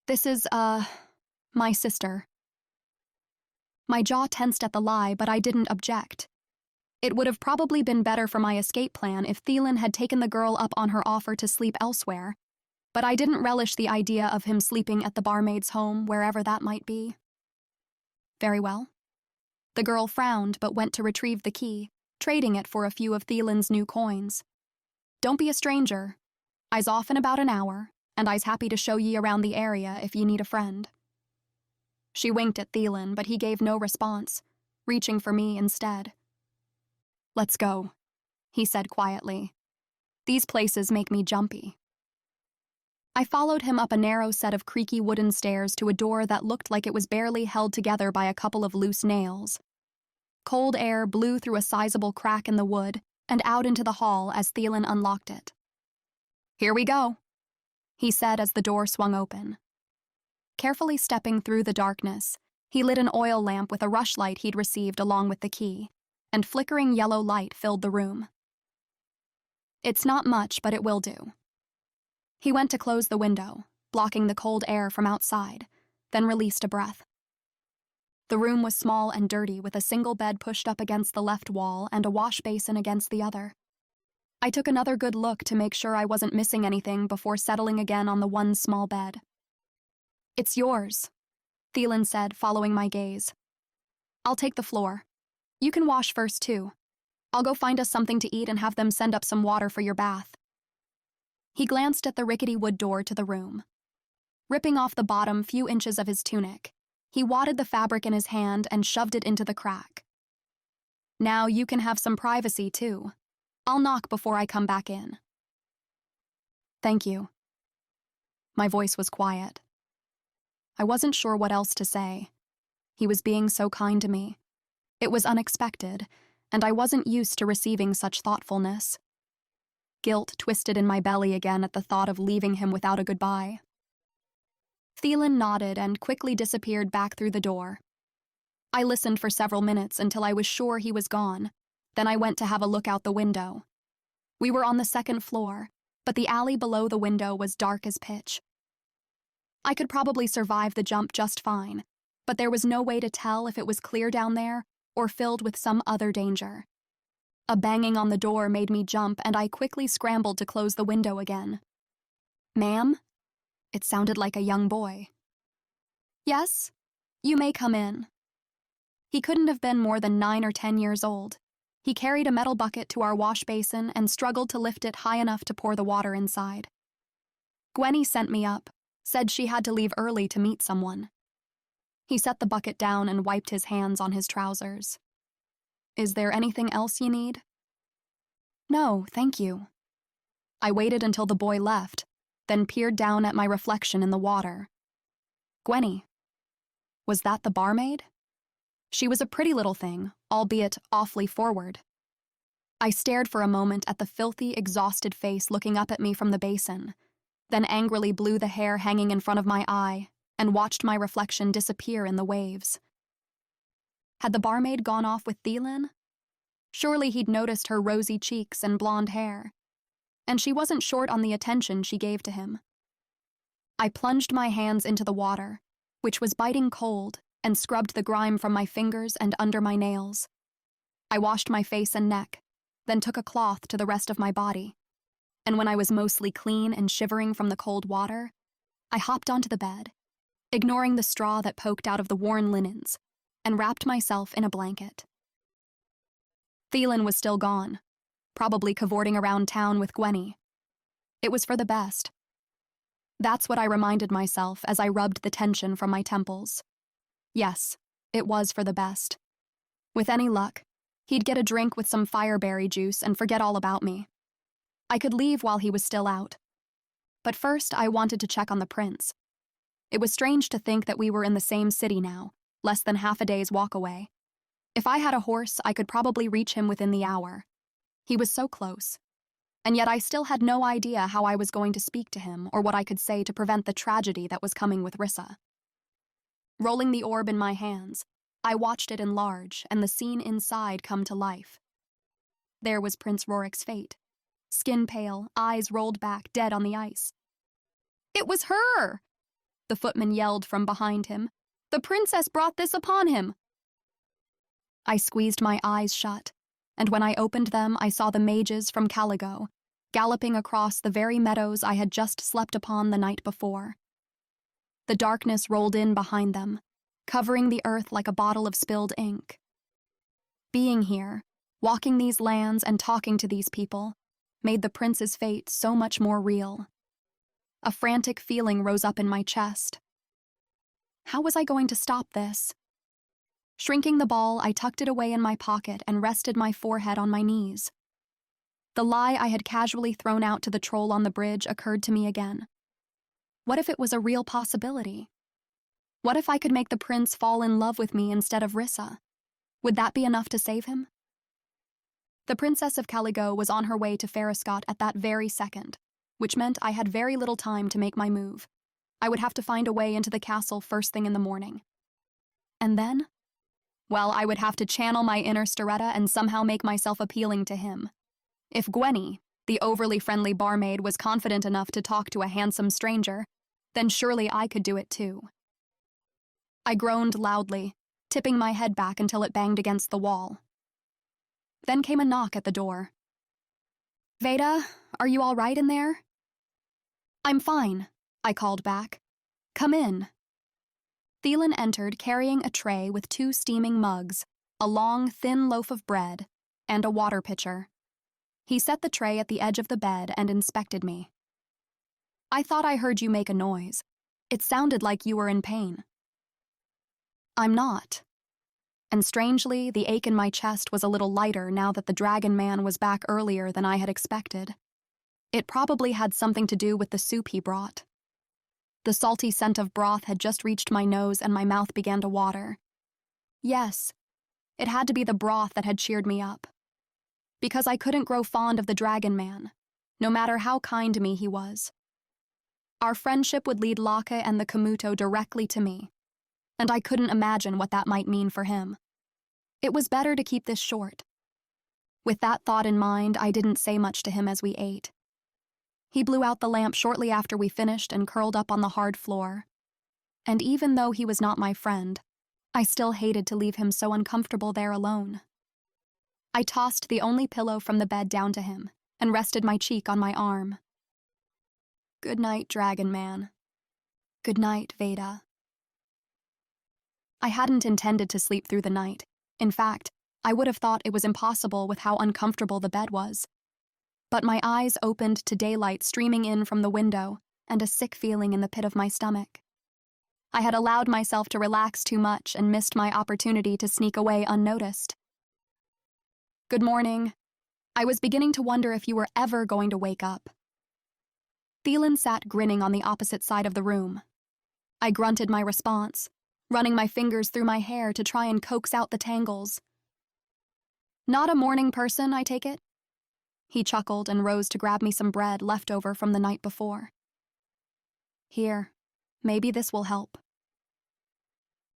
This is, my sister." My jaw tensed at the lie, but I didn't object. It would have probably been better for my escape plan if Theilen had taken the girl up on her offer to sleep elsewhere, but I didn't relish the idea of him sleeping at the barmaid's home, wherever that might be. "Very well." The girl frowned but went to retrieve the key, trading it for a few of Theilen's new coins. "Don't be a stranger. I's off in about an hour, and I's happy to show ye around the area if ye need a friend." She winked at Theilen, but he gave no response, reaching for me instead. "Let's go," he said quietly. "These places make me jumpy." I followed him up a narrow set of creaky wooden stairs to a door that looked like it was barely held together by a couple of loose nails. Cold air blew through a sizable crack in the wood and out into the hall as Theilen unlocked it. "Here we go," he said as the door swung open. Carefully stepping through the darkness, he lit an oil lamp with a rushlight he'd received along with the key, and flickering yellow light filled the room. "It's not much, but it will do." He went to close the window, blocking the cold air from outside, then released a breath. The room was small and dirty, with a single bed pushed up against the left wall and a wash basin against the other. I took another good look to make sure I wasn't missing anything before settling again on the one small bed. "It's yours," Theilen said, following my gaze. "I'll take the floor. You can wash first, too. I'll go find us something to eat and have them send up some water for your bath." He glanced at the rickety wood door to the room. Ripping off the bottom few inches of his tunic, he wadded the fabric in his hand and shoved it into the crack. "Now you can have some privacy, too. I'll knock before I come back in." "Thank you." My voice was quiet. I wasn't sure what else to say. He was being so kind to me. It was unexpected, and I wasn't used to receiving such thoughtfulness. Guilt twisted in my belly again at the thought of leaving him without a goodbye. Theilen nodded and quickly disappeared back through the door. I listened for several minutes until I was sure he was gone. Then I went to have a look out the window. We were on the second floor, but the alley below the window was dark as pitch. I could probably survive the jump just fine, but there was no way to tell if it was clear down there or filled with some other danger. A banging on the door made me jump, and I quickly scrambled to close the window again. "Ma'am?" It sounded like a young boy. "Yes, you may come in." He couldn't have been more than 9 or 10 years old. He carried a metal bucket to our wash basin and struggled to lift it high enough to pour the water inside. "Gwenny sent me up, said she had to leave early to meet someone." He set the bucket down and wiped his hands on his trousers. "Is there anything else you need?" "No, thank you." I waited until the boy left, then peered down at my reflection in the water. Gwenny. Was that the barmaid? She was a pretty little thing, albeit awfully forward. I stared for a moment at the filthy, exhausted face looking up at me from the basin, then angrily blew the hair hanging in front of my eye and watched my reflection disappear in the waves. Had the barmaid gone off with Theilen? Surely he'd noticed her rosy cheeks and blonde hair, and she wasn't short on the attention she gave to him. I plunged my hands into the water, which was biting cold, and scrubbed the grime from my fingers and under my nails. I washed my face and neck, then took a cloth to the rest of my body, and when I was mostly clean and shivering from the cold water, I hopped onto the bed, ignoring the straw that poked out of the worn linens, and wrapped myself in a blanket. Theilen was still gone, probably cavorting around town with Gwenny. It was for the best. That's what I reminded myself as I rubbed the tension from my temples. Yes, it was for the best. With any luck, he'd get a drink with some fireberry juice and forget all about me. I could leave while he was still out. But first, I wanted to check on the prince. It was strange to think that we were in the same city now, less than half a day's walk away. If I had a horse, I could probably reach him within the hour. He was so close. And yet I still had no idea how I was going to speak to him or what I could say to prevent the tragedy that was coming with Rissa. Rolling the orb in my hands, I watched it enlarge and the scene inside come to life. There was Prince Rorik's fate. Skin pale, eyes rolled back, dead on the ice. "It was her!" the footman yelled from behind him. "The princess brought this upon him." I squeezed my eyes shut, and when I opened them, I saw the mages from Caligo, galloping across the very meadows I had just slept upon the night before. The darkness rolled in behind them, covering the earth like a bottle of spilled ink. Being here, walking these lands and talking to these people, made the prince's fate so much more real. A frantic feeling rose up in my chest. How was I going to stop this? Shrinking the ball, I tucked it away in my pocket and rested my forehead on my knees. The lie I had casually thrown out to the troll on the bridge occurred to me again. What if it was a real possibility? What if I could make the prince fall in love with me instead of Rissa? Would that be enough to save him? The Princess of Caligo was on her way to Foscott at that very second, which meant I had very little time to make my move. I would have to find a way into the castle first thing in the morning. And then? Well, I would have to channel my inner Storetta and somehow make myself appealing to him. If Gwenny, the overly friendly barmaid, was confident enough to talk to a handsome stranger, then surely I could do it too. I groaned loudly, tipping my head back until it banged against the wall. Then came a knock at the door. "Vaeda, are you all right in there?" "I'm fine," I called back. "Come in." Theilen entered carrying a tray with 2 steaming mugs, a long, thin loaf of bread, and a water pitcher. He set the tray at the edge of the bed and inspected me. "I thought I heard you make a noise. It sounded like you were in pain." "I'm not." And strangely, the ache in my chest was a little lighter now that the dragon man was back earlier than I had expected. It probably had something to do with the soup he brought. The salty scent of broth had just reached my nose and my mouth began to water. Yes, It had to be the broth that had cheered me up. Because I couldn't grow fond of the dragon man, no matter how kind to me he was. Our friendship would lead Lake and the Kamuto directly to me, and I couldn't imagine what that might mean for him. It was better to keep this short. With that thought in mind, I didn't say much to him as we ate. He blew out the lamp shortly after we finished and curled up on the hard floor. And even though he was not my friend, I still hated to leave him so uncomfortable there alone. I tossed the only pillow from the bed down to him and rested my cheek on my arm. Good night, Dragon Man. Good night, Vaeda. I hadn't intended to sleep through the night. In fact, I would have thought it was impossible with how uncomfortable the bed was. But my eyes opened to daylight streaming in from the window and a sick feeling in the pit of my stomach. I had allowed myself to relax too much and missed my opportunity to sneak away unnoticed. Good morning. I was beginning to wonder if you were ever going to wake up. Theilen sat grinning on the opposite side of the room. I grunted my response, running my fingers through my hair to try and coax out the tangles. Not a morning person, I take it? He chuckled and rose to grab me some bread left over from the night before. Here, maybe this will help.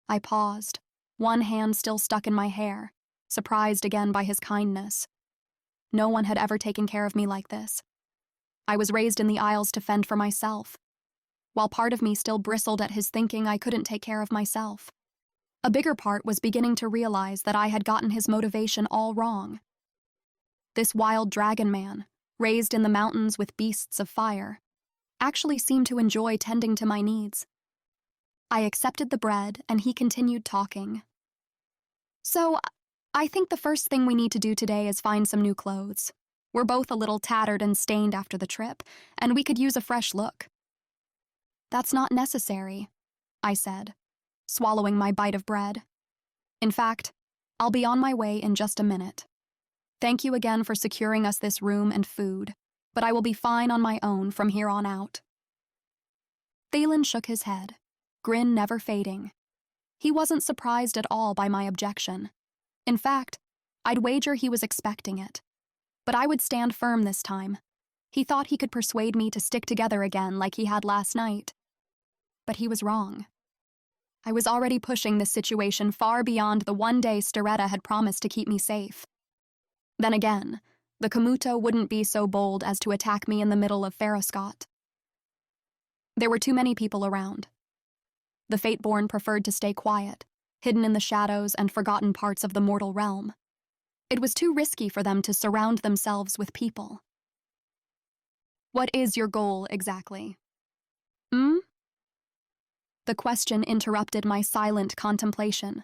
I paused, one hand still stuck in my hair, surprised again by his kindness. No one had ever taken care of me like this. I was raised in the Isles to fend for myself, while part of me still bristled at his thinking I couldn't take care of myself. A bigger part was beginning to realize that I had gotten his motivation all wrong. This wild dragon man, raised in the mountains with beasts of fire, actually seemed to enjoy tending to my needs. I accepted the bread, and he continued talking. So, I think the first thing we need to do today is find some new clothes. We're both a little tattered and stained after the trip, and we could use a fresh look. That's not necessary, I said, swallowing my bite of bread. In fact, I'll be on my way in just a minute. Thank you again for securing us this room and food, but I will be fine on my own from here on out. Theilen shook his head, grin never fading. He wasn't surprised at all by my objection. In fact, I'd wager he was expecting it. But I would stand firm this time. He thought he could persuade me to stick together again like he had last night. But he was wrong. I was already pushing this situation far beyond the one day Staretta had promised to keep me safe. Then again, the Kamuto wouldn't be so bold as to attack me in the middle of Foscott. There were too many people around. The Fateborne preferred to stay quiet, hidden in the shadows and forgotten parts of the mortal realm. It was too risky for them to surround themselves with people. What is your goal, exactly? The question interrupted my silent contemplation.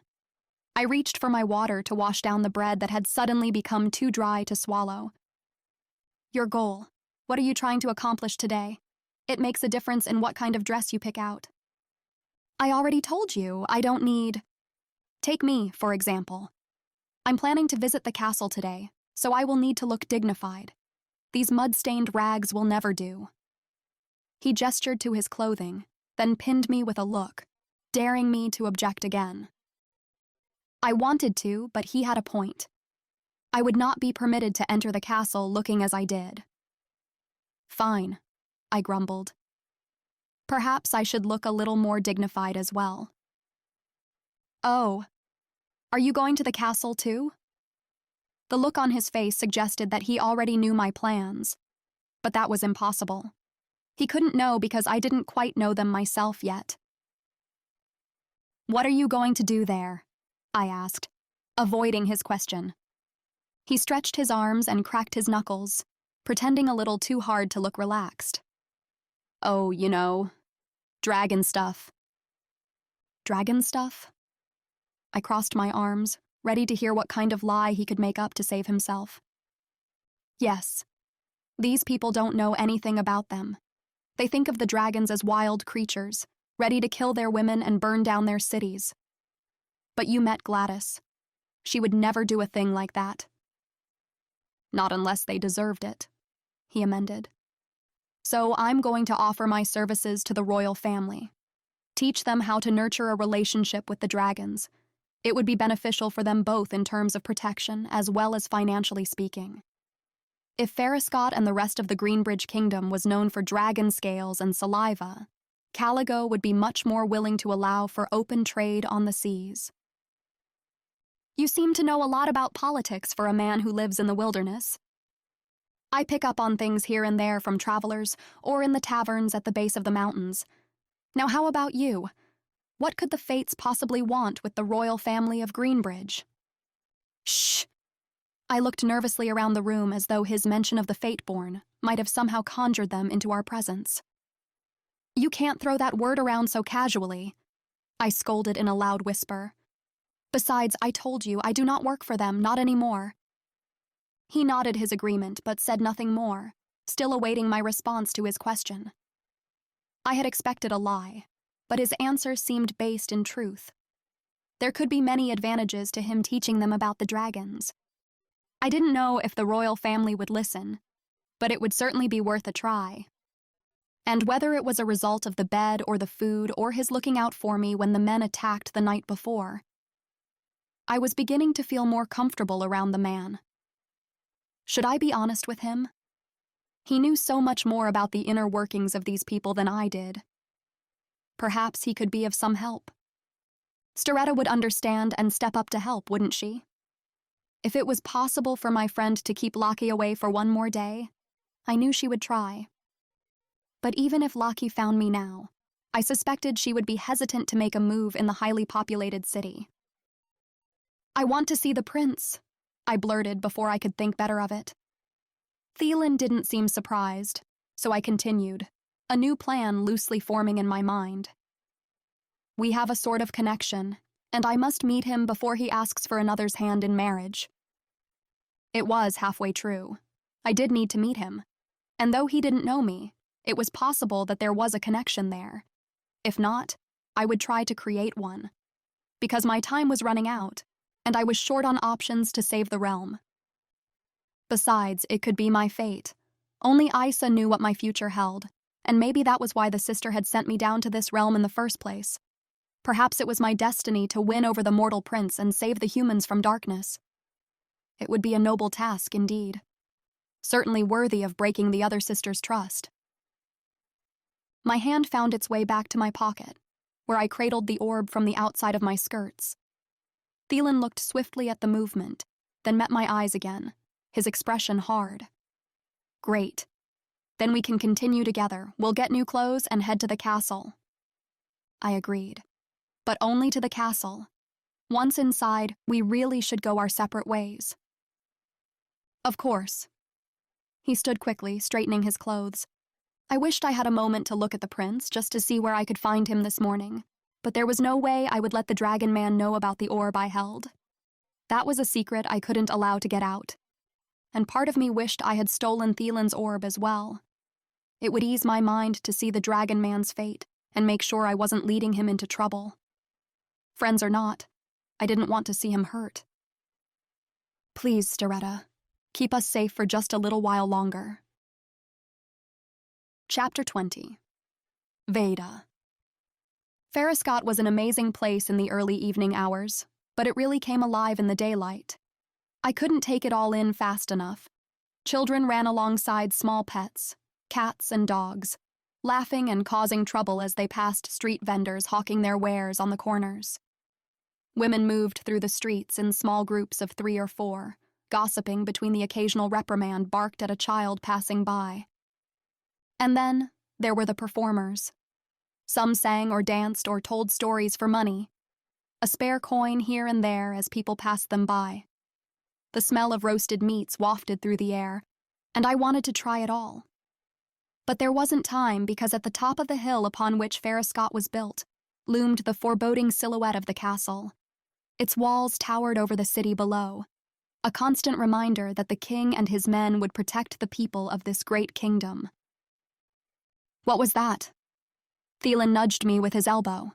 I reached for my water to wash down the bread that had suddenly become too dry to swallow. Your goal. What are you trying to accomplish today? It makes a difference in what kind of dress you pick out. I already told you, I don't need... Take me, for example. I'm planning to visit the castle today, so I will need to look dignified. These mud-stained rags will never do. He gestured to his clothing, then pinned me with a look, daring me to object again. I wanted to, but he had a point. I would not be permitted to enter the castle looking as I did. Fine, I grumbled. Perhaps I should look a little more dignified as well. Oh, are you going to the castle too? The look on his face suggested that he already knew my plans, but that was impossible. He couldn't know because I didn't quite know them myself yet. What are you going to do there? I asked, avoiding his question. He stretched his arms and cracked his knuckles, pretending a little too hard to look relaxed. Oh, you know, dragon stuff. Dragon stuff? I crossed my arms, ready to hear what kind of lie he could make up to save himself. Yes, these people don't know anything about them. They think of the dragons as wild creatures, ready to kill their women and burn down their cities. But you met Gladys. She would never do a thing like that. Not unless they deserved it, he amended. So I'm going to offer my services to the royal family. Teach them how to nurture a relationship with the dragons. It would be beneficial for them both in terms of protection as well as financially speaking. If Foscott and the rest of the Greenbridge Kingdom was known for dragon scales and saliva, Caligo would be much more willing to allow for open trade on the seas. You seem to know a lot about politics for a man who lives in the wilderness. I pick up on things here and there from travelers or in the taverns at the base of the mountains. Now how about you? What could the Fates possibly want with the royal family of Greenbridge? Shh! I looked nervously around the room as though his mention of the Fateborne might have somehow conjured them into our presence. You can't throw that word around so casually, I scolded in a loud whisper. Besides, I told you I do not work for them, not anymore. He nodded his agreement but said nothing more, still awaiting my response to his question. I had expected a lie, but his answer seemed based in truth. There could be many advantages to him teaching them about the dragons. I didn't know if the royal family would listen, but it would certainly be worth a try. And whether it was a result of the bed or the food or his looking out for me when the men attacked the night before, I was beginning to feel more comfortable around the man. Should I be honest with him? He knew so much more about the inner workings of these people than I did. Perhaps he could be of some help. Storetta would understand and step up to help, wouldn't she? If it was possible for my friend to keep Lockie away for one more day, I knew she would try. But even if Lockie found me now, I suspected she would be hesitant to make a move in the highly populated city. I want to see the prince, I blurted before I could think better of it. Theilen didn't seem surprised, so I continued, a new plan loosely forming in my mind. We have a sort of connection, and I must meet him before he asks for another's hand in marriage. It was halfway true. I did need to meet him, and though he didn't know me, it was possible that there was a connection there. If not, I would try to create one, because my time was running out, and I was short on options to save the realm. Besides, it could be my fate. Only Isa knew what my future held, and maybe that was why the sister had sent me down to this realm in the first place. Perhaps it was my destiny to win over the mortal prince and save the humans from darkness. It would be a noble task indeed, certainly worthy of breaking the other sister's trust. My hand found its way back to my pocket, where I cradled the orb from the outside of my skirts. Theilen looked swiftly at the movement, then met my eyes again, his expression hard. Great. Then we can continue together. We'll get new clothes and head to the castle. I agreed. But only to the castle. Once inside, we really should go our separate ways. Of course. He stood quickly, straightening his clothes. I wished I had a moment to look at the prince, just to see where I could find him this morning, but there was no way I would let the dragon man know about the orb I held. That was a secret I couldn't allow to get out. And part of me wished I had stolen Theilen's orb as well. It would ease my mind to see the dragon man's fate and make sure I wasn't leading him into trouble. Friends or not, I didn't want to see him hurt. Please, Storetta, keep us safe for just a little while longer. Chapter 20. Vaeda. Foscott was an amazing place in the early evening hours, but it really came alive in the daylight. I couldn't take it all in fast enough. Children ran alongside small pets, cats and dogs, laughing and causing trouble as they passed street vendors hawking their wares on the corners. Women moved through the streets in small groups of 3 or 4, gossiping between the occasional reprimand barked at a child passing by. And then there were the performers. Some sang or danced or told stories for money. A spare coin here and there as people passed them by. The smell of roasted meats wafted through the air, and I wanted to try it all. But there wasn't time because at the top of the hill upon which Foscott was built loomed the foreboding silhouette of the castle. Its walls towered over the city below, a constant reminder that the king and his men would protect the people of this great kingdom. What was that? Theilen nudged me with his elbow.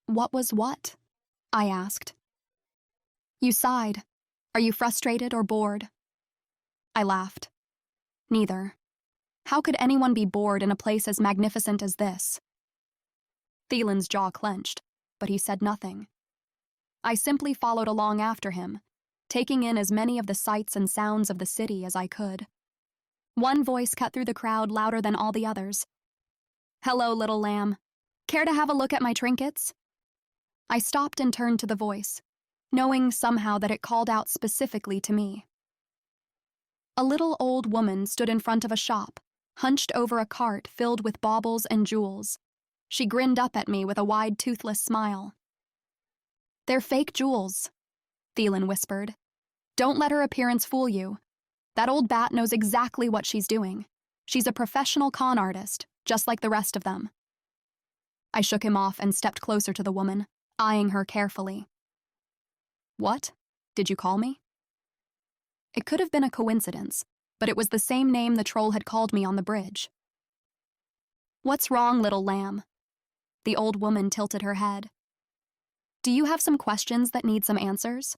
What was what? I asked. You sighed. Are you frustrated or bored? I laughed. Neither. How could anyone be bored in a place as magnificent as this? Theilen's jaw clenched, but he said nothing. I simply followed along after him, taking in as many of the sights and sounds of the city as I could. One voice cut through the crowd louder than all the others. "Hello, little lamb. Care to have a look at my trinkets?" I stopped and turned to the voice, knowing somehow that it called out specifically to me. A little old woman stood in front of a shop, hunched over a cart filled with baubles and jewels. She grinned up at me with a wide, toothless smile. "They're fake jewels," Theilen whispered. "Don't let her appearance fool you. That old bat knows exactly what she's doing. She's a professional con artist, just like the rest of them." I shook him off and stepped closer to the woman, eyeing her carefully. "What? Did you call me?" It could have been a coincidence, but it was the same name the troll had called me on the bridge. "What's wrong, little lamb?" The old woman tilted her head. "Do you have some questions that need some answers?"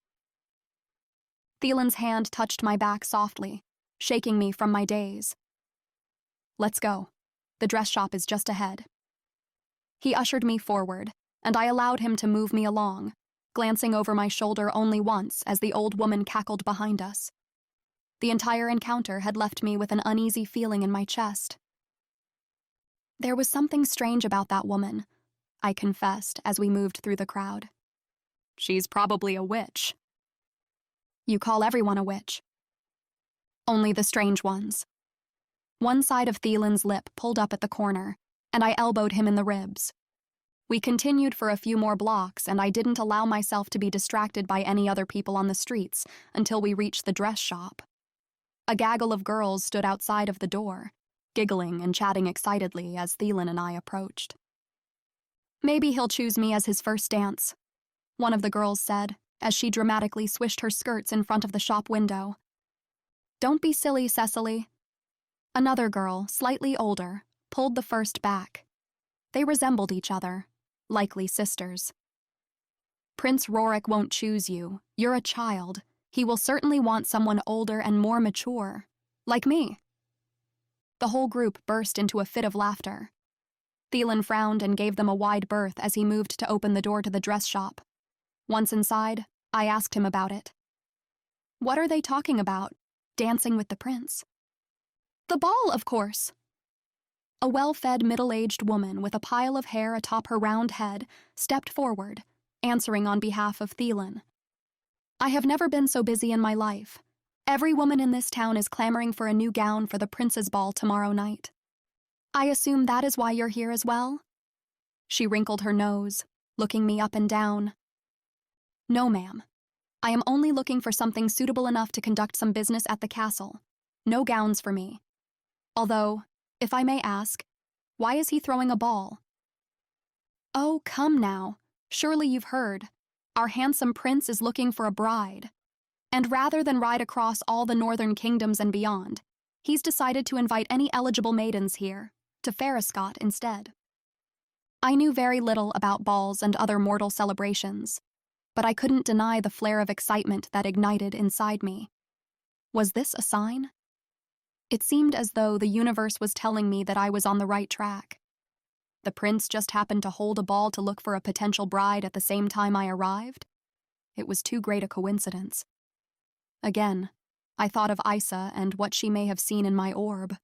Theilen's hand touched my back softly, shaking me from my daze. "Let's go. The dress shop is just ahead." He ushered me forward, and I allowed him to move me along, glancing over my shoulder only once as the old woman cackled behind us. The entire encounter had left me with an uneasy feeling in my chest. There was something strange about that woman, I confessed as we moved through the crowd. "She's probably a witch." "You call everyone a witch." "Only the strange ones." One side of Theilen's lip pulled up at the corner, and I elbowed him in the ribs. We continued for a few more blocks, and I didn't allow myself to be distracted by any other people on the streets until we reached the dress shop. A gaggle of girls stood outside of the door, giggling and chatting excitedly as Theilen and I approached. "Maybe he'll choose me as his first dance," one of the girls said, as she dramatically swished her skirts in front of the shop window. "Don't be silly, Cecily." Another girl, slightly older, pulled the first back. They resembled each other, likely sisters. "Prince Rorik won't choose you. You're a child. He will certainly want someone older and more mature, like me." The whole group burst into a fit of laughter. Theilen frowned and gave them a wide berth as he moved to open the door to the dress shop. Once inside, I asked him about it. "What are they talking about? Dancing with the prince?" "The ball, of course." A well-fed middle-aged woman with a pile of hair atop her round head stepped forward, answering on behalf of Theilen. "I have never been so busy in my life. Every woman in this town is clamoring for a new gown for the prince's ball tomorrow night. I assume that is why you're here as well?" She wrinkled her nose, looking me up and down. "No, ma'am. I am only looking for something suitable enough to conduct some business at the castle. No gowns for me. Although, if I may ask, why is he throwing a ball?" "Oh, come now. Surely you've heard. Our handsome prince is looking for a bride. And rather than ride across all the northern kingdoms and beyond, he's decided to invite any eligible maidens here, to Foscott instead." I knew very little about balls and other mortal celebrations, but I couldn't deny the flare of excitement that ignited inside me. Was this a sign? It seemed as though the universe was telling me that I was on the right track. The prince just happened to hold a ball to look for a potential bride at the same time I arrived? It was too great a coincidence. Again, I thought of Isa and what she may have seen in my orb.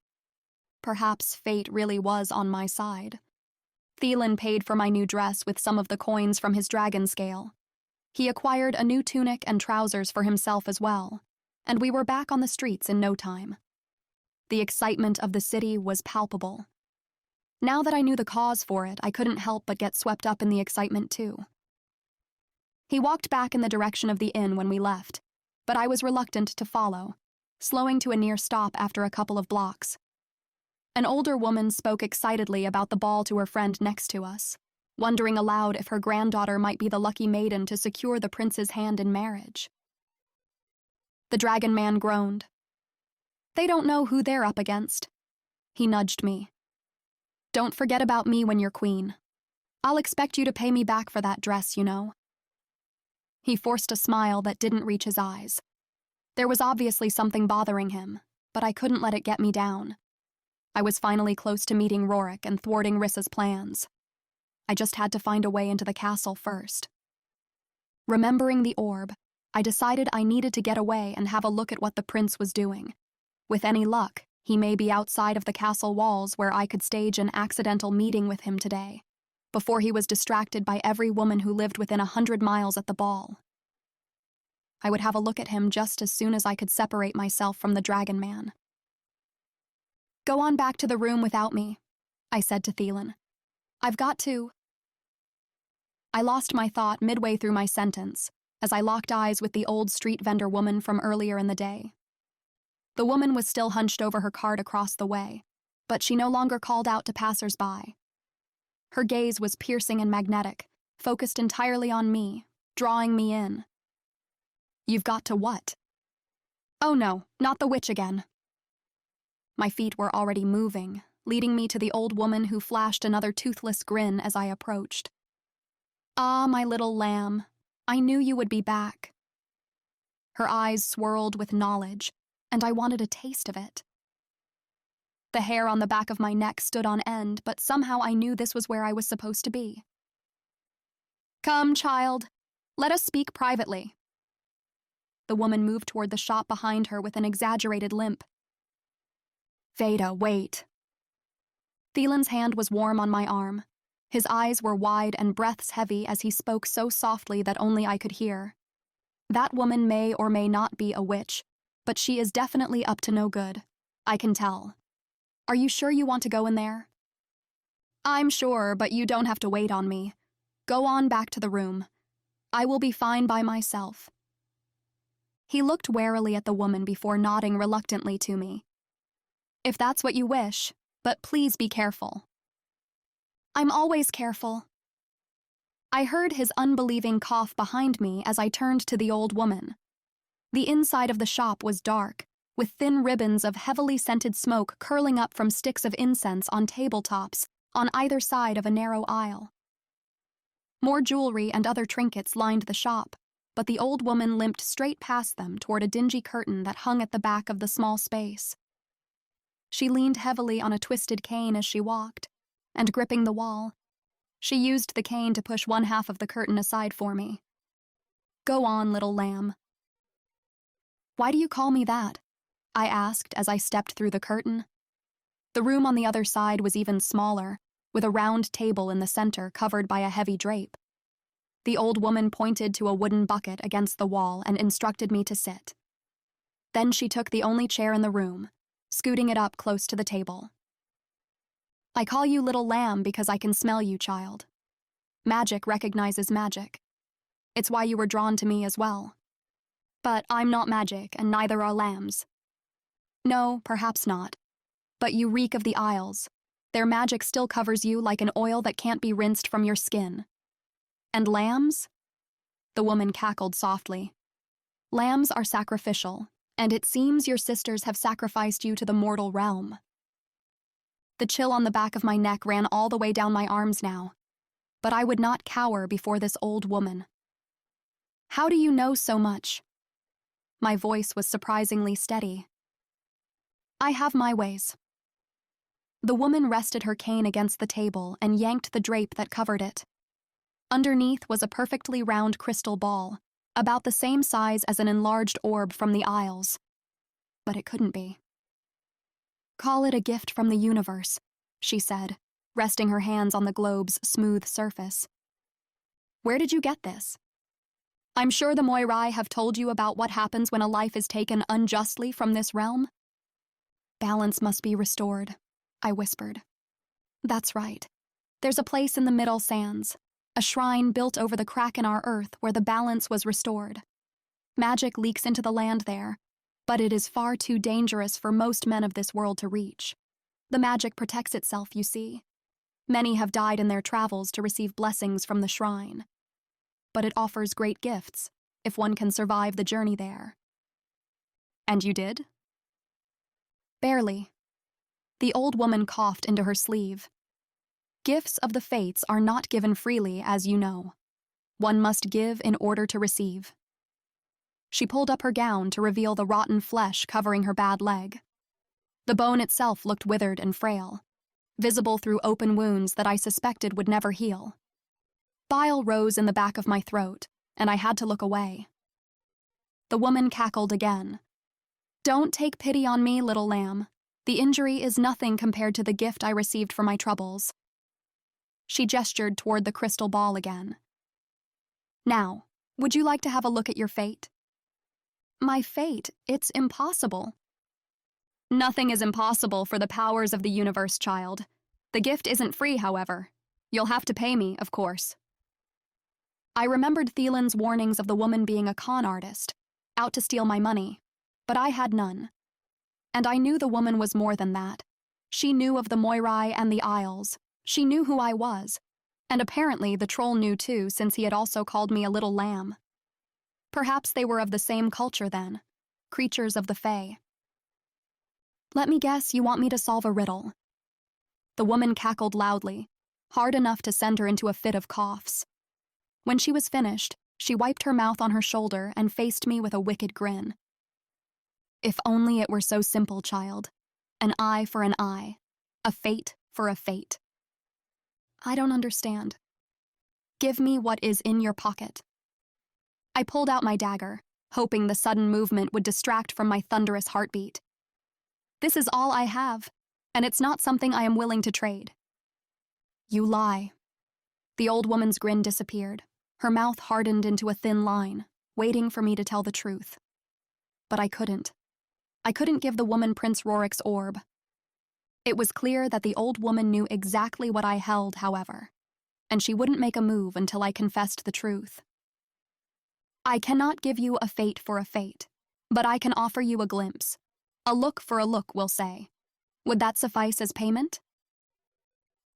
Perhaps fate really was on my side. Theilen paid for my new dress with some of the coins from his dragon scale. He acquired a new tunic and trousers for himself as well, and we were back on the streets in no time. The excitement of the city was palpable. Now that I knew the cause for it, I couldn't help but get swept up in the excitement too. He walked back in the direction of the inn when we left, but I was reluctant to follow, slowing to a near stop after a couple of blocks. An older woman spoke excitedly about the ball to her friend next to us, wondering aloud if her granddaughter might be the lucky maiden to secure the prince's hand in marriage. The dragon man groaned. "They don't know who they're up against." He nudged me. "Don't forget about me when you're queen. I'll expect you to pay me back for that dress, you know." He forced a smile that didn't reach his eyes. There was obviously something bothering him, but I couldn't let it get me down. I was finally close to meeting Rorik and thwarting Rissa's plans. I just had to find a way into the castle first. Remembering the orb, I decided I needed to get away and have a look at what the prince was doing. With any luck, he may be outside of the castle walls where I could stage an accidental meeting with him today, before he was distracted by every woman who lived within 100 miles at the ball. I would have a look at him just as soon as I could separate myself from the dragon man. "Go on back to the room without me," I said to Theilen. "I've got to—" I lost my thought midway through my sentence as I locked eyes with the old street vendor woman from earlier in the day. The woman was still hunched over her cart across the way, but she no longer called out to passers-by. Her gaze was piercing and magnetic, focused entirely on me, drawing me in. "You've got to what?" "Oh no, not the witch again." My feet were already moving, leading me to the old woman who flashed another toothless grin as I approached. "Ah, my little lamb, I knew you would be back." Her eyes swirled with knowledge, and I wanted a taste of it. The hair on the back of my neck stood on end, but somehow I knew this was where I was supposed to be. "Come, child, let us speak privately." The woman moved toward the shop behind her with an exaggerated limp. "Vaeda, wait." Theilen's hand was warm on my arm. His eyes were wide and breaths heavy as he spoke so softly that only I could hear. "That woman may or may not be a witch, but she is definitely up to no good. I can tell. Are you sure you want to go in there?" "I'm sure, but you don't have to wait on me. Go on back to the room. I will be fine by myself." He looked warily at the woman before nodding reluctantly to me. "If that's what you wish, but please be careful." "I'm always careful." I heard his unbelieving cough behind me as I turned to the old woman. The inside of the shop was dark, with thin ribbons of heavily scented smoke curling up from sticks of incense on tabletops on either side of a narrow aisle. More jewelry and other trinkets lined the shop, but the old woman limped straight past them toward a dingy curtain that hung at the back of the small space. She leaned heavily on a twisted cane as she walked, and gripping the wall, she used the cane to push one half of the curtain aside for me. "Go on, little lamb." "Why do you call me that?" I asked as I stepped through the curtain. The room on the other side was even smaller, with a round table in the center covered by a heavy drape. The old woman pointed to a wooden bucket against the wall and instructed me to sit. Then she took the only chair in the room, scooting it up close to the table. "I call you little lamb because I can smell you, child. Magic recognizes magic. It's why you were drawn to me as well. But I'm not magic, and neither are lambs. No, perhaps not. But you reek of the Isles. Their magic still covers you like an oil that can't be rinsed from your skin. And lambs?" The woman cackled softly. "Lambs are sacrificial, and it seems your sisters have sacrificed you to the mortal realm." The chill on the back of my neck ran all the way down my arms now, but I would not cower before this old woman. "How do you know so much?" My voice was surprisingly steady. "I have my ways." The woman rested her cane against the table and yanked the drape that covered it. Underneath was a perfectly round crystal ball, about the same size as an enlarged orb from the Isles. But it couldn't be. "Call it a gift from the universe," she said, resting her hands on the globe's smooth surface. "Where did you get this?" "I'm sure the Moirai have told you about what happens when a life is taken unjustly from this realm." "Balance must be restored," I whispered. "That's right. There's a place in the Middle Sands, a shrine built over the crack in our earth where the balance was restored. Magic leaks into the land there, but it is far too dangerous for most men of this world to reach. The magic protects itself, you see. Many have died in their travels to receive blessings from the shrine. But it offers great gifts, if one can survive the journey there." "And you did?" "Barely." The old woman coughed into her sleeve. "Gifts of the fates are not given freely, as you know. One must give in order to receive." She pulled up her gown to reveal the rotten flesh covering her bad leg. The bone itself looked withered and frail, visible through open wounds that I suspected would never heal. Bile rose in the back of my throat, and I had to look away. The woman cackled again. "Don't take pity on me, little lamb. The injury is nothing compared to the gift I received for my troubles." She gestured toward the crystal ball again. "Now, would you like to have a look at your fate?" "My fate? It's impossible." "Nothing is impossible for the powers of the universe, child. The gift isn't free, however. You'll have to pay me, of course." I remembered Theilen's warnings of the woman being a con artist, out to steal my money, but I had none. And I knew the woman was more than that. She knew of the Moirai and the Isles. She knew who I was, and apparently the troll knew too, since he had also called me a little lamb. Perhaps they were of the same culture then, creatures of the Fae. "Let me guess you want me to solve a riddle." The woman cackled loudly, hard enough to send her into a fit of coughs. When she was finished, she wiped her mouth on her shoulder and faced me with a wicked grin. "If only it were so simple, child. An eye for an eye, a fate for a fate." "I don't understand." "Give me what is in your pocket." I pulled out my dagger, hoping the sudden movement would distract from my thunderous heartbeat. "This is all I have, and it's not something I am willing to trade." "You lie." The old woman's grin disappeared. Her mouth hardened into a thin line, waiting for me to tell the truth. But I couldn't. I couldn't give the woman Prince Rorik's orb. It was clear that the old woman knew exactly what I held, however, and she wouldn't make a move until I confessed the truth. "I cannot give you a fate for a fate, but I can offer you a glimpse. A look for a look, we'll say. Would that suffice as payment?"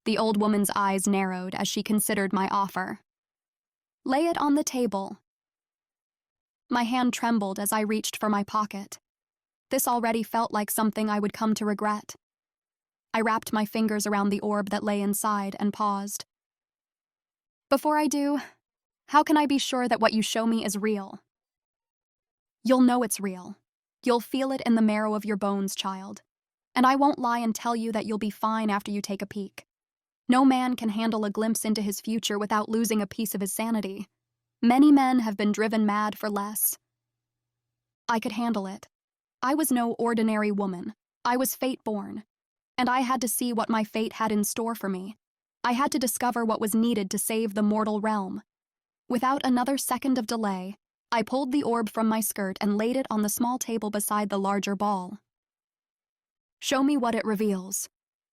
The old woman's eyes narrowed as she considered my offer. "Lay it on the table." My hand trembled as I reached for my pocket. This already felt like something I would come to regret. I wrapped my fingers around the orb that lay inside and paused. "Before I do, how can I be sure that what you show me is real?" "You'll know it's real. You'll feel it in the marrow of your bones, child. And I won't lie and tell you that you'll be fine after you take a peek. No man can handle a glimpse into his future without losing a piece of his sanity. Many men have been driven mad for less." I could handle it. I was no ordinary woman. I was Fateborne, and I had to see what my fate had in store for me. I had to discover what was needed to save the mortal realm. Without another second of delay, I pulled the orb from my skirt and laid it on the small table beside the larger ball. "Show me what it reveals."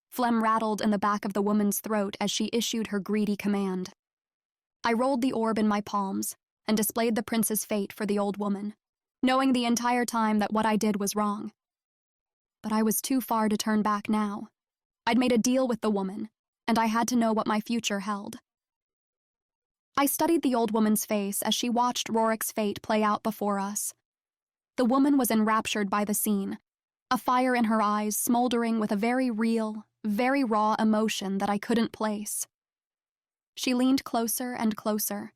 Phlegm rattled in the back of the woman's throat as she issued her greedy command. I rolled the orb in my palms and displayed the prince's fate for the old woman, knowing the entire time that what I did was wrong. But I was too far to turn back now. I'd made a deal with the woman, and I had to know what my future held. I studied the old woman's face as she watched Rorik's fate play out before us. The woman was enraptured by the scene, a fire in her eyes smoldering with a very real, very raw emotion that I couldn't place. She leaned closer and closer,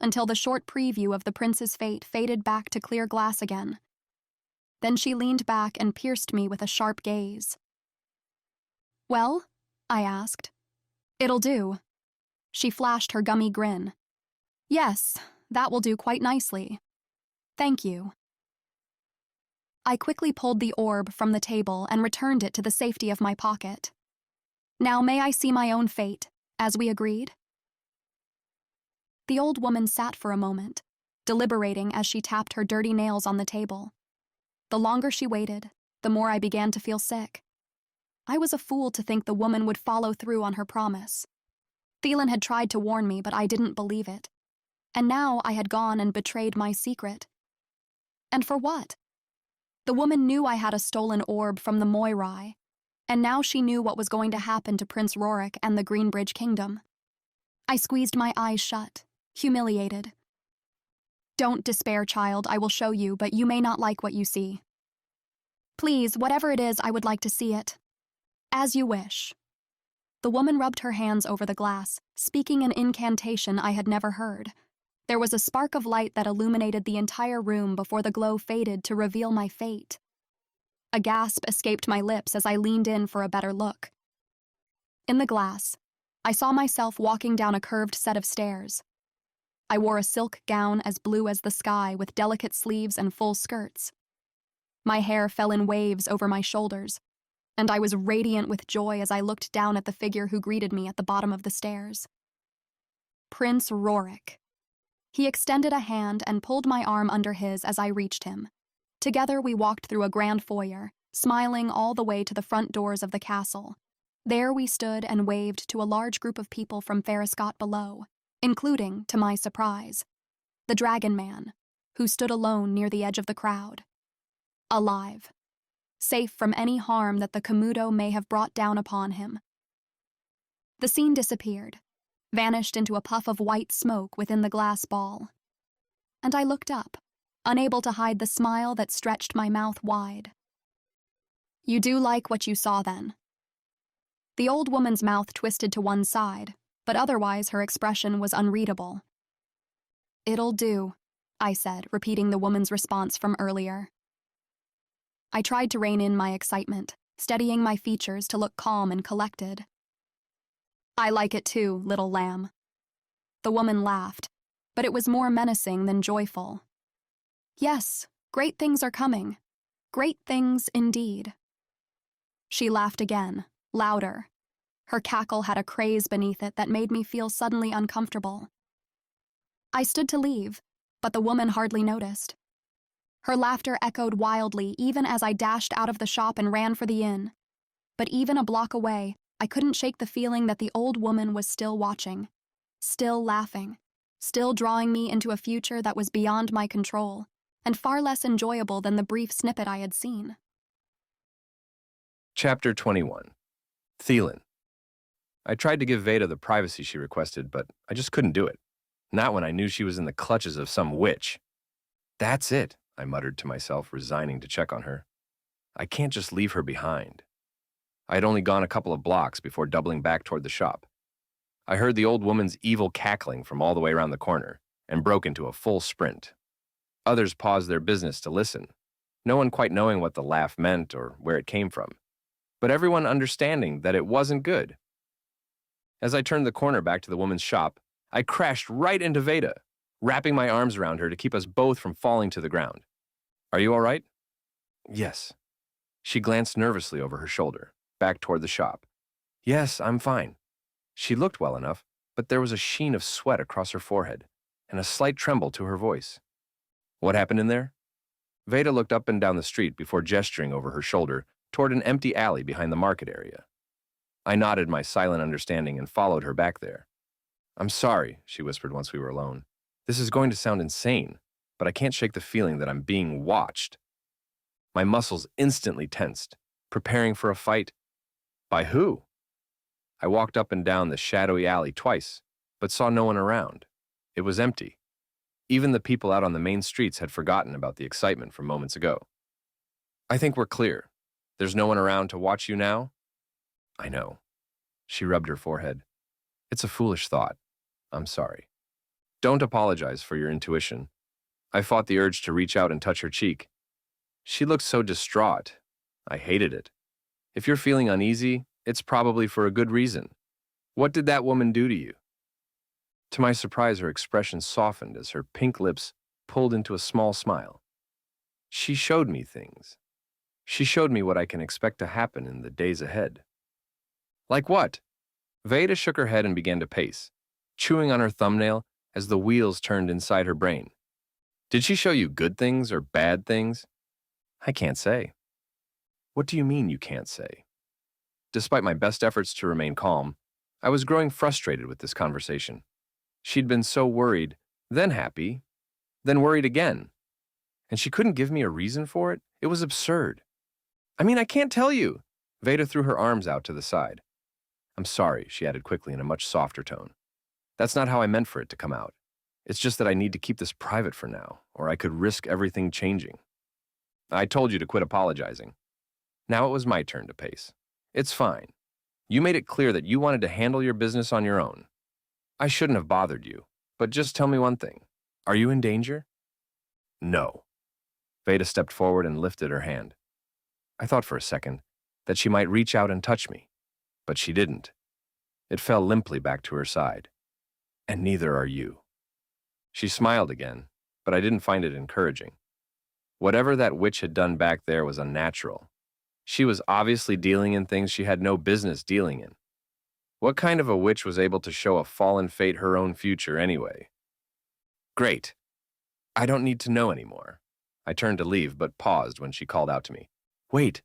until the short preview of the prince's fate faded back to clear glass again. Then she leaned back and pierced me with a sharp gaze. "Well?" I asked. "It'll do." She flashed her gummy grin. "Yes, that will do quite nicely. Thank you." I quickly pulled the orb from the table and returned it to the safety of my pocket. "Now may I see my own fate, as we agreed?" The old woman sat for a moment, deliberating as she tapped her dirty nails on the table. The longer she waited, the more I began to feel sick. I was a fool to think the woman would follow through on her promise. Theilen had tried to warn me, but I didn't believe it. And now I had gone and betrayed my secret. And for what? The woman knew I had a stolen orb from the Moirai, and now she knew what was going to happen to Prince Rorik and the Greenbridge Kingdom. I squeezed my eyes shut, humiliated. "Don't despair, child, I will show you, but you may not like what you see." "Please, whatever it is, I would like to see it." "As you wish." The woman rubbed her hands over the glass, speaking an incantation I had never heard. There was a spark of light that illuminated the entire room before the glow faded to reveal my fate. A gasp escaped my lips as I leaned in for a better look. In the glass, I saw myself walking down a curved set of stairs. I wore a silk gown as blue as the sky with delicate sleeves and full skirts. My hair fell in waves over my shoulders, and I was radiant with joy as I looked down at the figure who greeted me at the bottom of the stairs. Prince Rorik. He extended a hand and pulled my arm under his as I reached him. Together we walked through a grand foyer, smiling all the way to the front doors of the castle. There we stood and waved to a large group of people from Foscott below, including, to my surprise, the Dragon Man, who stood alone near the edge of the crowd. Alive, safe from any harm that the Komodo may have brought down upon him. The scene disappeared, vanished into a puff of white smoke within the glass ball. And I looked up, unable to hide the smile that stretched my mouth wide. You do like what you saw then? The old woman's mouth twisted to one side, but otherwise her expression was unreadable. It'll do, I said, repeating the woman's response from earlier. I tried to rein in my excitement, steadying my features to look calm and collected. I like it too, little lamb. The woman laughed, but it was more menacing than joyful. Yes, great things are coming. Great things indeed. She laughed again, louder. Her cackle had a craze beneath it that made me feel suddenly uncomfortable. I stood to leave, but the woman hardly noticed. Her laughter echoed wildly even as I dashed out of the shop and ran for the inn. But even a block away, I couldn't shake the feeling that the old woman was still watching, still laughing, still drawing me into a future that was beyond my control, and far less enjoyable than the brief snippet I had seen. Chapter 21. Theilen. I tried to give Vaeda the privacy she requested, but I just couldn't do it. Not when I knew she was in the clutches of some witch. That's it, I muttered to myself, resigning to check on her. I can't just leave her behind. I had only gone a couple of blocks before doubling back toward the shop. I heard the old woman's evil cackling from all the way around the corner and broke into a full sprint. Others paused their business to listen, no one quite knowing what the laugh meant or where it came from, but everyone understanding that it wasn't good. As I turned the corner back to the woman's shop, I crashed right into Vaeda, wrapping my arms around her to keep us both from falling to the ground. Are you all right? Yes. She glanced nervously over her shoulder, back toward the shop. Yes, I'm fine. She looked well enough, but there was a sheen of sweat across her forehead and a slight tremble to her voice. What happened in there? Vaeda looked up and down the street before gesturing over her shoulder toward an empty alley behind the market area. I nodded my silent understanding and followed her back there. I'm sorry, she whispered once we were alone. This is going to sound insane, but I can't shake the feeling that I'm being watched. My muscles instantly tensed, preparing for a fight. By who? I walked up and down the shadowy alley twice, but saw no one around. It was empty. Even the people out on the main streets had forgotten about the excitement from moments ago. I think we're clear. There's no one around to watch you now? I know. She rubbed her forehead. It's a foolish thought. I'm sorry. Don't apologize for your intuition. I fought the urge to reach out and touch her cheek. She looked so distraught. I hated it. If you're feeling uneasy, it's probably for a good reason. What did that woman do to you? To my surprise, her expression softened as her pink lips pulled into a small smile. She showed me things. She showed me what I can expect to happen in the days ahead. Like what? Vaeda shook her head and began to pace, chewing on her thumbnail as the wheels turned inside her brain. Did she show you good things or bad things? I can't say. What do you mean you can't say? Despite my best efforts to remain calm, I was growing frustrated with this conversation. She'd been so worried, then happy, then worried again. And she couldn't give me a reason for it? It was absurd. I mean, I can't tell you. Vaeda threw her arms out to the side. I'm sorry, she added quickly in a much softer tone. That's not how I meant for it to come out. It's just that I need to keep this private for now, or I could risk everything changing. I told you to quit apologizing. Now it was my turn to pace. It's fine. You made it clear that you wanted to handle your business on your own. I shouldn't have bothered you, but just tell me one thing. Are you in danger? No. Vaeda stepped forward and lifted her hand. I thought for a second that she might reach out and touch me, but she didn't. It fell limply back to her side. And neither are you. She smiled again, but I didn't find it encouraging. Whatever that witch had done back there was unnatural. She was obviously dealing in things she had no business dealing in. What kind of a witch was able to show a fallen fate her own future anyway? Great. I don't need to know anymore. I turned to leave, but paused when she called out to me. Wait.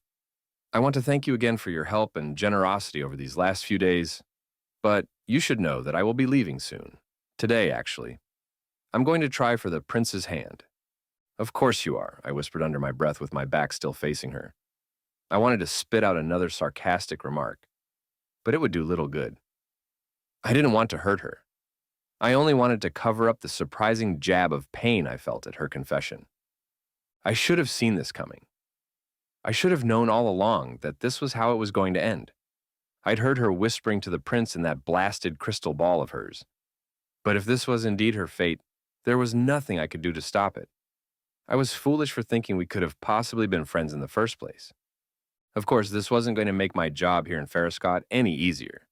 I want to thank you again for your help and generosity over these last few days, but you should know that I will be leaving soon. Today, actually. I'm going to try for the prince's hand. Of course you are, I whispered under my breath with my back still facing her. I wanted to spit out another sarcastic remark, but it would do little good. I didn't want to hurt her. I only wanted to cover up the surprising jab of pain I felt at her confession. I should have seen this coming. I should have known all along that this was how it was going to end. I'd heard her whispering to the prince in that blasted crystal ball of hers. But if this was indeed her fate, there was nothing I could do to stop it. I was foolish for thinking we could have possibly been friends in the first place. Of course, this wasn't going to make my job here in Foscott any easier.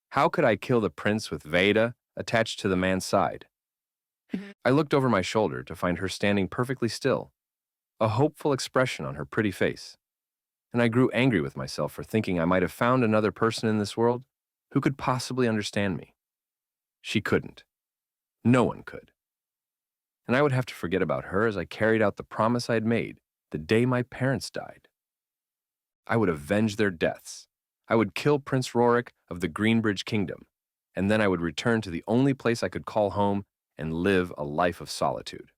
How could I kill the prince with Vaeda attached to the man's side? I looked over my shoulder to find her standing perfectly still, a hopeful expression on her pretty face. And I grew angry with myself for thinking I might have found another person in this world who could possibly understand me. She couldn't. No one could. And I would have to forget about her as I carried out the promise I had made the day my parents died. I would avenge their deaths. I would kill Prince Rorik of the Greenbridge Kingdom, and then I would return to the only place I could call home and live a life of solitude.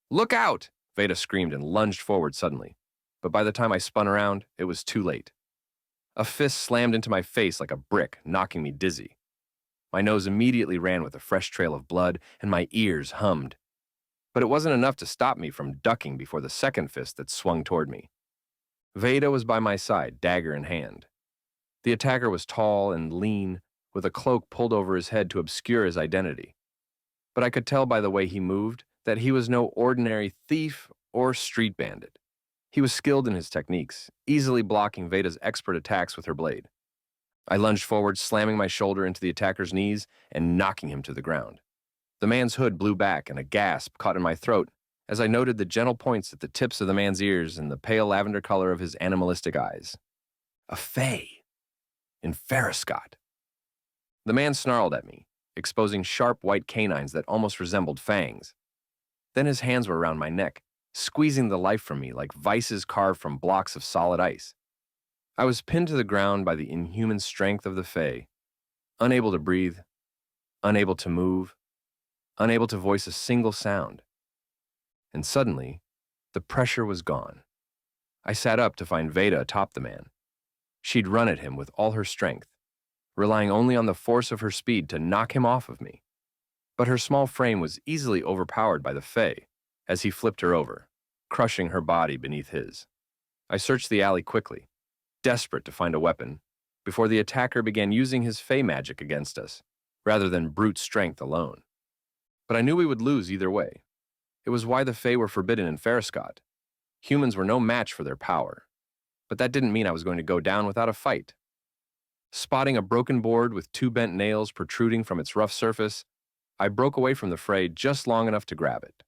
Look out! Vaeda screamed and lunged forward suddenly, but by the time I spun around, it was too late. A fist slammed into my face like a brick, knocking me dizzy. My nose immediately ran with a fresh trail of blood, and my ears hummed. But it wasn't enough to stop me from ducking before the second fist that swung toward me. Vaeda was by my side, dagger in hand. The attacker was tall and lean, with a cloak pulled over his head to obscure his identity. But I could tell by the way he moved that he was no ordinary thief or street bandit. He was skilled in his techniques, easily blocking Vaeda's expert attacks with her blade. I lunged forward, slamming my shoulder into the attacker's knees and knocking him to the ground. The man's hood blew back and a gasp caught in my throat as I noted the gentle points at the tips of the man's ears and the pale lavender color of his animalistic eyes. A fae. In Foscott. The man snarled at me, exposing sharp white canines that almost resembled fangs. Then his hands were around my neck, squeezing the life from me like vices carved from blocks of solid ice. I was pinned to the ground by the inhuman strength of the fae, unable to breathe, unable to move, unable to voice a single sound. And suddenly, the pressure was gone. I sat up to find Vaeda atop the man. She'd run at him with all her strength, relying only on the force of her speed to knock him off of me. But her small frame was easily overpowered by the fae as he flipped her over, crushing her body beneath his. I searched the alley quickly, desperate to find a weapon, before the attacker began using his fae magic against us, rather than brute strength alone. But I knew we would lose either way. It was why the fae were forbidden in Foscott. Humans were no match for their power. But that didn't mean I was going to go down without a fight. Spotting a broken board with two bent nails protruding from its rough surface, I broke away from the fray just long enough to grab it.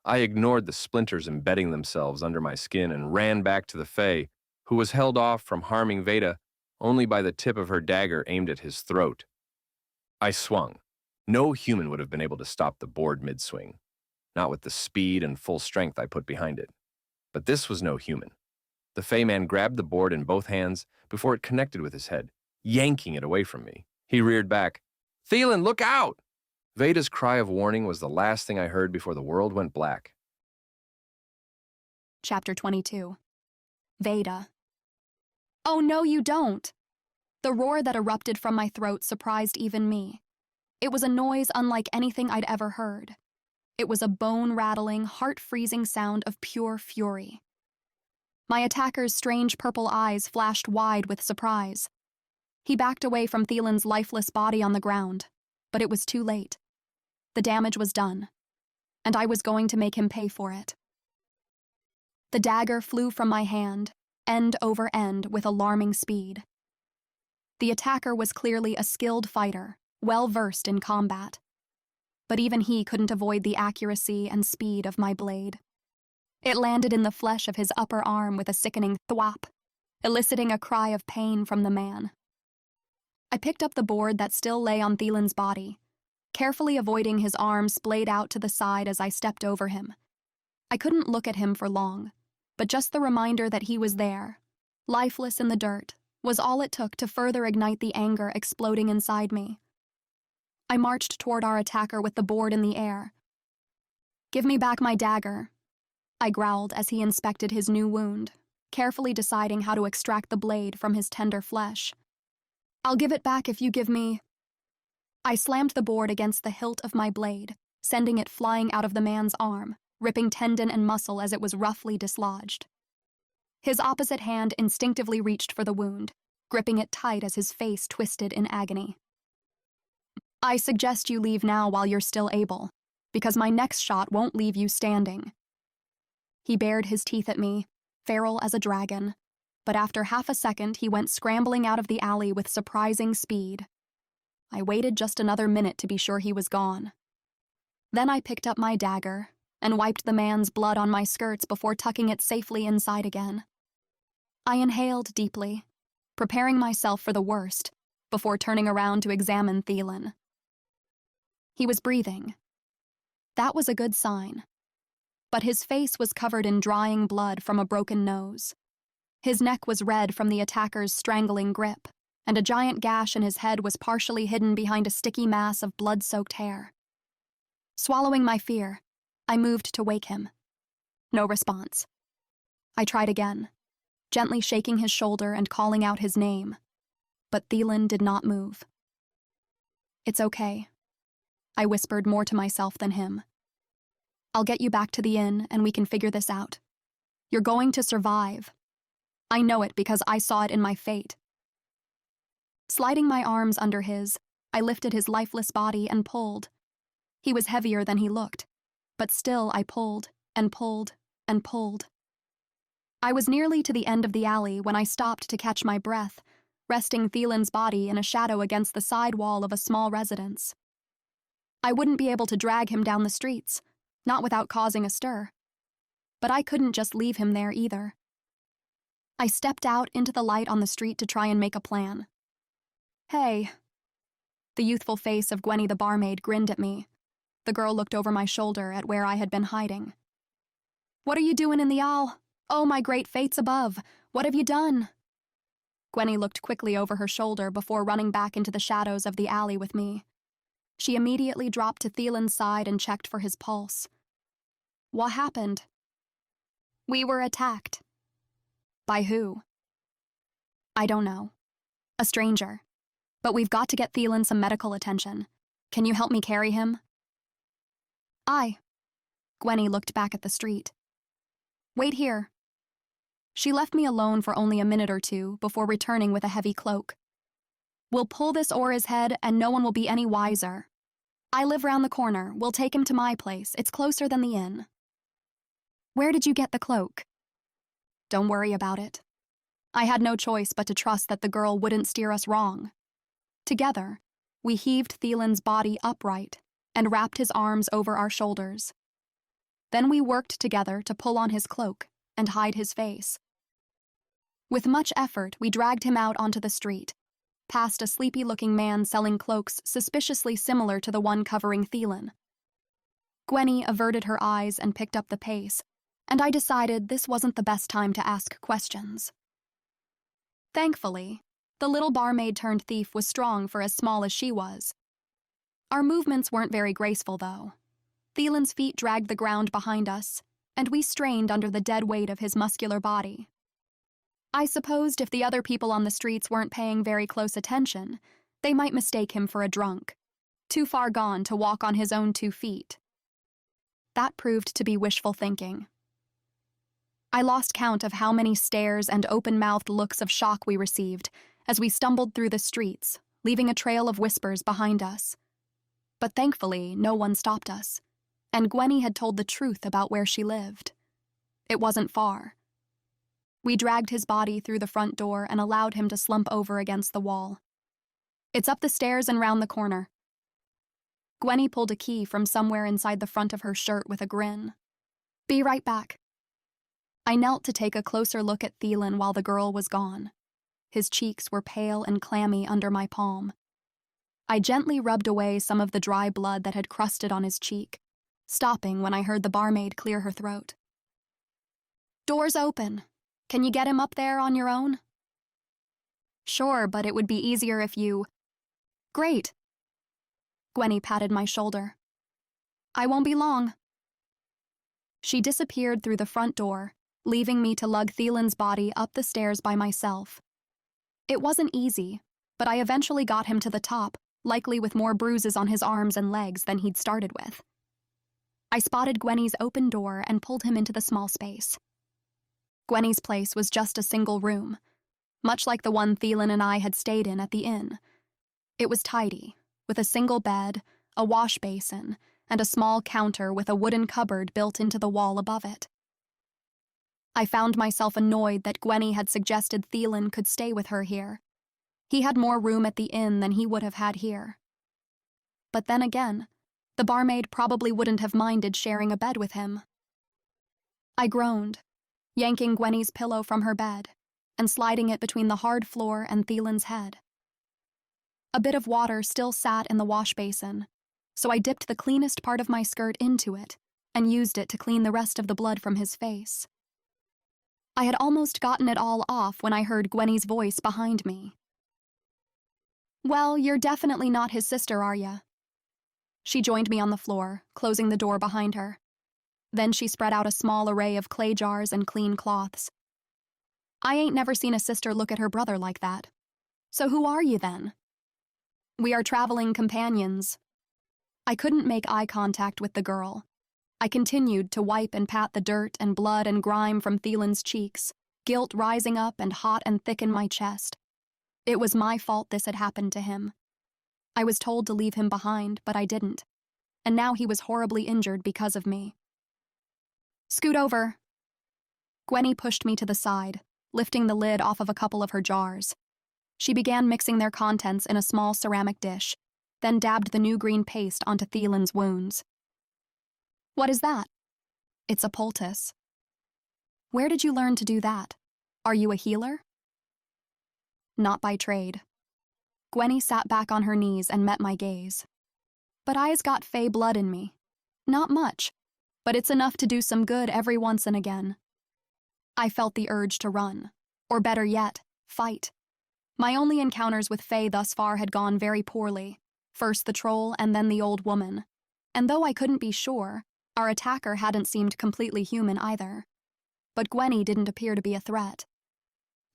I ignored the splinters embedding themselves under my skin and ran back to the fae, who was held off from harming Vaeda only by the tip of her dagger aimed at his throat. I swung. No human would have been able to stop the board mid-swing, not with the speed and full strength I put behind it. But this was no human. The fae man grabbed the board in both hands before it connected with his head, yanking it away from me. He reared back. Theilen, look out! Vaeda's cry of warning was the last thing I heard before the world went black. Chapter 22. Vaeda. Oh, no, you don't! The roar that erupted from my throat surprised even me. It was a noise unlike anything I'd ever heard. It was a bone-rattling, heart-freezing sound of pure fury. My attacker's strange purple eyes flashed wide with surprise. He backed away from Theilen's lifeless body on the ground, but it was too late. The damage was done, and I was going to make him pay for it. The dagger flew from my hand, end over end with alarming speed. The attacker was clearly a skilled fighter, well-versed in combat. but even he couldn't avoid the accuracy and speed of my blade. It landed in the flesh of his upper arm with a sickening thwap, eliciting a cry of pain from the man. I picked up the board that still lay on Theilen's body, carefully avoiding his arm splayed out to the side as I stepped over him. I couldn't look at him for long, but just the reminder that he was there, lifeless in the dirt, was all it took to further ignite the anger exploding inside me. I marched toward our attacker with the board in the air. "Give me back my dagger," I growled as he inspected his new wound, carefully deciding how to extract the blade from his tender flesh. "I'll give it back if you give me—" I slammed the board against the hilt of my blade, sending it flying out of the man's arm, ripping tendon and muscle as it was roughly dislodged. His opposite hand instinctively reached for the wound, gripping it tight as his face twisted in agony. "I suggest you leave now while you're still able, because my next shot won't leave you standing." He bared his teeth at me, feral as a dragon, but after half a second he went scrambling out of the alley with surprising speed. I waited just another minute to be sure he was gone. Then I picked up my dagger and wiped the man's blood on my skirts before tucking it safely inside again. I inhaled deeply, preparing myself for the worst, before turning around to examine Theilen. He was breathing. That was a good sign. But his face was covered in drying blood from a broken nose. His neck was red from the attacker's strangling grip, and a giant gash in his head was partially hidden behind a sticky mass of blood-soaked hair. Swallowing my fear, I moved to wake him. No response. I tried again, gently shaking his shoulder and calling out his name, but Theilen did not move. "It's okay," I whispered more to myself than him. "I'll get you back to the inn and we can figure this out. You're going to survive. I know it because I saw it in my fate." Sliding my arms under his, I lifted his lifeless body and pulled. He was heavier than he looked, but still I pulled and pulled and pulled. I was nearly to the end of the alley when I stopped to catch my breath, resting Theilen's body in a shadow against the side wall of a small residence. I wouldn't be able to drag him down the streets, not without causing a stir. But I couldn't just leave him there either. I stepped out into the light on the street to try and make a plan. "Hey." The youthful face of Gwenny the barmaid grinned at me. The girl looked over my shoulder at where I had been hiding. "What are you doing in the aisle? Oh, my great fates above! What have you done?" Gwenny looked quickly over her shoulder before running back into the shadows of the alley with me. She immediately dropped to Theilen's side and checked for his pulse. "What happened?" "We were attacked." "By who?" "I don't know. A stranger. But we've got to get Theilen some medical attention. Can you help me carry him?" "Aye." Gwenny looked back at the street. "Wait here." She left me alone for only a minute or two before returning with a heavy cloak. "We'll pull this o'er his head and no one will be any wiser. I live round the corner. We'll take him to my place. It's closer than the inn." "Where did you get the cloak?" "Don't worry about it." I had no choice but to trust that the girl wouldn't steer us wrong. Together, we heaved Theilen's body upright and wrapped his arms over our shoulders. Then we worked together to pull on his cloak and hide his face. With much effort, we dragged him out onto the street, past a sleepy-looking man selling cloaks suspiciously similar to the one covering Theilen. Gwenny averted her eyes and picked up the pace, and I decided this wasn't the best time to ask questions. Thankfully, the little barmaid-turned-thief was strong for as small as she was. Our movements weren't very graceful, though. Theilen's feet dragged the ground behind us, and we strained under the dead weight of his muscular body. I supposed if the other people on the streets weren't paying very close attention, they might mistake him for a drunk, too far gone to walk on his own 2 feet. That proved to be wishful thinking. I lost count of how many stares and open-mouthed looks of shock we received as we stumbled through the streets, leaving a trail of whispers behind us. But thankfully, no one stopped us, and Gwenny had told the truth about where she lived. It wasn't far. We dragged his body through the front door and allowed him to slump over against the wall. "It's up the stairs and round the corner." Gwenny pulled a key from somewhere inside the front of her shirt with a grin. Be right back. I knelt to take a closer look at Theilen while the girl was gone. His cheeks were pale and clammy under my palm. I gently rubbed away some of the dry blood that had crusted on his cheek, stopping when I heard the barmaid clear her throat. Door's open. Can you get him up there on your own? Sure, but it would be easier if you... Great. Gwenny patted my shoulder. I won't be long. She disappeared through the front door, leaving me to lug Theilen's body up the stairs by myself. It wasn't easy, but I eventually got him to the top, likely with more bruises on his arms and legs than he'd started with. I spotted Gwenny's open door and pulled him into the small space. Gwenny's place was just a single room, much like the one Theilen and I had stayed in at the inn. It was tidy, with a single bed, a wash basin, and a small counter with a wooden cupboard built into the wall above it. I found myself annoyed that Gwenny had suggested Theilen could stay with her here. He had more room at the inn than he would have had here. But then again, the barmaid probably wouldn't have minded sharing a bed with him. I groaned, yanking Gwenny's pillow from her bed and sliding it between the hard floor and Theilen's head. A bit of water still sat in the wash basin, so I dipped the cleanest part of my skirt into it and used it to clean the rest of the blood from his face. I had almost gotten it all off when I heard Gwenny's voice behind me. Well, you're definitely not his sister, are ya? She joined me on the floor, closing the door behind her. Then she spread out a small array of clay jars and clean cloths. I ain't never seen a sister look at her brother like that. So who are you then? We are traveling companions. I couldn't make eye contact with the girl. I continued to wipe and pat the dirt and blood and grime from Theilen's cheeks, guilt rising up and hot and thick in my chest. It was my fault this had happened to him. I was told to leave him behind, but I didn't. And now he was horribly injured because of me. Scoot over. Gwenny pushed me to the side, lifting the lid off of a couple of her jars. She began mixing their contents in a small ceramic dish, then dabbed the new green paste onto Theilen's wounds. What is that? It's a poultice. Where did you learn to do that? Are you a healer? Not by trade. Gwenny sat back on her knees and met my gaze. But I's got fey blood in me. Not much, but it's enough to do some good every once and again. I felt the urge to run, or better yet, fight. My only encounters with fey thus far had gone very poorly, first the troll and then the old woman. And though I couldn't be sure, our attacker hadn't seemed completely human either. But Gwenny didn't appear to be a threat.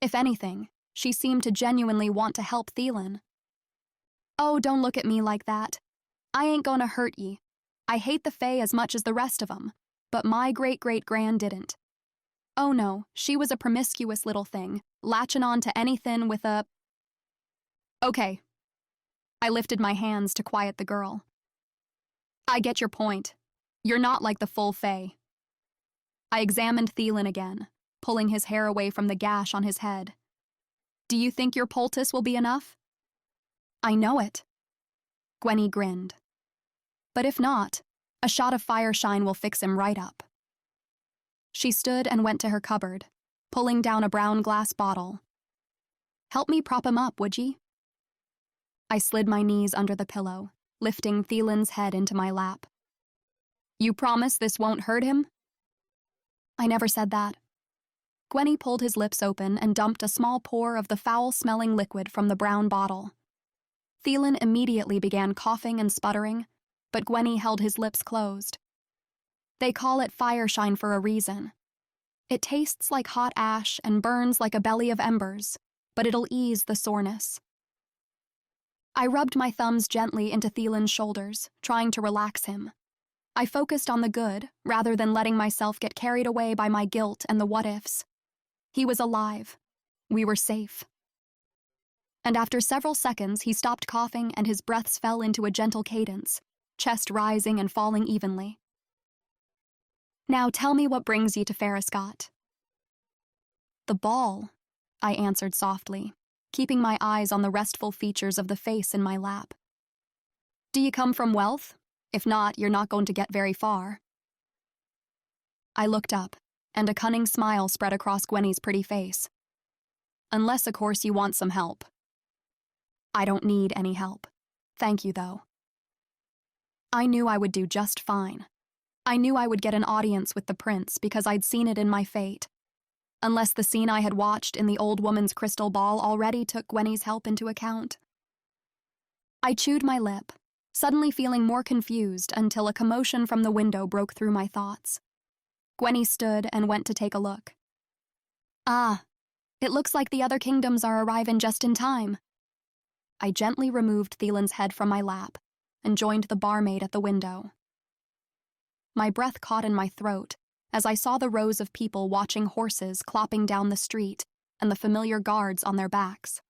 If anything, she seemed to genuinely want to help Theilen. Oh, don't look at me like that. I ain't gonna hurt ye. I hate the Fae as much as the rest of 'em, but my great-great-gran didn't. Oh no, she was a promiscuous little thing, latching on to anything with a... Okay. I lifted my hands to quiet the girl. I get your point. You're not like the full Fae. I examined Theilen again, pulling his hair away from the gash on his head. Do you think your poultice will be enough? I know it. Gwenny grinned. But if not, a shot of fireshine will fix him right up. She stood and went to her cupboard, pulling down a brown glass bottle. Help me prop him up, would ye? I slid my knees under the pillow, lifting Theilen's head into my lap. You promise this won't hurt him? I never said that. Gwenny pulled his lips open and dumped a small pour of the foul-smelling liquid from the brown bottle. Theilen immediately began coughing and sputtering, but Gwenny held his lips closed. They call it fireshine for a reason. It tastes like hot ash and burns like a belly of embers, but it'll ease the soreness. I rubbed my thumbs gently into Theilen's shoulders, trying to relax him. I focused on the good, rather than letting myself get carried away by my guilt and the what-ifs. He was alive. We were safe. And after several seconds, he stopped coughing and his breaths fell into a gentle cadence, chest rising and falling evenly. Now tell me what brings you to Foscott. The ball, I answered softly, keeping my eyes on the restful features of the face in my lap. Do you come from wealth, If not, you're not going to get very far. I looked up, and a cunning smile spread across Gwenny's pretty face. Unless, of course, you want some help. I don't need any help. Thank you, though. I knew I would do just fine. I knew I would get an audience with the prince because I'd seen it in my fate. Unless the scene I had watched in the old woman's crystal ball already took Gwenny's help into account. I chewed my lip, suddenly feeling more confused until a commotion from the window broke through my thoughts. Gwenny stood and went to take a look. Ah, it looks like the other kingdoms are arriving just in time. I gently removed Theilen's head from my lap and joined the barmaid at the window. My breath caught in my throat as I saw the rows of people watching horses clopping down the street and the familiar guards on their backs.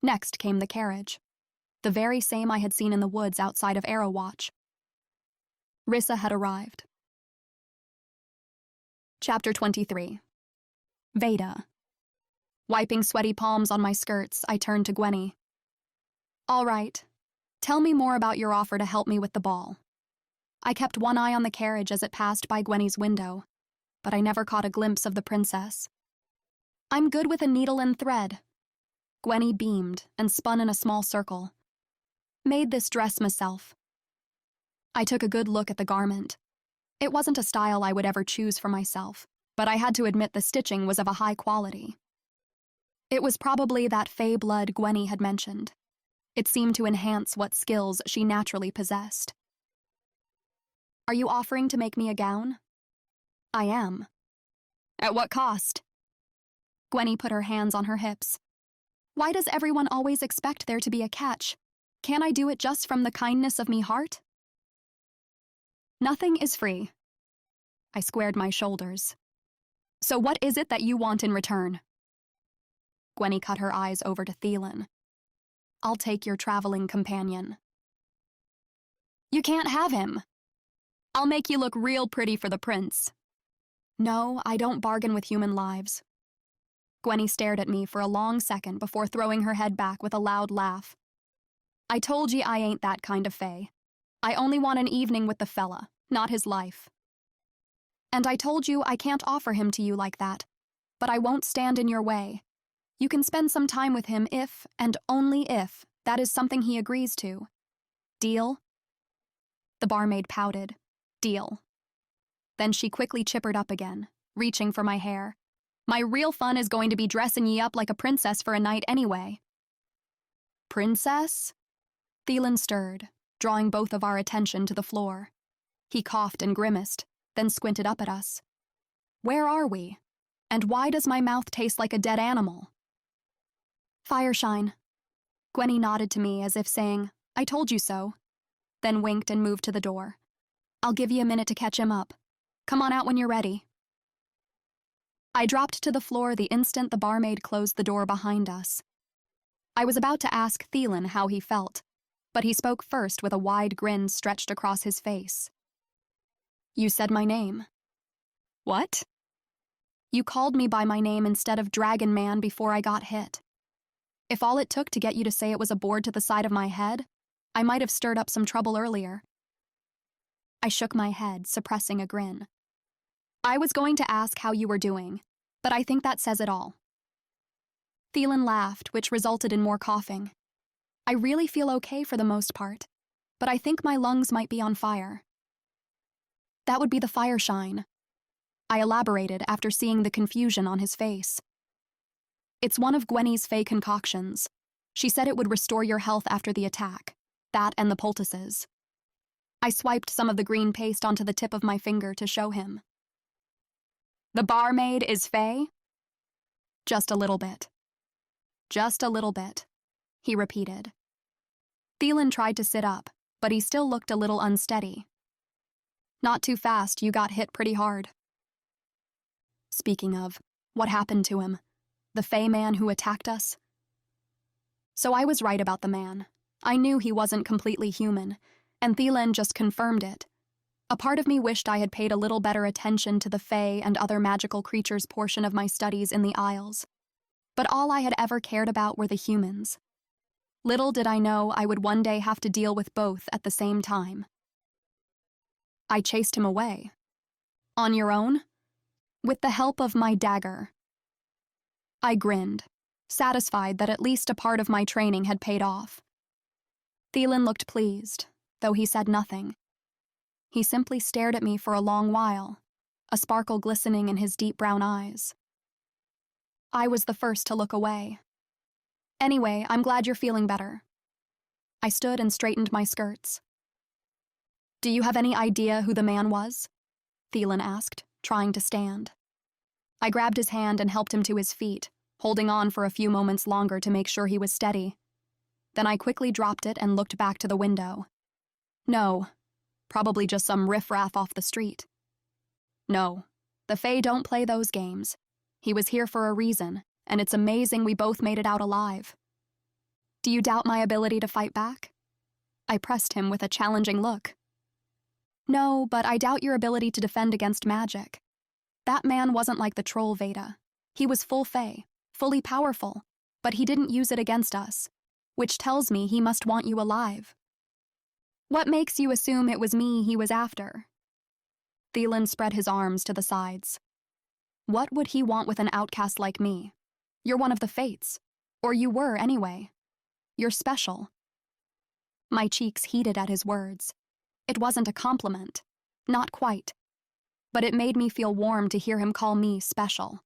Next came the carriage, the very same I had seen in the woods outside of Arrowwatch. Rissa had arrived. Chapter 23. Vaeda. Wiping sweaty palms on my skirts, I turned to Gwenny. All right, tell me more about your offer to help me with the ball. I kept one eye on the carriage as it passed by Gwenny's window, but I never caught a glimpse of the princess. I'm good with a needle and thread. Gwenny beamed and spun in a small circle. Made this dress myself. I took a good look at the garment. It wasn't a style I would ever choose for myself, but I had to admit the stitching was of a high quality. It was probably that fey blood Gwenny had mentioned. It seemed to enhance what skills she naturally possessed. Are you offering to make me a gown? I am. At what cost? Gwenny put her hands on her hips. Why does everyone always expect there to be a catch? Can't I do it just from the kindness of me heart? Nothing is free. I squared my shoulders. So what is it that you want in return? Gwenny cut her eyes over to Theilen. I'll take your traveling companion. You can't have him. I'll make you look real pretty for the prince. No, I don't bargain with human lives. Gwenny stared at me for a long second before throwing her head back with a loud laugh. I told ye I ain't that kind of fae. I only want an evening with the fella, not his life. And I told you I can't offer him to you like that, but I won't stand in your way. You can spend some time with him if, and only if, that is something he agrees to. Deal? The barmaid pouted. Deal. Then she quickly chippered up again, reaching for my hair. My real fun is going to be dressing ye up like a princess for a night anyway. Princess? Theilen stirred, drawing both of our attention to the floor. He coughed and grimaced, then squinted up at us. Where are we? And why does my mouth taste like a dead animal? Fireshine. Gwenny nodded to me as if saying, I told you so, then winked and moved to the door. I'll give you a minute to catch him up. Come on out when you're ready. I dropped to the floor the instant the barmaid closed the door behind us. I was about to ask Theilen how he felt, but he spoke first with a wide grin stretched across his face. You said my name. What? You called me by my name instead of Dragon Man before I got hit. If all it took to get you to say it was a board to the side of my head, I might have stirred up some trouble earlier. I shook my head, suppressing a grin. I was going to ask how you were doing, but I think that says it all. Theilen laughed, which resulted in more coughing. I really feel okay for the most part, but I think my lungs might be on fire. That would be the fireshine. I elaborated after seeing the confusion on his face. It's one of Gwenny's fey concoctions. She said it would restore your health after the attack, that and the poultices. I swiped some of the green paste onto the tip of my finger to show him. The barmaid is fey? Just a little bit. Just a little bit, he repeated. Theilen tried to sit up, but he still looked a little unsteady. Not too fast, you got hit pretty hard. Speaking of, what happened to him? The fey man who attacked us? So I was right about the man. I knew he wasn't completely human, and Theilen just confirmed it. A part of me wished I had paid a little better attention to the fey and other magical creatures portion of my studies in the Isles. But all I had ever cared about were the humans. Little did I know I would one day have to deal with both at the same time. I chased him away. On your own? With the help of my dagger. I grinned, satisfied that at least a part of my training had paid off. Theilen looked pleased, though he said nothing. He simply stared at me for a long while, a sparkle glistening in his deep brown eyes. I was the first to look away. Anyway, I'm glad you're feeling better. I stood and straightened my skirts. Do you have any idea who the man was? Theilen asked, trying to stand. I grabbed his hand and helped him to his feet, holding on for a few moments longer to make sure he was steady. Then I quickly dropped it and looked back to the window. No, probably just some riffraff off the street. No, the Fae don't play those games. He was here for a reason, and it's amazing we both made it out alive. Do you doubt my ability to fight back? I pressed him with a challenging look. No, but I doubt your ability to defend against magic. That man wasn't like the troll Vaeda. He was full Fae, fully powerful, but he didn't use it against us, which tells me he must want you alive. What makes you assume it was me he was after? Theilen spread his arms to the sides. What would he want with an outcast like me? You're one of the Fates. Or you were, anyway. You're special. My cheeks heated at his words. It wasn't a compliment. Not quite. But it made me feel warm to hear him call me special.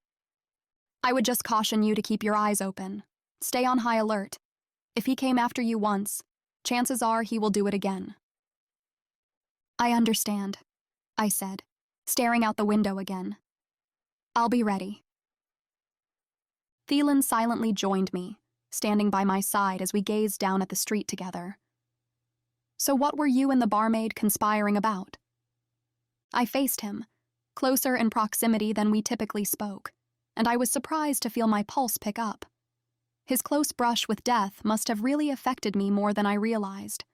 I would just caution you to keep your eyes open. Stay on high alert. If he came after you once, chances are he will do it again. I understand, I said, staring out the window again. I'll be ready. Theilen silently joined me, standing by my side as we gazed down at the street together. So what were you and the barmaid conspiring about? I faced him, closer in proximity than we typically spoke, and I was surprised to feel my pulse pick up. His close brush with death must have really affected me more than I realized.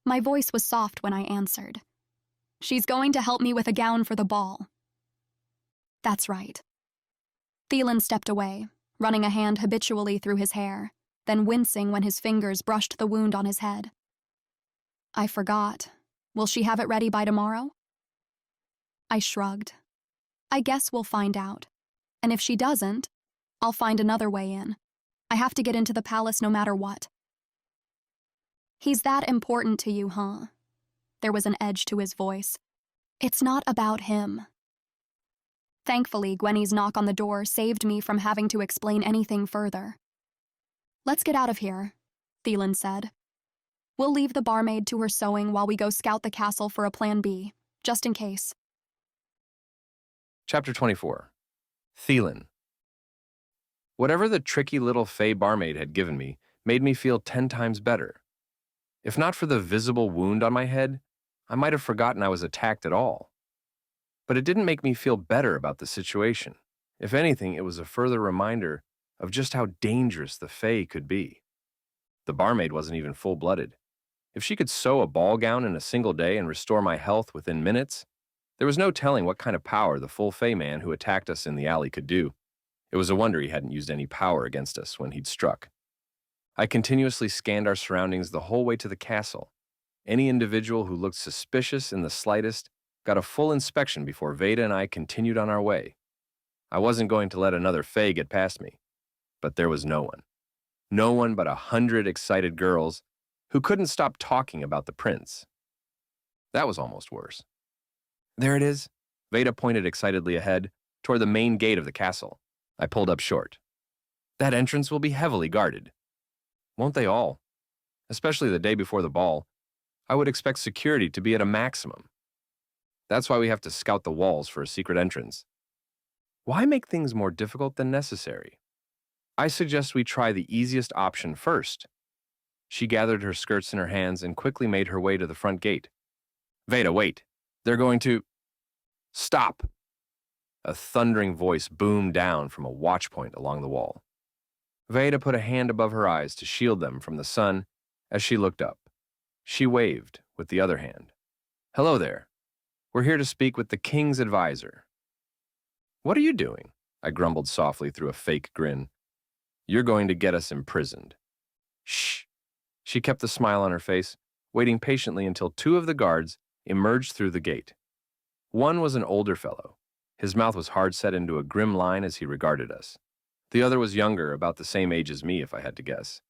My voice was soft when I answered. She's going to help me with a gown for the ball. That's right. Theilen stepped away, running a hand habitually through his hair, then wincing when his fingers brushed the wound on his head. I forgot. Will she have it ready by tomorrow? I shrugged. I guess we'll find out. And if she doesn't, I'll find another way in. I have to get into the palace no matter what. He's that important to you, huh? There was an edge to his voice. It's not about him. Thankfully, Gwenny's knock on the door saved me from having to explain anything further. Let's get out of here, Theilen said. We'll leave the barmaid to her sewing while we go scout the castle for a plan B, just in case. Chapter 24. Theilen. Whatever the tricky little Fae barmaid had given me made me feel 10 times better. If not for the visible wound on my head, I might have forgotten I was attacked at all. But it didn't make me feel better about the situation. If anything, it was a further reminder of just how dangerous the Fae could be. The barmaid wasn't even full-blooded. If she could sew a ball gown in a single day and restore my health within minutes, there was no telling what kind of power the full Fae man who attacked us in the alley could do. It was a wonder he hadn't used any power against us when he'd struck. I continuously scanned our surroundings the whole way to the castle. Any individual who looked suspicious in the slightest got a full inspection before Vaeda and I continued on our way. I wasn't going to let another Fae get past me, but there was no one. No one but 100 excited girls who couldn't stop talking about the prince. That was almost worse. There it is. Vaeda pointed excitedly ahead, toward the main gate of the castle. I pulled up short. That entrance will be heavily guarded. Won't they all? Especially the day before the ball. I would expect security to be at a maximum. That's why we have to scout the walls for a secret entrance. Why make things more difficult than necessary? I suggest we try the easiest option first. She gathered her skirts in her hands and quickly made her way to the front gate. Vaeda, wait. They're going to... Stop! A thundering voice boomed down from a watchpoint along the wall. Vaeda put a hand above her eyes to shield them from the sun as she looked up. She waved with the other hand. Hello there. We're here to speak with the king's advisor. What are you doing? I grumbled softly through a fake grin. You're going to get us imprisoned. Shh. She kept the smile on her face, waiting patiently until 2 of the guards emerged through the gate. One was an older fellow. His mouth was hard set into a grim line as he regarded us. The other was younger, about the same age as me, if I had to guess.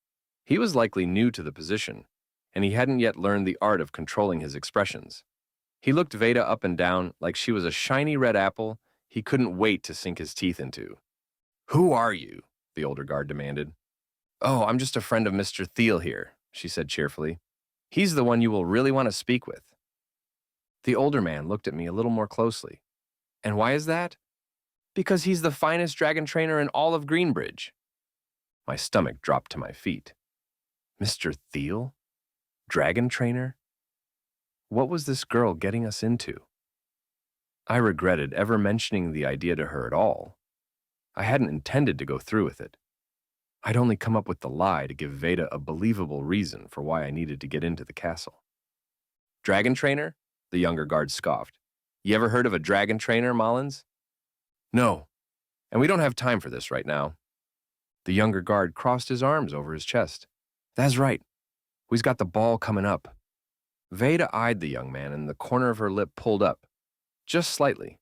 He was likely new to the position, and he hadn't yet learned the art of controlling his expressions. He looked Vaeda up and down like she was a shiny red apple he couldn't wait to sink his teeth into. "Who are you?" the older guard demanded. "Oh, I'm just a friend of Mr. Thiel here," she said cheerfully. "He's the one you will really want to speak with." The older man looked at me a little more closely. "And why is that?" "Because he's the finest dragon trainer in all of Greenbridge." My stomach dropped to my feet. Mr. Thiel? Dragon trainer? What was this girl getting us into? I regretted ever mentioning the idea to her at all. I hadn't intended to go through with it. I'd only come up with the lie to give Vaeda a believable reason for why I needed to get into the castle. "Dragon trainer?" the younger guard scoffed. "You ever heard of a dragon trainer, Mullins?" "No, and we don't have time for this right now." The younger guard crossed his arms over his chest. "That's right. We've got the ball coming up." Vaeda eyed the young man, and the corner of her lip pulled up, just slightly.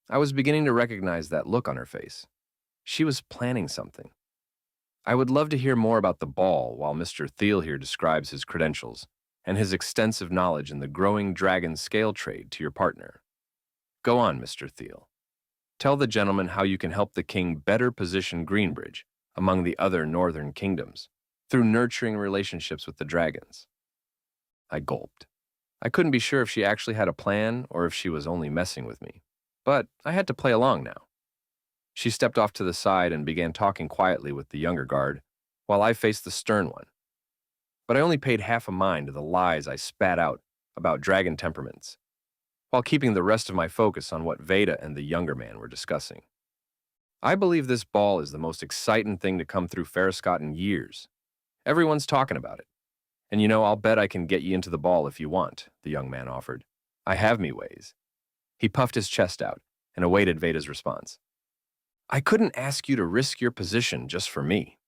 I was beginning to recognize that look on her face. She was planning something. "I would love to hear more about the ball while Mr. Thiel here describes his credentials and his extensive knowledge in the growing dragon scale trade to your partner. Go on, Mr. Thiel. Tell the gentleman how you can help the king better position Greenbridge among the other northern kingdoms through nurturing relationships with the dragons." I gulped. I couldn't be sure if she actually had a plan or if she was only messing with me, but I had to play along now. She stepped off to the side and began talking quietly with the younger guard, while I faced the stern one. But I only paid half a mind to the lies I spat out about dragon temperaments, while keeping the rest of my focus on what Vaeda and the younger man were discussing. "I believe this ball is the most exciting thing to come through Foscott in years. Everyone's talking about it. And I'll bet I can get you into the ball if you want," the young man offered. "I have me ways." He puffed his chest out and awaited Vaeda's response. "I couldn't ask you to risk your position just for me."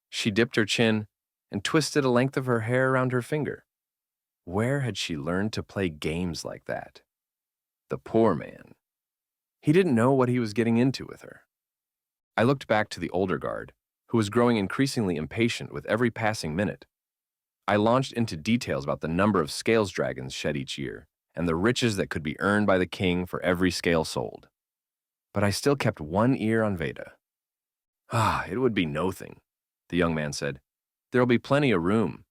She dipped her chin and twisted a length of her hair around her finger. Where had she learned to play games like that? The poor man. He didn't know what he was getting into with her. I looked back to the older guard, who was growing increasingly impatient with every passing minute. I launched into details about the number of scales dragons shed each year and the riches that could be earned by the king for every scale sold. But I still kept one ear on Vaeda. "It would be nothing," the young man said. "There'll be plenty of room.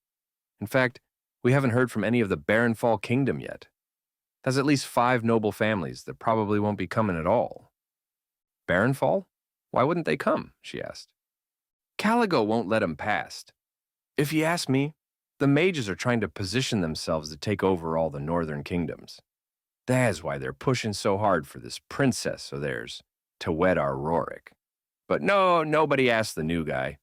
In fact, we haven't heard from any of the Barenfall kingdom yet. There's at least 5 noble families that probably won't be coming at all." "Barenfall? Why wouldn't they come?" she asked. "Caligo won't let 'em past. If you ask me, the mages are trying to position themselves to take over all the northern kingdoms. That's why they're pushing so hard for this princess of theirs to wed our Rorik. But no, nobody asked the new guy."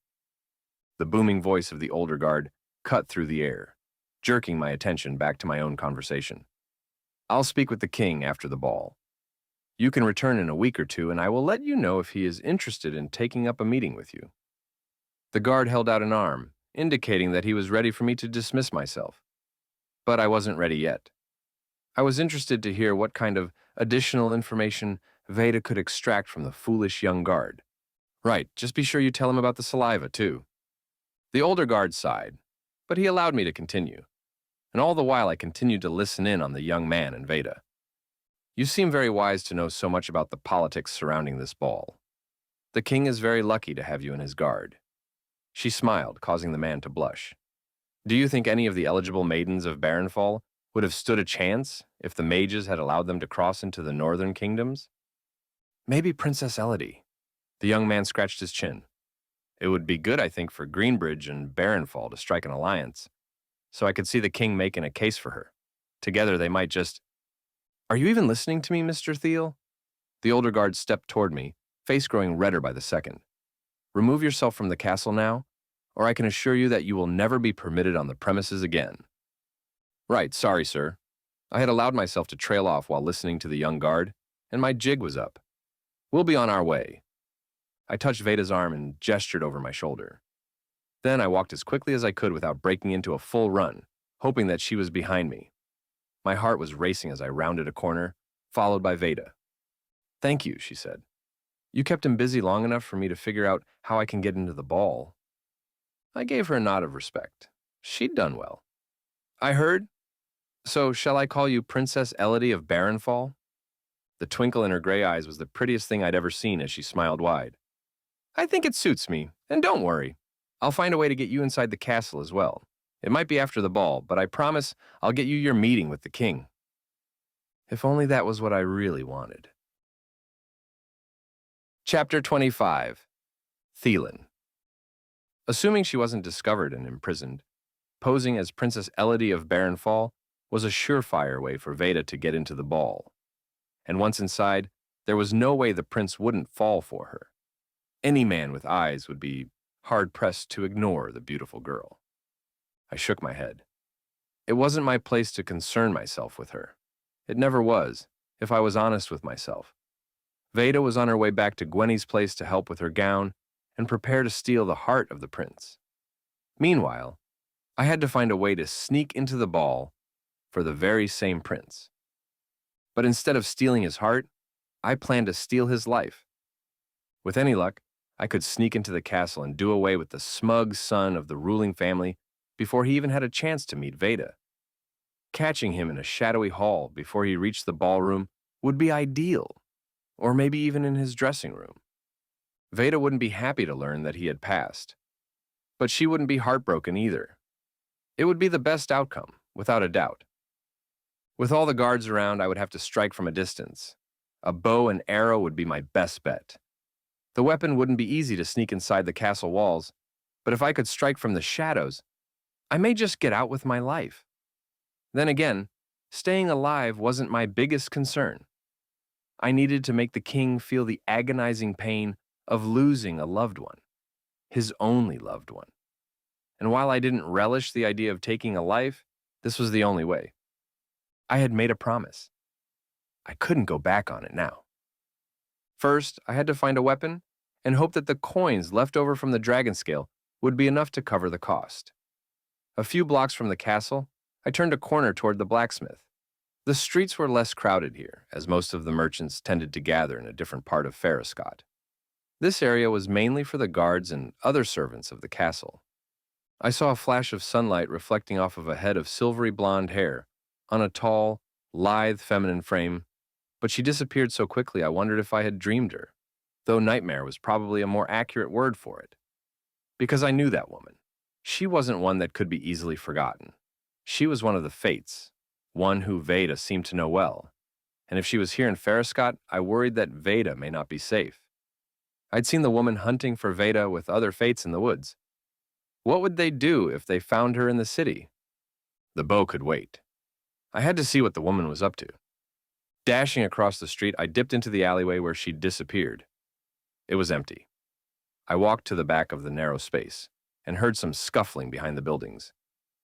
The booming voice of the older guard cut through the air, jerking my attention back to my own conversation. "I'll speak with the king after the ball. You can return in a week or 2, and I will let you know if he is interested in taking up a meeting with you." The guard held out an arm, indicating that he was ready for me to dismiss myself. But I wasn't ready yet. I was interested to hear what kind of additional information Vaeda could extract from the foolish young guard. "Right, just be sure you tell him about the saliva, too." The older guard sighed, but he allowed me to continue, and all the while I continued to listen in on the young man and Vaeda. "You seem very wise to know so much about the politics surrounding this ball. The king is very lucky to have you in his guard." She smiled, causing the man to blush. "Do you think any of the eligible maidens of Barenfall would have stood a chance if the mages had allowed them to cross into the northern kingdoms?" "Maybe Princess Elodie." The young man scratched his chin. "It would be good, I think, for Greenbridge and Barenfall to strike an alliance, so I could see the king making a case for her. Together they might just—" "Are you even listening to me, Mr. Thiel?" The older guard stepped toward me, face growing redder by the second. "Remove yourself from the castle now, or I can assure you that you will never be permitted on the premises again." "Right, sorry, sir." I had allowed myself to trail off while listening to the young guard, and my jig was up. "We'll be on our way." I touched Vaeda's arm and gestured over my shoulder. Then I walked as quickly as I could without breaking into a full run, hoping that she was behind me. My heart was racing as I rounded a corner, followed by Vaeda. "Thank you," she said. "You kept him busy long enough for me to figure out how I can get into the ball." I gave her a nod of respect. She'd done well. "I heard. So shall I call you Princess Elodie of Barrenfall?" The twinkle in her gray eyes was the prettiest thing I'd ever seen as she smiled wide. "I think it suits me, and don't worry. I'll find a way to get you inside the castle as well. It might be after the ball, but I promise I'll get you your meeting with the king." If only that was what I really wanted. Chapter 25. Theilen. Assuming she wasn't discovered and imprisoned, posing as Princess Elodie of Barrenfall was a surefire way for Vaeda to get into the ball. And once inside, there was no way the prince wouldn't fall for her. Any man with eyes would be hard-pressed to ignore the beautiful girl. I shook my head. It wasn't my place to concern myself with her. It never was, if I was honest with myself. Vaeda was on her way back to Gwenny's place to help with her gown and prepare to steal the heart of the prince. Meanwhile, I had to find a way to sneak into the ball for the very same prince. But instead of stealing his heart, I planned to steal his life. With any luck, I could sneak into the castle and do away with the smug son of the ruling family before he even had a chance to meet Vaeda. Catching him in a shadowy hall before he reached the ballroom would be ideal, or maybe even in his dressing room. Vaeda wouldn't be happy to learn that he had passed, but she wouldn't be heartbroken either. It would be the best outcome, without a doubt. With all the guards around, I would have to strike from a distance. A bow and arrow would be my best bet. The weapon wouldn't be easy to sneak inside the castle walls, but if I could strike from the shadows, I may just get out with my life. Then again, staying alive wasn't my biggest concern. I needed to make the king feel the agonizing pain of losing a loved one, his only loved one. And while I didn't relish the idea of taking a life, this was the only way. I had made a promise. I couldn't go back on it now. First, I had to find a weapon and hope that the coins left over from the dragon scale would be enough to cover the cost. A few blocks from the castle, I turned a corner toward the blacksmith. The streets were less crowded here, as most of the merchants tended to gather in a different part of Foscott. This area was mainly for the guards and other servants of the castle. I saw a flash of sunlight reflecting off of a head of silvery blonde hair on a tall, lithe feminine frame, but she disappeared so quickly I wondered if I had dreamed her, though nightmare was probably a more accurate word for it. Because I knew that woman. She wasn't one that could be easily forgotten. She was one of the Fates, one who Vaeda seemed to know well, and if she was here in Foscott, I worried that Vaeda may not be safe. I'd seen the woman hunting for Vaeda with other Fates in the woods. What would they do if they found her in the city? The bow could wait. I had to see what the woman was up to. Dashing across the street, I dipped into the alleyway where she'd disappeared. It was empty. I walked to the back of the narrow space and heard some scuffling behind the buildings.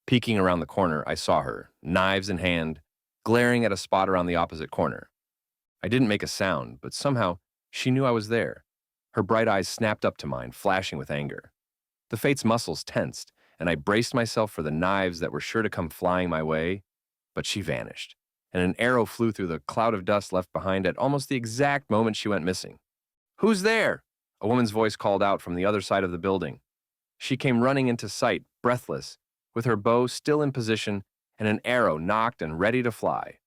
Peeking around the corner, I saw her, knives in hand, glaring at a spot around the opposite corner. I didn't make a sound, but somehow she knew I was there. Her bright eyes snapped up to mine, flashing with anger. The Fate's muscles tensed, and I braced myself for the knives that were sure to come flying my way, but she vanished, and an arrow flew through the cloud of dust left behind at almost the exact moment she went missing. "Who's there?" A woman's voice called out from the other side of the building. She came running into sight, breathless, with her bow still in position and an arrow nocked and ready to fly.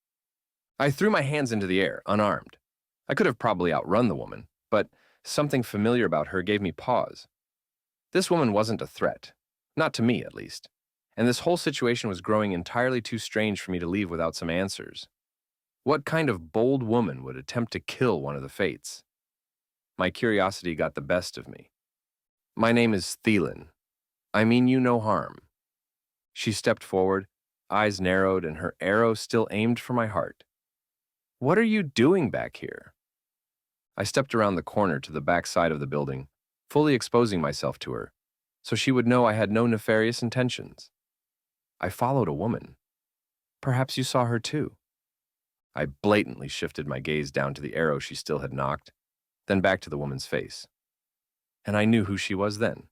I threw my hands into the air, unarmed. I could have probably outrun the woman, but something familiar about her gave me pause. This woman wasn't a threat, not to me at least, and this whole situation was growing entirely too strange for me to leave without some answers. What kind of bold woman would attempt to kill one of the Fates? My curiosity got the best of me. "My name is Theilen. I mean you no harm." She stepped forward, eyes narrowed, and her arrow still aimed for my heart. "What are you doing back here?" I stepped around the corner to the back side of the building, fully exposing myself to her, so she would know I had no nefarious intentions. "I followed a woman. Perhaps you saw her too." I blatantly shifted my gaze down to the arrow she still had knocked, then back to the woman's face. And I knew who she was then.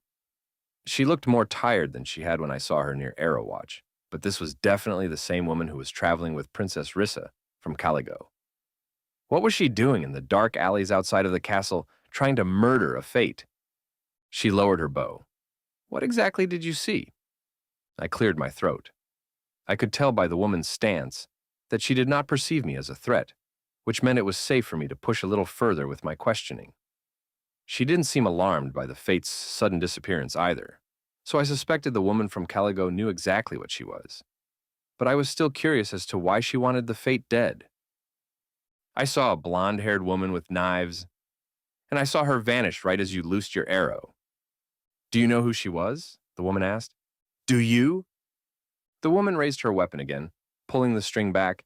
She looked more tired than she had when I saw her near Arrow Watch, but this was definitely the same woman who was traveling with Princess Rissa from Caligo. What was she doing in the dark alleys outside of the castle, trying to murder a fate? She lowered her bow. What exactly did you see? I cleared my throat. I could tell by the woman's stance that she did not perceive me as a threat, which meant it was safe for me to push a little further with my questioning. She didn't seem alarmed by the fate's sudden disappearance either, so I suspected the woman from Caligo knew exactly what she was. But I was still curious as to why she wanted the fate dead. I saw a blonde-haired woman with knives, and I saw her vanish right as you loosed your arrow. Do you know who she was? The woman asked. Do you? The woman raised her weapon again, pulling the string back,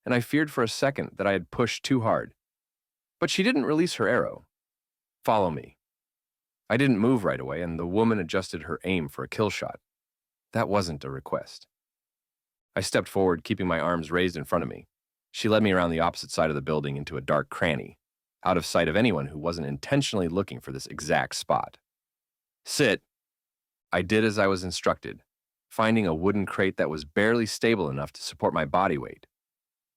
and I feared for a second that I had pushed too hard. But she didn't release her arrow. Follow me. I didn't move right away, and the woman adjusted her aim for a kill shot. That wasn't a request. I stepped forward, keeping my arms raised in front of me. She led me around the opposite side of the building into a dark cranny, out of sight of anyone who wasn't intentionally looking for this exact spot. Sit. I did as I was instructed, finding a wooden crate that was barely stable enough to support my body weight.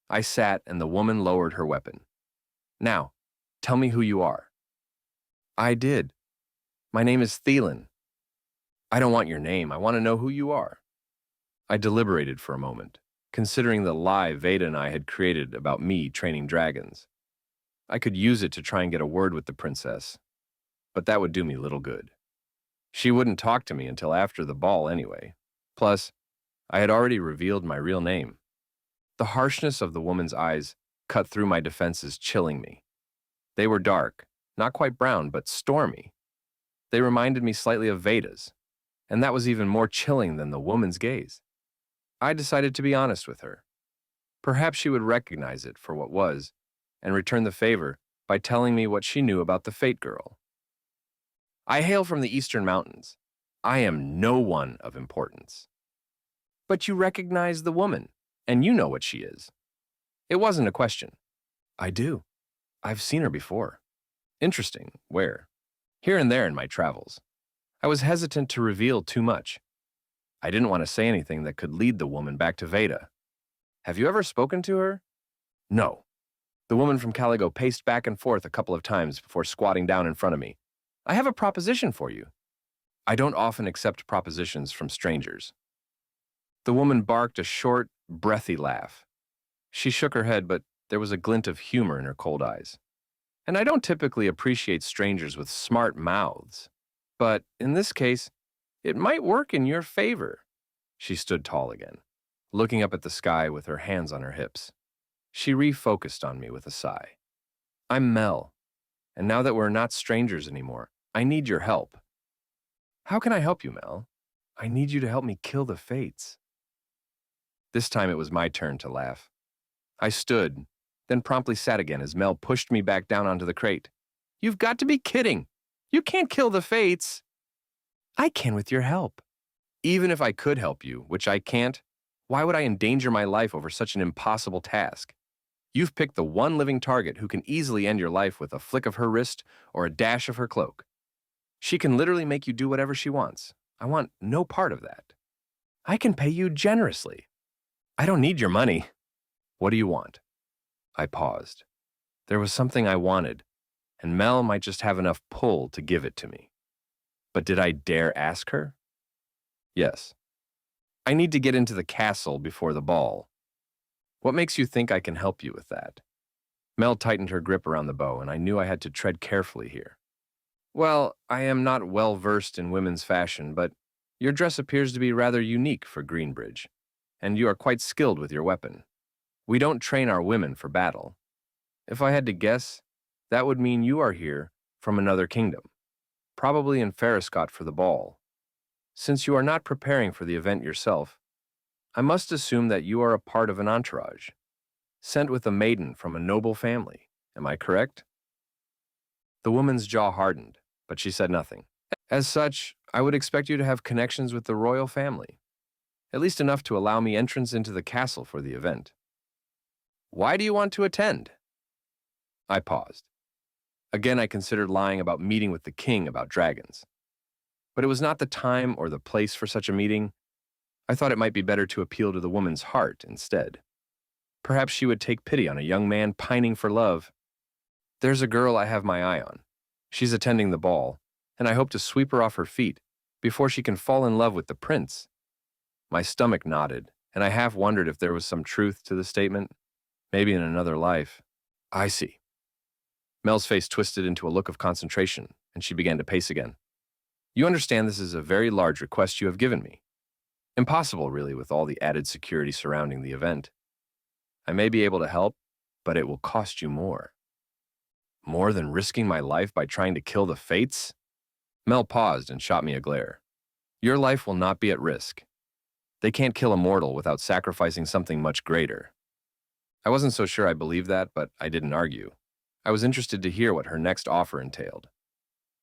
I sat, and the woman lowered her weapon. Now, tell me who you are. I did. My name is Theilen. I don't want your name. I want to know who you are. I deliberated for a moment, considering the lie Vaeda and I had created about me training dragons. I could use it to try and get a word with the princess, but that would do me little good. She wouldn't talk to me until after the ball anyway. Plus, I had already revealed my real name. The harshness of the woman's eyes cut through my defenses, chilling me. They were dark, not quite brown, but stormy. They reminded me slightly of Vaeda's, and that was even more chilling than the woman's gaze. I decided to be honest with her. Perhaps she would recognize it for what was, and return the favor by telling me what she knew about the Fate Girl. I hail from the Eastern Mountains. I am no one of importance. But you recognize the woman, and you know what she is. It wasn't a question. I do. I've seen her before. Interesting. Where? Here and there in my travels. I was hesitant to reveal too much. I didn't want to say anything that could lead the woman back to Vaeda. Have you ever spoken to her? No. The woman from Caligo paced back and forth a couple of times before squatting down in front of me. I have a proposition for you. I don't often accept propositions from strangers. The woman barked a short, breathy laugh. She shook her head, but there was a glint of humor in her cold eyes. And I don't typically appreciate strangers with smart mouths. But in this case, it might work in your favor. She stood tall again, looking up at the sky with her hands on her hips. She refocused on me with a sigh. I'm Mel, and now that we're not strangers anymore, I need your help. How can I help you, Mel? I need you to help me kill the Fates. This time it was my turn to laugh. I stood, then promptly sat again as Mel pushed me back down onto the crate. You've got to be kidding. You can't kill the Fates. I can with your help. Even if I could help you, which I can't, why would I endanger my life over such an impossible task? You've picked the one living target who can easily end your life with a flick of her wrist or a dash of her cloak. She can literally make you do whatever she wants. I want no part of that. I can pay you generously. I don't need your money. What do you want? I paused. There was something I wanted, and Mel might just have enough pull to give it to me. But did I dare ask her? Yes. I need to get into the castle before the ball. What makes you think I can help you with that? Mel tightened her grip around the bow, and I knew I had to tread carefully here. Well, I am not well versed in women's fashion, but your dress appears to be rather unique for Greenbridge, and you are quite skilled with your weapon. We don't train our women for battle. If I had to guess, that would mean you are here from another kingdom, probably in Foscott for the ball. Since you are not preparing for the event yourself, I must assume that you are a part of an entourage, sent with a maiden from a noble family. Am I correct? The woman's jaw hardened, but she said nothing. As such, I would expect you to have connections with the royal family, at least enough to allow me entrance into the castle for the event. Why do you want to attend? I paused. Again, I considered lying about meeting with the king about dragons. But it was not the time or the place for such a meeting. I thought it might be better to appeal to the woman's heart instead. Perhaps she would take pity on a young man pining for love. There's a girl I have my eye on. She's attending the ball, and I hope to sweep her off her feet before she can fall in love with the prince. My stomach nodded, and I half wondered if there was some truth to the statement. Maybe in another life. I see. Mel's face twisted into a look of concentration, and she began to pace again. You understand this is a very large request you have given me. Impossible, really, with all the added security surrounding the event. I may be able to help, but it will cost you more. More than risking my life by trying to kill the fates? Mel paused and shot me a glare. Your life will not be at risk. They can't kill a mortal without sacrificing something much greater. I wasn't so sure I believed that, but I didn't argue. I was interested to hear what her next offer entailed.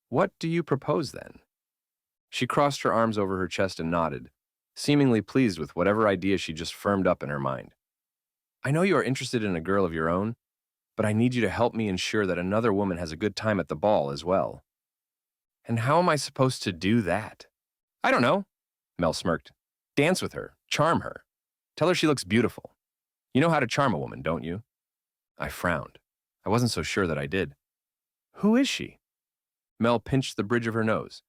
What do you propose, then? She crossed her arms over her chest and nodded, seemingly pleased with whatever idea she just firmed up in her mind. I know you are interested in a girl of your own, but I need you to help me ensure that another woman has a good time at the ball as well. And how am I supposed to do that? I don't know, Mel smirked. Dance with her, charm her. Tell her she looks beautiful. You know how to charm a woman, don't you? I frowned. I wasn't so sure that I did. Who is she? Mel pinched the bridge of her nose.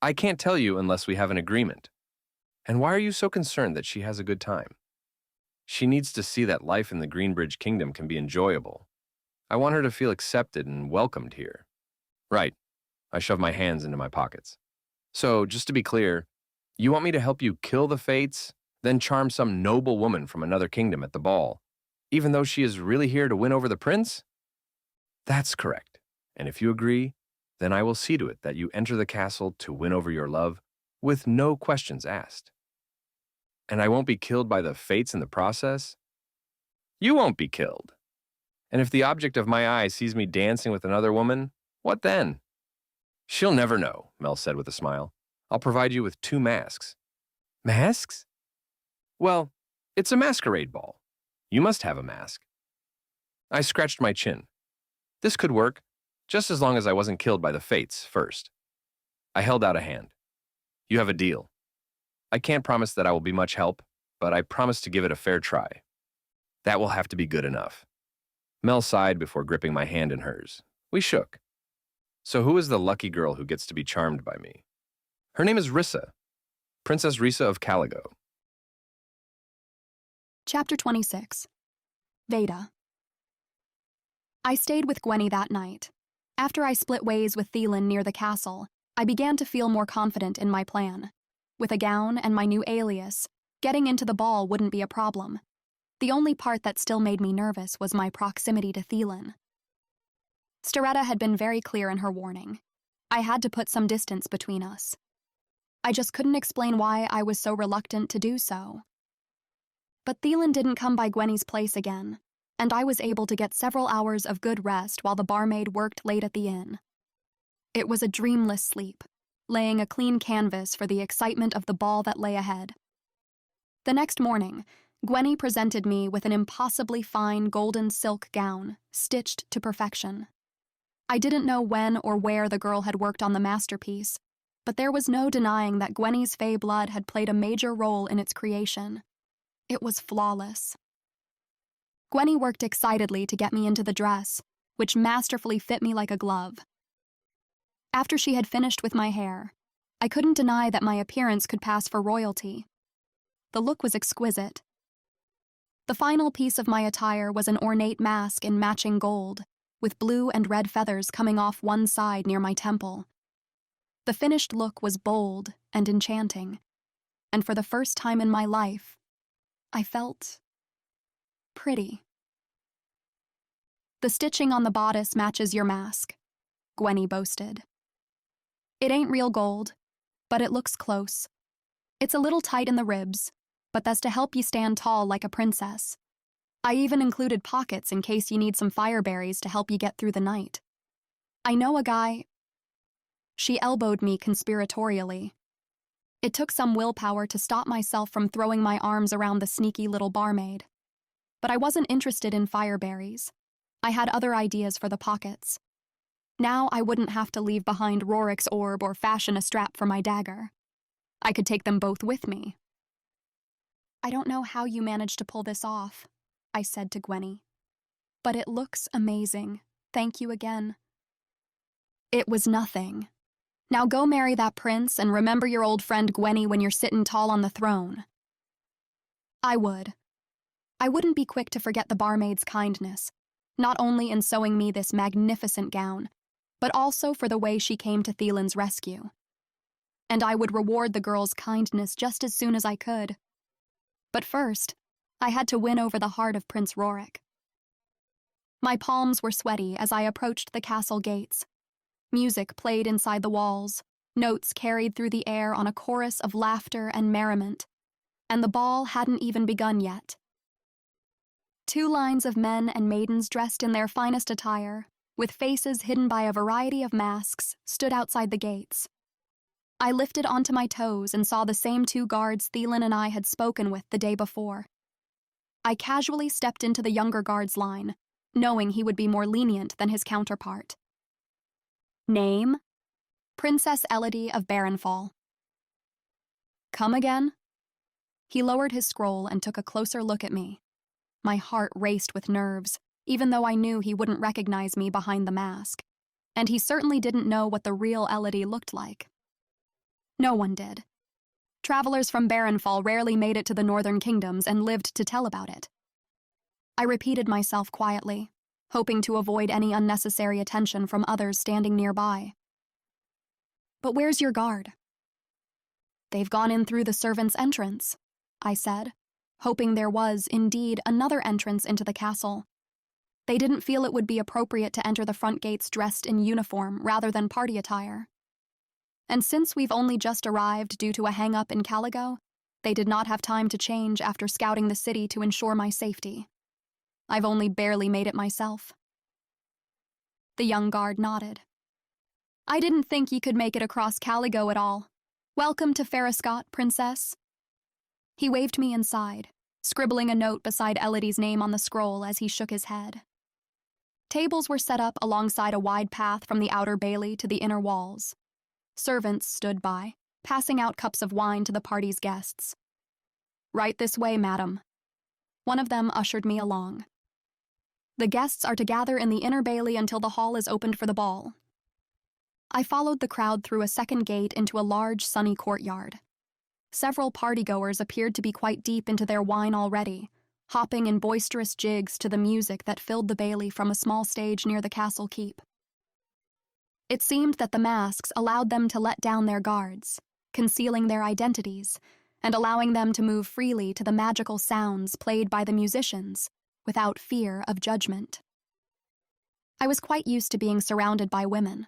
I can't tell you unless we have an agreement. And why are you so concerned that she has a good time? She needs to see that life in the Greenbridge Kingdom can be enjoyable. I want her to feel accepted and welcomed here. Right. I shoved my hands into my pockets. So, just to be clear, you want me to help you kill the fates, then charm some noble woman from another kingdom at the ball, even though she is really here to win over the prince? That's correct. And if you agree, then I will see to it that you enter the castle to win over your love with no questions asked. And I won't be killed by the fates in the process? You won't be killed. And if the object of my eye sees me dancing with another woman, what then? She'll never know, Mel said with a smile. I'll provide you with 2 masks. Masks? Well, it's a masquerade ball. You must have a mask. I scratched my chin. This could work, just as long as I wasn't killed by the fates first. I held out a hand. You have a deal. I can't promise that I will be much help, but I promise to give it a fair try. That will have to be good enough. Mel sighed before gripping my hand in hers. We shook. So who is the lucky girl who gets to be charmed by me? Her name is Rissa, Princess Rissa of Caligo. Chapter 26. Vaeda. I stayed with Gwenny that night. After I split ways with Theilen near the castle, I began to feel more confident in my plan. With a gown and my new alias, getting into the ball wouldn't be a problem. The only part that still made me nervous was my proximity to Theilen. Staretta had been very clear in her warning. I had to put some distance between us. I just couldn't explain why I was so reluctant to do so. But Theilen didn't come by Gwenny's place again, and I was able to get several hours of good rest while the barmaid worked late at the inn. It was a dreamless sleep, laying a clean canvas for the excitement of the ball that lay ahead. The next morning, Gwenny presented me with an impossibly fine golden silk gown, stitched to perfection. I didn't know when or where the girl had worked on the masterpiece, but there was no denying that Gwenny's fey blood had played a major role in its creation. It was flawless. Gwenny worked excitedly to get me into the dress, which masterfully fit me like a glove. After she had finished with my hair, I couldn't deny that my appearance could pass for royalty. The look was exquisite. The final piece of my attire was an ornate mask in matching gold, with blue and red feathers coming off one side near my temple. The finished look was bold and enchanting, and for the first time in my life, I felt pretty. The stitching on the bodice matches your mask, Gwenny boasted. It ain't real gold, but it looks close. It's a little tight in the ribs, but that's to help you stand tall like a princess. I even included pockets in case you need some fireberries to help you get through the night. I know a guy. She elbowed me conspiratorially. It took some willpower to stop myself from throwing my arms around the sneaky little barmaid. But I wasn't interested in fireberries. I had other ideas for the pockets. Now I wouldn't have to leave behind Rorik's orb or fashion a strap for my dagger. I could take them both with me. I don't know how you managed to pull this off, I said to Gwenny. But it looks amazing. Thank you again. It was nothing. Now go marry that prince and remember your old friend Gwenny when you're sittin' tall on the throne. I would. I wouldn't be quick to forget the barmaid's kindness, not only in sewing me this magnificent gown, but also for the way she came to Theilen's rescue. And I would reward the girl's kindness just as soon as I could. But first, I had to win over the heart of Prince Rorik. My palms were sweaty as I approached the castle gates. Music played inside the walls, notes carried through the air on a chorus of laughter and merriment, and the ball hadn't even begun yet. 2 lines of men and maidens dressed in their finest attire, with faces hidden by a variety of masks, stood outside the gates. I lifted onto my toes and saw the same 2 guards Theilen and I had spoken with the day before. I casually stepped into the younger guard's line, knowing he would be more lenient than his counterpart. Name? Princess Elodie of Barenfall. Come again? He lowered his scroll and took a closer look at me. My heart raced with nerves, even though I knew he wouldn't recognize me behind the mask, and he certainly didn't know what the real Elodie looked like. No one did. Travelers from Barenfall rarely made it to the northern kingdoms and lived to tell about it. I repeated myself quietly, hoping to avoid any unnecessary attention from others standing nearby. But where's your guard? They've gone in through the servants' entrance, I said, hoping there was, indeed, another entrance into the castle. They didn't feel it would be appropriate to enter the front gates dressed in uniform rather than party attire. And since we've only just arrived due to a hang-up in Caligo, they did not have time to change after scouting the city to ensure my safety. I've only barely made it myself. The young guard nodded. I didn't think you could make it across Caligo at all. Welcome to Foscott, princess. He waved me inside, scribbling a note beside Elodie's name on the scroll as he shook his head. Tables were set up alongside a wide path from the outer bailey to the inner walls. Servants stood by, passing out cups of wine to the party's guests. Right this way, madam. One of them ushered me along. The guests are to gather in the inner bailey until the hall is opened for the ball. I followed the crowd through a second gate into a large, sunny courtyard. Several partygoers appeared to be quite deep into their wine already, hopping in boisterous jigs to the music that filled the bailey from a small stage near the castle keep. It seemed that the masks allowed them to let down their guards, concealing their identities, and allowing them to move freely to the magical sounds played by the musicians, without fear of judgment. I was quite used to being surrounded by women.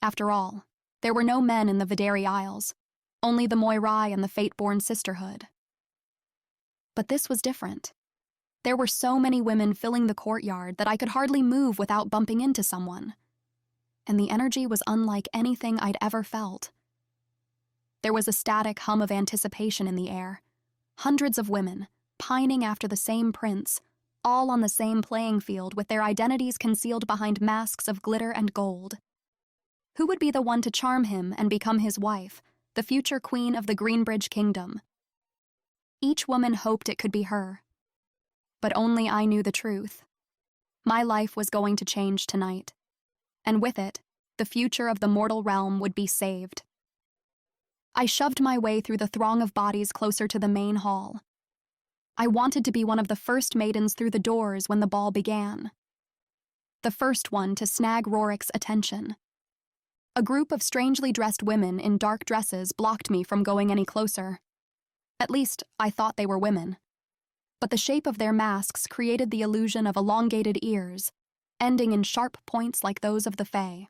After all, there were no men in the Vaeda Isles, only the Moirai and the Fateborne sisterhood. But this was different. There were so many women filling the courtyard that I could hardly move without bumping into someone. And the energy was unlike anything I'd ever felt. There was a static hum of anticipation in the air. Hundreds of women, pining after the same prince, all on the same playing field with their identities concealed behind masks of glitter and gold. Who would be the one to charm him and become his wife, the future queen of the Greenbridge Kingdom? Each woman hoped it could be her. But only I knew the truth. My life was going to change tonight. And with it, the future of the mortal realm would be saved. I shoved my way through the throng of bodies closer to the main hall. I wanted to be one of the first maidens through the doors when the ball began. The first one to snag Rorik's attention. A group of strangely dressed women in dark dresses blocked me from going any closer. At least, I thought they were women. But the shape of their masks created the illusion of elongated ears, ending in sharp points like those of the Fae.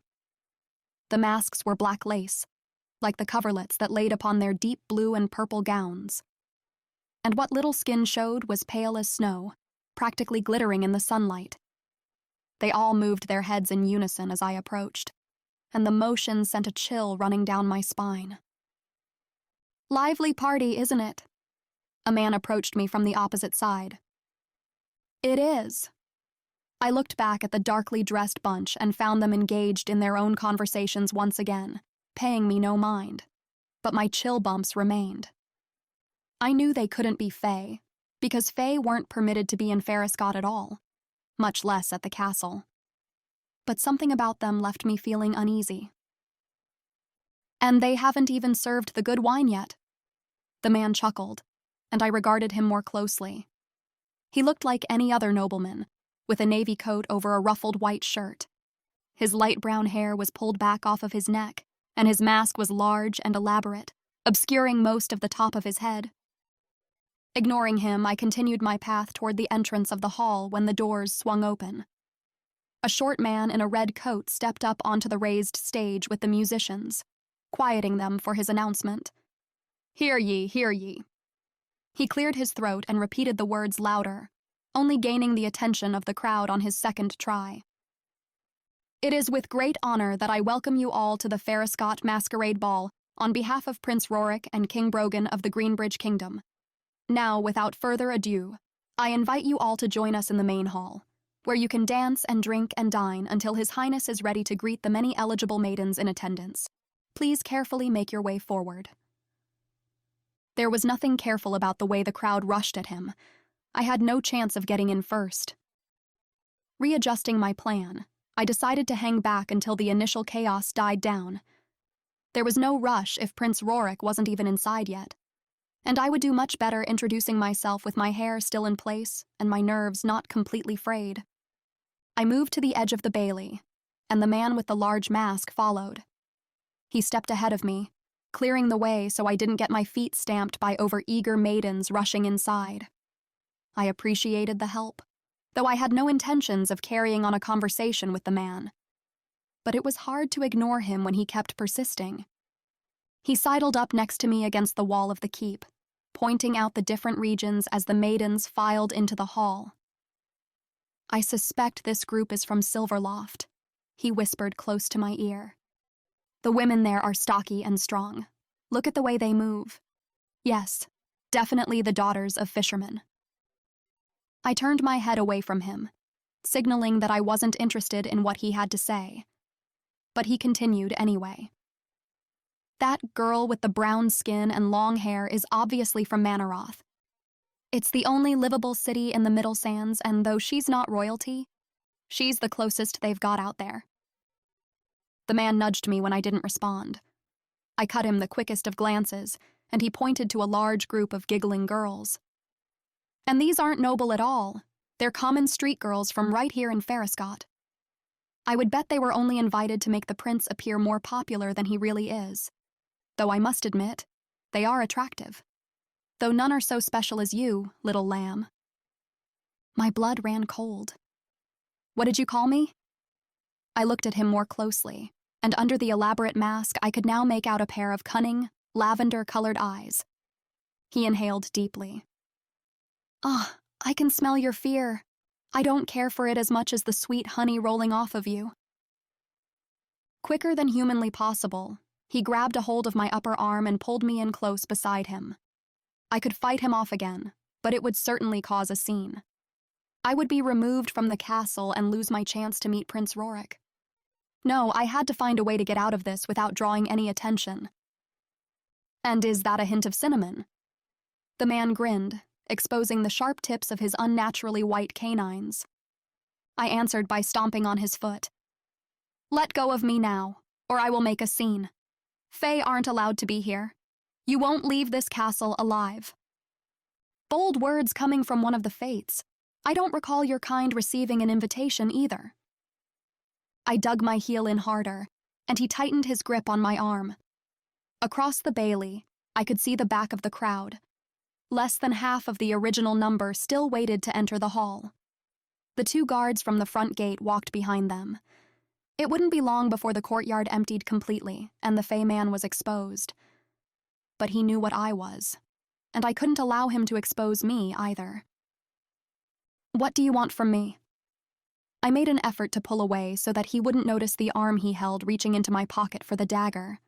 The masks were black lace, like the coverlets that laid upon their deep blue and purple gowns. And what little skin showed was pale as snow, practically glittering in the sunlight. They all moved their heads in unison as I approached, and the motion sent a chill running down my spine. Lively party, isn't it? A man approached me from the opposite side. It is. I looked back at the darkly dressed bunch and found them engaged in their own conversations once again, paying me no mind. But my chill bumps remained. I knew they couldn't be Fae, because Fae weren't permitted to be in Foscott at all, much less at the castle. But something about them left me feeling uneasy. And they haven't even served the good wine yet. The man chuckled, and I regarded him more closely. He looked like any other nobleman, with a navy coat over a ruffled white shirt. His light brown hair was pulled back off of his neck, and his mask was large and elaborate, obscuring most of the top of his head. Ignoring him, I continued my path toward the entrance of the hall when the doors swung open. A short man in a red coat stepped up onto the raised stage with the musicians, quieting them for his announcement. "Hear ye, hear ye." He cleared his throat and repeated the words louder, only gaining the attention of the crowd on his second try. "It is with great honor that I welcome you all to the Foscott Masquerade Ball on behalf of Prince Rorik and King Brogan of the Greenbridge Kingdom. Now, without further ado, I invite you all to join us in the main hall, where you can dance and drink and dine until His Highness is ready to greet the many eligible maidens in attendance. Please carefully make your way forward." There was nothing careful about the way the crowd rushed at him. I had no chance of getting in first. Readjusting my plan, I decided to hang back until the initial chaos died down. There was no rush if Prince Rorik wasn't even inside yet, and I would do much better introducing myself with my hair still in place and my nerves not completely frayed. I moved to the edge of the bailey, and the man with the large mask followed. He stepped ahead of me, clearing the way so I didn't get my feet stamped by overeager maidens rushing inside. I appreciated the help, though I had no intentions of carrying on a conversation with the man. But it was hard to ignore him when he kept persisting. He sidled up next to me against the wall of the keep, pointing out the different regions as the maidens filed into the hall. "I suspect this group is from Silverloft," he whispered close to my ear. "The women there are stocky and strong. Look at the way they move. Yes, definitely the daughters of fishermen." I turned my head away from him, signaling that I wasn't interested in what he had to say. But he continued anyway. "That girl with the brown skin and long hair is obviously from Manaroth. It's the only livable city in the Middle Sands, and though she's not royalty, she's the closest they've got out there." The man nudged me when I didn't respond. I cut him the quickest of glances, and he pointed to a large group of giggling girls. "And these aren't noble at all. They're common street girls from right here in Foscott. I would bet they were only invited to make the prince appear more popular than he really is. Though I must admit, they are attractive. Though none are so special as you, little lamb." My blood ran cold. "What did you call me?" I looked at him more closely, and under the elaborate mask I could now make out a pair of cunning, lavender-colored eyes. He inhaled deeply. "Ah, I can smell your fear. I don't care for it as much as the sweet honey rolling off of you." Quicker than humanly possible, he grabbed a hold of my upper arm and pulled me in close beside him. I could fight him off again, but it would certainly cause a scene. I would be removed from the castle and lose my chance to meet Prince Rorik. No, I had to find a way to get out of this without drawing any attention. "And is that a hint of cinnamon?" The man grinned, exposing the sharp tips of his unnaturally white canines. I answered by stomping on his foot. "Let go of me now, or I will make a scene. Fae aren't allowed to be here. You won't leave this castle alive." Bold words coming from one of the Fates. I don't recall your kind receiving an invitation either. I dug my heel in harder, and he tightened his grip on my arm. Across the bailey, I could see the back of the crowd. Less than half of the original number still waited to enter the hall. The 2 guards from the front gate walked behind them. It wouldn't be long before the courtyard emptied completely, and the Fae man was exposed. But he knew what I was, and I couldn't allow him to expose me either. "What do you want from me?" I made an effort to pull away so that he wouldn't notice the arm he held reaching into my pocket for the dagger.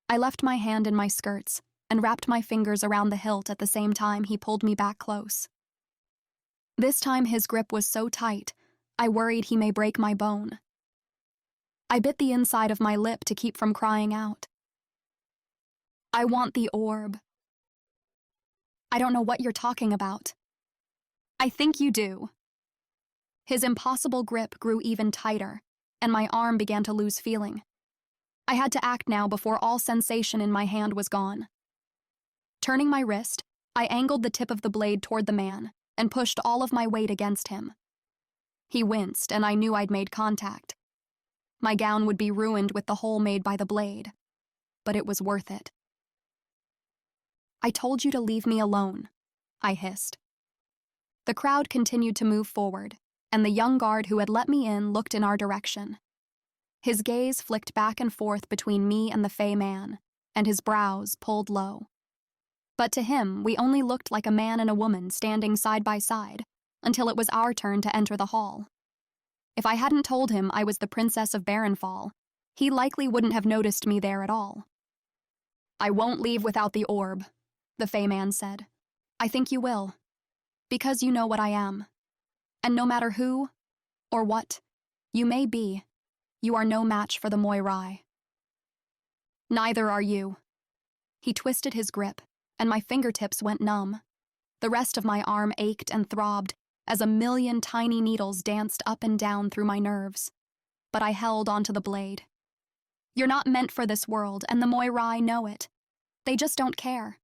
I left my hand in my skirts and wrapped my fingers around the hilt at the same time he pulled me back close. This time his grip was so tight, I worried he may break my bone. I bit the inside of my lip to keep from crying out. "I want the orb." I don't know what you're talking about. I think you do. His impossible grip grew even tighter, and my arm began to lose feeling. I had to act now before all sensation in my hand was gone. Turning my wrist, I angled the tip of the blade toward the man and pushed all of my weight against him. He winced, and I knew I'd made contact. My gown would be ruined with the hole made by the blade, but it was worth it. I told you to leave me alone, I hissed. The crowd continued to move forward, and the young guard who had let me in looked in our direction. His gaze flicked back and forth between me and the Fey man, and his brows pulled low. But to him, we only looked like a man and a woman standing side by side, until it was our turn to enter the hall. If I hadn't told him I was the Princess of Barrenfall, he likely wouldn't have noticed me there at all. I won't leave without the orb, the Fey man said. I think you will, because you know what I am. And no matter who, or what, you may be, you are no match for the Moirai. Neither are you. He twisted his grip, and my fingertips went numb. The rest of my arm ached and throbbed as a million tiny needles danced up and down through my nerves. But I held onto the blade. You're not meant for this world, and the Moirai know it. They just don't care.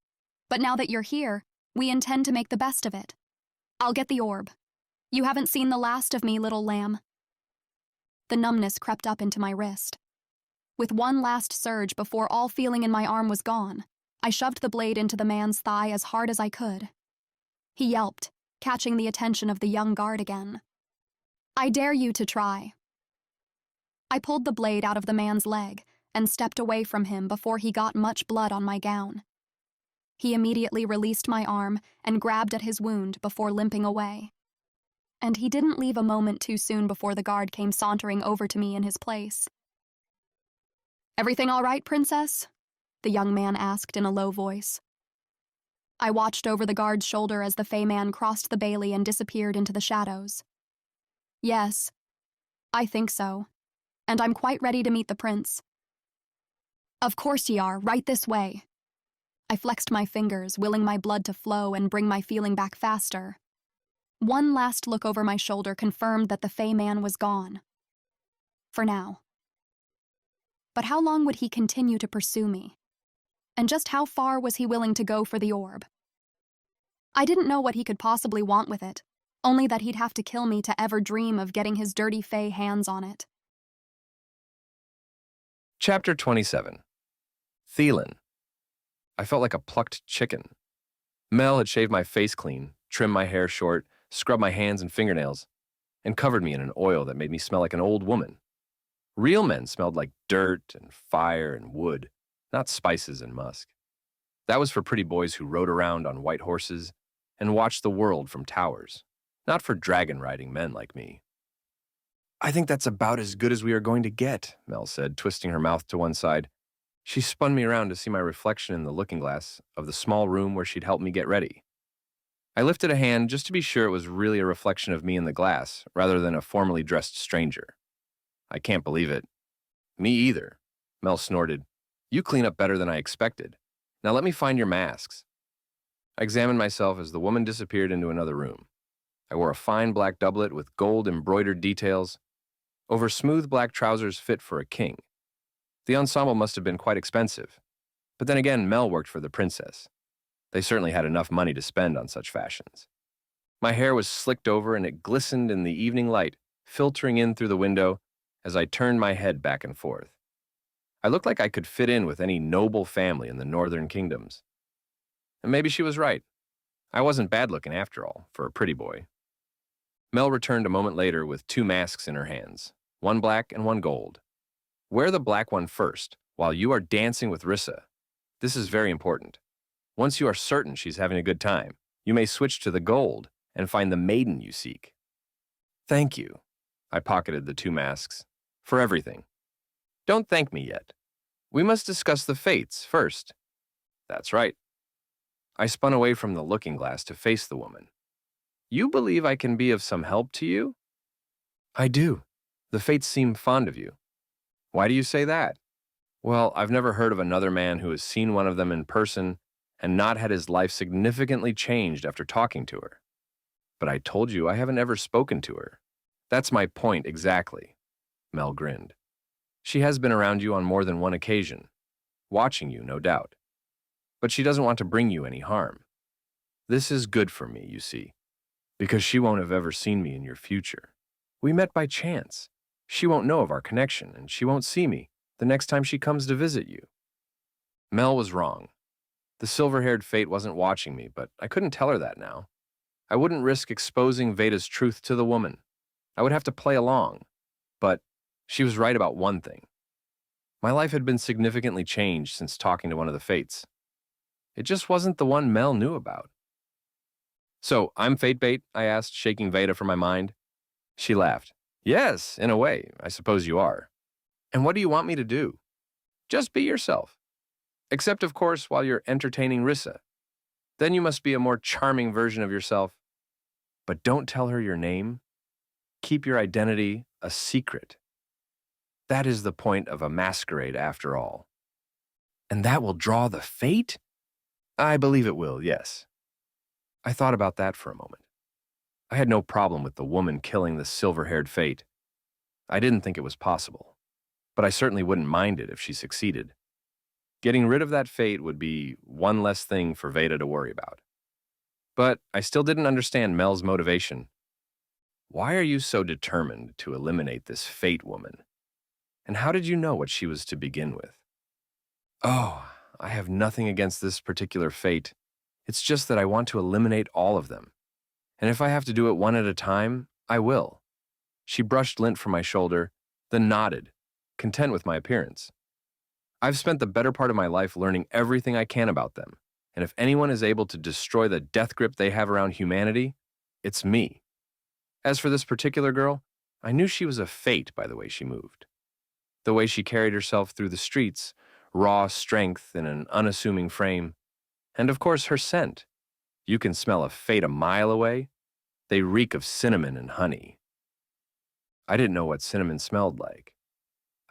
But now that you're here, we intend to make the best of it. I'll get the orb. You haven't seen the last of me, little lamb. The numbness crept up into my wrist. With one last surge before all feeling in my arm was gone, I shoved the blade into the man's thigh as hard as I could. He yelped, catching the attention of the young guard again. I dare you to try. I pulled the blade out of the man's leg and stepped away from him before he got much blood on my gown. He immediately released my arm and grabbed at his wound before limping away. And he didn't leave a moment too soon before the guard came sauntering over to me in his place. Everything all right, Princess? The young man asked in a low voice. I watched over the guard's shoulder as the Fey man crossed the bailey and disappeared into the shadows. Yes, I think so, and I'm quite ready to meet the prince. Of course ye are, right this way. I flexed my fingers, willing my blood to flow and bring my feeling back faster. One last look over my shoulder confirmed that the Fey man was gone. For now. But how long would he continue to pursue me? And just how far was he willing to go for the orb? I didn't know what he could possibly want with it, only that he'd have to kill me to ever dream of getting his dirty Fey hands on it. Chapter 27. Theilen. I felt like a plucked chicken. Mel had shaved my face clean, trimmed my hair short, scrubbed my hands and fingernails, and covered me in an oil that made me smell like an old woman. Real men smelled like dirt and fire and wood, not spices and musk. That was for pretty boys who rode around on white horses and watched the world from towers, not for dragon-riding men like me. I think that's about as good as we are going to get, Mel said, twisting her mouth to one side. She spun me around to see my reflection in the looking glass of the small room where she'd helped me get ready. I lifted a hand just to be sure it was really a reflection of me in the glass, rather than a formally dressed stranger. I can't believe it. Me either, Mel snorted. You clean up better than I expected. Now let me find your masks. I examined myself as the woman disappeared into another room. I wore a fine black doublet with gold embroidered details over smooth black trousers fit for a king. The ensemble must have been quite expensive. But then again, Mel worked for the princess. They certainly had enough money to spend on such fashions. My hair was slicked over and it glistened in the evening light, filtering in through the window as I turned my head back and forth. I looked like I could fit in with any noble family in the northern kingdoms. And maybe she was right. I wasn't bad looking after all, for a pretty boy. Mel returned a moment later with 2 masks in her hands, one black and one gold. Wear the black one first, while you are dancing with Rissa. This is very important. Once you are certain she's having a good time, you may switch to the gold and find the maiden you seek. Thank you. I pocketed the 2 masks. For everything. Don't thank me yet. We must discuss the fates first. That's right. I spun away from the looking glass to face the woman. You believe I can be of some help to you? I do. The fates seem fond of you. Why do you say that? Well, I've never heard of another man who has seen one of them in person and not had his life significantly changed after talking to her. But I told you I haven't ever spoken to her. That's my point exactly, Mel grinned. She has been around you on more than one occasion, watching you, no doubt. But she doesn't want to bring you any harm. This is good for me, you see, because she won't have ever seen me in your future. We met by chance. She won't know of our connection, and she won't see me the next time she comes to visit you. Mel was wrong. The silver-haired Fate wasn't watching me, but I couldn't tell her that now. I wouldn't risk exposing Vaeda's truth to the woman. I would have to play along. But she was right about one thing. My life had been significantly changed since talking to one of the Fates. It just wasn't the one Mel knew about. So, I'm Fate Bait? I asked, shaking Vaeda from my mind. She laughed. Yes, in a way, I suppose you are. And what do you want me to do? Just be yourself. Except, of course, while you're entertaining Rissa. Then you must be a more charming version of yourself. But don't tell her your name. Keep your identity a secret. That is the point of a masquerade, after all. And that will draw the Fate? I believe it will, yes. I thought about that for a moment. I had no problem with the woman killing the silver-haired Fate. I didn't think it was possible, but I certainly wouldn't mind it if she succeeded. Getting rid of that Fate would be one less thing for Vaeda to worry about. But I still didn't understand Mel's motivation. Why are you so determined to eliminate this Fate woman? And how did you know what she was to begin with? Oh, I have nothing against this particular Fate. It's just that I want to eliminate all of them. And if I have to do it one at a time, I will. She brushed lint from my shoulder, then nodded, content with my appearance. I've spent the better part of my life learning everything I can about them, and if anyone is able to destroy the death grip they have around humanity, it's me. As for this particular girl, I knew she was a Fate by the way she moved. The way she carried herself through the streets, raw strength in an unassuming frame, and of course her scent. You can smell a Fate a mile away. They reek of cinnamon and honey. I didn't know what cinnamon smelled like.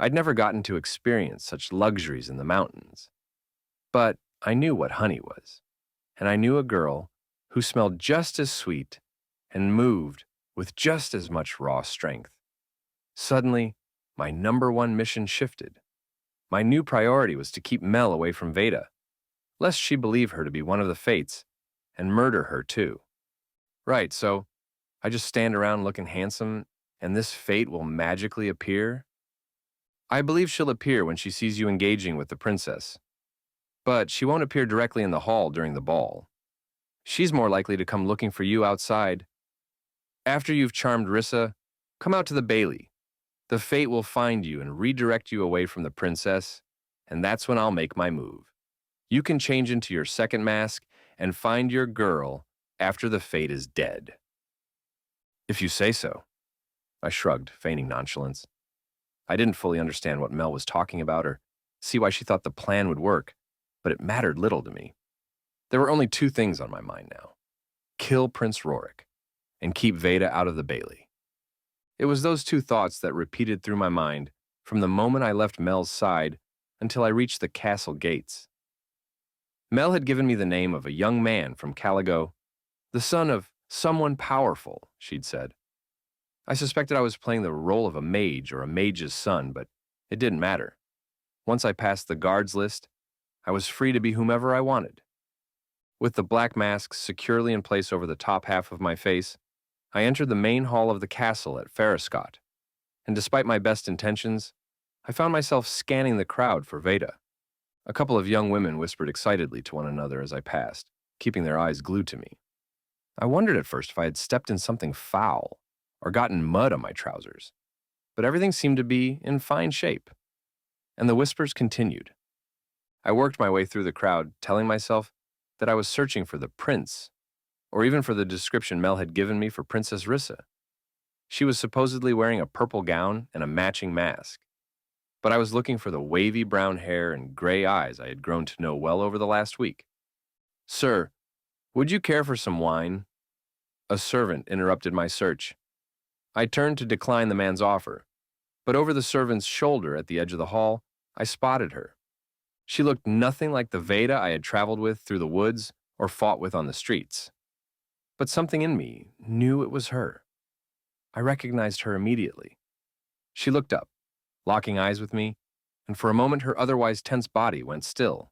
I'd never gotten to experience such luxuries in the mountains. But I knew what honey was, and I knew a girl who smelled just as sweet and moved with just as much raw strength. Suddenly, my #1 mission shifted. My new priority was to keep Mel away from Vaeda, lest she believe her to be one of the Fates and murder her too. Right, so I just stand around looking handsome and this Fate will magically appear? I believe she'll appear when she sees you engaging with the princess. But she won't appear directly in the hall during the ball. She's more likely to come looking for you outside. After you've charmed Rissa, come out to the Bailey. The Fate will find you and redirect you away from the princess, and that's when I'll make my move. You can change into your second mask and find your girl after the Fate is dead. If you say so. I shrugged, feigning nonchalance. I didn't fully understand what Mel was talking about or see why she thought the plan would work, but it mattered little to me. There were only 2 things on my mind now. Kill Prince Rorik and keep Vaeda out of the Bailey. It was those 2 thoughts that repeated through my mind from the moment I left Mel's side until I reached the castle gates. Mel had given me the name of a young man from Caligo, the son of someone powerful, she'd said. I suspected I was playing the role of a mage or a mage's son, but it didn't matter. Once I passed the guards list, I was free to be whomever I wanted. With the black mask securely in place over the top half of my face, I entered the main hall of the castle at Foscott, and despite my best intentions, I found myself scanning the crowd for Vaeda. A couple of young women whispered excitedly to one another as I passed, keeping their eyes glued to me. I wondered at first if I had stepped in something foul or gotten mud on my trousers, but everything seemed to be in fine shape, and the whispers continued. I worked my way through the crowd, telling myself that I was searching for the prince, or even for the description Mel had given me for Princess Rissa. She was supposedly wearing a purple gown and a matching mask, but I was looking for the wavy brown hair and gray eyes I had grown to know well over the last week. Sir, would you care for some wine? A servant interrupted my search. I turned to decline the man's offer, but over the servant's shoulder at the edge of the hall, I spotted her. She looked nothing like the Vaeda I had traveled with through the woods or fought with on the streets. But something in me knew it was her. I recognized her immediately. She looked up, locking eyes with me, and for a moment her otherwise tense body went still.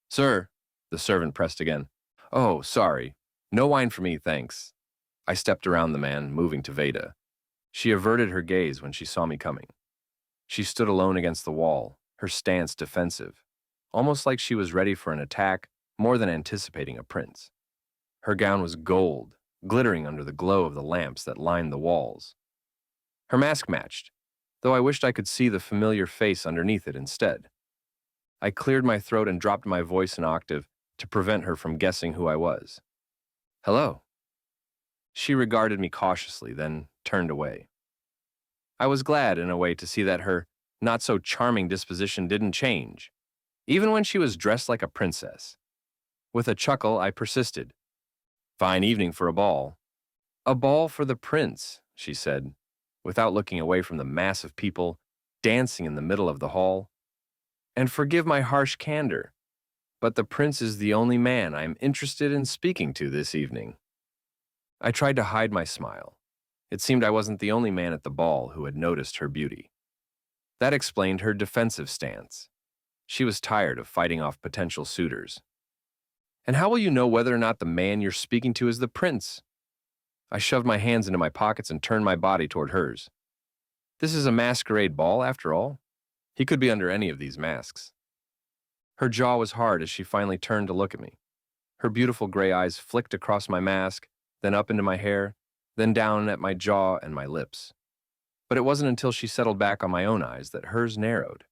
"Sir," the servant pressed again. "Oh, sorry. No wine for me, thanks." I stepped around the man, moving to Vaeda. She averted her gaze when she saw me coming. She stood alone against the wall, her stance defensive, almost like she was ready for an attack more than anticipating a prince. Her gown was gold, glittering under the glow of the lamps that lined the walls. Her mask matched, though I wished I could see the familiar face underneath it instead. I cleared my throat and dropped my voice an octave to prevent her from guessing who I was. "Hello." She regarded me cautiously, then turned away. I was glad, in a way, to see that her not-so-charming disposition didn't change, even when she was dressed like a princess. With a chuckle, I persisted. "Fine evening for a ball." "A ball for the prince," she said, without looking away from the mass of people dancing in the middle of the hall. "And forgive my harsh candor, but the prince is the only man I am interested in speaking to this evening." I tried to hide my smile. It seemed I wasn't the only man at the ball who had noticed her beauty. That explained her defensive stance. She was tired of fighting off potential suitors. "And how will you know whether or not the man you're speaking to is the prince?" I shoved my hands into my pockets and turned my body toward hers. This is a masquerade ball, after all. He could be under any of these masks. Her jaw was hard as she finally turned to look at me. Her beautiful gray eyes flicked across my mask, then up into my hair, then down at my jaw and my lips. But it wasn't until she settled back on my own eyes that hers narrowed.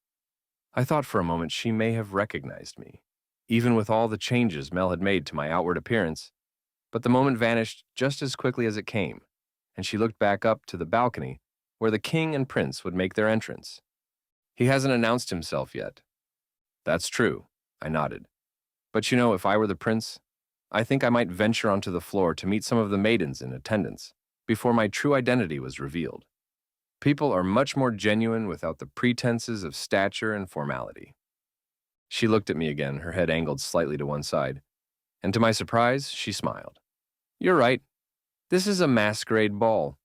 I thought for a moment she may have recognized me, even with all the changes Mel had made to my outward appearance, but the moment vanished just as quickly as it came, and she looked back up to the balcony where the king and prince would make their entrance. "He hasn't announced himself yet." "That's true," I nodded. "But you know, if I were the prince, I think I might venture onto the floor to meet some of the maidens in attendance before my true identity was revealed. People are much more genuine without the pretenses of stature and formality." She looked at me again, her head angled slightly to one side, and to my surprise, she smiled. "You're right. This is a masquerade ball.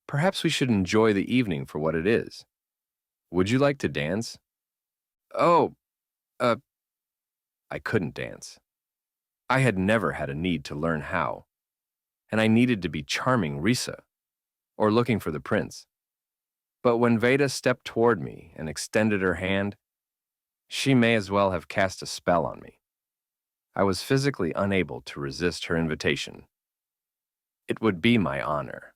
Perhaps we should enjoy the evening for what it is. Would you like to dance?" "Oh, uh," I couldn't dance. I had never had a need to learn how, and I needed to be charming Risa, or looking for the prince. But when Vaeda stepped toward me and extended her hand, she may as well have cast a spell on me. I was physically unable to resist her invitation. It would be my honor.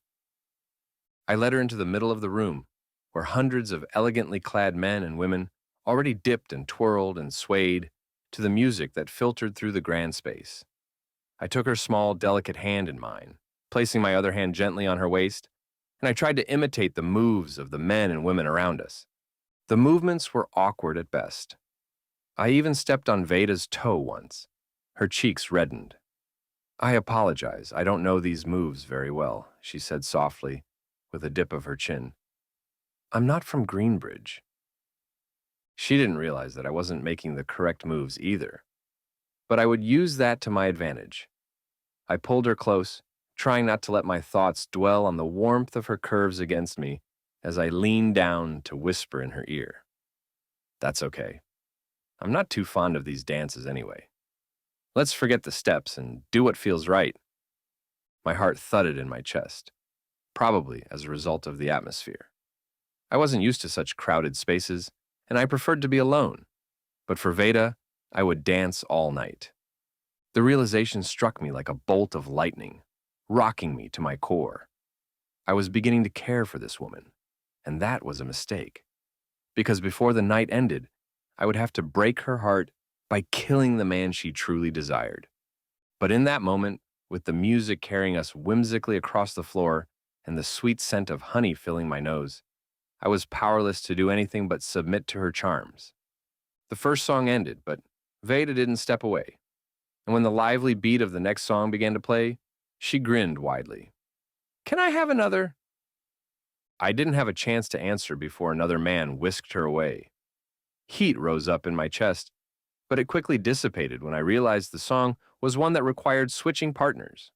I led her into the middle of the room, where hundreds of elegantly clad men and women already dipped and twirled and swayed to the music that filtered through the grand space. I took her small, delicate hand in mine, placing my other hand gently on her waist, and I tried to imitate the moves of the men and women around us. The movements were awkward at best. I even stepped on Vaeda's toe once. Her cheeks reddened. "I apologize, I don't know these moves very well," she said softly, with a dip of her chin. "I'm not from Greenbridge." She didn't realize that I wasn't making the correct moves either. But I would use that to my advantage. I pulled her close, trying not to let my thoughts dwell on the warmth of her curves against me as I leaned down to whisper in her ear. "That's okay. I'm not too fond of these dances anyway. Let's forget the steps and do what feels right." My heart thudded in my chest, probably as a result of the atmosphere. I wasn't used to such crowded spaces, and I preferred to be alone. But for Vaeda, I would dance all night. The realization struck me like a bolt of lightning, rocking me to my core. I was beginning to care for this woman, and that was a mistake. Because before the night ended, I would have to break her heart by killing the man she truly desired. But in that moment, with the music carrying us whimsically across the floor and the sweet scent of honey filling my nose, I was powerless to do anything but submit to her charms. The first song ended, but Vaeda didn't step away. And when the lively beat of the next song began to play, she grinned widely. "Can I have another?" I didn't have a chance to answer before another man whisked her away. Heat rose up in my chest but it quickly dissipated when I realized the song was one that required switching partners.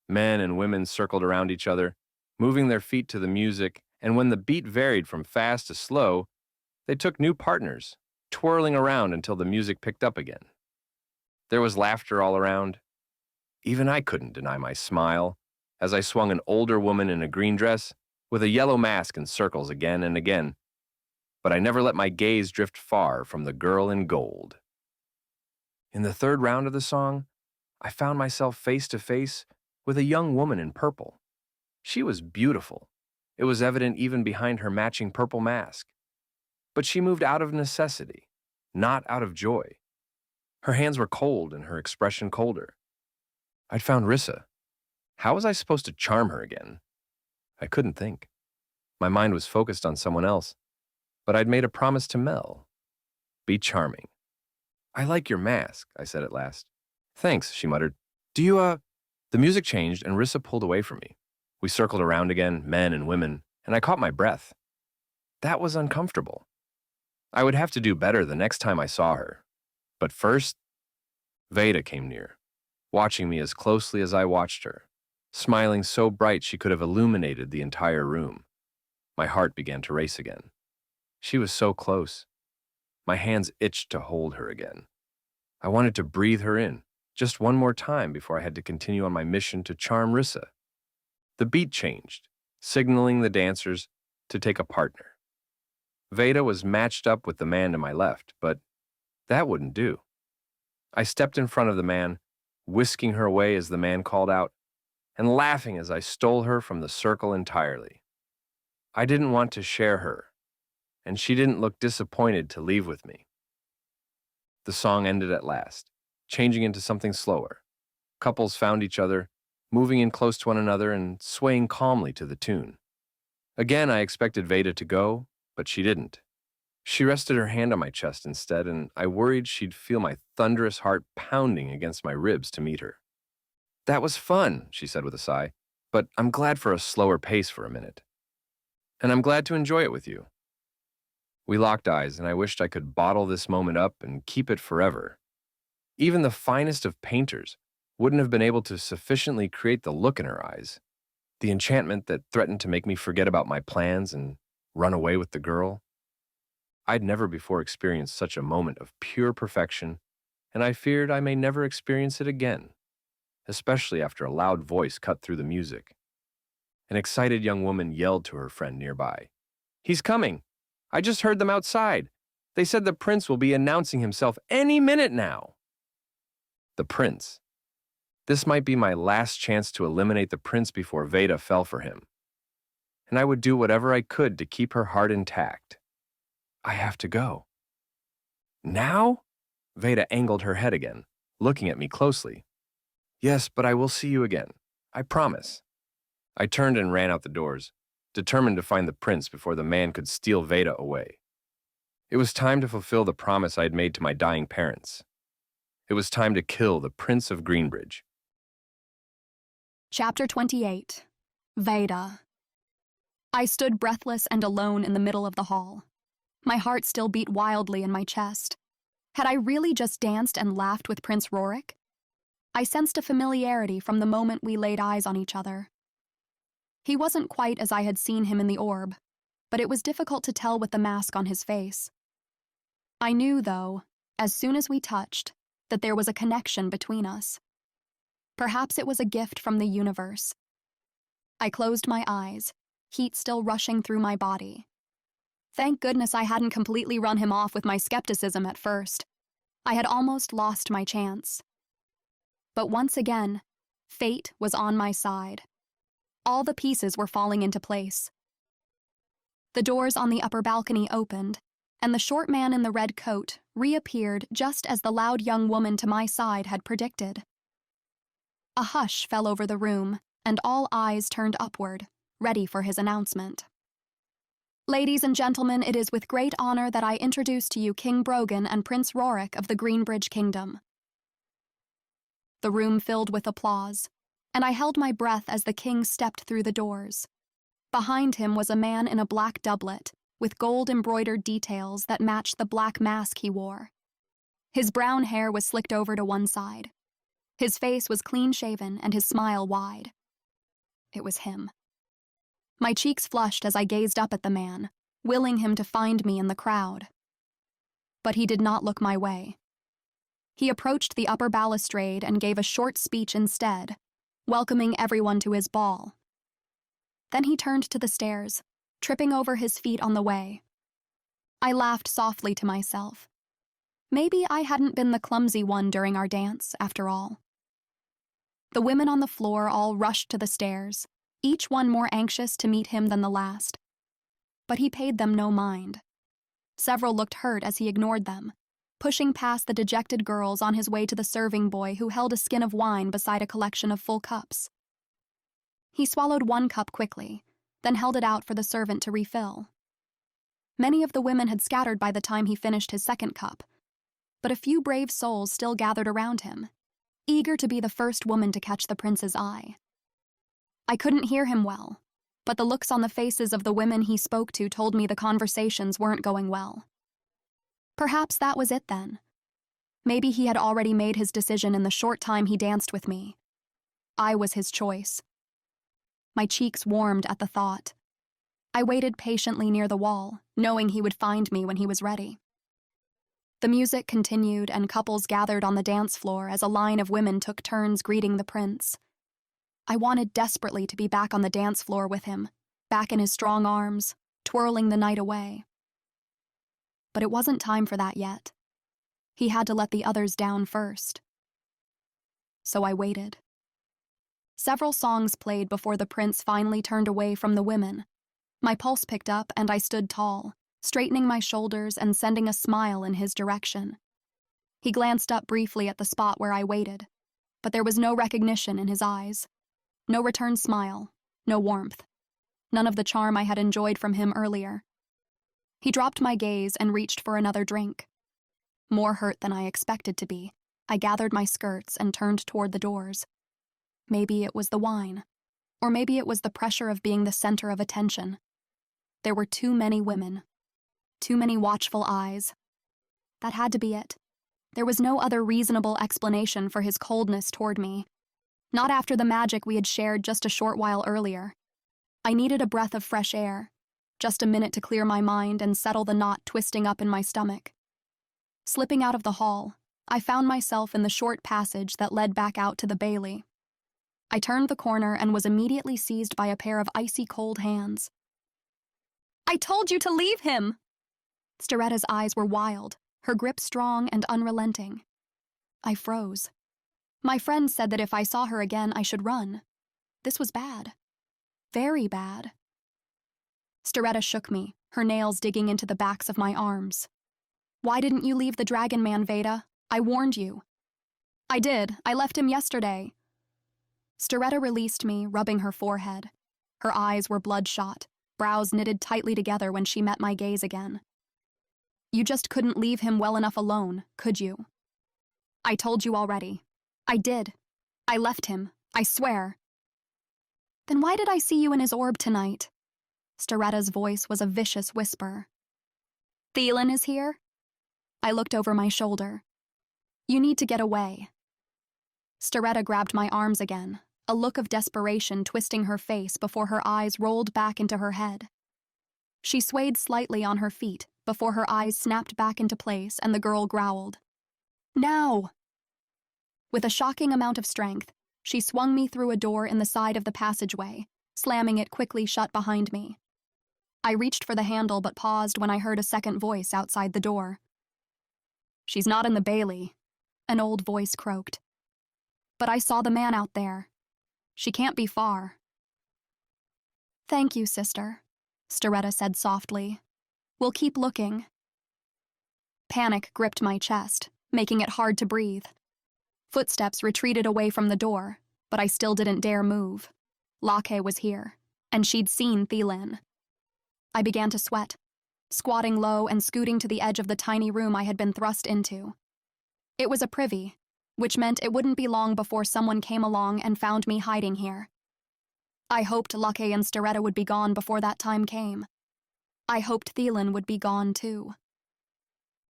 Men and women circled around each other, moving their feet to the music, and when the beat varied from fast to slow, they took new partners, twirling around until the music picked up again. There was laughter all around. Even I couldn't deny my smile as I swung an older woman in a green dress with a yellow mask in circles again and again, but I never let my gaze drift far from the girl in gold. In the third round of the song, I found myself face to face with a young woman in purple. She was beautiful. It was evident even behind her matching purple mask. But she moved out of necessity, not out of joy. Her hands were cold and her expression colder. I'd found Rissa. How was I supposed to charm her again? I couldn't think. My mind was focused on someone else, but I'd made a promise to Mel. Be charming. I like your mask, I said at last. Thanks, she muttered. The music changed and Rissa pulled away from me. We circled around again, men and women, and I caught my breath. That was uncomfortable. I would have to do better the next time I saw her. But first, Vaeda came near, watching me as closely as I watched her, smiling so bright she could have illuminated the entire room. My heart began to race again. She was so close. My hands itched to hold her again. I wanted to breathe her in, just one more time before I had to continue on my mission to charm Rissa. The beat changed, signaling the dancers to take a partner. Vaeda was matched up with the man to my left, but that wouldn't do. I stepped in front of the man, whisking her away as the man called out, and laughing as I stole her from the circle entirely. I didn't want to share her, and she didn't look disappointed to leave with me. The song ended at last, changing into something slower. Couples found each other, moving in close to one another and swaying calmly to the tune. Again, I expected Vaeda to go, but she didn't. She rested her hand on my chest instead, and I worried she'd feel my thunderous heart pounding against my ribs to meet her. That was fun, she said with a sigh, but I'm glad for a slower pace for a minute. And I'm glad to enjoy it with you. We locked eyes, and I wished I could bottle this moment up and keep it forever. Even the finest of painters wouldn't have been able to sufficiently create the look in her eyes, the enchantment that threatened to make me forget about my plans and run away with the girl. I'd never before experienced such a moment of pure perfection, and I feared I may never experience it again, especially after a loud voice cut through the music. An excited young woman yelled to her friend nearby, "He's coming! I just heard them outside. They said the prince will be announcing himself any minute now." The prince. This might be my last chance to eliminate the prince before Vaeda fell for him. And I would do whatever I could to keep her heart intact. I have to go. Now? Vaeda angled her head again, looking at me closely. Yes, but I will see you again. I promise. I turned and ran out the doors, determined to find the prince before the man could steal Vaeda away. It was time to fulfill the promise I had made to my dying parents. It was time to kill the Prince of Greenbridge. Chapter 28. Vaeda. I stood breathless and alone in the middle of the hall. My heart still beat wildly in my chest. Had I really just danced and laughed with Prince Rorik? I sensed a familiarity from the moment we laid eyes on each other. He wasn't quite as I had seen him in the orb, but it was difficult to tell with the mask on his face. I knew, though, as soon as we touched, that there was a connection between us. Perhaps it was a gift from the universe. I closed my eyes, heat still rushing through my body. Thank goodness I hadn't completely run him off with my skepticism at first. I had almost lost my chance. But once again, fate was on my side. All the pieces were falling into place. The doors on the upper balcony opened, and the short man in the red coat reappeared just as the loud young woman to my side had predicted. A hush fell over the room, and all eyes turned upward, ready for his announcement. Ladies and gentlemen, it is with great honor that I introduce to you King Brogan and Prince Rorik of the Greenbridge Kingdom. The room filled with applause, and I held my breath as the king stepped through the doors. Behind him was a man in a black doublet, with gold-embroidered details that matched the black mask he wore. His brown hair was slicked over to one side. His face was clean-shaven and his smile wide. It was him. My cheeks flushed as I gazed up at the man, willing him to find me in the crowd. But he did not look my way. He approached the upper balustrade and gave a short speech instead, welcoming everyone to his ball. Then he turned to the stairs, tripping over his feet on the way. I laughed softly to myself. Maybe I hadn't been the clumsy one during our dance, after all. The women on the floor all rushed to the stairs, each one more anxious to meet him than the last. But he paid them no mind. Several looked hurt as he ignored them, pushing past the dejected girls on his way to the serving boy who held a skin of wine beside a collection of full cups. He swallowed one cup quickly, then held it out for the servant to refill. Many of the women had scattered by the time he finished his second cup, but a few brave souls still gathered around him, eager to be the first woman to catch the prince's eye. I couldn't hear him well, but the looks on the faces of the women he spoke to told me the conversations weren't going well. Perhaps that was it then. Maybe he had already made his decision in the short time he danced with me. I was his choice. My cheeks warmed at the thought. I waited patiently near the wall, knowing he would find me when he was ready. The music continued and couples gathered on the dance floor as a line of women took turns greeting the prince. I wanted desperately to be back on the dance floor with him, back in his strong arms, twirling the night away. But it wasn't time for that yet. He had to let the others down first. So I waited. Several songs played before the prince finally turned away from the women. My pulse picked up and I stood tall, straightening my shoulders and sending a smile in his direction. He glanced up briefly at the spot where I waited, but there was no recognition in his eyes. No return smile, no warmth, none of the charm I had enjoyed from him earlier. He dropped my gaze and reached for another drink. More hurt than I expected to be, I gathered my skirts and turned toward the doors. Maybe it was the wine, or maybe it was the pressure of being the center of attention. There were too many women, too many watchful eyes. That had to be it. There was no other reasonable explanation for his coldness toward me. Not after the magic we had shared just a short while earlier. I needed a breath of fresh air, just a minute to clear my mind and settle the knot twisting up in my stomach. Slipping out of the hall, I found myself in the short passage that led back out to the Bailey. I turned the corner and was immediately seized by a pair of icy cold hands. "I told you to leave him!" Storetta's eyes were wild, her grip strong and unrelenting. I froze. My friend said that if I saw her again, I should run. This was bad. Very bad. Storetta shook me, her nails digging into the backs of my arms. "Why didn't you leave the dragon man, Vaeda? I warned you." "I did. I left him yesterday." Storetta released me, rubbing her forehead. Her eyes were bloodshot, brows knitted tightly together when she met my gaze again. "You just couldn't leave him well enough alone, could you?" "I told you already. I did. I left him, I swear." "Then why did I see you in his orb tonight?" Storetta's voice was a vicious whisper. "Theilen is here?" I looked over my shoulder. "You need to get away." Storetta grabbed my arms again, a look of desperation twisting her face before her eyes rolled back into her head. She swayed slightly on her feet before her eyes snapped back into place and the girl growled, "Now!" With a shocking amount of strength, she swung me through a door in the side of the passageway, slamming it quickly shut behind me. I reached for the handle but paused when I heard a second voice outside the door. "She's not in the Bailey," an old voice croaked. "But I saw the man out there. She can't be far." "Thank you, sister," Storetta said softly. "We'll keep looking." Panic gripped my chest, making it hard to breathe. Footsteps retreated away from the door, but I still didn't dare move. Lake was here, and she'd seen Theilen. I began to sweat, squatting low and scooting to the edge of the tiny room I had been thrust into. It was a privy, which meant it wouldn't be long before someone came along and found me hiding here. I hoped Lake and Storetta would be gone before that time came. I hoped Theilen would be gone too.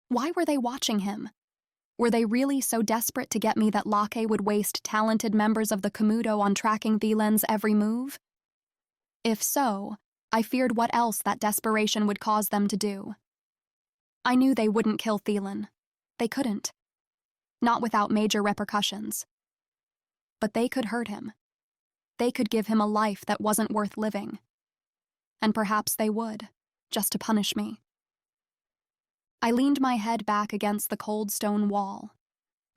Why were they watching him? Were they really so desperate to get me that Locke would waste talented members of the Komodo on tracking Theilen's every move? If so, I feared what else that desperation would cause them to do. I knew they wouldn't kill Theilen. They couldn't. Not without major repercussions. But they could hurt him. They could give him a life that wasn't worth living. And perhaps they would, just to punish me. I leaned my head back against the cold stone wall.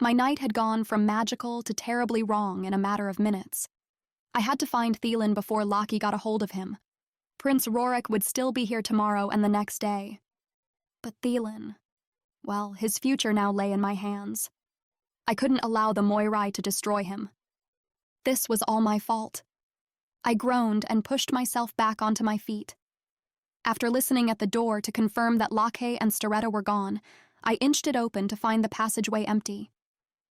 My night had gone from magical to terribly wrong in a matter of minutes. I had to find Theilen before Locke got a hold of him. Prince Rorik would still be here tomorrow and the next day. But Theilen, well, his future now lay in my hands. I couldn't allow the Moirai to destroy him. This was all my fault. I groaned and pushed myself back onto my feet. After listening at the door to confirm that Locke and Staretta were gone, I inched it open to find the passageway empty.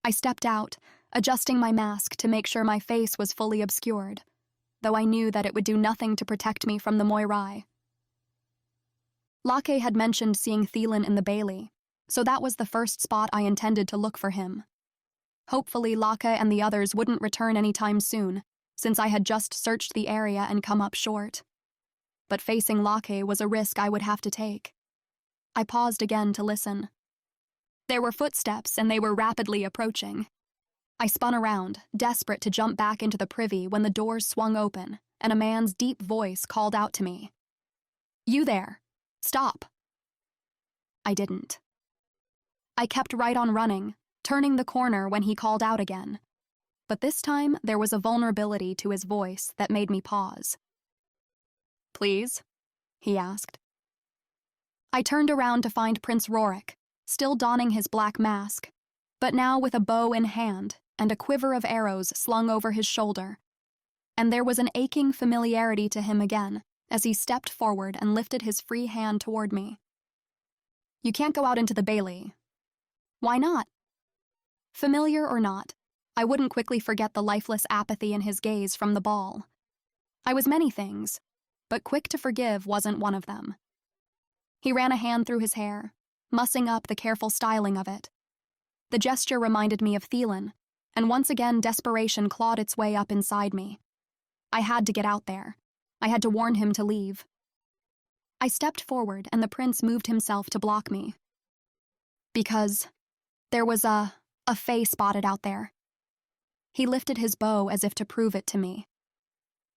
I stepped out, adjusting my mask to make sure my face was fully obscured, though I knew that it would do nothing to protect me from the Moirai. Locke had mentioned seeing Theilen in the Bailey, so that was the first spot I intended to look for him. Hopefully Locke and the others wouldn't return anytime soon, since I had just searched the area and come up short. But facing Locke was a risk I would have to take. I paused again to listen. There were footsteps, and they were rapidly approaching. I spun around, desperate to jump back into the privy when the doors swung open, and a man's deep voice called out to me. "You there! Stop!" I didn't. I kept right on running, turning the corner when he called out again. But this time, there was a vulnerability to his voice that made me pause. "Please?" he asked. I turned around to find Prince Rorik, still donning his black mask, but now with a bow in hand and a quiver of arrows slung over his shoulder. And there was an aching familiarity to him again as he stepped forward and lifted his free hand toward me. "You can't go out into the Bailey." "Why not?" Familiar or not, I wouldn't quickly forget the lifeless apathy in his gaze from the ball. I was many things, but quick to forgive wasn't one of them. He ran a hand through his hair, mussing up the careful styling of it. The gesture reminded me of Theilen, and once again desperation clawed its way up inside me. I had to get out there. I had to warn him to leave. I stepped forward, and the prince moved himself to block me. Because there was a Fae spotted out there. He lifted his bow as if to prove it to me.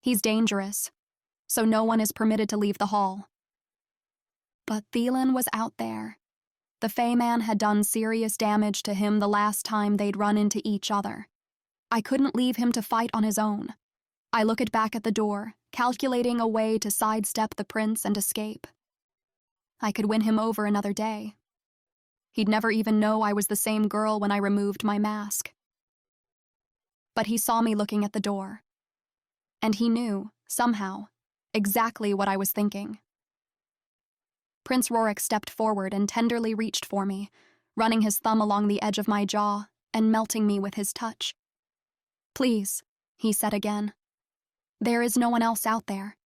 He's dangerous, so no one is permitted to leave the hall. But Theilen was out there. The Fae man had done serious damage to him the last time they'd run into each other. I couldn't leave him to fight on his own. I looked back at the door, calculating a way to sidestep the prince and escape. I could win him over another day. He'd never even know I was the same girl when I removed my mask. But he saw me looking at the door. And he knew, somehow, exactly what I was thinking. Prince Rorik stepped forward and tenderly reached for me, running his thumb along the edge of my jaw and melting me with his touch. "Please," he said again. "There is no one else out there.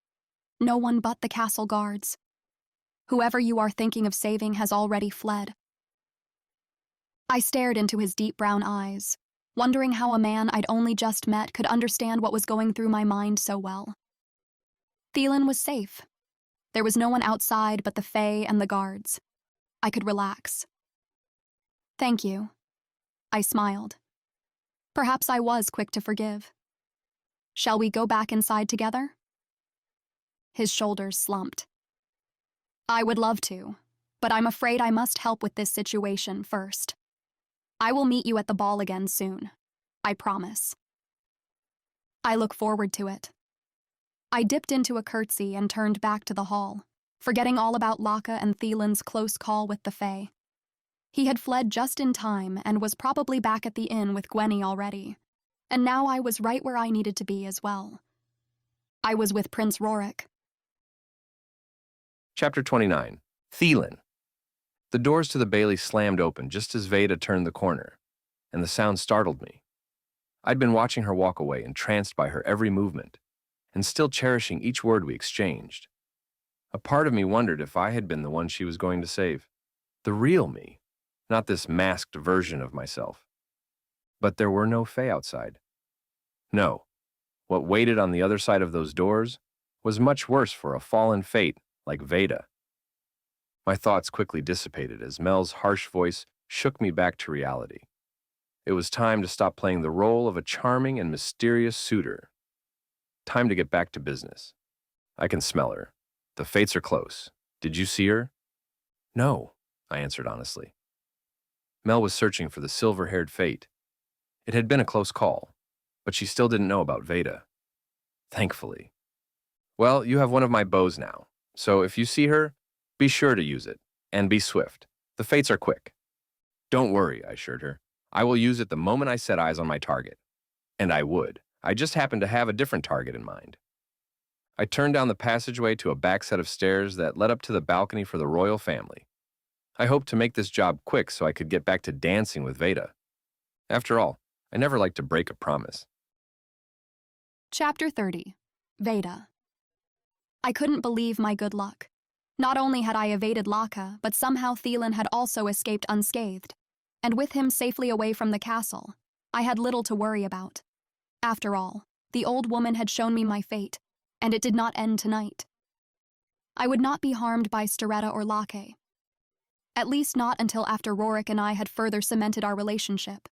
No one but the castle guards. Whoever you are thinking of saving has already fled." I stared into his deep brown eyes, wondering how a man I'd only just met could understand what was going through my mind so well. Theilen was safe. There was no one outside but the Fae and the guards. I could relax. "Thank you." I smiled. Perhaps I was quick to forgive. "Shall we go back inside together?" His shoulders slumped. "I would love to, but I'm afraid I must help with this situation first. I will meet you at the ball again soon. I promise." "I look forward to it." I dipped into a curtsy and turned back to the hall, forgetting all about Locke and Theilen's close call with the Fae. He had fled just in time and was probably back at the inn with Gwenny already, and now I was right where I needed to be as well. I was with Prince Rorik. Chapter 29. Theilen. The doors to the Bailey slammed open just as Vaeda turned the corner, and the sound startled me. I'd been watching her walk away, entranced by her every movement, and still cherishing each word we exchanged. A part of me wondered if I had been the one she was going to save. The real me. not this masked version of myself. But there were no Fae outside. No, what waited on the other side of those doors was much worse for a fallen fate like Vaeda. My thoughts quickly dissipated as Mel's harsh voice shook me back to reality. It was time to stop playing the role of a charming and mysterious suitor. Time to get back to business. I can smell her. The fates are close. Did you see her? No, I answered honestly. Mel was searching for the silver-haired fate. It had been a close call, but she still didn't know about Vaeda. Thankfully. Well, you have one of my bows now, so if you see her, be sure to use it, and be swift. The fates are quick. Don't worry, I assured her. I will use it the moment I set eyes on my target. And I would. I just happened to have a different target in mind. I turned down the passageway to a back set of stairs that led up to the balcony for the royal family. I hoped to make this job quick so I could get back to dancing with Vaeda. After all, I never like to break a promise. Chapter 30. Vaeda. I couldn't believe my good luck. Not only had I evaded Laka, but somehow Theilen had also escaped unscathed. And with him safely away from the castle, I had little to worry about. After all, the old woman had shown me my fate, and it did not end tonight. I would not be harmed by Steretta or Lake. At least not until after Rorik and I had further cemented our relationship.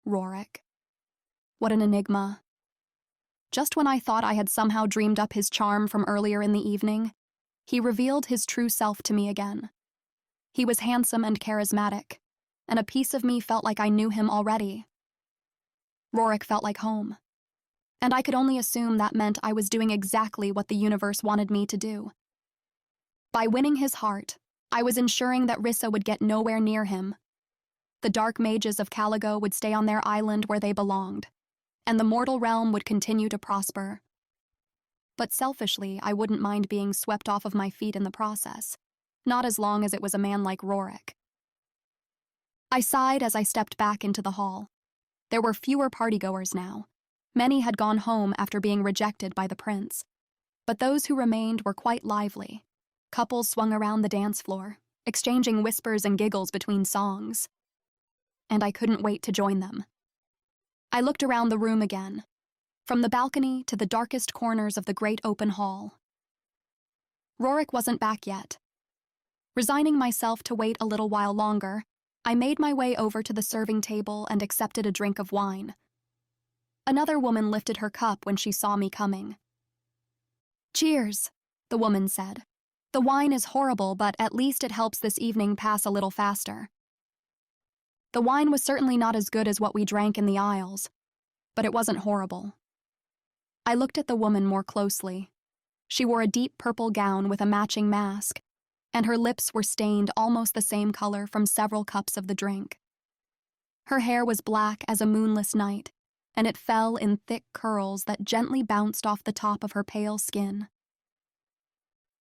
Rorik. What an enigma. Just when I thought I had somehow dreamed up his charm from earlier in the evening, he revealed his true self to me again. He was handsome and charismatic, and a piece of me felt like I knew him already. Rorik felt like home, and I could only assume that meant I was doing exactly what the universe wanted me to do. By winning his heart, I was ensuring that Rissa would get nowhere near him. The dark mages of Caligo would stay on their island where they belonged, and the mortal realm would continue to prosper. But selfishly, I wouldn't mind being swept off of my feet in the process, not as long as it was a man like Rorik. I sighed as I stepped back into the hall. There were fewer partygoers now. Many had gone home after being rejected by the prince, but those who remained were quite lively. Couples swung around the dance floor, exchanging whispers and giggles between songs. And I couldn't wait to join them. I looked around the room again, from the balcony to the darkest corners of the great open hall. Rorik wasn't back yet. Resigning myself to wait a little while longer, I made my way over to the serving table and accepted a drink of wine. Another woman lifted her cup when she saw me coming. "Cheers," the woman said. "The wine is horrible, but at least it helps this evening pass a little faster." The wine was certainly not as good as what we drank in the Isles, but it wasn't horrible. I looked at the woman more closely. She wore a deep purple gown with a matching mask, and her lips were stained almost the same color from several cups of the drink. Her hair was black as a moonless night, and it fell in thick curls that gently bounced off the top of her pale skin.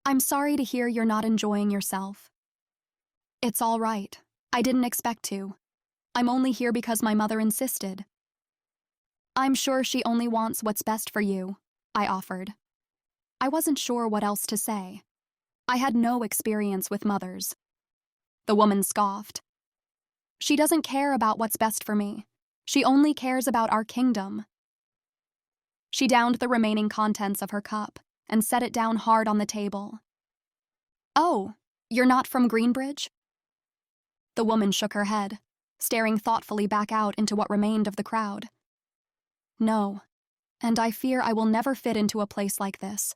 "I'm sorry to hear you're not enjoying yourself." "It's all right. I didn't expect to. I'm only here because my mother insisted." "I'm sure she only wants what's best for you," I offered. I wasn't sure what else to say. I had no experience with mothers. The woman scoffed. "She doesn't care about what's best for me. She only cares about our kingdom." She downed the remaining contents of her cup and set it down hard on the table. "Oh, you're not from Greenbridge?" The woman shook her head, staring thoughtfully back out into what remained of the crowd. "No, and I fear I will never fit into a place like this."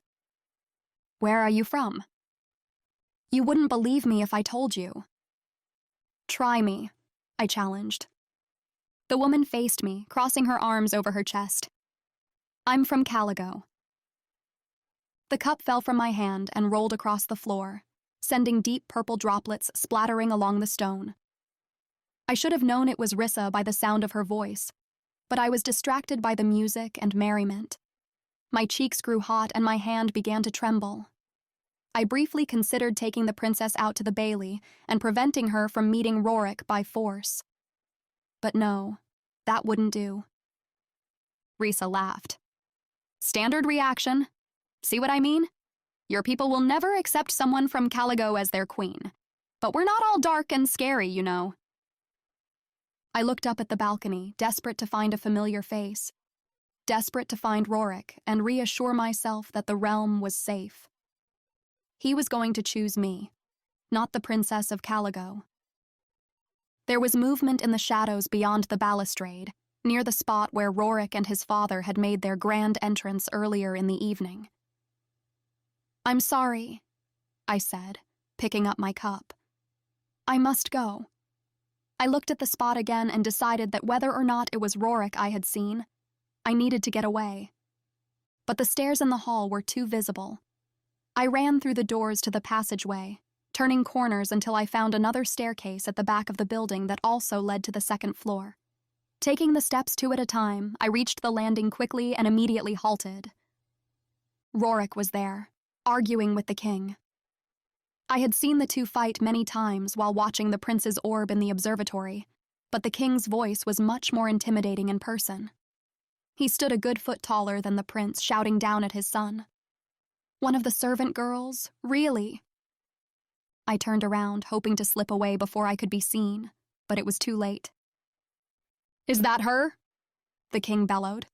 "Where are you from?" "You wouldn't believe me if I told you." "Try me," I challenged. The woman faced me, crossing her arms over her chest. "I'm from Caligo." The cup fell from my hand and rolled across the floor, sending deep purple droplets splattering along the stone. I should have known it was Rissa by the sound of her voice, but I was distracted by the music and merriment. My cheeks grew hot and my hand began to tremble. I briefly considered taking the princess out to the bailey and preventing her from meeting Rorik by force. But no, that wouldn't do. Rissa laughed. "Standard reaction. See what I mean? Your people will never accept someone from Caligo as their queen. But we're not all dark and scary, you know. I looked up at the balcony, desperate to find a familiar face, desperate to find Rorik and reassure myself that the realm was safe. He was going to choose me, not the Princess of Caligo. There was movement in the shadows beyond the balustrade, near the spot where Rorik and his father had made their grand entrance earlier in the evening. "I'm sorry," I said, picking up my cup. "I must go." I looked at the spot again and decided that whether or not it was Rorik I had seen, I needed to get away. But the stairs in the hall were too visible. I ran through the doors to the passageway, turning corners until I found another staircase at the back of the building that also led to the second floor. Taking the steps two at a time, I reached the landing quickly and immediately halted. Rorik was there, arguing with the king. I had seen the two fight many times while watching the prince's orb in the observatory, but the king's voice was much more intimidating in person. He stood a good foot taller than the prince, shouting down at his son. "One of the servant girls? Really?" I turned around, hoping to slip away before I could be seen, but it was too late. "Is that her?" the king bellowed.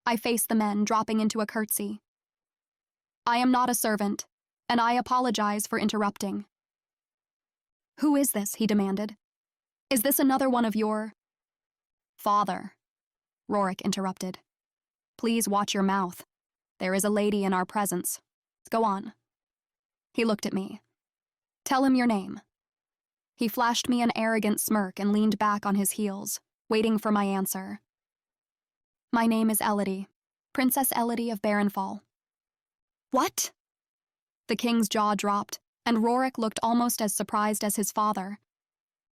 I faced the men, dropping into a curtsy. "I am not a servant, and I apologize for interrupting." "Who is this?" he demanded. "Is this another one of your—" "Father," Rorik interrupted. "Please watch your mouth. There is a lady in our presence. Go on." He looked at me. "Tell him your name." He flashed me an arrogant smirk and leaned back on his heels, waiting for my answer. "My name is Elodie, Princess Elodie of Barenfall." "What?" The king's jaw dropped, and Rorik looked almost as surprised as his father.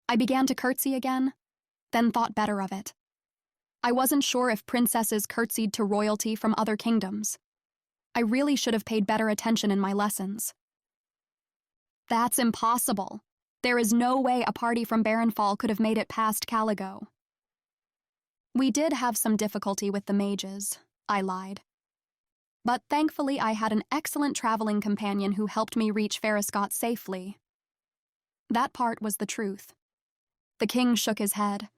I began to curtsy again, then thought better of it. I wasn't sure if princesses curtsied to royalty from other kingdoms. I really should have paid better attention in my lessons. "That's impossible. There is no way a party from Barenfall could have made it past Caligo." "We did have some difficulty with the mages," I lied. "But thankfully I had an excellent traveling companion who helped me reach Foscott safely." That part was the truth. The king shook his head.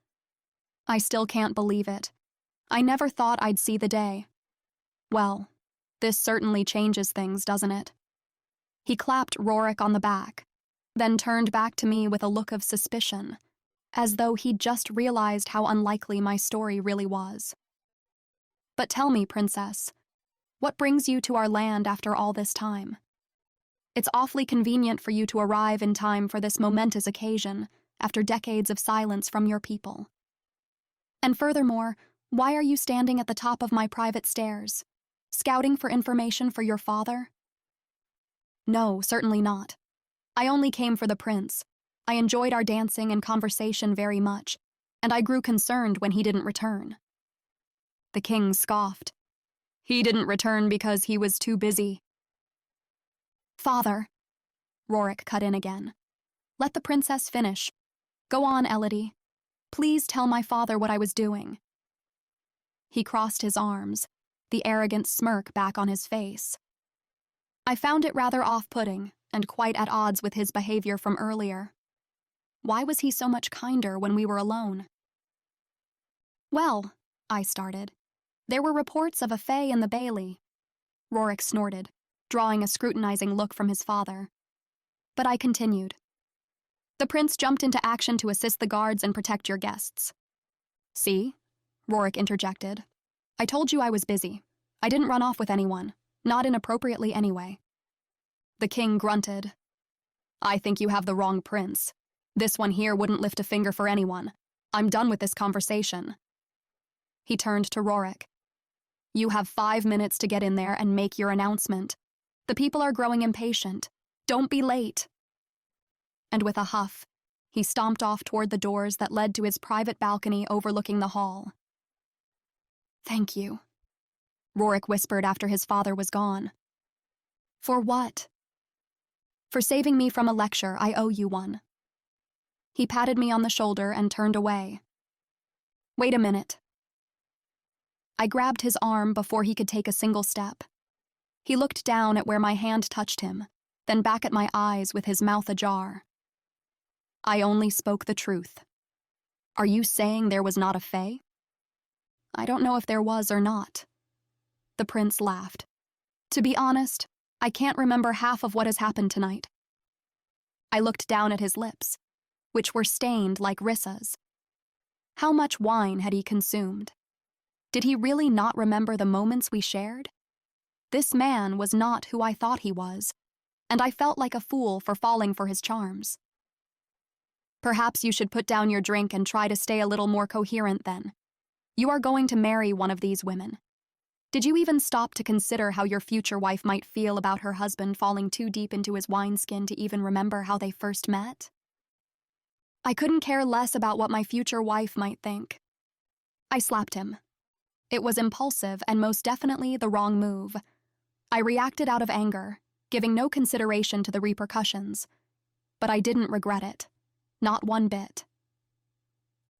"I still can't believe it. I never thought I'd see the day." "Well, this certainly changes things, doesn't it?" He clapped Rorik on the back, then turned back to me with a look of suspicion, as though he'd just realized how unlikely my story really was. "But tell me, Princess, what brings you to our land after all this time? It's awfully convenient for you to arrive in time for this momentous occasion after decades of silence from your people. And furthermore, why are you standing at the top of my private stairs, scouting for information for your father?" "No, certainly not. I only came for the prince. I enjoyed our dancing and conversation very much, and I grew concerned when he didn't return." The king scoffed. "He didn't return because he was too busy." "Father," Rorik cut in again. "Let the princess finish. Go on, Elodie. Please tell my father what I was doing." He crossed his arms, the arrogant smirk back on his face. I found it rather off-putting and quite at odds with his behavior from earlier. Why was he so much kinder when we were alone? "Well," I started, "there were reports of a fae in the bailey." Rorik snorted, drawing a scrutinizing look from his father. But I continued. "The prince jumped into action to assist the guards and protect your guests." "See?" Rorik interjected. "I told you I was busy. I didn't run off with anyone, not inappropriately anyway." The king grunted. "I think you have the wrong prince. This one here wouldn't lift a finger for anyone. I'm done with this conversation." He turned to Rorik. "You have 5 minutes to get in there and make your announcement. The people are growing impatient. Don't be late." And with a huff, he stomped off toward the doors that led to his private balcony overlooking the hall. "Thank you," Rorik whispered after his father was gone. "For what?" "For saving me from a lecture. I owe you one." He patted me on the shoulder and turned away. "Wait a minute." I grabbed his arm before he could take a single step. He looked down at where my hand touched him, then back at my eyes with his mouth ajar. I only spoke the truth. Are you saying there was not a Fae? I don't know if there was or not. The prince laughed. To be honest, I can't remember half of what has happened tonight. I looked down at his lips, which were stained like Rissa's. How much wine had he consumed? Did he really not remember the moments we shared? This man was not who I thought he was, and I felt like a fool for falling for his charms. Perhaps you should put down your drink and try to stay a little more coherent then. You are going to marry one of these women. Did you even stop to consider how your future wife might feel about her husband falling too deep into his wineskin to even remember how they first met? I couldn't care less about what my future wife might think. I slapped him. It was impulsive and most definitely the wrong move. I reacted out of anger, giving no consideration to the repercussions. But I didn't regret it. Not one bit.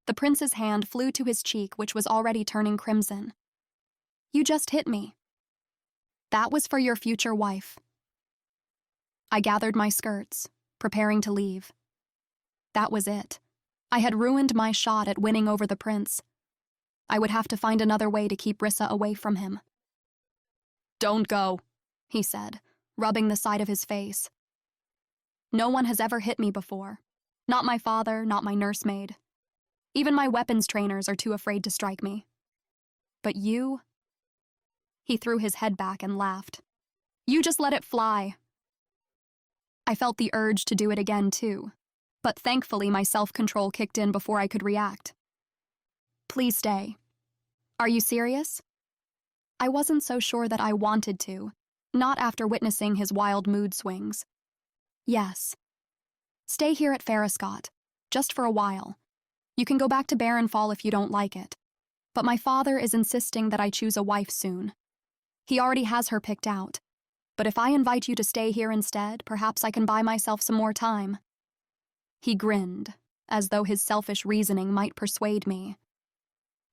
The prince's hand flew to his cheek, which was already turning crimson. You just hit me. That was for your future wife. I gathered my skirts, preparing to leave. That was it. I had ruined my shot at winning over the prince. I would have to find another way to keep Rissa away from him. Don't go, he said, rubbing the side of his face. No one has ever hit me before. Not my father, not my nursemaid. Even my weapons trainers are too afraid to strike me. But you? He threw his head back and laughed. You just let it fly. I felt the urge to do it again, too. But thankfully my self-control kicked in before I could react. Please stay. Are you serious? I wasn't so sure that I wanted to, not after witnessing his wild mood swings. Yes. Stay here at Foscott, just for a while. You can go back to Barrenfall if you don't like it. But my father is insisting that I choose a wife soon. He already has her picked out. But if I invite you to stay here instead, perhaps I can buy myself some more time. He grinned, as though his selfish reasoning might persuade me.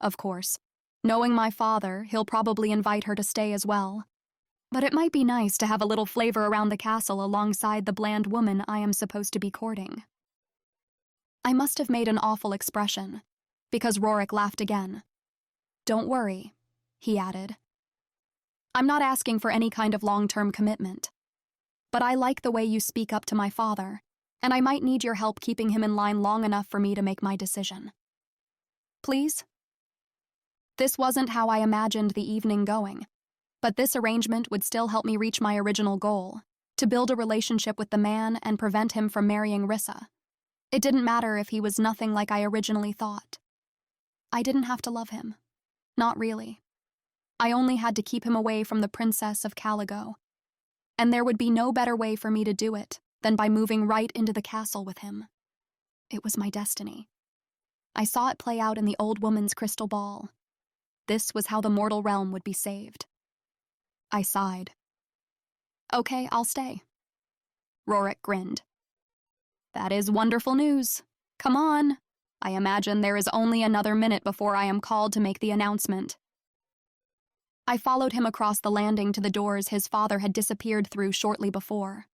Of course, knowing my father, he'll probably invite her to stay as well. But it might be nice to have a little flavor around the castle alongside the bland woman I am supposed to be courting. I must have made an awful expression, because Rorik laughed again. Don't worry, he added. I'm not asking for any kind of long-term commitment. But I like the way you speak up to my father, and I might need your help keeping him in line long enough for me to make my decision. Please? This wasn't how I imagined the evening going, but this arrangement would still help me reach my original goal, to build a relationship with the man and prevent him from marrying Rissa. It didn't matter if he was nothing like I originally thought. I didn't have to love him. Not really. I only had to keep him away from the Princess of Caligo. And there would be no better way for me to do it than by moving right into the castle with him. It was my destiny. I saw it play out in the old woman's crystal ball. This was how the mortal realm would be saved. I sighed. Okay, I'll stay. Rorik grinned. That is wonderful news. Come on. I imagine there is only another minute before I am called to make the announcement. I followed him across the landing to the doors his father had disappeared through shortly before.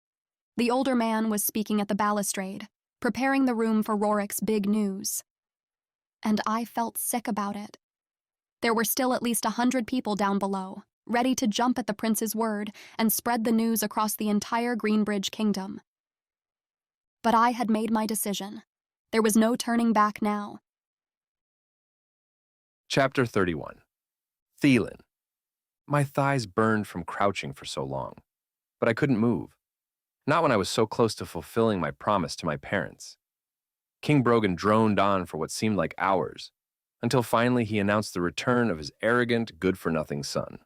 The older man was speaking at the balustrade, preparing the room for Rorik's big news. And I felt sick about it. There were still at least 100 people down below, ready to jump at the prince's word and spread the news across the entire Greenbridge kingdom. But I had made my decision. There was no turning back now. Chapter 31. Theilen. My thighs burned from crouching for so long, but I couldn't move. Not when I was so close to fulfilling my promise to my parents. King Brogan droned on for what seemed like hours, until finally he announced the return of his arrogant, good-for-nothing son.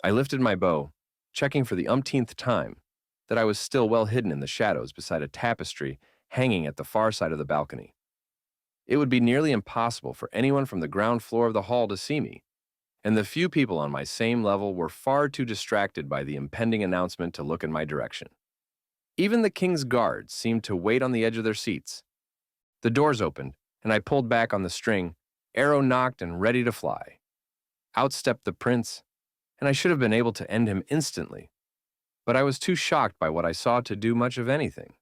I lifted my bow, checking for the umpteenth time that I was still well hidden in the shadows beside a tapestry hanging at the far side of the balcony. It would be nearly impossible for anyone from the ground floor of the hall to see me, and the few people on my same level were far too distracted by the impending announcement to look in my direction. Even the king's guards seemed to wait on the edge of their seats. The doors opened, and I pulled back on the string, arrow knocked and ready to fly. Out stepped the prince, and I should have been able to end him instantly, but I was too shocked by what I saw to do much of anything.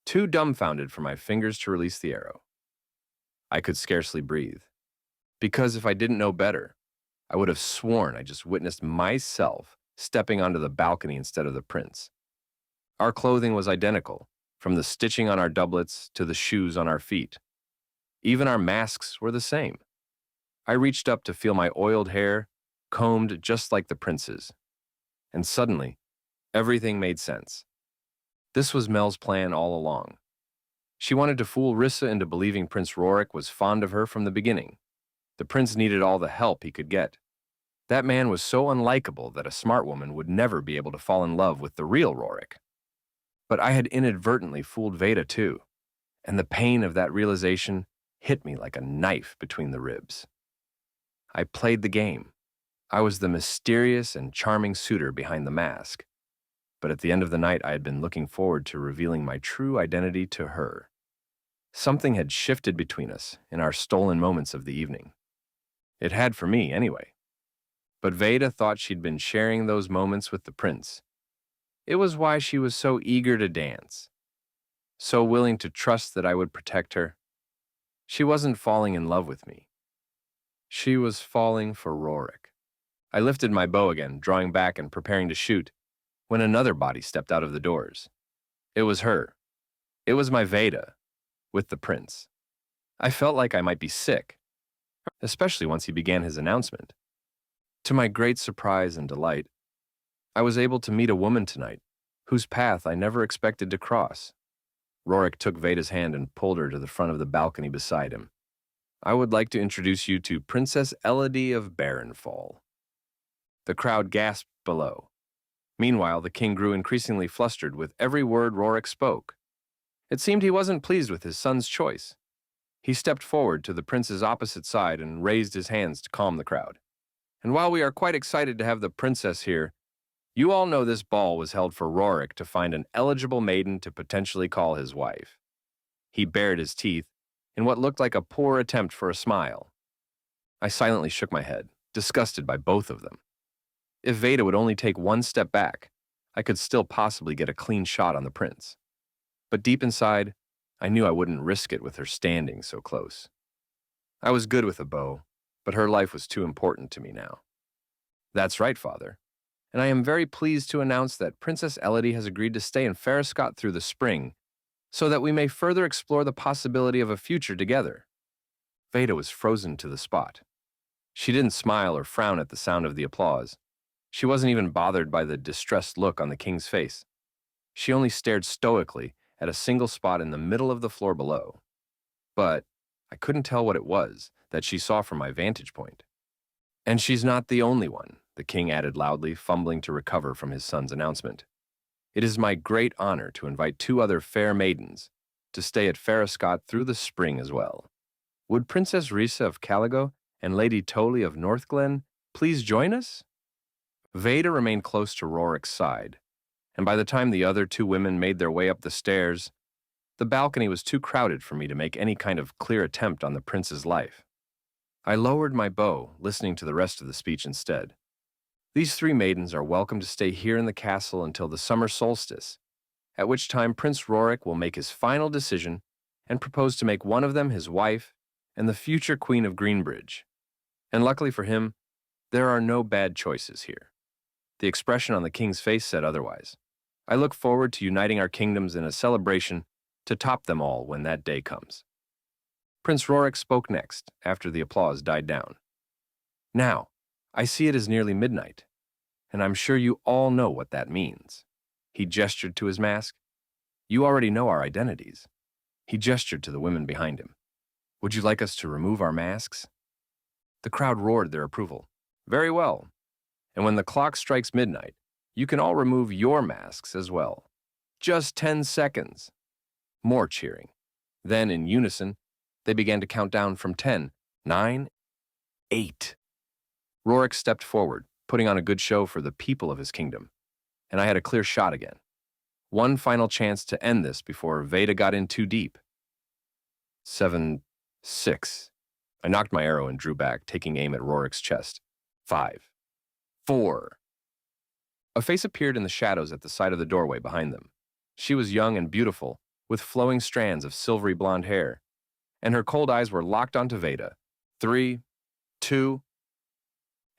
too dumbfounded for my fingers to release the arrow. I could scarcely breathe, because if I didn't know better, I would have sworn I just witnessed myself stepping onto the balcony instead of the prince. Our clothing was identical, from the stitching on our doublets to the shoes on our feet. Even our masks were the same. I reached up to feel my oiled hair, combed just like the prince's. And suddenly, everything made sense. This was Mel's plan all along. She wanted to fool Rissa into believing Prince Rorik was fond of her from the beginning. The prince needed all the help he could get. That man was so unlikable that a smart woman would never be able to fall in love with the real Rorik. But I had inadvertently fooled Vaeda too, and the pain of that realization hit me like a knife between the ribs. I played the game. I was the mysterious and charming suitor behind the mask. But at the end of the night, I had been looking forward to revealing my true identity to her. Something had shifted between us in our stolen moments of the evening. It had for me, anyway. But Vaeda thought she'd been sharing those moments with the prince. It was why she was so eager to dance, so willing to trust that I would protect her. She wasn't falling in love with me. She was falling for Rorik. I lifted my bow again, drawing back and preparing to shoot, when another body stepped out of the doors. It was her. It was my Vaeda, with the prince. I felt like I might be sick, especially once he began his announcement. To my great surprise and delight, I was able to meet a woman tonight, whose path I never expected to cross. Rorik took Vaeda's hand and pulled her to the front of the balcony beside him. I would like to introduce you to Princess Elodie of Barrenfall. The crowd gasped below. Meanwhile, the king grew increasingly flustered with every word Rorik spoke. It seemed he wasn't pleased with his son's choice. He stepped forward to the prince's opposite side and raised his hands to calm the crowd. And while we are quite excited to have the princess here, you all know this ball was held for Rorik to find an eligible maiden to potentially call his wife. He bared his teeth in what looked like a poor attempt for a smile. I silently shook my head, disgusted by both of them. If Vaeda would only take one step back, I could still possibly get a clean shot on the prince. But deep inside, I knew I wouldn't risk it with her standing so close. I was good with a bow, but her life was too important to me now. That's right, father. And I am very pleased to announce that Princess Elodie has agreed to stay in Foscott through the spring, so that we may further explore the possibility of a future together. Vaeda was frozen to the spot. She didn't smile or frown at the sound of the applause. She wasn't even bothered by the distressed look on the king's face. She only stared stoically at a single spot in the middle of the floor below. But I couldn't tell what it was that she saw from my vantage point. And she's not the only one, the king added loudly, fumbling to recover from his son's announcement. It is my great honor to invite 2 other fair maidens to stay at Foscott through the spring as well. Would Princess Rissa of Caligo and Lady Toli of Northglen please join us? Vaeda remained close to Rorik's side, and by the time the other 2 women made their way up the stairs, the balcony was too crowded for me to make any kind of clear attempt on the prince's life. I lowered my bow, listening to the rest of the speech instead. These 3 maidens are welcome to stay here in the castle until the summer solstice, at which time Prince Rorik will make his final decision and propose to make one of them his wife and the future Queen of Greenbridge. And luckily for him, there are no bad choices here. The expression on the king's face said otherwise. I look forward to uniting our kingdoms in a celebration to top them all when that day comes. Prince Rorik spoke next, after the applause died down. Now, I see it is nearly midnight, and I'm sure you all know what that means. He gestured to his mask. You already know our identities. He gestured to the women behind him. Would you like us to remove our masks? The crowd roared their approval. Very well. And when the clock strikes midnight, you can all remove your masks as well. Just 10 seconds. More cheering. Then, in unison, they began to count down from 10, 9, 8. Rorik stepped forward, putting on a good show for the people of his kingdom, and I had a clear shot again. One final chance to end this before Vaeda got in too deep. 7, 6. I knocked my arrow and drew back, taking aim at Rorik's chest. 5, 4. A face appeared in the shadows at the side of the doorway behind them. She was young and beautiful, with flowing strands of silvery blonde hair, and her cold eyes were locked onto Vaeda. 3, 2.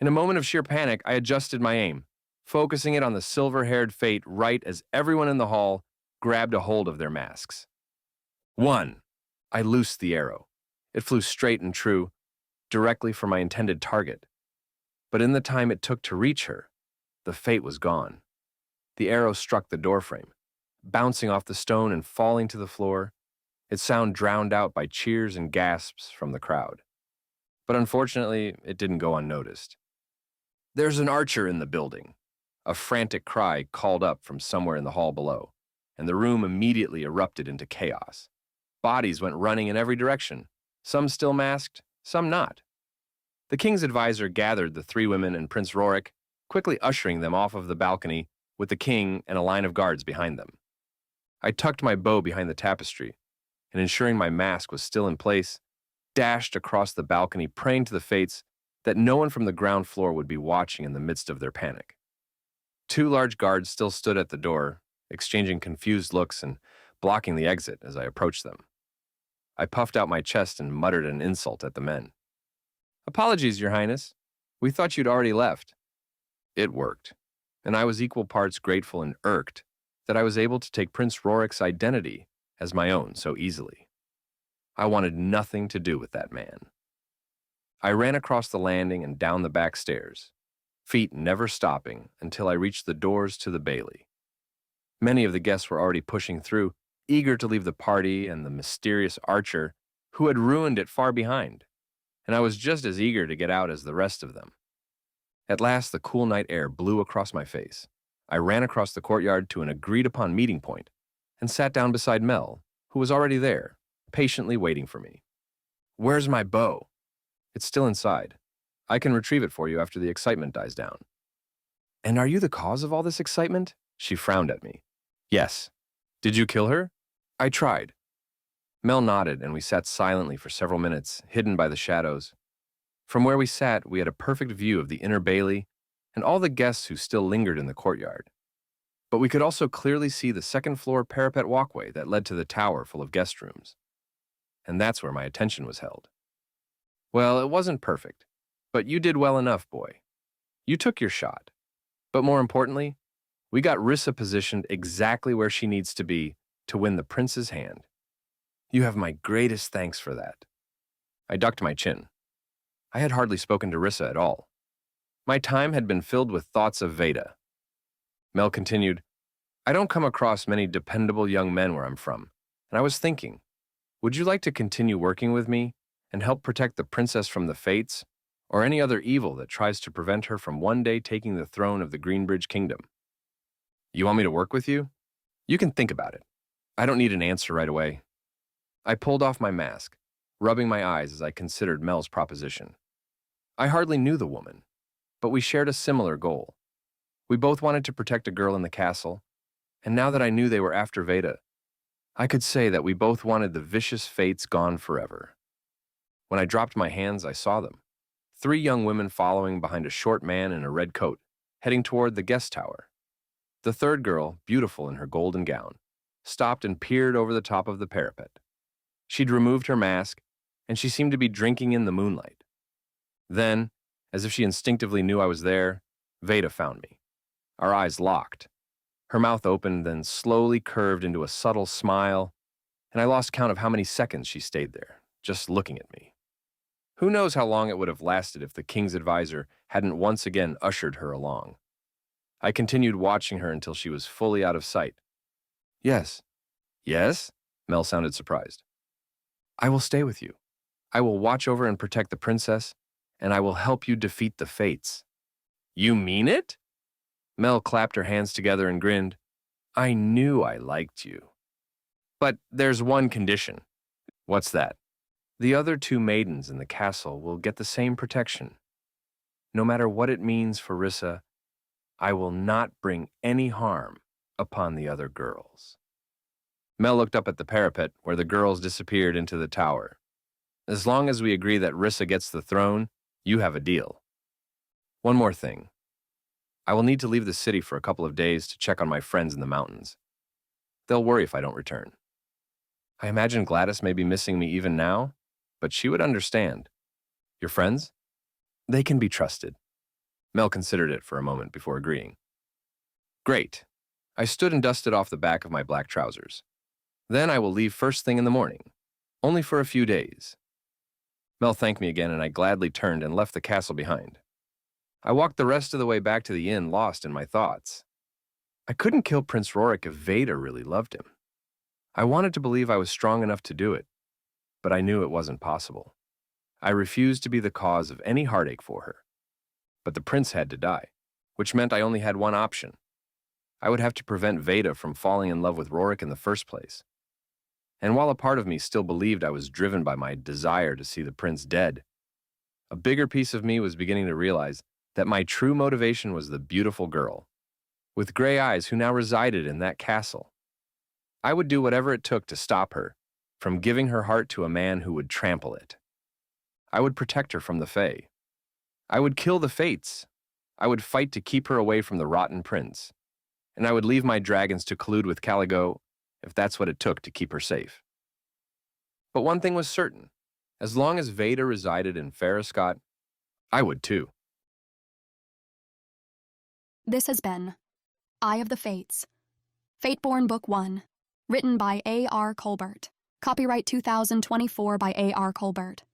In a moment of sheer panic, I adjusted my aim, focusing it on the silver-haired Fate right as everyone in the hall grabbed a hold of their masks. 1. I loosed the arrow. It flew straight and true, directly for my intended target. But in the time it took to reach her, the Fate was gone. The arrow struck the doorframe, bouncing off the stone and falling to the floor, its sound drowned out by cheers and gasps from the crowd. But unfortunately, it didn't go unnoticed. "There's an archer in the building," a frantic cry called up from somewhere in the hall below, and the room immediately erupted into chaos. Bodies went running in every direction, some still masked, some not. The king's advisor gathered the 3 women and Prince Rorik, quickly ushering them off of the balcony with the king and a line of guards behind them. I tucked my bow behind the tapestry, and ensuring my mask was still in place, dashed across the balcony, praying to the fates that no one from the ground floor would be watching in the midst of their panic. 2 large guards still stood at the door, exchanging confused looks and blocking the exit as I approached them. I puffed out my chest and muttered an insult at the men. "Apologies, Your Highness. We thought you'd already left." It worked, and I was equal parts grateful and irked that I was able to take Prince Rorik's identity as my own so easily. I wanted nothing to do with that man. I ran across the landing and down the back stairs, feet never stopping until I reached the doors to the Bailey. Many of the guests were already pushing through, eager to leave the party and the mysterious archer who had ruined it far behind, and I was just as eager to get out as the rest of them. At last, the cool night air blew across my face. I ran across the courtyard to an agreed-upon meeting point and sat down beside Mel, who was already there, patiently waiting for me. "Where's my bow?" "It's still inside. I can retrieve it for you after the excitement dies down." "And are you the cause of all this excitement?" She frowned at me. "Yes. Did you kill her?" "I tried." Mel nodded, and we sat silently for several minutes, hidden by the shadows. From where we sat, we had a perfect view of the inner Bailey and all the guests who still lingered in the courtyard. But we could also clearly see the second-floor parapet walkway that led to the tower full of guest rooms. And that's where my attention was held. "Well, it wasn't perfect, but you did well enough, boy. You took your shot. But more importantly, we got Rissa positioned exactly where she needs to be to win the prince's hand. You have my greatest thanks for that." I ducked my chin. I had hardly spoken to Rissa at all. My time had been filled with thoughts of Vaeda. Mel continued, "I don't come across many dependable young men where I'm from, and I was thinking, would you like to continue working with me and help protect the princess from the fates, or any other evil that tries to prevent her from one day taking the throne of the Greenbridge Kingdom?" "You want me to work with you?" "You can think about it. I don't need an answer right away." I pulled off my mask, rubbing my eyes as I considered Mel's proposition. I hardly knew the woman, but we shared a similar goal. We both wanted to protect a girl in the castle, and now that I knew they were after Vaeda, I could say that we both wanted the vicious fates gone forever. When I dropped my hands, I saw them. 3 young women following behind a short man in a red coat, heading toward the guest tower. The third girl, beautiful in her golden gown, stopped and peered over the top of the parapet. She'd removed her mask, and she seemed to be drinking in the moonlight. Then, as if she instinctively knew I was there, Vaeda found me. Our eyes locked. Her mouth opened, then slowly curved into a subtle smile, and I lost count of how many seconds she stayed there, just looking at me. Who knows how long it would have lasted if the king's advisor hadn't once again ushered her along. I continued watching her until she was fully out of sight. "Yes." "Yes?" Mel sounded surprised. "I will stay with you. I will watch over and protect the princess, and I will help you defeat the fates." "You mean it?" Mel clapped her hands together and grinned. "I knew I liked you. But there's one condition." "What's that?" "The other 2 maidens in the castle will get the same protection. No matter what it means for Rissa, I will not bring any harm upon the other girls." Mel looked up at the parapet where the girls disappeared into the tower. "As long as we agree that Rissa gets the throne, you have a deal. One more thing. I will need to leave the city for a couple of days to check on my friends in the mountains. They'll worry if I don't return." I imagine Gladys may be missing me even now, but she would understand. Your friends? They can be trusted. Mel considered it for a moment before agreeing. Great. I stood and dusted off the back of my black trousers. Then I will leave first thing in the morning, only for a few days. Mel thanked me again, and I gladly turned and left the castle behind. I walked the rest of the way back to the inn, lost in my thoughts. I couldn't kill Prince Rorik if Vaeda really loved him. I wanted to believe I was strong enough to do it, but I knew it wasn't possible. I refused to be the cause of any heartache for her. But the prince had to die, which meant I only had one option. I would have to prevent Vaeda from falling in love with Rorik in the first place. And while a part of me still believed I was driven by my desire to see the prince dead, a bigger piece of me was beginning to realize that my true motivation was the beautiful girl, with gray eyes, who now resided in that castle. I would do whatever it took to stop her from giving her heart to a man who would trample it. I would protect her from the Fae. I would kill the Fates. I would fight to keep her away from the rotten prince. And I would leave my dragons to collude with Caligo if that's what it took to keep her safe. But one thing was certain. As long as Vaeda resided in Foscott, I would too. This has been Eye of the Fates, Fateborne Book 1, written by A.R. Colbert. Copyright 2024 by A.R. Colbert.